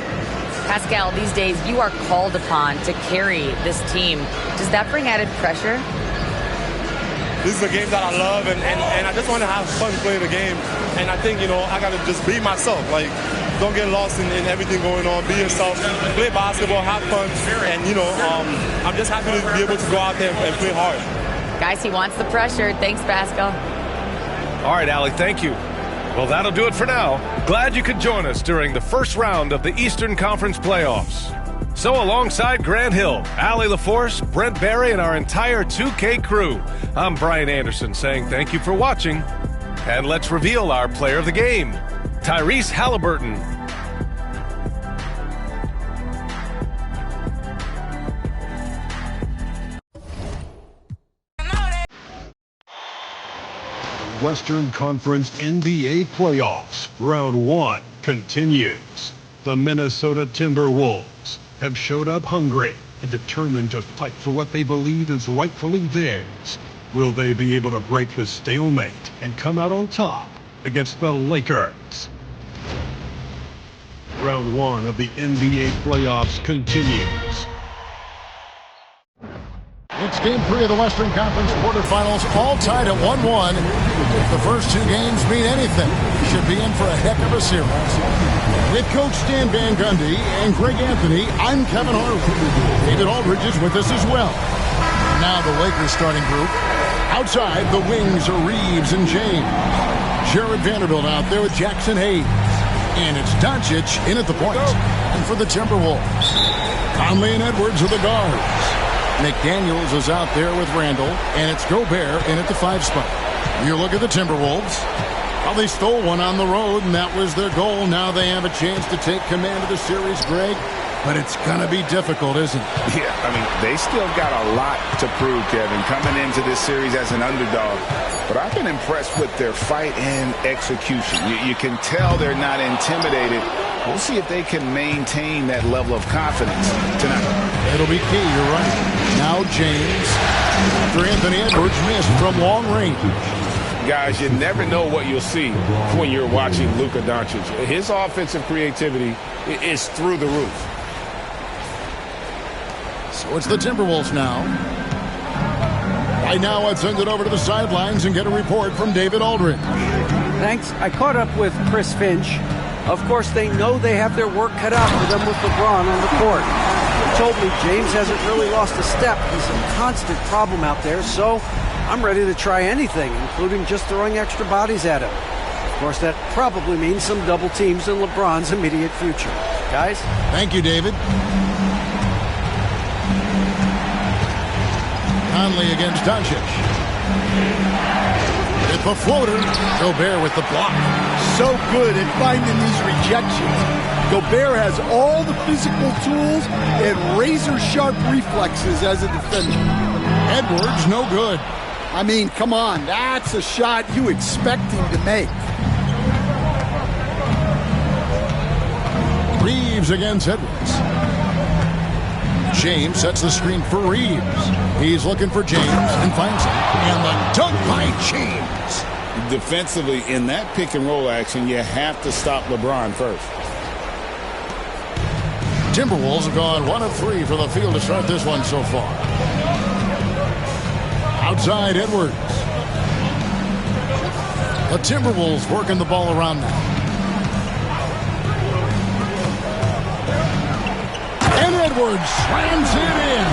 Pascal, these days you are called upon to carry this team. Does that bring added pressure? This is a game that I love, and I just want to have fun playing the game. And I think, I got to just be myself. Like, don't get lost in everything going on. Be yourself. Play basketball, have fun. And, I'm just happy to be able to go out there and play hard. Guys, he wants the pressure. Thanks, Pascal. All right, Allie, thank you. Well, that'll do it for now. Glad you could join us during the first round of the Eastern Conference playoffs. So alongside Grant Hill, Allie LaForce, Brent Barry, and our entire 2K crew, I'm Brian Anderson saying thank you for watching. And let's reveal our player of the game, Tyrese Halliburton. Western Conference NBA playoffs. Round 1 continues. The Minnesota Timberwolves have showed up hungry and determined to fight for what they believe is rightfully theirs. Will they be able to break the stalemate and come out on top against the Lakers? Round 1 of the NBA playoffs continues. It's Game 3 of the Western Conference quarterfinals, all tied at 1-1. If the first two games mean anything, should be in for a heck of a series. With Coach Stan Van Gundy and Greg Anthony, I'm Kevin Harlan. David Aldridge is with us as well. Now the Lakers starting group. Outside, the wings are Reeves and James. Jared Vanderbilt out there with Jackson Hayes. And it's Doncic in at the point. And for the Timberwolves, Conley and Edwards are the guards. McDaniels is out there with Randall, and it's Gobert in at the 5 spot. You look at the Timberwolves. Well, they stole one on the road, and that was their goal. Now they have a chance to take command of the series, Greg. But it's going to be difficult, isn't it? Yeah, they still got a lot to prove, Kevin, coming into this series as an underdog. But I've been impressed with their fight and execution. You can tell they're not intimidated. We'll see if they can maintain that level of confidence tonight. It'll be key, you're right. Now James, after Anthony Edwards missed from long range. Guys, you never know what you'll see when you're watching Luka Doncic. His offensive creativity is through the roof. So it's the Timberwolves now. Right now, let's send it over to the sidelines and get a report from David Aldridge. Thanks. I caught up with Chris Finch. Of course, they know they have their work cut out for them with LeBron on the court. He told me James hasn't really lost a step. He's a constant problem out there, so I'm ready to try anything, including just throwing extra bodies at him. Of course, that probably means some double teams in LeBron's immediate future. Guys? Thank you, David. Conley against Doncic. With the floater. Gobert with the block. So good at finding these rejections. Gobert has all the physical tools and razor-sharp reflexes as a defender. Edwards, no good. Come on. That's a shot you expect him to make. Reeves against Edwards. James sets the screen for Reeves. He's looking for James and finds him. And the dunk by James. Defensively, in that pick and roll action, you have to stop LeBron first. Timberwolves have gone 1 of 3 for the field to start this one so far. Outside Edwards. The Timberwolves working the ball around now. And Edwards slams it in.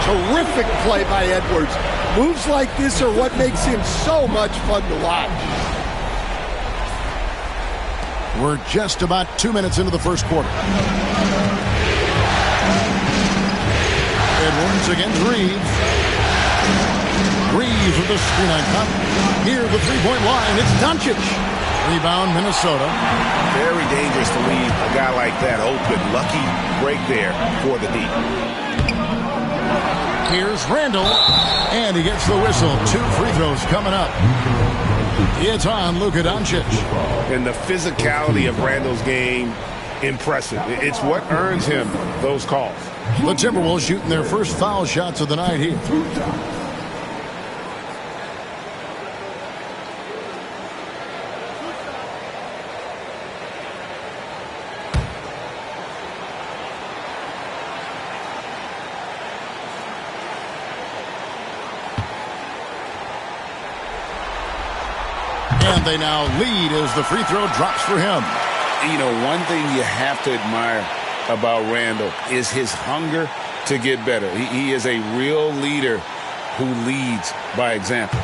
Terrific play by Edwards. Moves like this are what makes him so much fun to watch. We're just about 2 minutes into the first quarter. Edwards against Reeves. Reeves with the screen on top. Near the three-point line, it's Doncic. Rebound, Minnesota. Very dangerous to leave a guy like that open. Lucky break there for the deep. Here's Randall, and he gets the whistle. 2 free throws coming up. It's on Luka Doncic. And the physicality of Randall's game, impressive. It's what earns him those calls. The Timberwolves shooting their first foul shots of the night here. And they now lead as the free throw drops for him. You know, one thing you have to admire about Randall is his hunger to get better. He is a real leader who leads by example.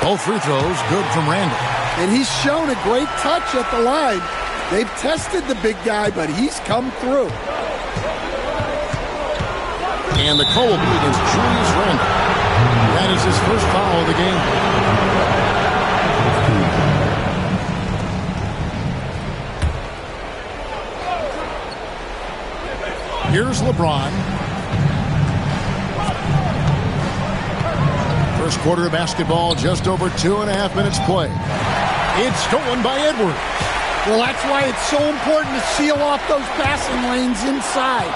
Both free throws good from Randall. And he's shown a great touch at the line. They've tested the big guy, but he's come through. And the call will be against Julius Randall. That is his first foul of the game. Here's LeBron. First quarter of basketball, just over 2.5 minutes play. It's stolen by Edwards. Well, that's why it's so important to seal off those passing lanes inside.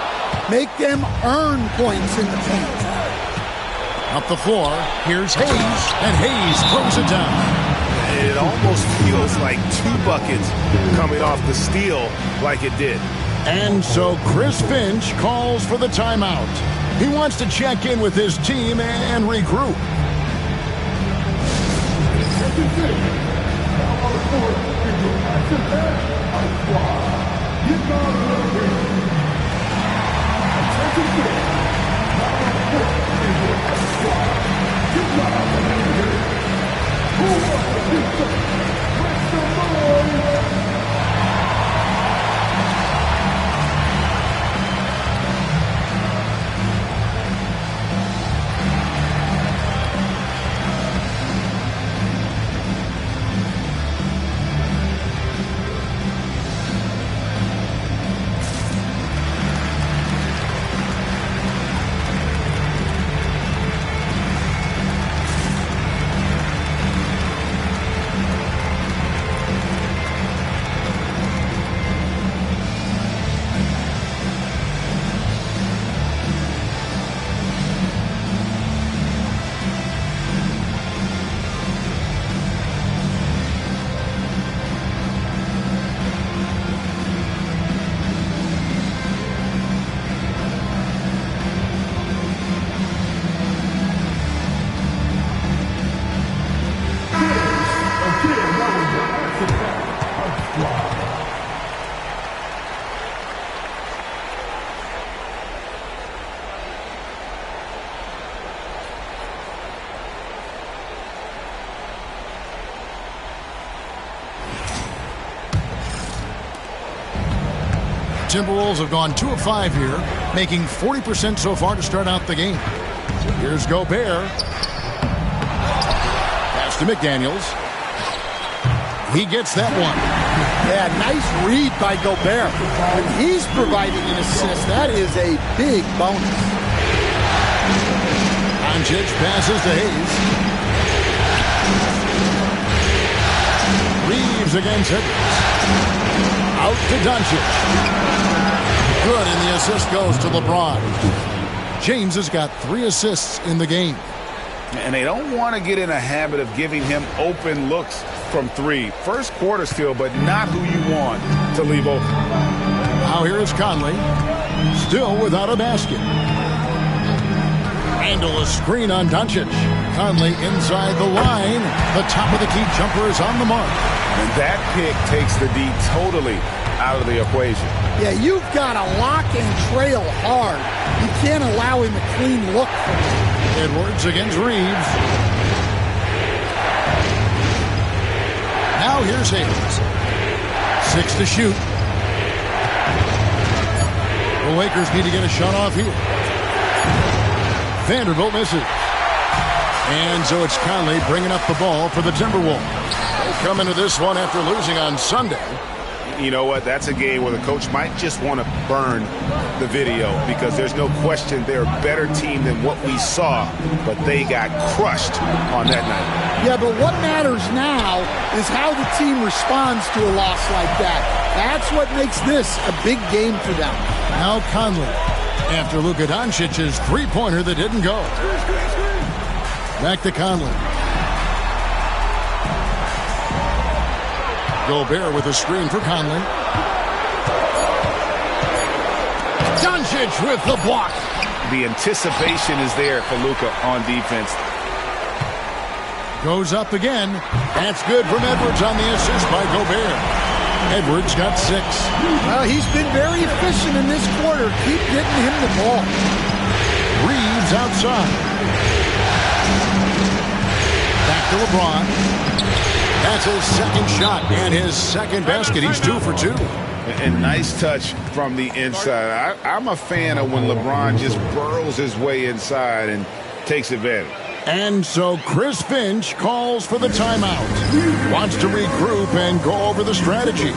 Make them earn points in the paint. Up the floor, here's Hayes, and Hayes throws it down. It almost feels like 2 buckets coming off the steal like it did. And so Chris Finch calls for the timeout. He wants to check in with his team and regroup. Timberwolves have gone 2 of 5 here, making 40% so far to start out the game. Here's Gobert. Pass to McDaniels. He gets that one. Yeah, nice read by Gobert. When he's providing an assist, that is a big bonus. Doncic passes to Hayes. Reeves against Edwards. Out to Doncic. Good, and the assist goes to LeBron. James has got 3 assists in the game. And they don't want to get in a habit of giving him open looks from 3. First quarter still, but not who you want to leave open. Now here is Conley. Still without a basket. Handle a screen on Doncic. Conley inside the line. The top of the key jumper is on the mark. And that pick takes the D totally out of the equation. Yeah, you've got to lock and trail hard. You can't allow him a clean look from him. Edwards against Reeves. Now here's Hayes. 6 to shoot. The Lakers need to get a shot off here. Vanderbilt misses. And so it's Conley bringing up the ball for the Timberwolves. They come into this one after losing on Sunday. You know what? That's a game where the coach might just want to burn the video because there's no question they're a better team than what we saw, but they got crushed on that night. Yeah, but what matters now is how the team responds to a loss like that. That's what makes this a big game for them. Now Conley, after Luka Doncic's three-pointer that didn't go. Back to Conley. Gobert with a screen for Conley. Doncic with the block. The anticipation is there for Luka on defense. Goes up again. That's good from Edwards on the assist by Gobert. Edwards got 6. Well, he's been very efficient in this quarter. Keep getting him the ball. Reeves outside. Back to LeBron. That's his second shot and his second basket. He's 2 for 2. And nice touch from the inside. I'm a fan of when LeBron just burrows his way inside and takes advantage. And so Chris Finch calls for the timeout. Wants to regroup and go over the strategy.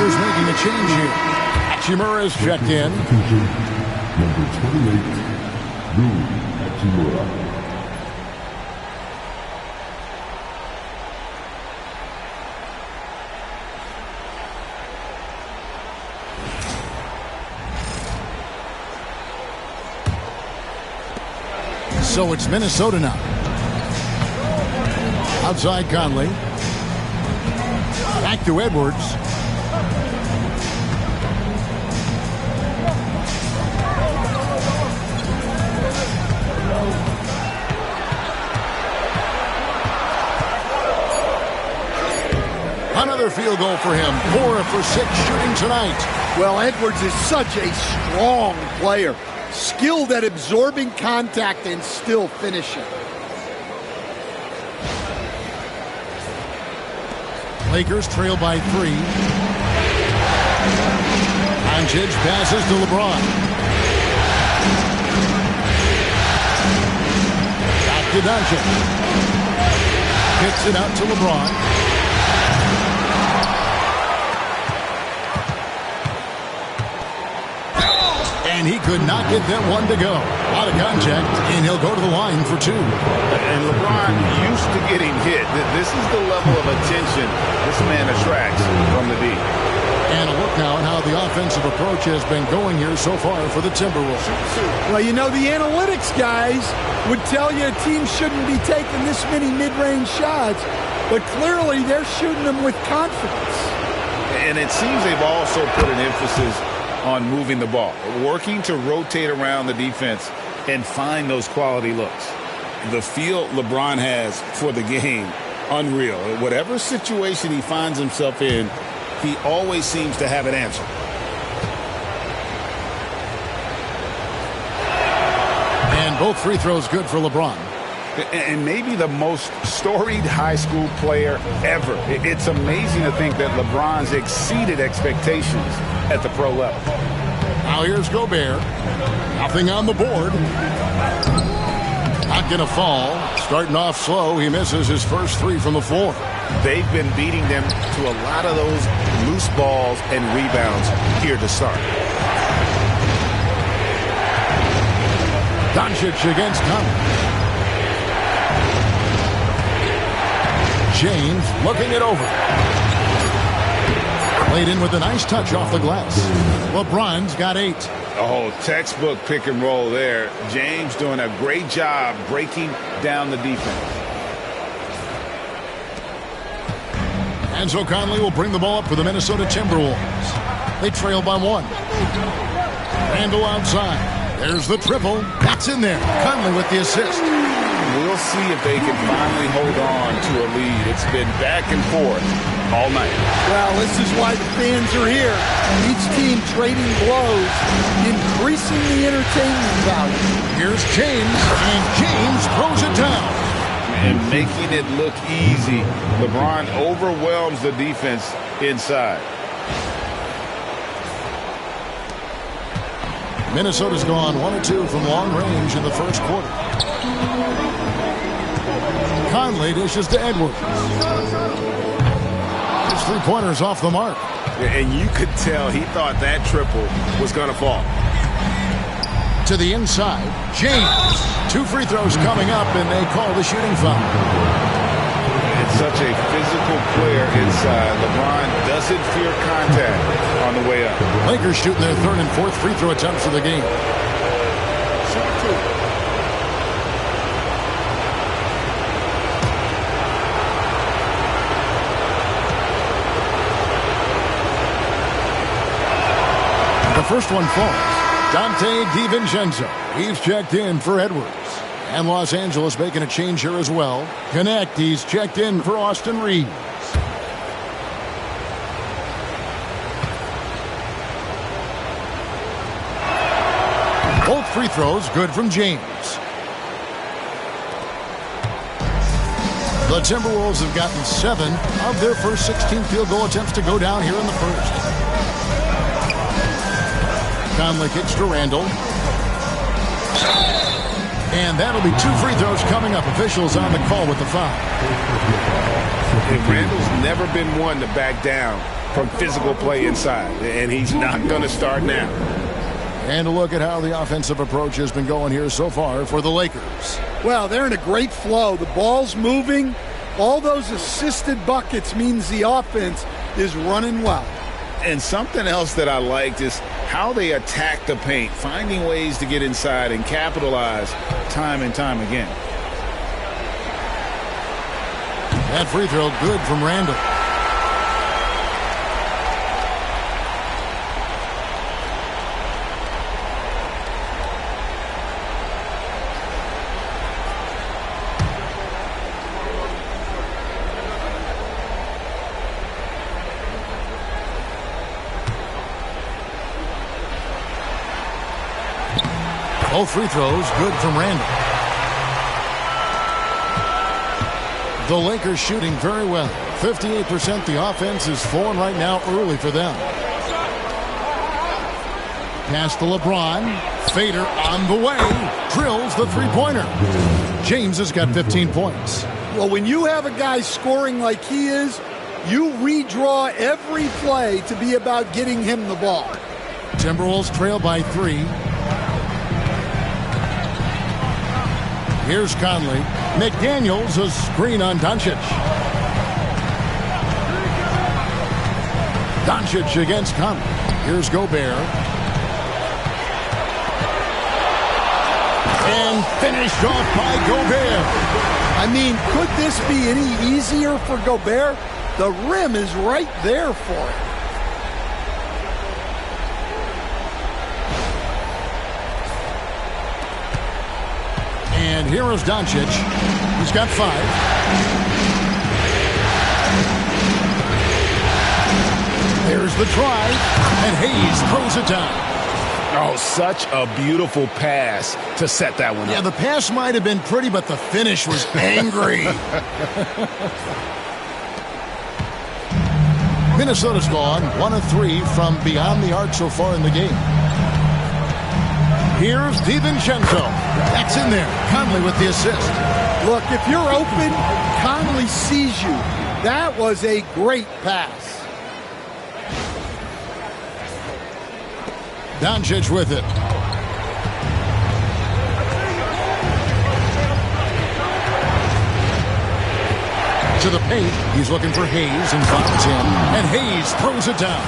Making a change here. Hachimura is checked in. Number 28, Rui Hachimura. So it's Minnesota now. Outside Conley. Back to Edwards. Another field goal for him. 4 for 6 shooting tonight. Well, Edwards is such a strong player. Skilled at absorbing contact and still finishing. Lakers trail by 3. Doncic passes to LeBron. Back to Doncic. Kicks it out to LeBron. And he could not get that one to go. Out of contact, and he'll go to the line for 2. And LeBron used to getting hit. This is the level of attention this man attracts from the D. And a look now at how the offensive approach has been going here so far for the Timberwolves. Well, you know, the analytics guys would tell you a team shouldn't be taking this many mid-range shots, but clearly they're shooting them with confidence. And it seems they've also put an emphasis on moving the ball, working to rotate around the defense and find those quality looks. The feel LeBron has for the game, unreal. Whatever situation he finds himself in, he always seems to have an answer. And both free throws good for LeBron. And maybe the most storied high school player ever. It's amazing to think that LeBron's exceeded expectations at the pro level. Now here's Gobert. Nothing on the board. Not going to fall. Starting off slow, he misses his first 3 from the floor. They've been beating them to a lot of those loose balls and rebounds here to start. Doncic against Conley. James looking it over. Played in with a nice touch off the glass. LeBron's got 8. Oh, textbook pick and roll there. James doing a great job breaking down the defense. And so Conley will bring the ball up for the Minnesota Timberwolves. They trail by 1. Randall outside. There's the triple. That's in there. Conley with the assist. We'll see if they can finally hold on to a lead. It's been back and forth all night. Well, this is why the fans are here. Each team trading blows, increasing the entertainment value. Here's James, and James throws it down. And making it look easy. LeBron overwhelms the defense inside. Minnesota's gone 1 of 2 from long range in the first quarter. Conley dishes to Edwards. His three-pointer's off the mark. And you could tell he thought that triple was going to fall. To the inside, James. 2 free throws coming up, and they call the shooting foul. It's such a physical player inside. LeBron doesn't fear contact on the way up. Lakers shooting their 3rd and 4th free throw attempts of the game. The first one falls. Dante DiVincenzo. He's checked in for Edwards. And Los Angeles making a change here as well. Connect, he's checked in for Austin Reeves. Both free throws good from James. The Timberwolves have gotten 7 of their first 16 field goal attempts to go down here in the first. Conley kicks to Randall. And that'll be 2 free throws coming up. Officials on the call with the foul. And Randall's never been one to back down from physical play inside. And he's not going to start now. And a look at how the offensive approach has been going here so far for the Lakers. Well, they're in a great flow. The ball's moving. All those assisted buckets means the offense is running well. And something else that I liked is how they attack the paint, finding ways to get inside and capitalize time and time again. That free throw good from Randall. Both free throws good from Randall. The Lakers shooting very well. 58%. The offense is flowing right now early for them. Pass to LeBron. Fader on the way. Drills the three-pointer. James has got 15 points. Well, when you have a guy scoring like he is, you redraw every play to be about getting him the ball. Timberwolves trail by 3. Here's Conley. McDaniels, a screen on Doncic. Doncic against Conley. Here's Gobert. And finished off by Gobert. I mean, could this be any easier for Gobert? The rim is right there for him. And here is Doncic. He's got 5. There's the try. And Hayes throws it down. Oh, such a beautiful pass to set that one up. Yeah, the pass might have been pretty, but the finish was angry. Minnesota's gone 1 of 3 from beyond the arc so far in the game. Here's DiVincenzo. That's in there. Conley with the assist. Look, if you're open, Conley sees you. That was a great pass. Doncic with it. To the paint. He's looking for Hayes and finds him. And Hayes throws it down.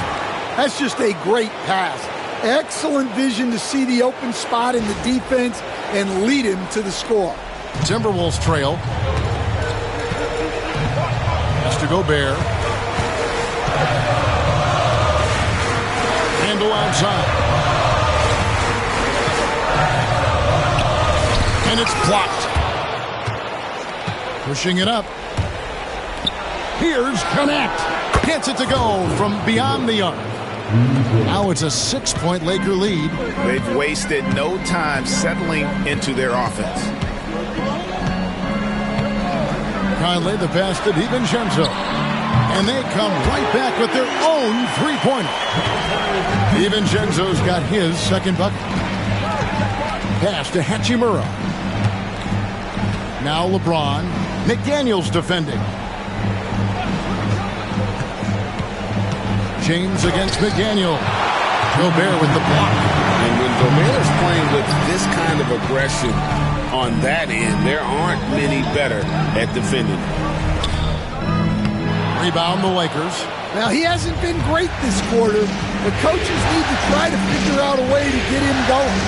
That's just a great pass. Excellent vision to see the open spot in the defense and lead him to the score. Timberwolves trail. That's to Gobert. Handle outside. it's blocked. Pushing it up. Here's Connect. Gets it to go from beyond the arc. Now it's a 6-point Laker lead. They've wasted no time settling into their offense. Conley, the pass to DiVincenzo. And they come right back with their own three-pointer. DiVincenzo's got his second bucket. Pass to Hachimura. Now LeBron. McDaniels defending. James against McDaniel. Gobert with the block. And when Gobert is playing with this kind of aggression on that end, there aren't many better at defending. Rebound the Lakers. Now, he hasn't been great this quarter, but coaches need to try to figure out a way to get him going.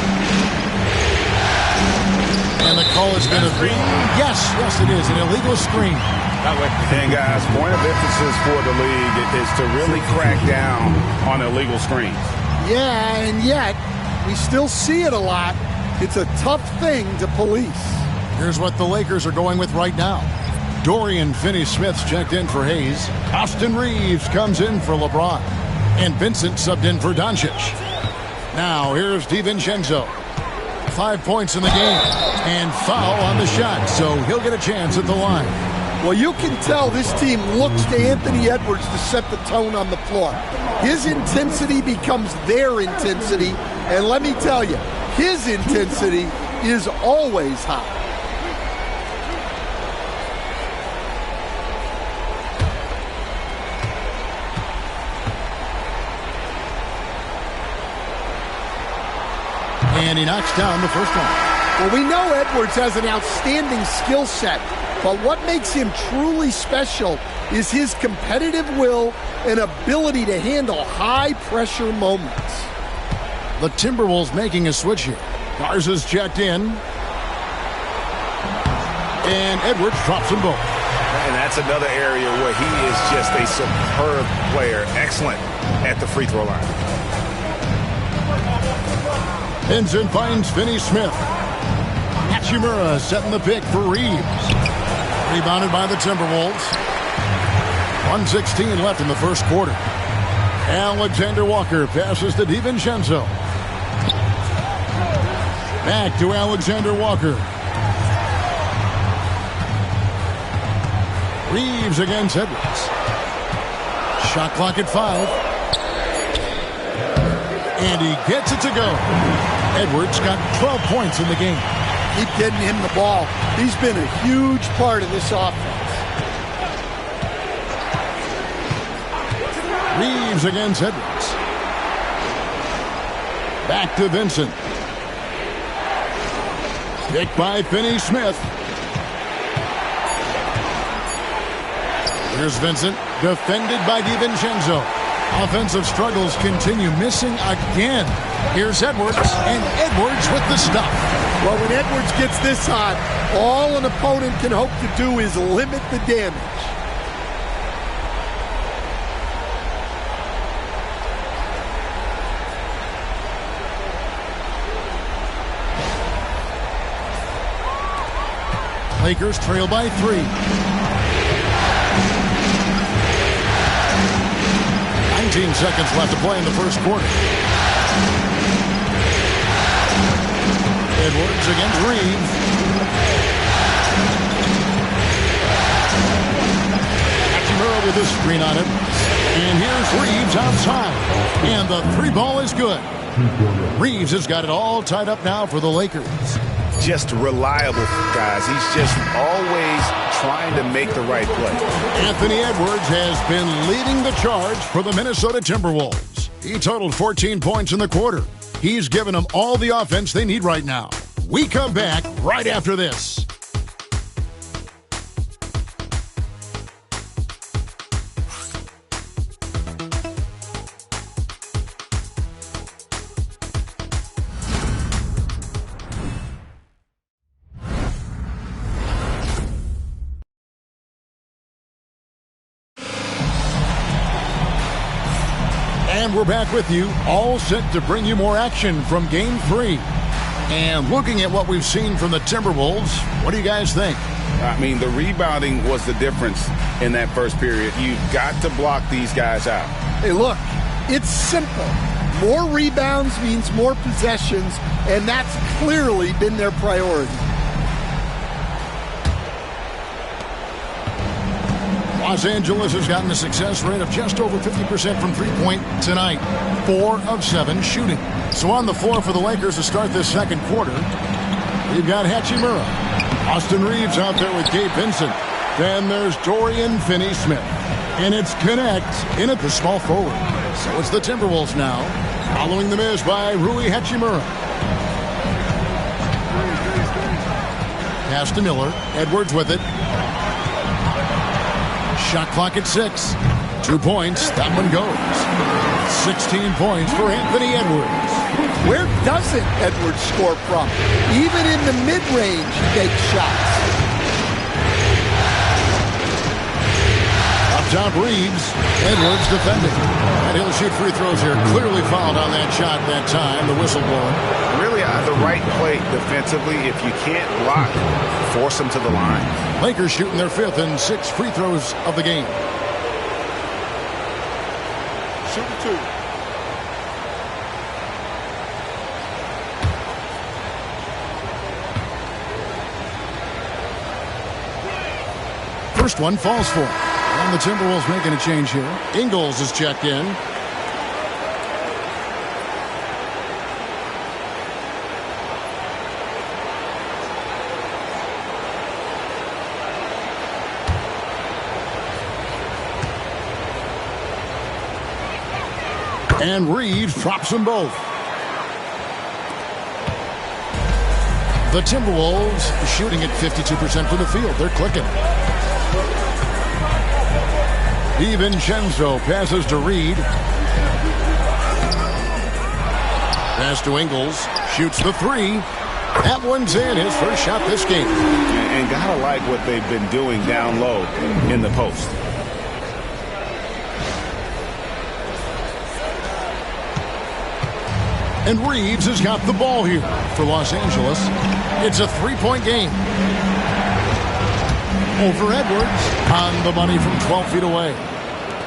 And the call is going to be, yes, it is, an illegal screen. And guys, point of emphasis for the league is to really crack down on illegal screens. Yeah, and yet, we still see it a lot. It's a tough thing to police. Here's what the Lakers are going with right now. Dorian Finney-Smith's checked in for Hayes. Austin Reeves comes in for LeBron. And Vincent subbed in for Doncic. Now, here's DiVincenzo. 5 points in the game. And foul on the shot, so he'll get a chance at the line. Well, you can tell this team looks to Anthony Edwards to set the tone on the floor. His intensity becomes their intensity. And let me tell you, his intensity is always high. And he knocks down the first one. Well, we know Edwards has an outstanding skill set, but what makes him truly special is his competitive will and ability to handle high-pressure moments. The Timberwolves making a switch here. Garza's checked in. And Edwards drops them both. And that's another area where he is just a superb player. Excellent at the free throw line. Vincent finds Finney-Smith. Hachimura setting the pick for Reeves. Rebounded by the Timberwolves. 1:16 left in the first quarter. Alexander Walker passes to DiVincenzo. Back to Alexander Walker. Reeves against Edwards. Shot clock at 5. And he gets it to go. Edwards got 12 points in the game. Keep getting him the ball. He's been a huge part of this offense. Reeves against Edwards. Back to Vincent. Picked by Finney-Smith. Here's Vincent, defended by DiVincenzo. Offensive struggles continue, missing again. Here's Edwards, and Edwards with the stuff. Well, when Edwards gets this hot, all an opponent can hope to do is limit the damage. Lakers trail by 3. 19 seconds left to play in the first quarter. Edwards against Reeves. Hachimura with a screen on it. And here's Reeves outside. And the 3-ball is good. Reeves has got it all tied up now for the Lakers. Just reliable, guys. He's just always trying to make the right play. Anthony Edwards has been leading the charge for the Minnesota Timberwolves. He totaled 14 points in the quarter. He's given them all the offense they need right now. We come back right after this. And we're back with you, all set to bring you more action from Game 3. And looking at what we've seen from the Timberwolves, what do you guys think? I mean, the rebounding was the difference in that first period. You've got to block these guys out. Hey, look, it's simple. More rebounds means more possessions, and that's clearly been their priority. Los Angeles has gotten a success rate of just over 50% from three-point tonight. 4 of 7 shooting. So on the floor for the Lakers to start this second quarter, we've got Hachimura. Austin Reeves out there with Gabe Vincent. Then there's Dorian Finney-Smith. And it's Connect in at the small forward. So it's the Timberwolves now, following the miss by Rui Hachimura. Pass to Miller. Edwards with it. Shot clock at 6. 2 points. That one goes. 16 points for Anthony Edwards. Where doesn't Edwards score from? Even in the mid-range, he takes shots. Up top, Reeves. Edwards defending. And he'll shoot free throws here. Clearly fouled on that shot that time. The whistle blowing. Really the right play defensively. If you can't block, force them to the line. Lakers shooting their 5th and 6th free throws of the game. Shoot 2. First one falls for. And the Timberwolves making a change here. Ingles is checked in. And Reeves drops them both. The Timberwolves shooting at 52% from the field. They're clicking. DiVincenzo passes to Reed. Pass to Ingles. Shoots the 3. That one's in. His first shot this game. And gotta like what they've been doing down low in the post. And Reeves has got the ball here for Los Angeles. It's a 3-point game. Over Edwards on the money from 12 feet away.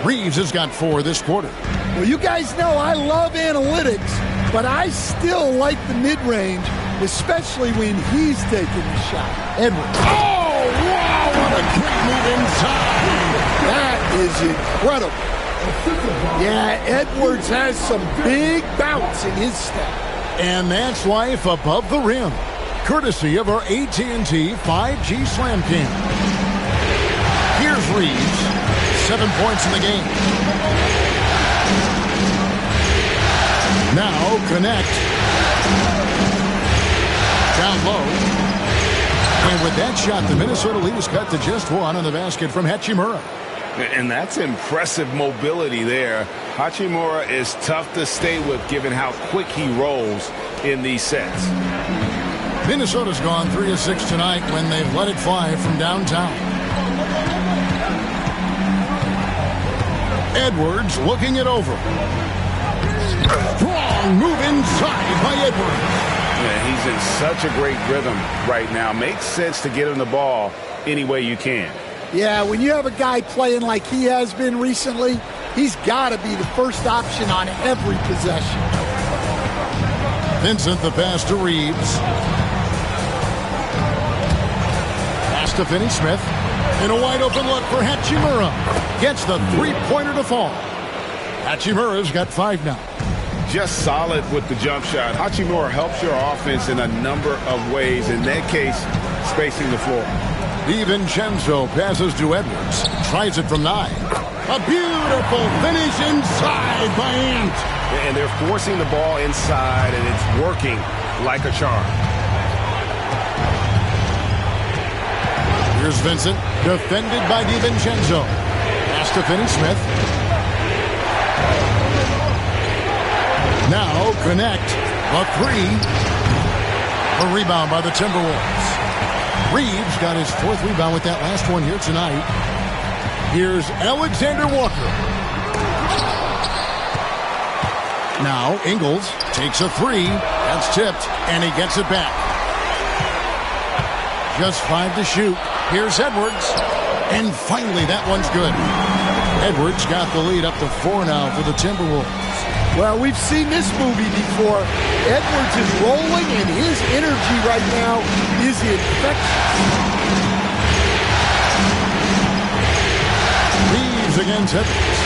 Reeves has got 4 this quarter. Well, you guys know I love analytics, but I still like the mid-range, especially when he's taking the shot. Edwards. Oh, wow, what a great move inside. That is incredible. Yeah, Edwards has some big bounce in his step. And that's life above the rim, courtesy of our AT&T 5G Slam Cam. Here's Reeves, 7 points in the game. Now Connect. Down low. And with that shot, the Minnesota lead is cut to just 1 on the basket from Hachimura. And that's impressive mobility there. Hachimura is tough to stay with given how quick he rolls in these sets. Minnesota's gone 3 of 6 tonight when they've let it fly from downtown. Edwards looking it over. Strong move inside by Edwards. Yeah, he's in such a great rhythm right now. Makes sense to get him the ball any way you can. Yeah, when you have a guy playing like he has been recently, he's got to be the first option on every possession. Vincent, the pass to Reeves. Pass to Finney-Smith. And a wide open look for Hachimura. Gets the 3-pointer to fall. Hachimura's got 5 now. Just solid with the jump shot. Hachimura helps your offense in a number of ways. In that case, spacing the floor. DiVincenzo passes to Edwards. Tries it from 9. A beautiful finish inside by Ant. And they're forcing the ball inside, and it's working like a charm. Here's Vincent, defended by DiVincenzo. Pass to Finney-Smith. Now Connect. A 3. A rebound by the Timberwolves. Reeves got his 4th rebound with that last one here tonight. Here's Alexander Walker. Now Ingles takes a three. That's tipped, and he gets it back. Just 5 to shoot. Here's Edwards. And finally, that one's good. Edwards got the lead up to 4 now for the Timberwolves. Well, we've seen this movie before. Edwards is rolling, and his energy right now is infectious. Reeves against Edwards.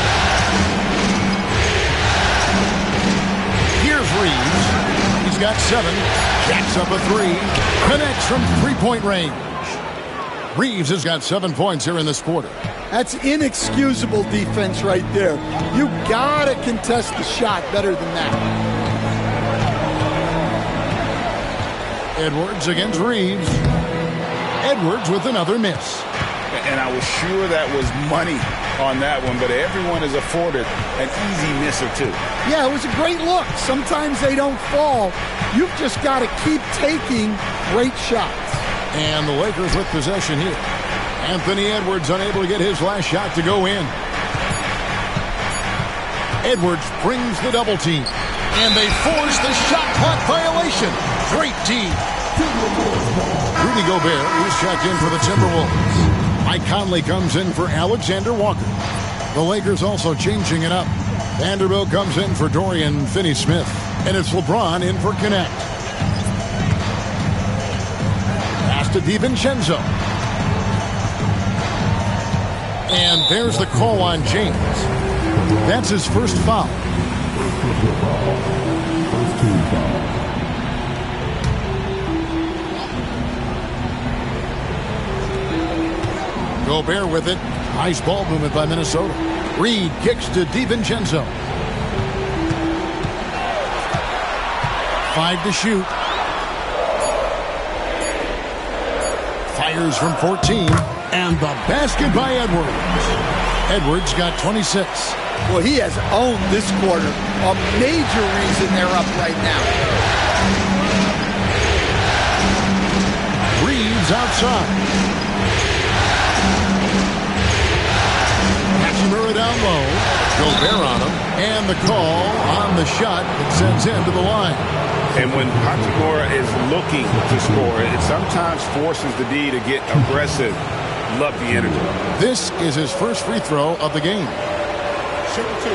Here's Reeves. He's got 7. Jacks up a 3. Connects from three-point range. Reeves has got 7 points here in this quarter. That's inexcusable defense right there. You gotta contest the shot better than that. Edwards against Reeves. Edwards with another miss. And I was sure that was money on that one, but everyone is afforded an easy miss or two. Yeah, it was a great look. Sometimes they don't fall. You've just got to keep taking great shots. And the Lakers with possession here. Anthony Edwards unable to get his last shot to go in. Edwards brings the double team. And they force the shot clock violation. Great team. Rudy Gobert is checked in for the Timberwolves. Mike Conley comes in for Alexander Walker. The Lakers also changing it up. Vanderbilt comes in for Dorian Finney-Smith. And it's LeBron in for Connect. Pass to DiVincenzo. And there's the call on James. That's his first foul. First team foul. Gobert with it. Nice ball movement by Minnesota. Reed kicks to DiVincenzo. 5 to shoot. Fires from 14. And the basket by Edwards. Edwards got 26. Well, he has owned this quarter. A major reason they're up right now. Reeves outside. Hachimura down low. Gobert on him. And the call on the shot that sends him to the line. And when Hachimura is looking to score, it sometimes forces the D to get aggressive. Love the energy. This is his first free throw of the game. Shoot 2.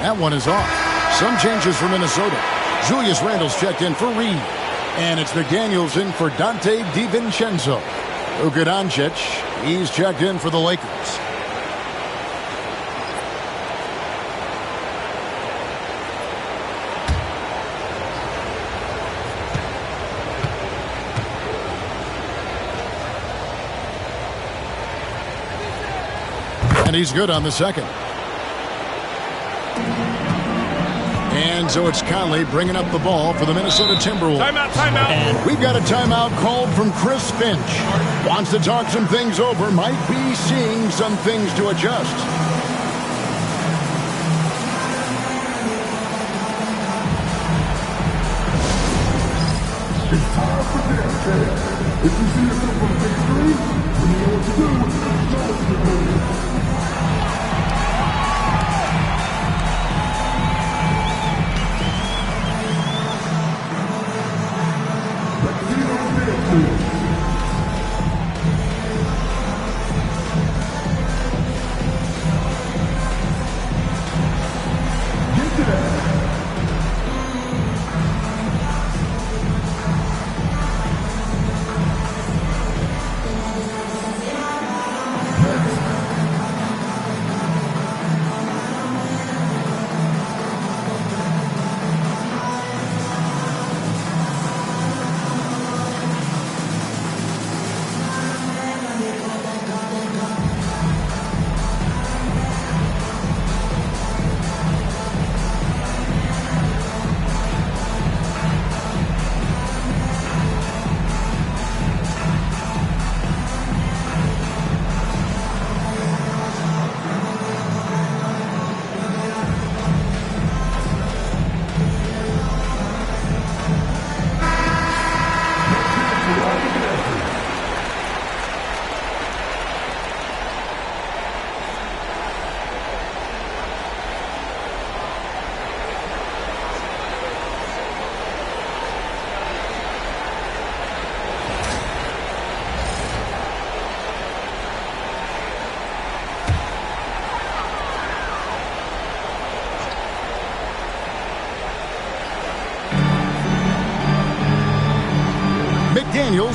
That one is off. Some changes for Minnesota. Julius Randle's checked in for Reed. And it's McDaniels in for Dante DiVincenzo. Luka Doncic, he's checked in for the Lakers. And he's good on the second. And so it's Conley bringing up the ball for the Minnesota Timberwolves. Timeout, timeout. And we've got a timeout called from Chris Finch. Wants to talk some things over. Might be seeing some things to adjust. It's time for dance dance. If you see yourself on the big screen, you know what to do. You know what to do.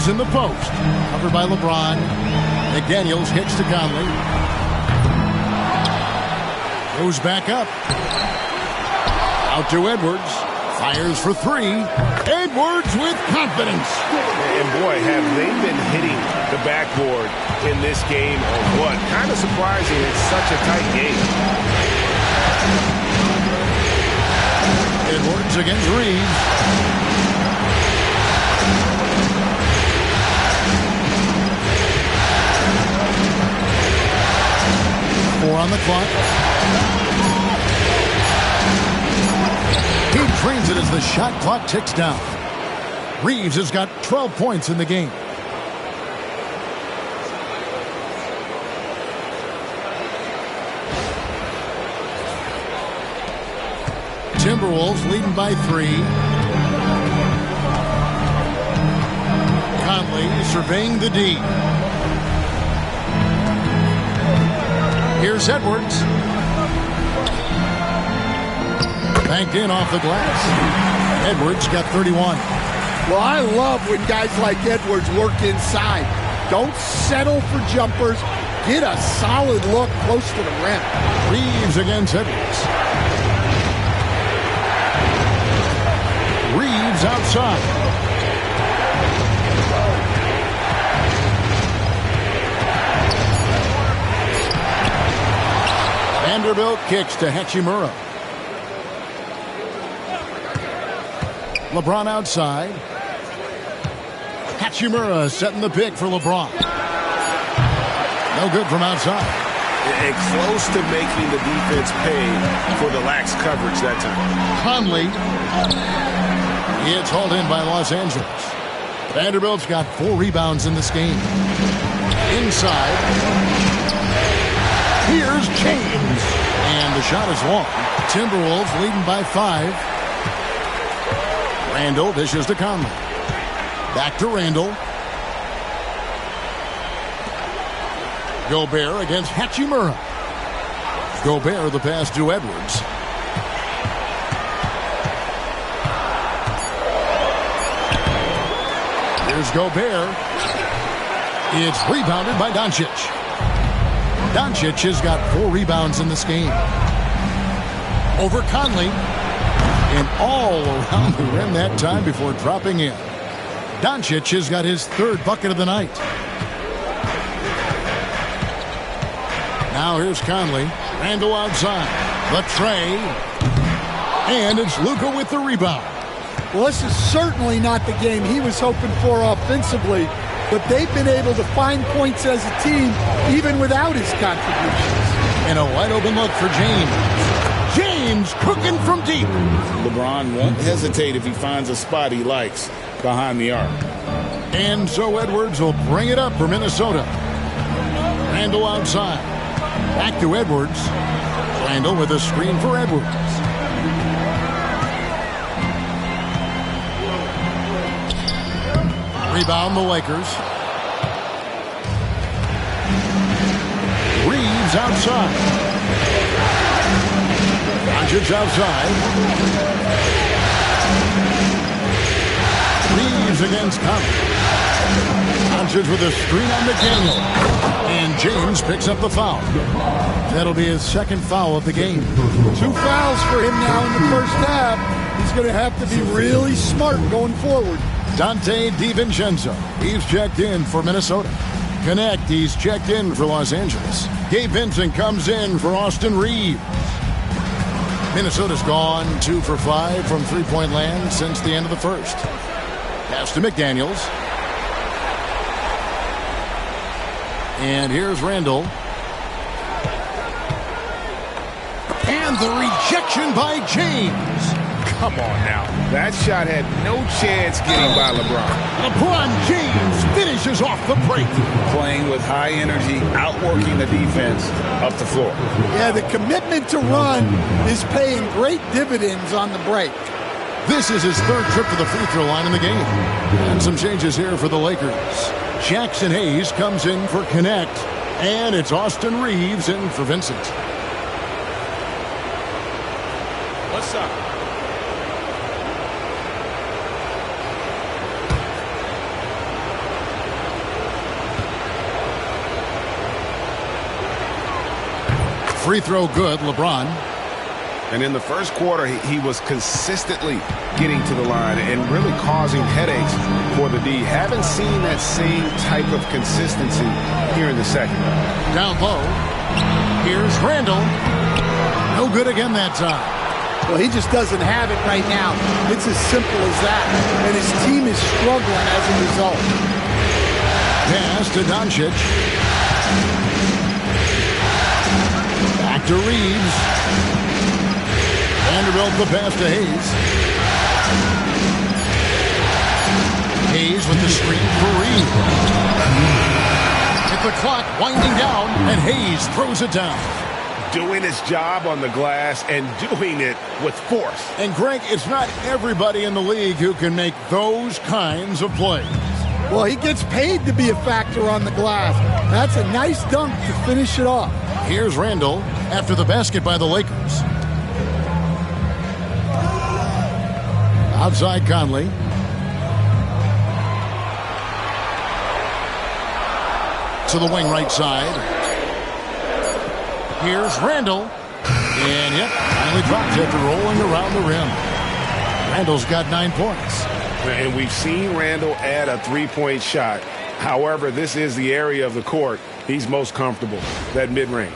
Reeves in the post. Covered by LeBron. McDaniels kicks to Conley. Goes back up. Out to Edwards. Fires for three. Edwards with confidence. And boy, have they been hitting the backboard in this game or what? Kind of surprising. It's such a tight game. Edwards against Reeves. Four on the clock. He drains it as the shot clock ticks down. Reeves has got 12 points in the game. Timberwolves leading by 3. Conley surveying the D. Here's Edwards. Banked in off the glass. Edwards got 31. Well, I love when guys like Edwards work inside. Don't settle for jumpers. Get a solid look close to the rim. Reeves against Edwards. Reeves outside. Vanderbilt kicks to Hachimura. LeBron outside. Hachimura setting the pick for LeBron. No good from outside. And close to making the defense pay for the lax coverage that time. Conley. It's hauled in by Los Angeles. Vanderbilt's got 4 rebounds in this game. Inside. Here's James. And the shot is long. Timberwolves leading by 5. Randall dishes to Conley. Back to Randall. Gobert against Hachimura. Gobert the pass to Edwards. Here's Gobert. It's rebounded by Doncic. Doncic has got 4 rebounds in this game. Over Conley. And all around the rim that time before dropping in. Doncic has got his 3rd bucket of the night. Now here's Conley. Randall outside. The tray. And it's Luka with the rebound. Well, this is certainly not the game he was hoping for offensively, but they've been able to find points as a team even without his contributions. And a wide open look for James. James cooking from deep. LeBron won't hesitate if he finds a spot he likes behind the arc. And so Edwards will bring it up for Minnesota. Randall outside. Back to Edwards. Randall with a screen for Edwards. Rebound the Lakers. Reeves outside. Doncic outside. Reeves against Conley. Doncic with a screen on McDaniel. And James picks up the foul. That'll be his 2nd foul of the game. 2 fouls for him now in the first half. He's going to have to be really smart going forward. Dante DiVincenzo. He's checked in for Minnesota. Connect. He's checked in for Los Angeles. Gabe Vincent comes in for Austin Reeves. Minnesota's gone 2 for 5 from three-point land since the end of the first. Pass to McDaniels. And here's Randall. And the rejection by James. Come on now. That shot had no chance getting by LeBron. LeBron James finishes off the break. Playing with high energy, outworking the defense up the floor. Yeah, the commitment to run is paying great dividends on the break. This is his 3rd trip to the free throw line in the game. And some changes here for the Lakers. Jackson Hayes comes in for Connect. And it's Austin Reeves in for Vincent. What's up? Free throw good, LeBron. And in the first quarter, he was consistently getting to the line and really causing headaches for the D. Haven't seen that same type of consistency here in the second. Down low. Here's Randall. No good again that time. Well, he just doesn't have it right now. It's as simple as that. And his team is struggling as a result. Pass to Doncic. Back to Reeves. Vanderbilt the pass to Hayes. Hayes with the screen for Reeves. Hit the clock winding down, and Hayes throws it down. Doing his job on the glass and doing it with force. And Greg, it's not everybody in the league who can make those kinds of plays. Well, he gets paid to be a factor on the glass. That's a nice dunk to finish it off. Here's Randall after the basket by the Lakers. Outside Conley. To the wing right side. Here's Randall. And yep, finally drops after rolling around the rim. Randall's got 9 points. And we've seen Randall add a three-point shot. However, this is the area of the court he's most comfortable, that mid-range.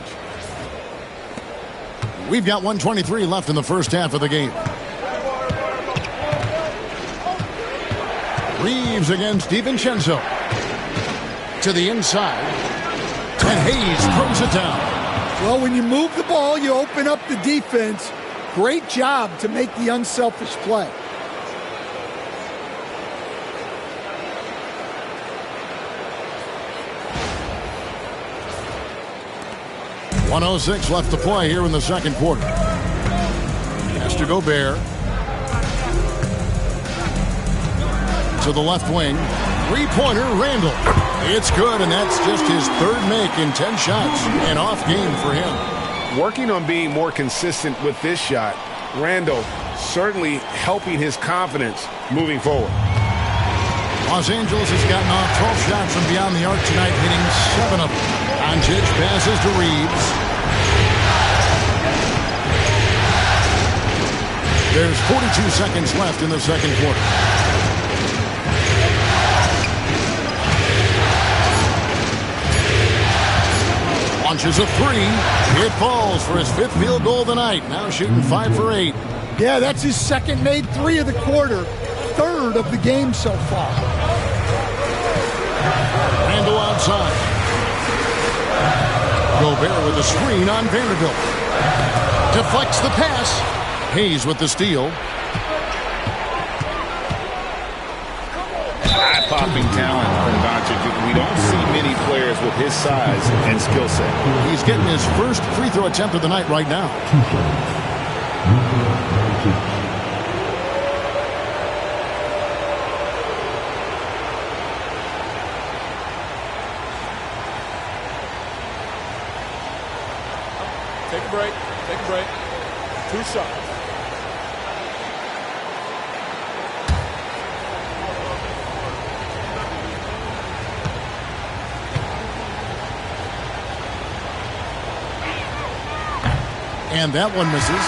We've got 1:23 left in the first half of the game. Reeves against DiVincenzo. To the inside. And Hayes throws it down. Well, when you move the ball, you open up the defense. Great job to make the unselfish play. .106 left to play here in the second quarter. Has to Gobert. To the left wing. Three-pointer, Randall. It's good, and that's just his third make in 10 shots. An off game for him. Working on being more consistent with this shot, Randall certainly helping his confidence moving forward. Los Angeles has gotten off 12 shots from beyond the arc tonight, hitting 7 of them. Doncic passes to Reeves. There's 42 seconds left in the second quarter. Launches a three. It falls for his 5th field goal of the night. Now shooting 5 for 8. Yeah, that's his second made 3 of the quarter. 3rd of the game so far. Randall outside. Gobert with a screen on Vanderbilt. Deflects the pass. Hayes with the steal. Eye-popping talent from Doncic. We don't see many players with his size and skill set. He's getting his first free throw attempt of the night right now. Take a break. Take a break. 2 shots. And that one misses.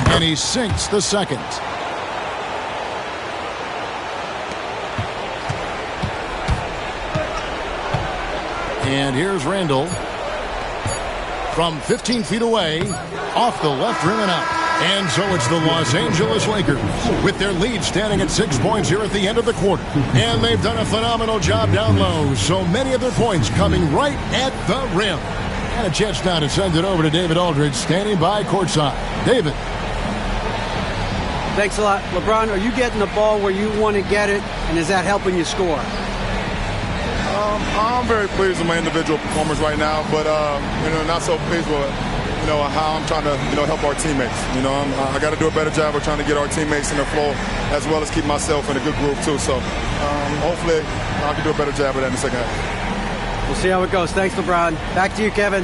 And he sinks the second. And here's Randall. From 15 feet away, off the left rim and out. And so it's the Los Angeles Lakers with their lead standing at 6 points here at the end of the quarter. And they've done a phenomenal job down low. So many of their points coming right at the rim. And a chance now to send it over to David Aldridge standing by courtside. David. Thanks a lot. LeBron, are you getting the ball where you want to get it, and is that helping you score? I'm very pleased with my individual performance right now, but not so pleased with how I'm trying to, help our teammates. I got to do a better job of trying to get our teammates in the flow as well as keep myself in a good group too. So hopefully I can do a better job of that in the second half. We'll see how it goes. Thanks, LeBron. Back to you, Kevin.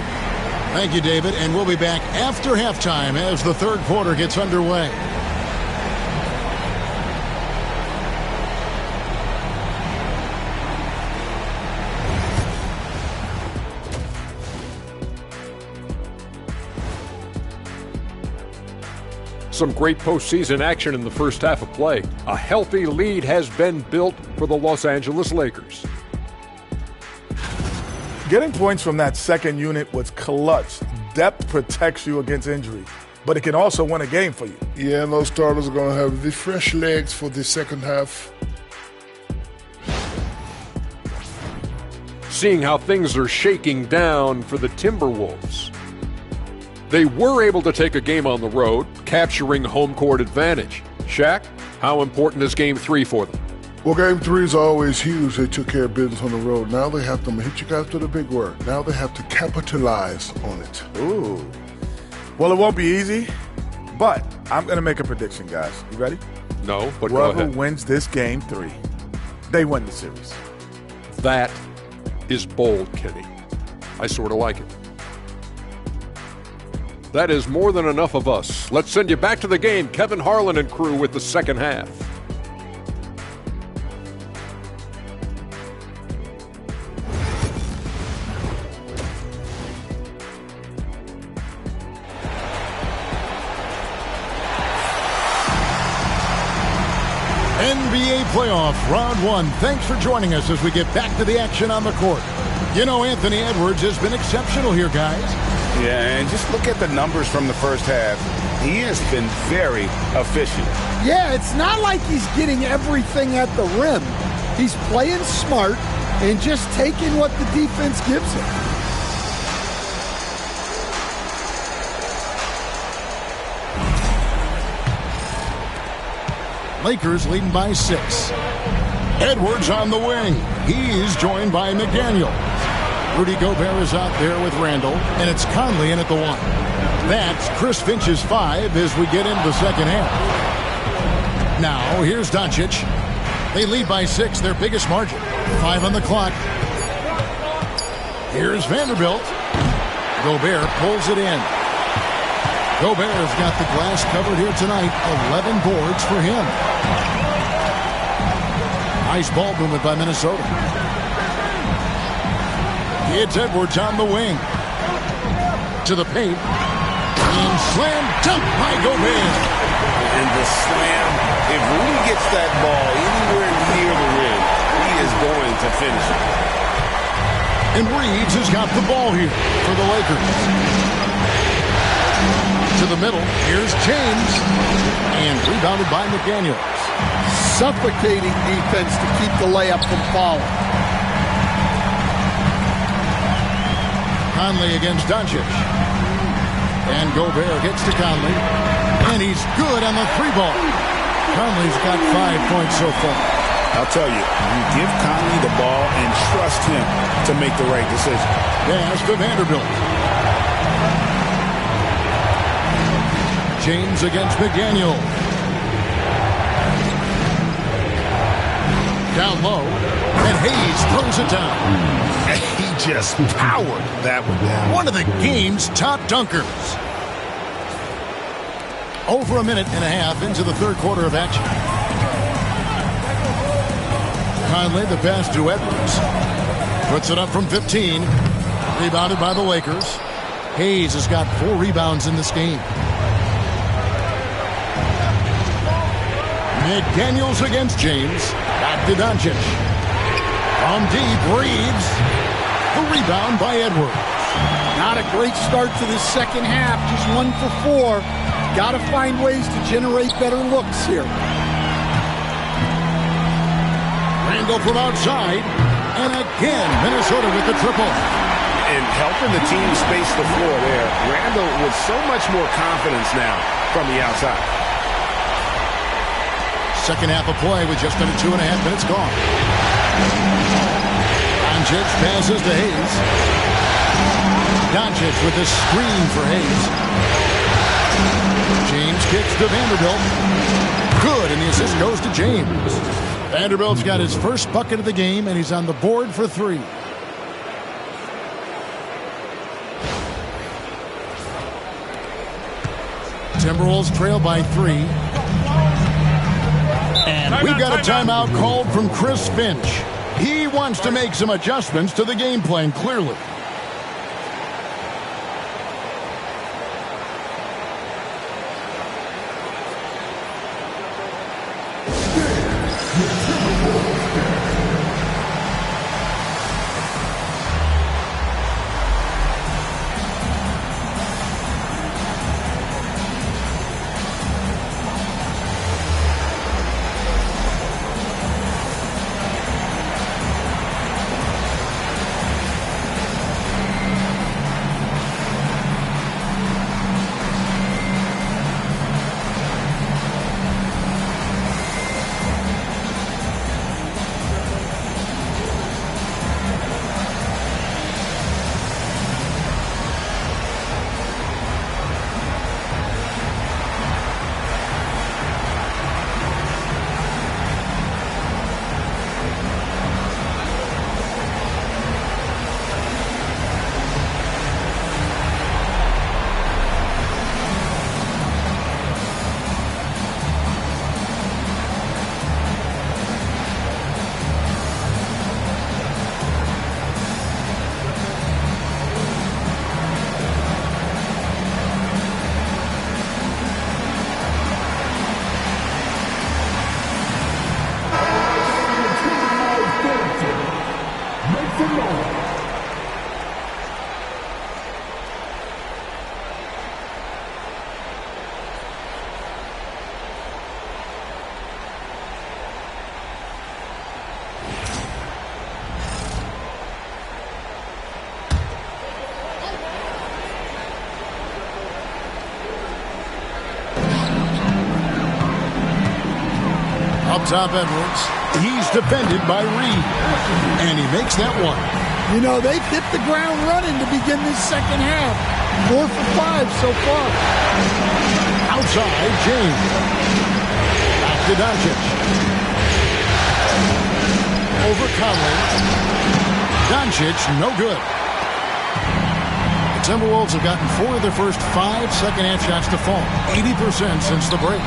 Thank you, David. And we'll be back after halftime as the third quarter gets underway. Some great postseason action in the first half of play. A healthy lead has been built for the Los Angeles Lakers. Getting points from that second unit was clutch. Depth protects you against injury, but it can also win a game for you. Yeah, and those starters are going to have the fresh legs for the second half. Seeing how things are shaking down for the Timberwolves. They were able to take a game on the road, capturing home court advantage. Shaq, how important is Game 3 for them? Well, Game 3 is always huge. They took care of business on the road. Now they have to hit you guys with a big word. Now they have to capitalize on it. Ooh. Well, it won't be easy, but I'm going to make a prediction, guys. You ready? No, but go Whoever ahead. wins this Game 3, they win the series. That is bold, Kenny. I sort of like it. That is more than enough of us. Let's send you back to the game. Kevin Harlan and crew with the second half. NBA playoff round one. Thanks for joining us as we get back to the action on the court. Anthony Edwards has been exceptional here, guys. Yeah, and just look at the numbers from the first half. He has been very efficient. Yeah, it's not like he's getting everything at the rim. He's playing smart and just taking what the defense gives him. Lakers leading by 6. Edwards on the wing. He's joined by McDaniel. Rudy Gobert is out there with Randall, and it's Conley in at the 1. That's Chris Finch's 5 as we get into the second half. Now, here's Doncic. They lead by 6, their biggest margin. 5 on the clock. Here's Vanderbilt. Gobert pulls it in. Gobert's got the glass covered here tonight. 11 boards for him. Nice ball movement by Minnesota. It's Edwards on the wing. To the paint. And slam dunk by Gobert. And the slam, if Rudy gets that ball anywhere near the rim, he is going to finish it. And Reeves has got the ball here for the Lakers. To the middle. Here's James. And rebounded by McDaniels. Suffocating defense to keep the layup from falling. Conley against Doncic. And Gobert gets to Conley. And he's good on the 3-ball. Conley's got 5 points so far. I'll tell you, you give Conley the ball and trust him to make the right decision. Pass to Vanderbilt. James against McDaniel. Down low. And Hayes throws it down. He just powered that one down. One of the game's top dunkers. Over a minute and a half into the third quarter of action. Conley, the pass to Edwards. Puts it up from 15. Rebounded by the Lakers. Hayes has got 4 rebounds in this game. McDaniels against James. Back to Doncic. From deep, Reeves. The rebound by Edwards. Not a great start to the second half. Just 1 for 4. Got to find ways to generate better looks here. Randall from outside. And again, Minnesota with the triple. And helping the team space the floor there. Randall with so much more confidence now from the outside. Second half of play with just under 2.5 minutes gone. Doncic passes to Hayes. Doncic with a screen for Hayes. James kicks to Vanderbilt. Good, and the assist goes to James. Vanderbilt's got his first bucket of the game, and he's on the board for 3. Timberwolves trail by 3. And we've got a timeout called from Chris Finch. He wants to make some adjustments to the game plan, clearly. Up top, Edwards. He's defended by Reed. And he makes that one. You know, they've hit the ground running to begin this second half. 4 for 5 so far. Outside, James. Back to Doncic. Over Conley. Doncic, no good. The Timberwolves have gotten 4 of their first 5 second-half shots to fall. 80% since the break.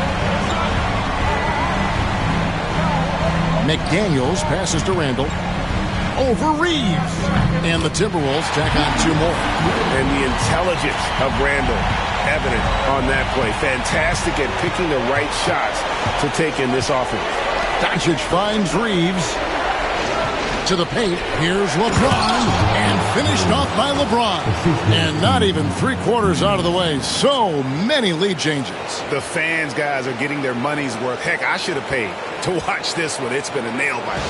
McDaniels passes to Randall. Over Reeves. And the Timberwolves tack on 2 more. And the intelligence of Randall evident on that play. Fantastic at picking the right shots to take in this offense. Doncic finds Reeves. To the paint. Here's LeBron. And finished off by LeBron. And not even 3/4 out of the way. So many lead changes. The fans, guys, are getting their money's worth. Heck, I should have paid to watch this one. It's been a nail-biter.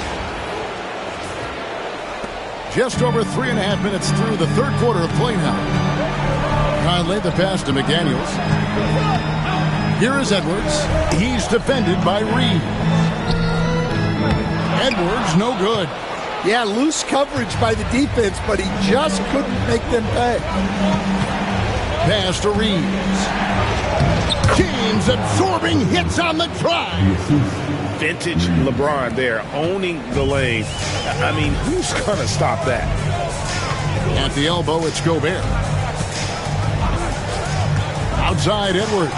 Just over 3.5 minutes through the third quarter of play now. Conley the pass to McDaniels. Here is Edwards. He's defended by Reed. Edwards, no good. Yeah, loose coverage by the defense, but he just couldn't make them pay. Pass to Reeves. James absorbing hits on the drive. Vintage LeBron there, owning the lane. I mean, who's going to stop that? At the elbow, it's Gobert. Outside, Edwards.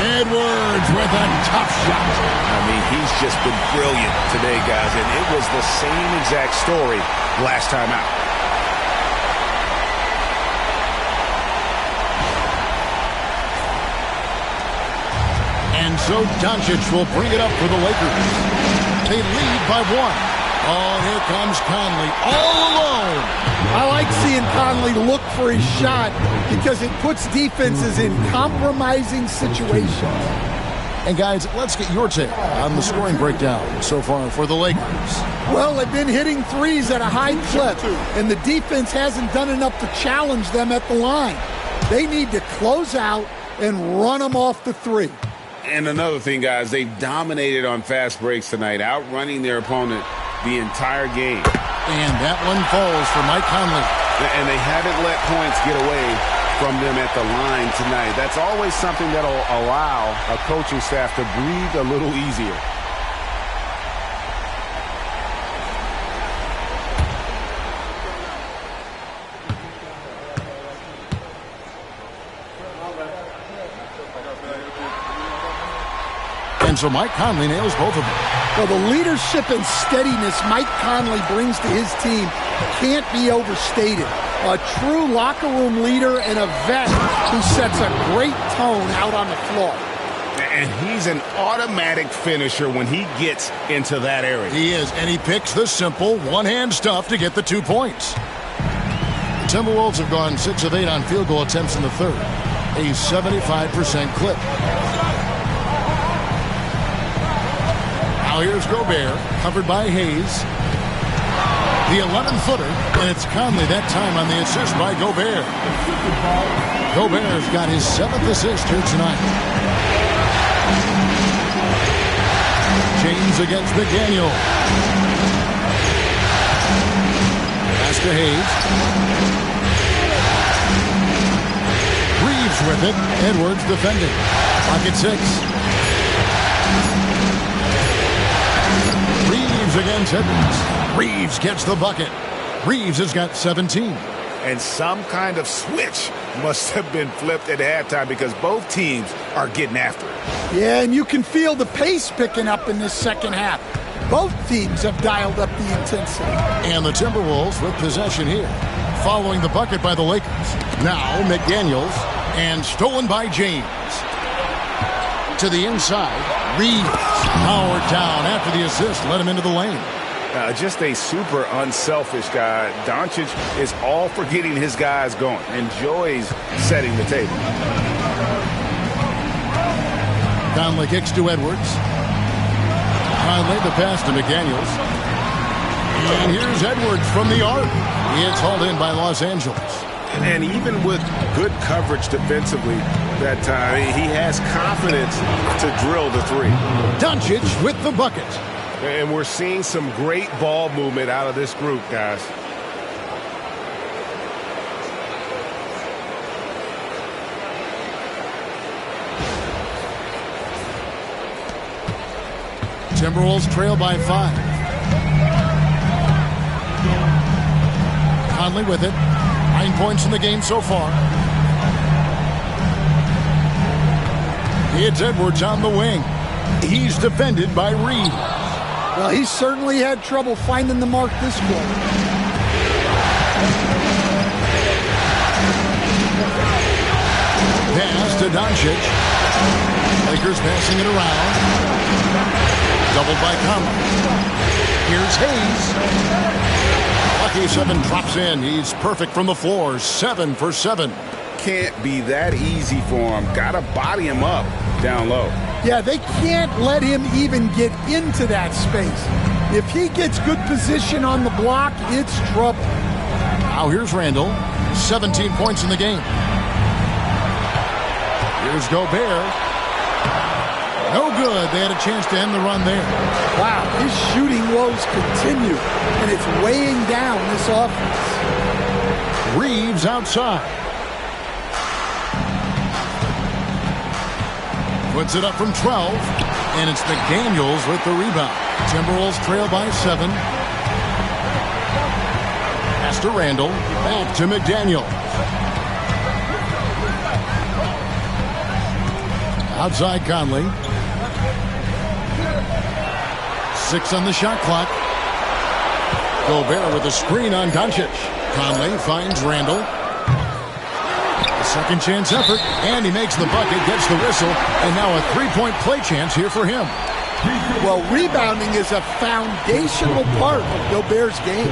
Edwards with a tough shot. I mean, he's just been brilliant today, guys, and it was the same exact story last time out. And so Doncic will bring it up for the Lakers. They lead by 1. Oh, here comes Conley all alone. I like seeing Conley look for his shot because it puts defenses in compromising situations. And guys, let's get your take on the scoring breakdown so far for the Lakers. Well, they've been hitting threes at a high clip, and the defense hasn't done enough to challenge them at the line. They need to close out and run them off the 3. And another thing, guys, they've dominated on fast breaks tonight, outrunning their opponent the entire game. And that one falls for Mike Conley. And they haven't let points get away from them at the line tonight. That's always something that'll allow a coaching staff to breathe a little easier. And so Mike Conley nails both of them. Well, the leadership and steadiness Mike Conley brings to his team can't be overstated. A true locker room leader and a vet who sets a great tone out on the floor. And he's an automatic finisher when he gets into that area. He is, and he picks the simple one-hand stuff to get the 2 points. The Timberwolves have gone 6 of 8 on field goal attempts in the third, a 75% clip. Now here's Gobert, covered by Hayes. The 11-footer, and it's Conley that time on the assist by Gobert. Gobert's got his 7th assist here tonight. James against McDaniel. Pass to Hayes. Reeves with it. Edwards defending. Pocket 6. Reeves against Edwards. Reeves gets the bucket. Reeves has got 17. And some kind of switch must have been flipped at halftime because both teams are getting after it. Yeah, and you can feel the pace picking up in this second half. Both teams have dialed up the intensity. And the Timberwolves with possession here, following the bucket by the Lakers. Now McDaniels, and stolen by James. To the inside, Reeves powered down after the assist, let him into the lane. Just a super unselfish guy. Doncic is all for getting his guys going. Enjoys setting the table. Conley kicks to Edwards. Conley the pass to McDaniels. And here's Edwards from the arc. It's hauled in by Los Angeles. And even with good coverage defensively that time, he has confidence to drill the three. Doncic with the bucket. And we're seeing some great ball movement out of this group, guys. Timberwolves trail by 5. Conley with it. 9 points in the game so far. It's Edwards on the wing. He's defended by Reed. Well, he certainly had trouble finding the mark this quarter. Pass to Doncic. Lakers passing it around. Doubled by Conley. Here's Hayes. Lucky 7 drops in. He's perfect from the floor. 7 for 7. Can't be that easy for him. Gotta body him up down low. Yeah, they can't let him even get into that space. If he gets good position on the block, it's trouble. Now here's Randall. 17 points in the game. Here's Gobert. No good. They had a chance to end the run there. Wow, his shooting woes continue, and it's weighing down this offense. Reeves outside. Puts it up from 12, and it's McDaniels with the rebound. Timberwolves trail by 7. Pass to Randall. Back to McDaniels. Outside Conley. 6 on the shot clock. Gobert with a screen on Doncic. Conley finds Randall. Second chance effort, and he makes the bucket, gets the whistle, and now a 3-point play chance here for him. Well, rebounding is a foundational part of Gobert's game.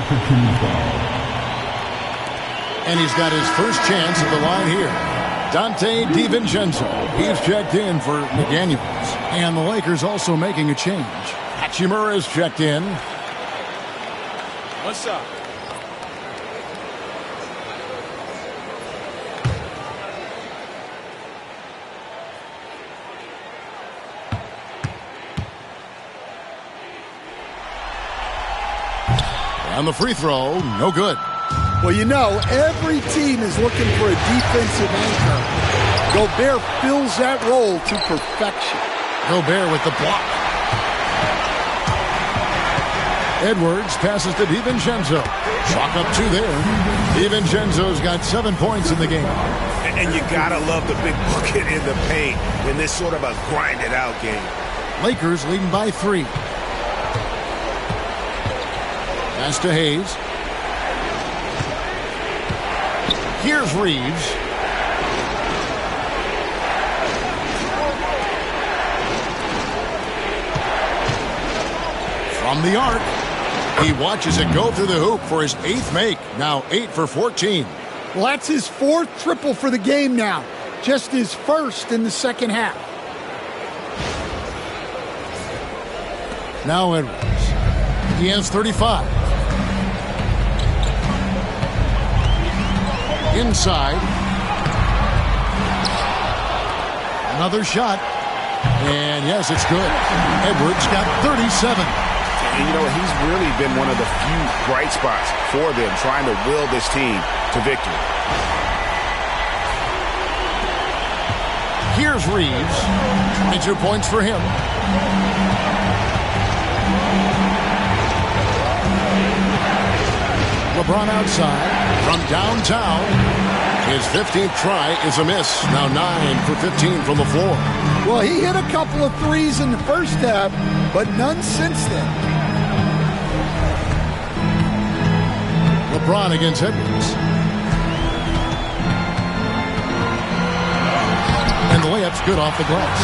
And he's got his first chance at the line here. Dante DiVincenzo. He's checked in for McDaniels. And the Lakers also making a change. Hachimura is checked in. What's up? And the free throw, no good. Well, you know, every team is looking for a defensive anchor. Gobert fills that role to perfection. Gobert with the block. Edwards passes to DiVincenzo. Chalk up 2 there. DiVincenzo's got 7 points in the game. And you gotta love the big bucket in the paint in this sort of a grinded-out game. Lakers leading by 3. Pass to Hayes. Here's Reeves. From the arc. He watches it go through the hoop for his 8th make. Now 8 for 14. Well, that's his 4th triple for the game now. Just his 1st in the second half. Now Edwards. He has 35. Inside. Another shot. And yes, it's good. Edwards got 37. And you know, he's really been one of the few bright spots for them, trying to will this team to victory. Here's Reeves. And 2 points for him. LeBron outside from downtown. His 15th try is a miss. Now 9 for 15 from the floor. Well, he hit a couple of threes in the first half, but none since then. LeBron against Edwards. And the layup's good off the glass.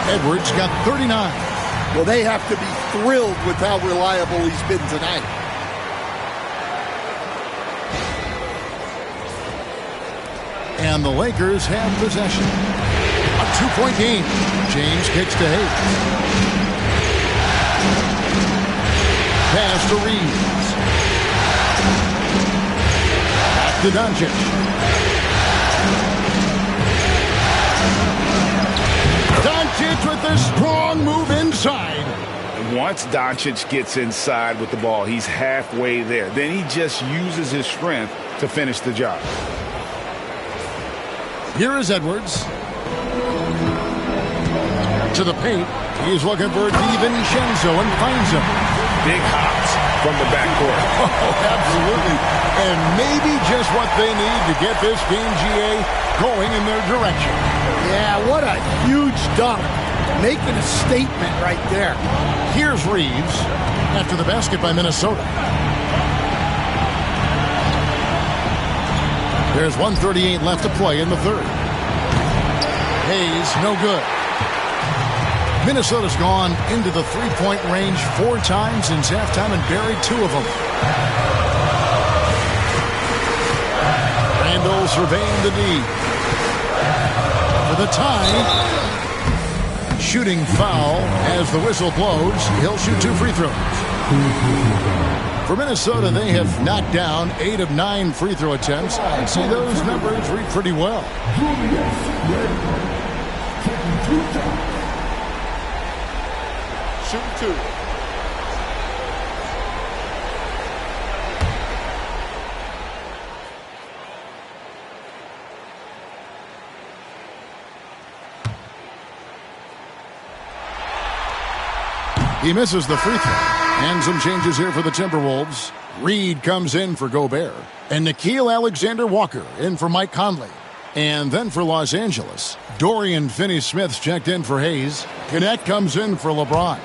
Edwards got 39. Well, they have to be thrilled with how reliable he's been tonight. And the Lakers have possession. A 2-point game. James kicks to Hayes. Pass to Reeves. Back to Doncic. Doncic with a strong move inside. Once Doncic gets inside with the ball, he's halfway there. Then he just uses his strength to finish the job. Here is Edwards. To the paint. He's looking for DiVincenzo and finds him. Big hops from the backcourt. Oh, absolutely. And maybe just what they need to get this game, GA, going in their direction. Yeah, what a huge dunk. Making a statement right there. Here's Reeves after the basket by Minnesota. There's 1:38 left to play in the third. Hayes, no good. Minnesota's gone into the three-point range 4 times since halftime and buried 2 of them. Randall surveying the D. For the tie. Shooting foul as the whistle blows. He'll shoot 2 free throws. For Minnesota, they have knocked down 8 of 9 free throw attempts. I'd see those numbers read pretty well. Shoot 2. He misses the free throw. And some changes here for the Timberwolves. Reed comes in for Gobert. And Nickeil Alexander-Walker in for Mike Conley. And then for Los Angeles, Dorian Finney-Smith's checked in for Hayes. Connect comes in for LeBron.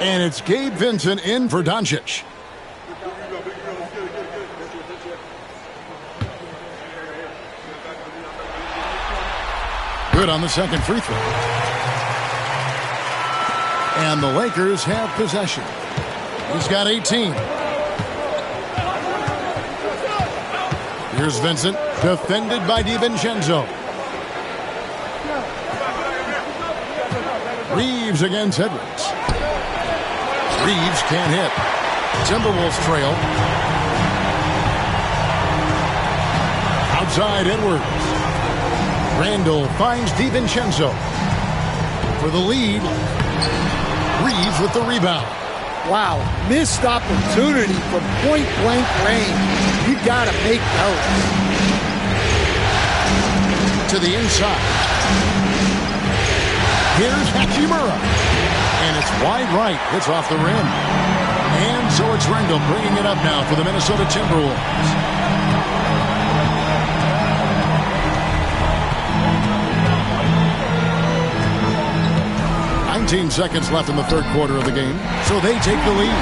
And it's Gabe Vincent in for Doncic. Good on the second free throw. And the Lakers have possession. He's got 18. Here's Vincent, defended by DiVincenzo. Reeves against Edwards. Reeves can't hit. Timberwolves trail. Outside Edwards. Randall finds DiVincenzo. For the lead. Reeves with the rebound. Wow, missed opportunity from point-blank range. You've got to make those. To the inside. Here's Hachimura. And it's wide right. It's off the rim. And so it's Randall bringing it up now for the Minnesota Timberwolves. 19 seconds left in the third quarter of the game, so they take the lead.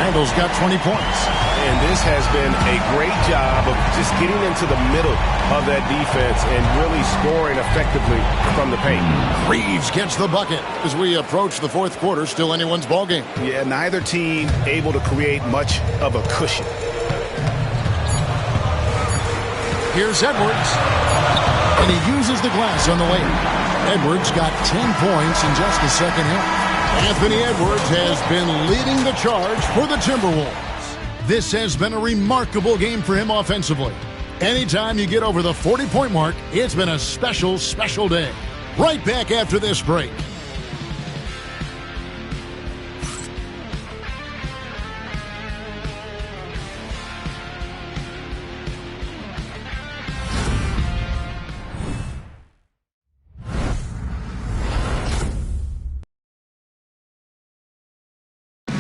Randall's got 20 points. And this has been a great job of just getting into the middle of that defense and really scoring effectively from the paint. Reeves gets the bucket as we approach the fourth quarter. Still anyone's ball game. Yeah, neither team able to create much of a cushion. Here's Edwards, and he uses the glass on the layup. Edwards got 10 points in just the second half. Anthony Edwards has been leading the charge for the Timberwolves. This has been a remarkable game for him offensively. Anytime you get over the 40-point mark, it's been a special, special day. Right back after this break.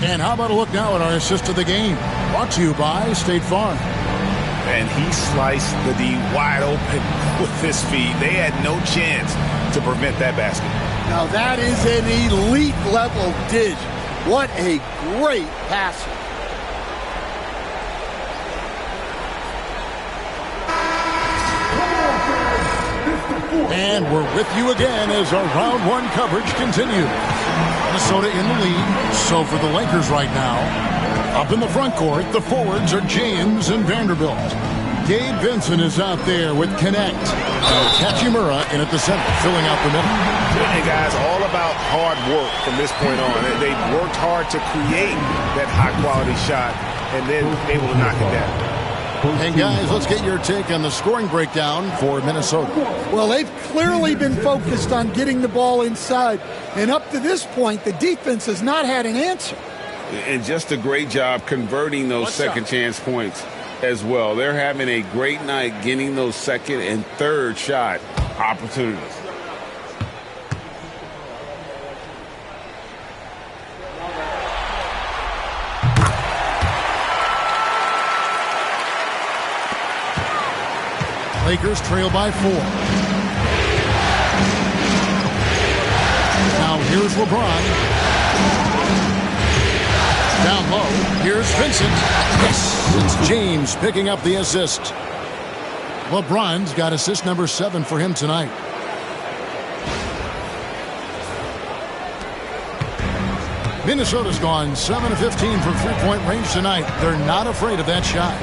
And how about a look now at our assist of the game? Brought to you by State Farm. And he sliced the D wide open with his feet. They had no chance to prevent that basket. Now that is an elite level dish. What a great passer. And we're with you again as our round one coverage continues. Minnesota in the lead. So for the Lakers right now, up in the front court, the forwards are James and Vanderbilt. Gabe Vincent is out there with Connect. Hachimura in at the center, filling out the middle. Hey guys, all about hard work from this point on. They've worked hard to create that high-quality shot and then able to knock it down. And guys, let's get your take on the scoring breakdown for Minnesota. Well, they've clearly been focused on getting the ball inside. And up to this point, the defense has not had an answer. And just a great job converting those second chance points as well. They're having a great night getting those second and third shot opportunities. Lakers trail by 4. Now here's LeBron. Down low, here's Vincent. Yes, it's James picking up the assist. LeBron's got assist number 7 for him tonight. Minnesota's gone 7 of 15 from three-point range tonight. They're not afraid of that shot.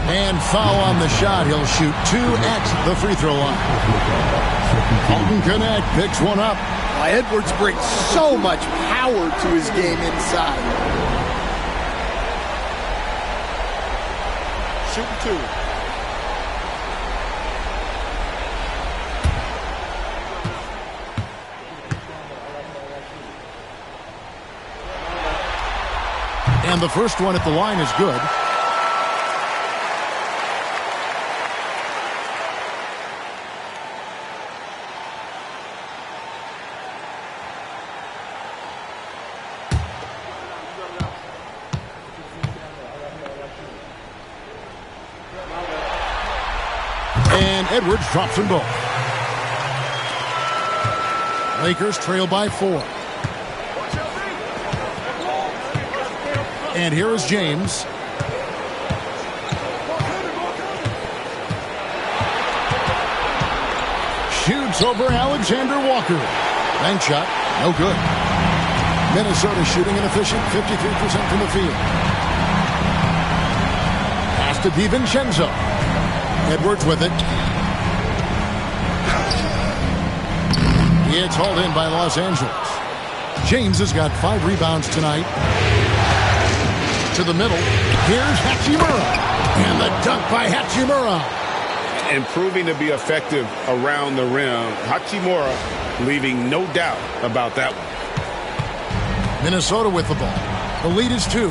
And foul on the shot. He'll shoot 2 at the free throw line. Alton Connect picks one up. Edwards brings so much power to his game inside. Shooting 2. And the first one at the line is good. And Edwards drops them both. Lakers trail by 4. And here is James. Shoots over Alexander Walker. Bank shot, no good. Minnesota shooting an efficient 53% from the field. Pass to DiVincenzo. Edwards with it. It's hauled in by Los Angeles. James has got 5 rebounds tonight. To the middle. Here's Hachimura. And the dunk by Hachimura. And proving to be effective around the rim. Hachimura leaving no doubt about that one. Minnesota with the ball. The lead is 2.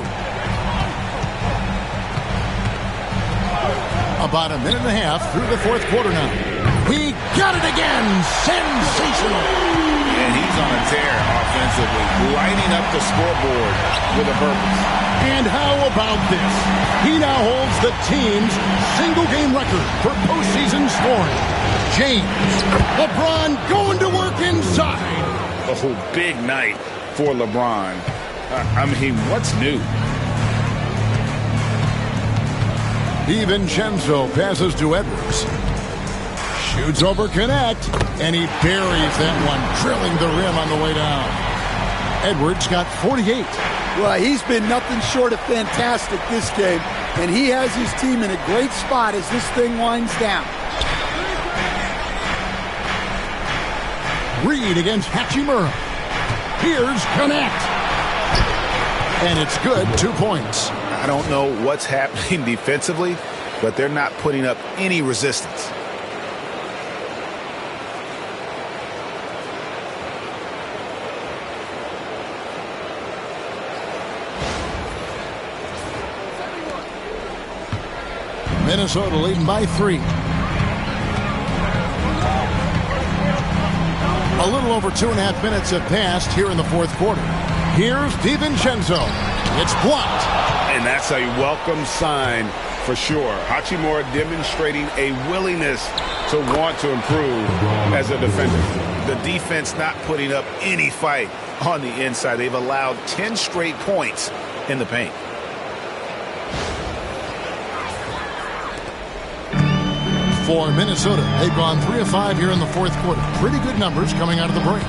About a minute and a half through the fourth quarter now. He got it again. Sensational. And he's on a tear offensively, lighting up the scoreboard with a purpose. And how about this? He now holds the team's single-game record for postseason scoring. James, LeBron going to work inside. Oh, big night for LeBron. I mean, what's new? DiVincenzo passes to Edwards. Shoots over Connect, and he buries that one, drilling the rim on the way down. Edwards got 48. Well, he's been nothing short of fantastic this game, and he has his team in a great spot as this thing winds down. Reed against Hachimura. Here's Connect. And it's good, 2 points. I don't know what's happening defensively, but they're not putting up any resistance. Minnesota leading by 3. A little over 2.5 minutes have passed here in the fourth quarter. Here's DiVincenzo. It's blocked. And that's a welcome sign for sure. Hachimura demonstrating a willingness to want to improve as a defender. The defense not putting up any fight on the inside. They've allowed 10 straight points in the paint. For Minnesota, they've gone 3 of 5 here in the fourth quarter. Pretty good numbers coming out of the break.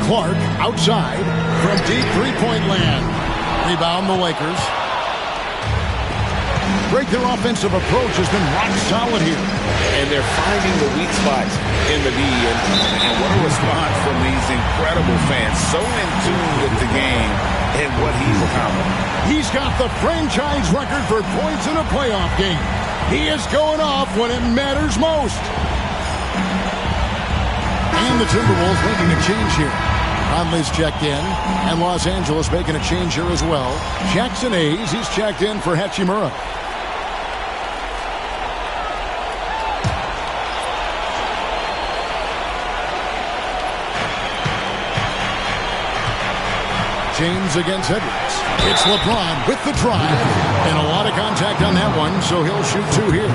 Clark outside from deep three-point land. Rebound the Lakers. Greg, their offensive approach has been rock solid here. And they're finding the weak spots in the D. And what a response from these incredible fans. So in tune with the game and what he's accomplished. He's got the franchise record for points in a playoff game. He is going off when it matters most. And the Timberwolves making a change here. Conley's checked in, and Los Angeles making a change here as well. Jackson Hayes, he's checked in for Hachimura. James against Edwards. It's LeBron with the drive. And a lot of contact on that one, so he'll shoot 2 here.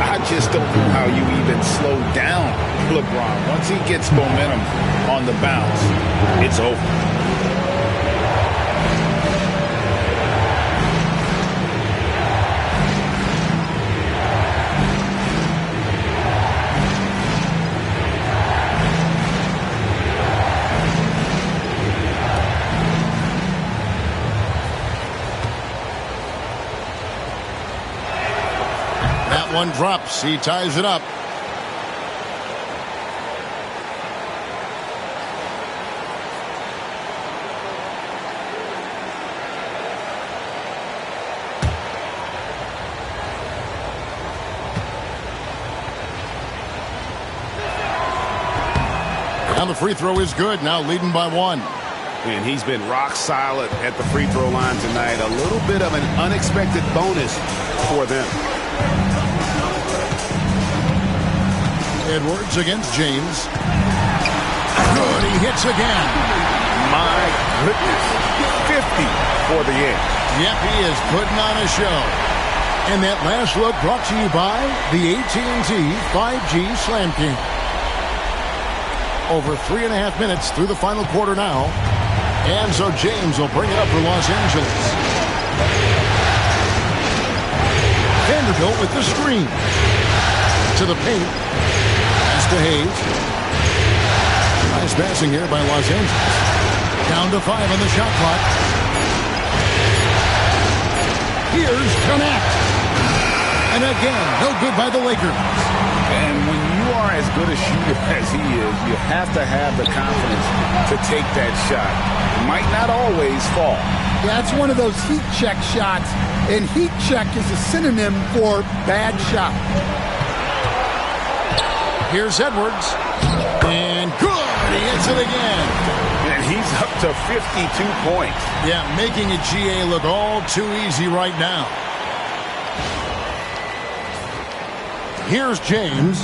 I just don't know how you even slow down LeBron. Once he gets momentum on the bounce, it's over. One drops. He ties it up. And the free throw is good. Now leading by 1. And he's been rock solid at the free throw line tonight. A little bit of an unexpected bonus for them. Edwards against James. Good, he hits again. My goodness. 50 for the end. Yep, he is putting on a show. And that last look brought to you by the AT&T 5G Slam King. Over 3.5 minutes through the final quarter now. And so James will bring it up for Los Angeles. Vanderbilt with the screen. To the paint. To Hayes. Nice passing here by Los Angeles. Down to 5 on the shot clock. Here's Connect. And again, no good by the Lakers. And when you are as good a shooter as he is, you have to have the confidence to take that shot. Might not always fall. Yeah, it's one of those heat check shots, and heat check is a synonym for bad shot. Here's Edwards. And good. And he hits it again. And he's up to 52 points. Yeah, making a GA look all too easy right now. Here's James.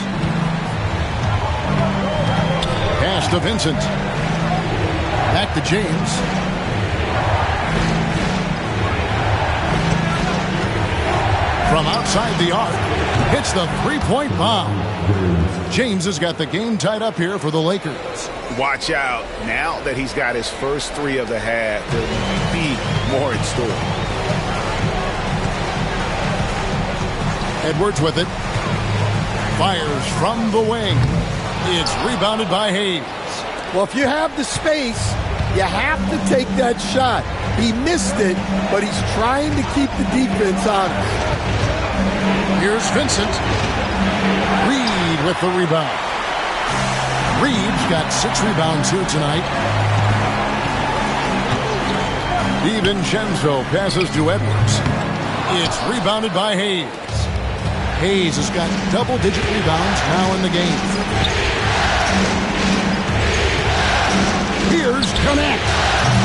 Pass to Vincent. Back to James. From outside the arc, hits the three-point bomb. James has got the game tied up here for the Lakers. Watch out. Now that he's got his first three of the half, there will be more in store. Edwards with it. Fires from the wing. It's rebounded by Hayes. Well, if you have the space, you have to take that shot. He missed it, but he's trying to keep the defense honest. Here's Vincent. Reed with the rebound. Reed's got 6 rebounds here tonight. DiVincenzo passes to Edwards. It's rebounded by Hayes. Hayes has got double-digit rebounds now in the game. Here's Connect.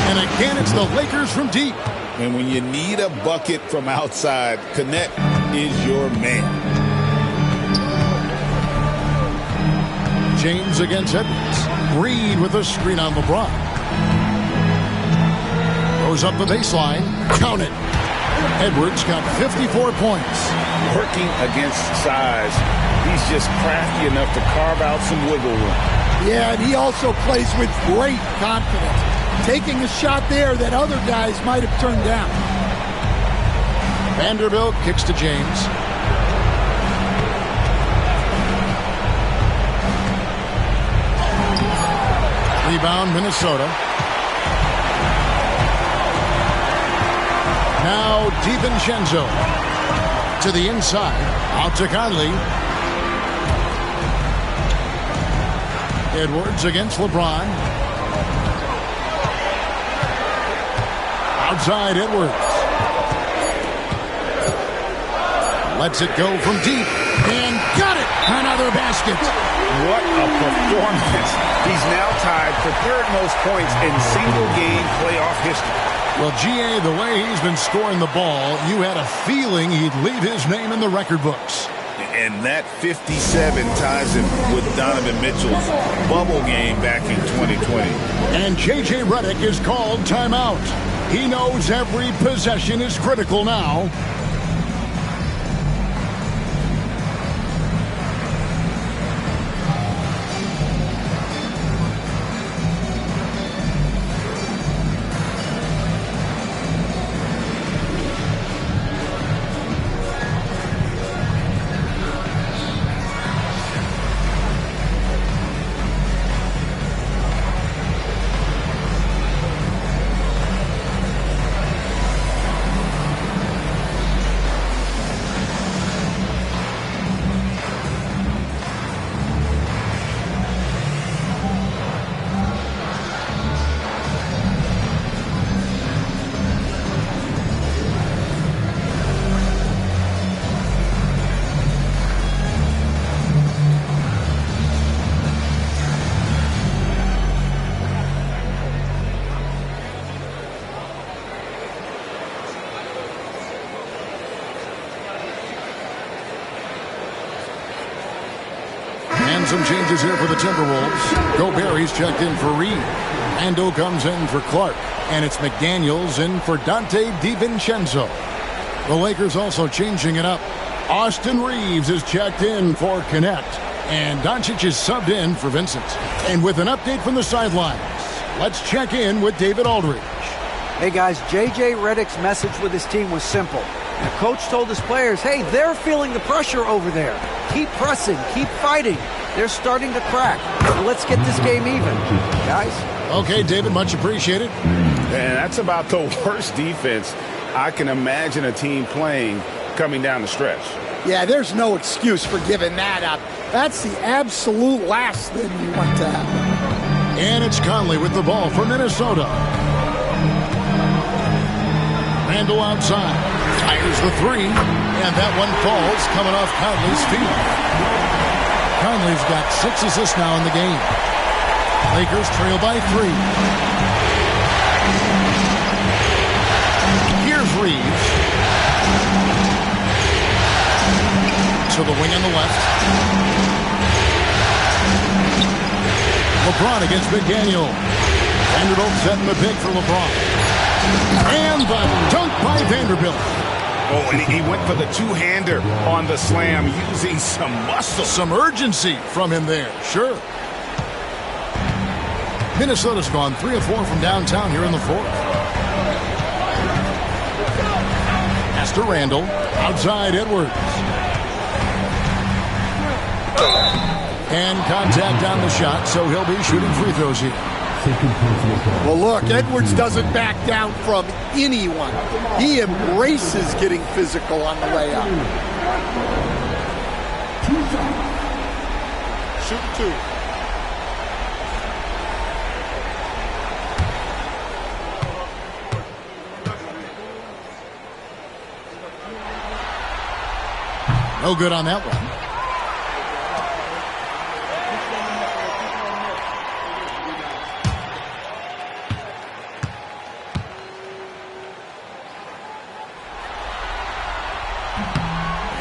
And again, it's the Lakers from deep. And when you need a bucket from outside, Connect is your man. James against Edwards. Reed with a screen on LeBron. Goes up the baseline. Count it. Edwards got 54 points. Working against size, he's just crafty enough to carve out some wiggle room. Yeah, and he also plays with great confidence. Taking a shot there that other guys might have turned down. Vanderbilt kicks to James. Rebound, Minnesota. Now DiVincenzo to the inside. Out to Conley. Edwards against LeBron. Outside Edwards. Lets it go from deep. And got it! Another basket. What a performance. He's now tied for third most points in single-game playoff history. Well, GA, the way he's been scoring the ball, you had a feeling he'd leave his name in the record books. And that 57 ties him with Donovan Mitchell's bubble game back in 2020. And J.J. Redick is called timeout. He knows every possession is critical now. Some changes here for the Timberwolves. Gobert's checked in for Reed. Ando comes in for Clark. And it's McDaniels in for Dante DiVincenzo. The Lakers also changing it up. Austin Reeves is checked in for Connect. And Doncic is subbed in for Vincent. And with an update from the sidelines, let's check in with David Aldridge. Hey guys, J.J. Redick's message with his team was simple. The coach told his players, hey, they're feeling the pressure over there. Keep pressing, keep fighting. They're starting to crack. So let's get this game even, guys. Okay, David, much appreciated. And that's about the worst defense I can imagine a team playing coming down the stretch. Yeah, there's no excuse for giving that up. That's the absolute last thing you want to happen. And it's Conley with the ball for Minnesota. Randall outside. Fires the three. And that one falls coming off Conley's feet. Conley's got 6 assists now in the game. Lakers trail by 3. Here's Reeves. To the wing on the left. LeBron against McDaniel. Vanderbilt setting the pick for LeBron. And the dunk by Vanderbilt. Oh, and he went for the two-hander on the slam, using some muscle. Some urgency from him there, sure. Minnesota's gone 3 of 4 from downtown here in the fourth. Pass to Randall. Outside Edwards. And contact on the shot, so he'll be shooting free throws here. Well, look, Edwards doesn't back down from anyone. He embraces getting physical on the way up. Shoot 2. No good on that one.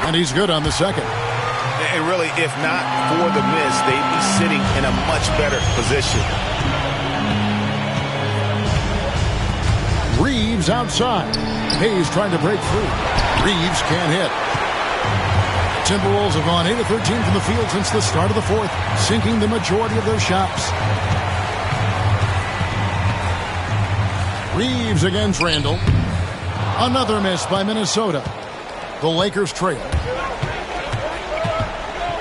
And he's good on the second. And really, if not for the miss, they'd be sitting in a much better position. Reeves outside. Hayes trying to break free. Reeves can't hit. Timberwolves have gone 8 of 13 from the field since the start of the fourth, sinking the majority of their shots. Reeves against Randall. Another miss by Minnesota. The Lakers trail.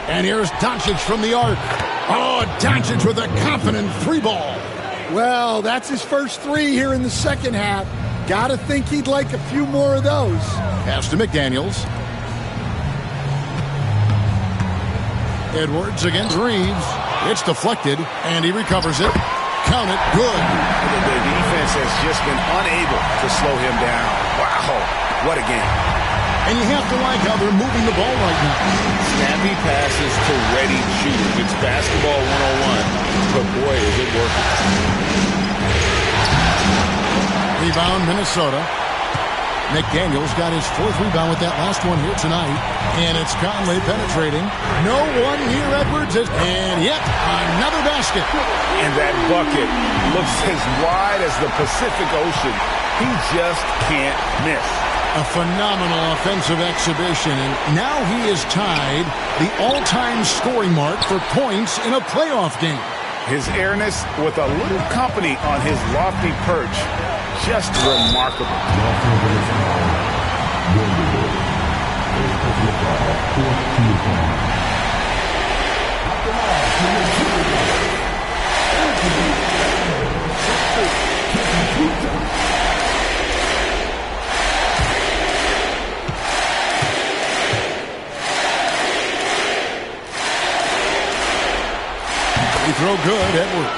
And here's Doncic from the arc. Oh, Doncic with a confident 3-ball. Well, that's his first 3 here in the second half. Gotta think he'd like a few more of those. Pass to McDaniels. Edwards against Reeves. It's deflected, and he recovers it. Count it, good. The defense has just been unable to slow him down. Wow, what a game. And you have to like how they're moving the ball right now. Snappy passes to ready shooters. It's basketball 101, but boy, is it working. Rebound, Minnesota. McDaniels got his 4th rebound with that last one here tonight. And it's Conley penetrating. No one here, Edwards. And yet, another basket. And that bucket looks as wide as the Pacific Ocean. He just can't miss. A phenomenal offensive exhibition, and now he is tied the all-time scoring mark for points in a playoff game. His airness with a little company on his lofty perch, just remarkable. Throw good, Edwards.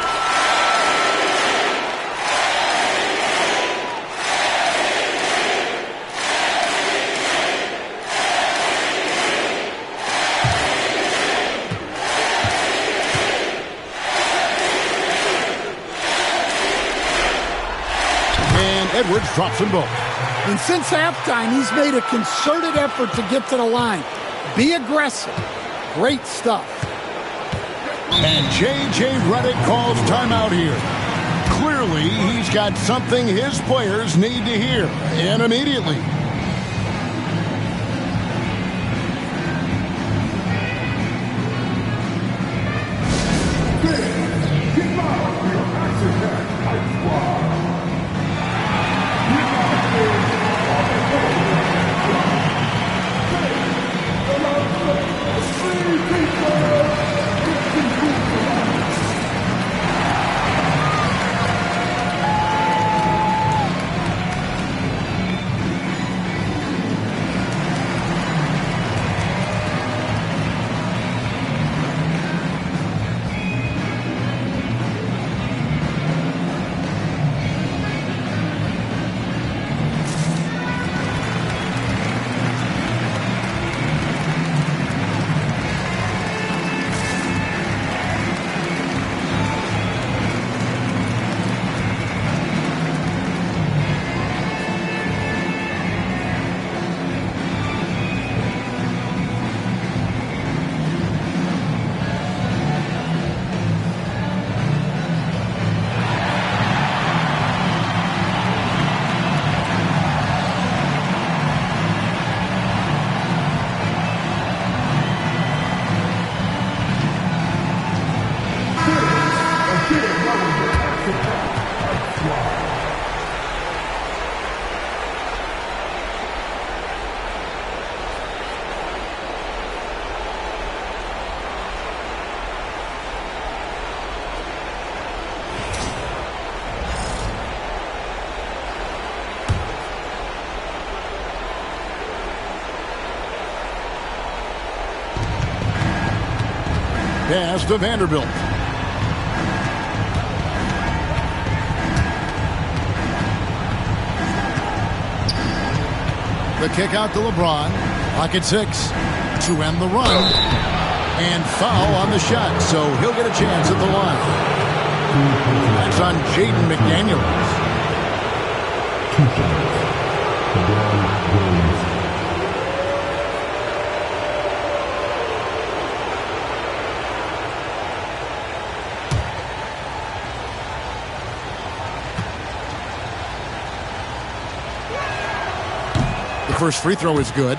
And Edwards drops them both. And since halftime, he's made a concerted effort to get to the line. Be aggressive. Great stuff. And J.J. Redick calls timeout here. Clearly, he's got something his players need to hear, and immediately. pass to Vanderbilt. The kick out to LeBron. Pocket 6 to end the run. And foul on the shot, so he'll get a chance at the line. That's on Jaden McDaniels. The first free throw is good.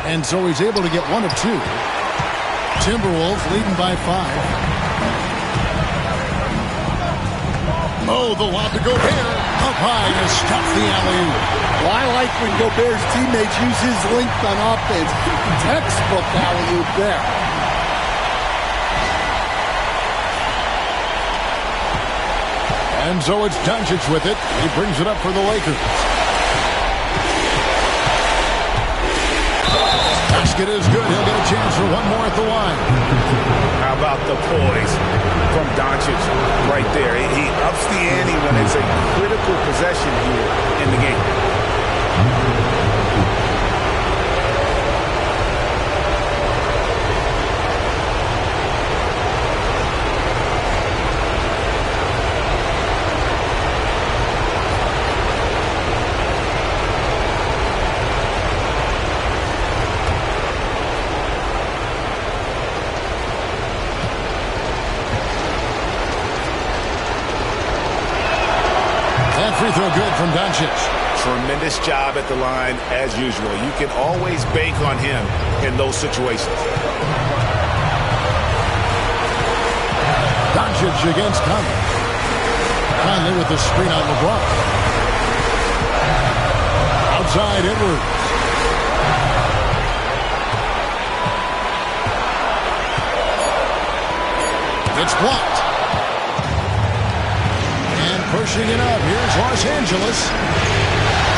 And so he's able to get 1 of 2. Timberwolves leading by 5. Oh, the lob to Gobert. Up high to stop the alley-oop. Well, I like when Gobert's teammates use his length on offense. Textbook alley-oop there. And so it's Doncic with it. He brings it up for the Lakers. Basket is good. He'll get a chance for 1 more at the line. How about the poise from Doncic right there? He ups the ante when it's a critical possession here in the game. Free throw good from Doncic. Tremendous job at the line as usual. You can always bank on him in those situations. Doncic against Conley. Conley with the screen on LeBron. Outside Edwards. It's blocked. Pushing it up. Here's Los Angeles.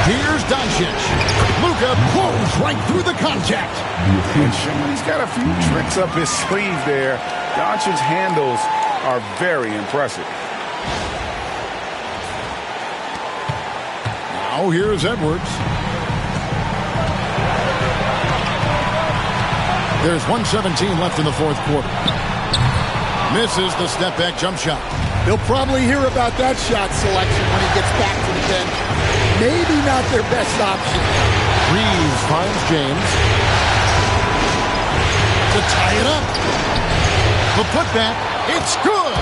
Here's Doncic. Luka pulls right through the contact. And he's got a few tricks up his sleeve there. Doncic's handles are very impressive. Now here's Edwards. There's 1:17 left in the fourth quarter. Misses the step-back jump shot. He'll probably hear about that shot selection when he gets back to the bench. Maybe not their best option. Reeves finds James to tie it up. The putback, it's good.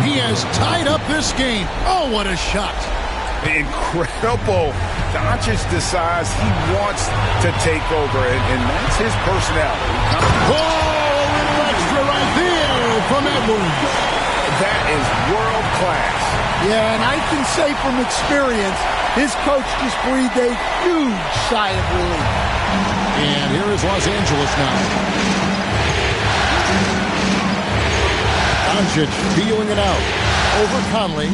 He has tied up this game. Oh, what a shot. Incredible. Doncic decides he wants to take over, and that's his personality. Oh, a little extra right there from Edwards. That is world class. Yeah, and I can say from experience, his coach just breathed a huge sigh of relief. And here is Los Angeles now. Doncic feeling it out. Over Conley.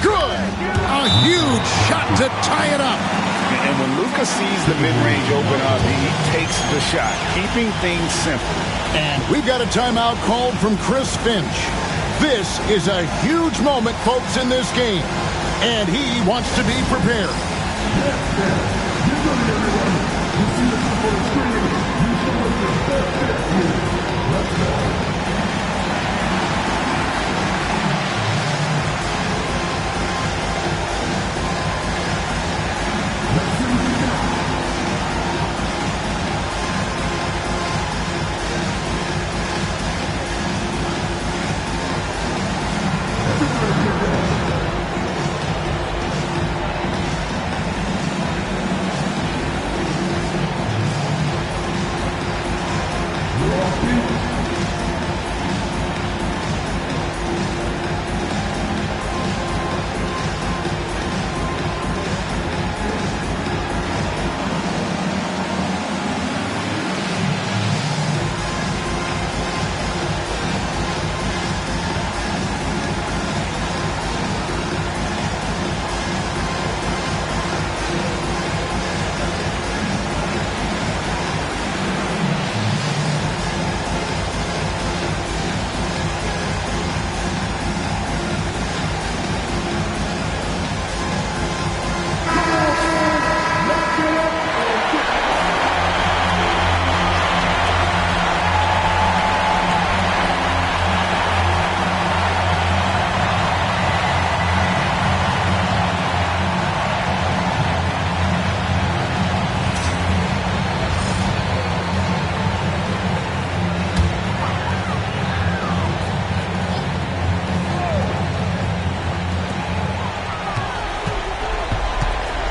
Good! A huge shot to tie it up. And when Luka sees the mid-range open up, he takes the shot, keeping things simple. And we've got a timeout called from Chris Finch. This is a huge moment, folks, in this game. And he wants to be prepared.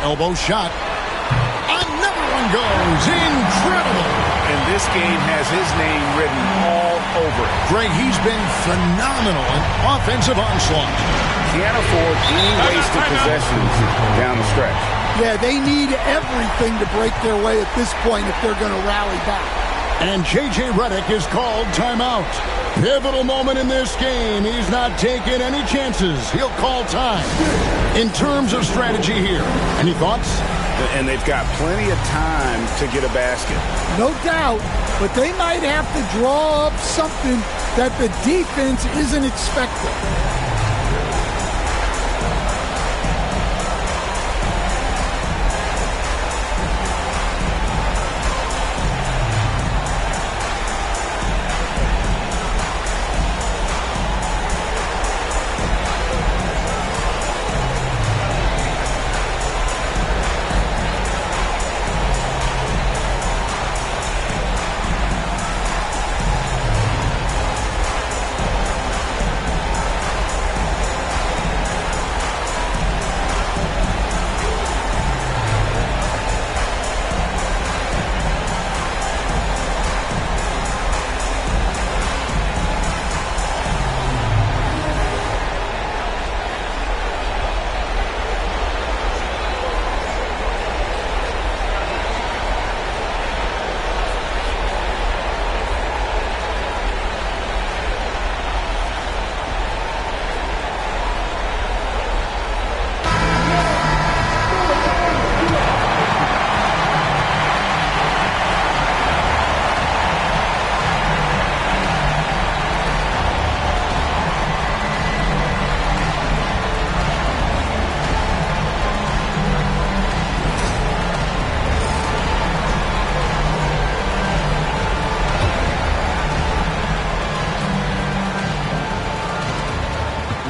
Elbow shot. Another one goes. Incredible. And this game has his name written all over it. Greg, he's been phenomenal in offensive onslaught. Can't afford any wasted possessions down the stretch. Yeah, they need everything to break their way at this point if they're going to rally back. And J.J. Redick is called timeout. Pivotal moment in this game. He's not taking any chances. He'll call time. In terms of strategy here, any thoughts? And they've got plenty of time to get a basket. No doubt, but they might have to draw up something that the defense isn't expecting.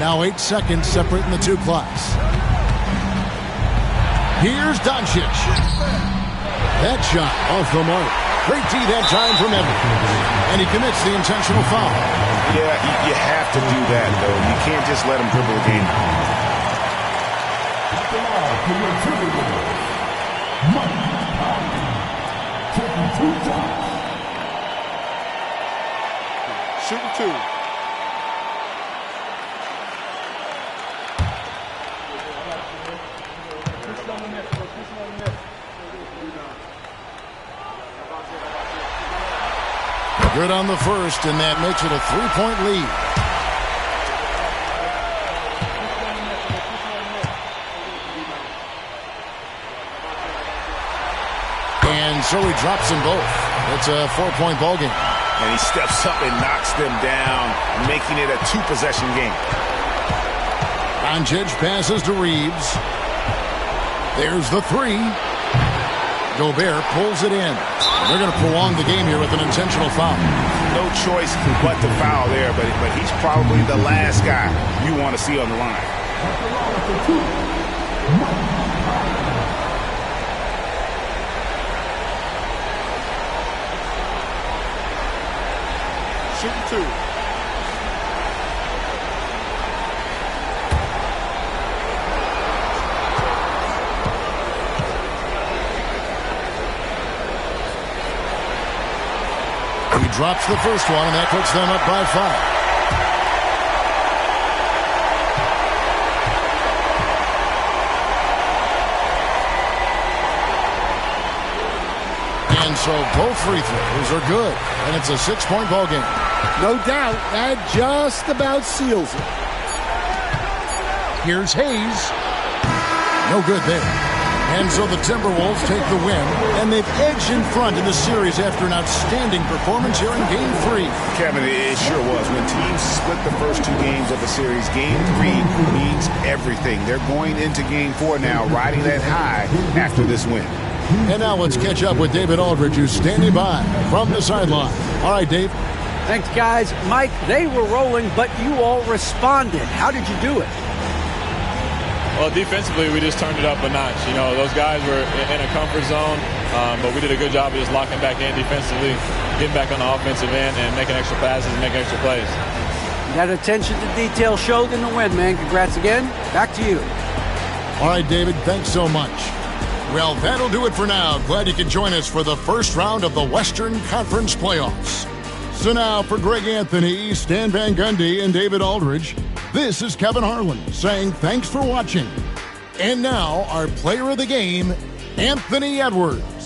Now 8 seconds separating the two clocks. Here's Doncic. That shot off the mark. Great D that time from Evans. And he commits the intentional foul. Yeah, you have to do that, though. You can't just let him dribble the game. Shooting two. Good on the first, and that makes it a 3-point lead. And so he drops them both. It's a 4-point ball game. And he steps up and knocks them down, making it a 2-possession game. Doncic passes to Reeves. There's the three. Gobert pulls it in. They're going to prolong the game here with an intentional foul. No choice but to foul there, but he's probably the last guy you want to see on the line. Shooting two. He drops the first one, and that puts them up by 5. And so both free throws are good, and it's a 6-point ball game. No doubt, that just about seals it. Here's Hayes. No good there. And so the Timberwolves take the win, and they've edged in front in the series after an outstanding performance here in Game 3. Kevin, it sure was. When teams split the first 2 games of the series, Game 3 means everything. They're going into Game 4 now, riding that high after this win. And now let's catch up with David Aldridge, who's standing by from the sideline. All right, Dave. Thanks, guys. Mike, they were rolling, but you all responded. How did you do it? Well, defensively, we just turned it up a notch. You know, those guys were in a comfort zone, but we did a good job of just locking back in defensively, getting back on the offensive end, and making extra passes and making extra plays. That attention to detail showed in the win, man. Congrats again. Back to you. All right, David, thanks so much. Well, that'll do it for now. Glad you could join us for the first round of the Western Conference playoffs. So now, for Greg Anthony, Stan Van Gundy, and David Aldridge, this is Kevin Harlan saying thanks for watching. And now, our player of the game, Anthony Edwards.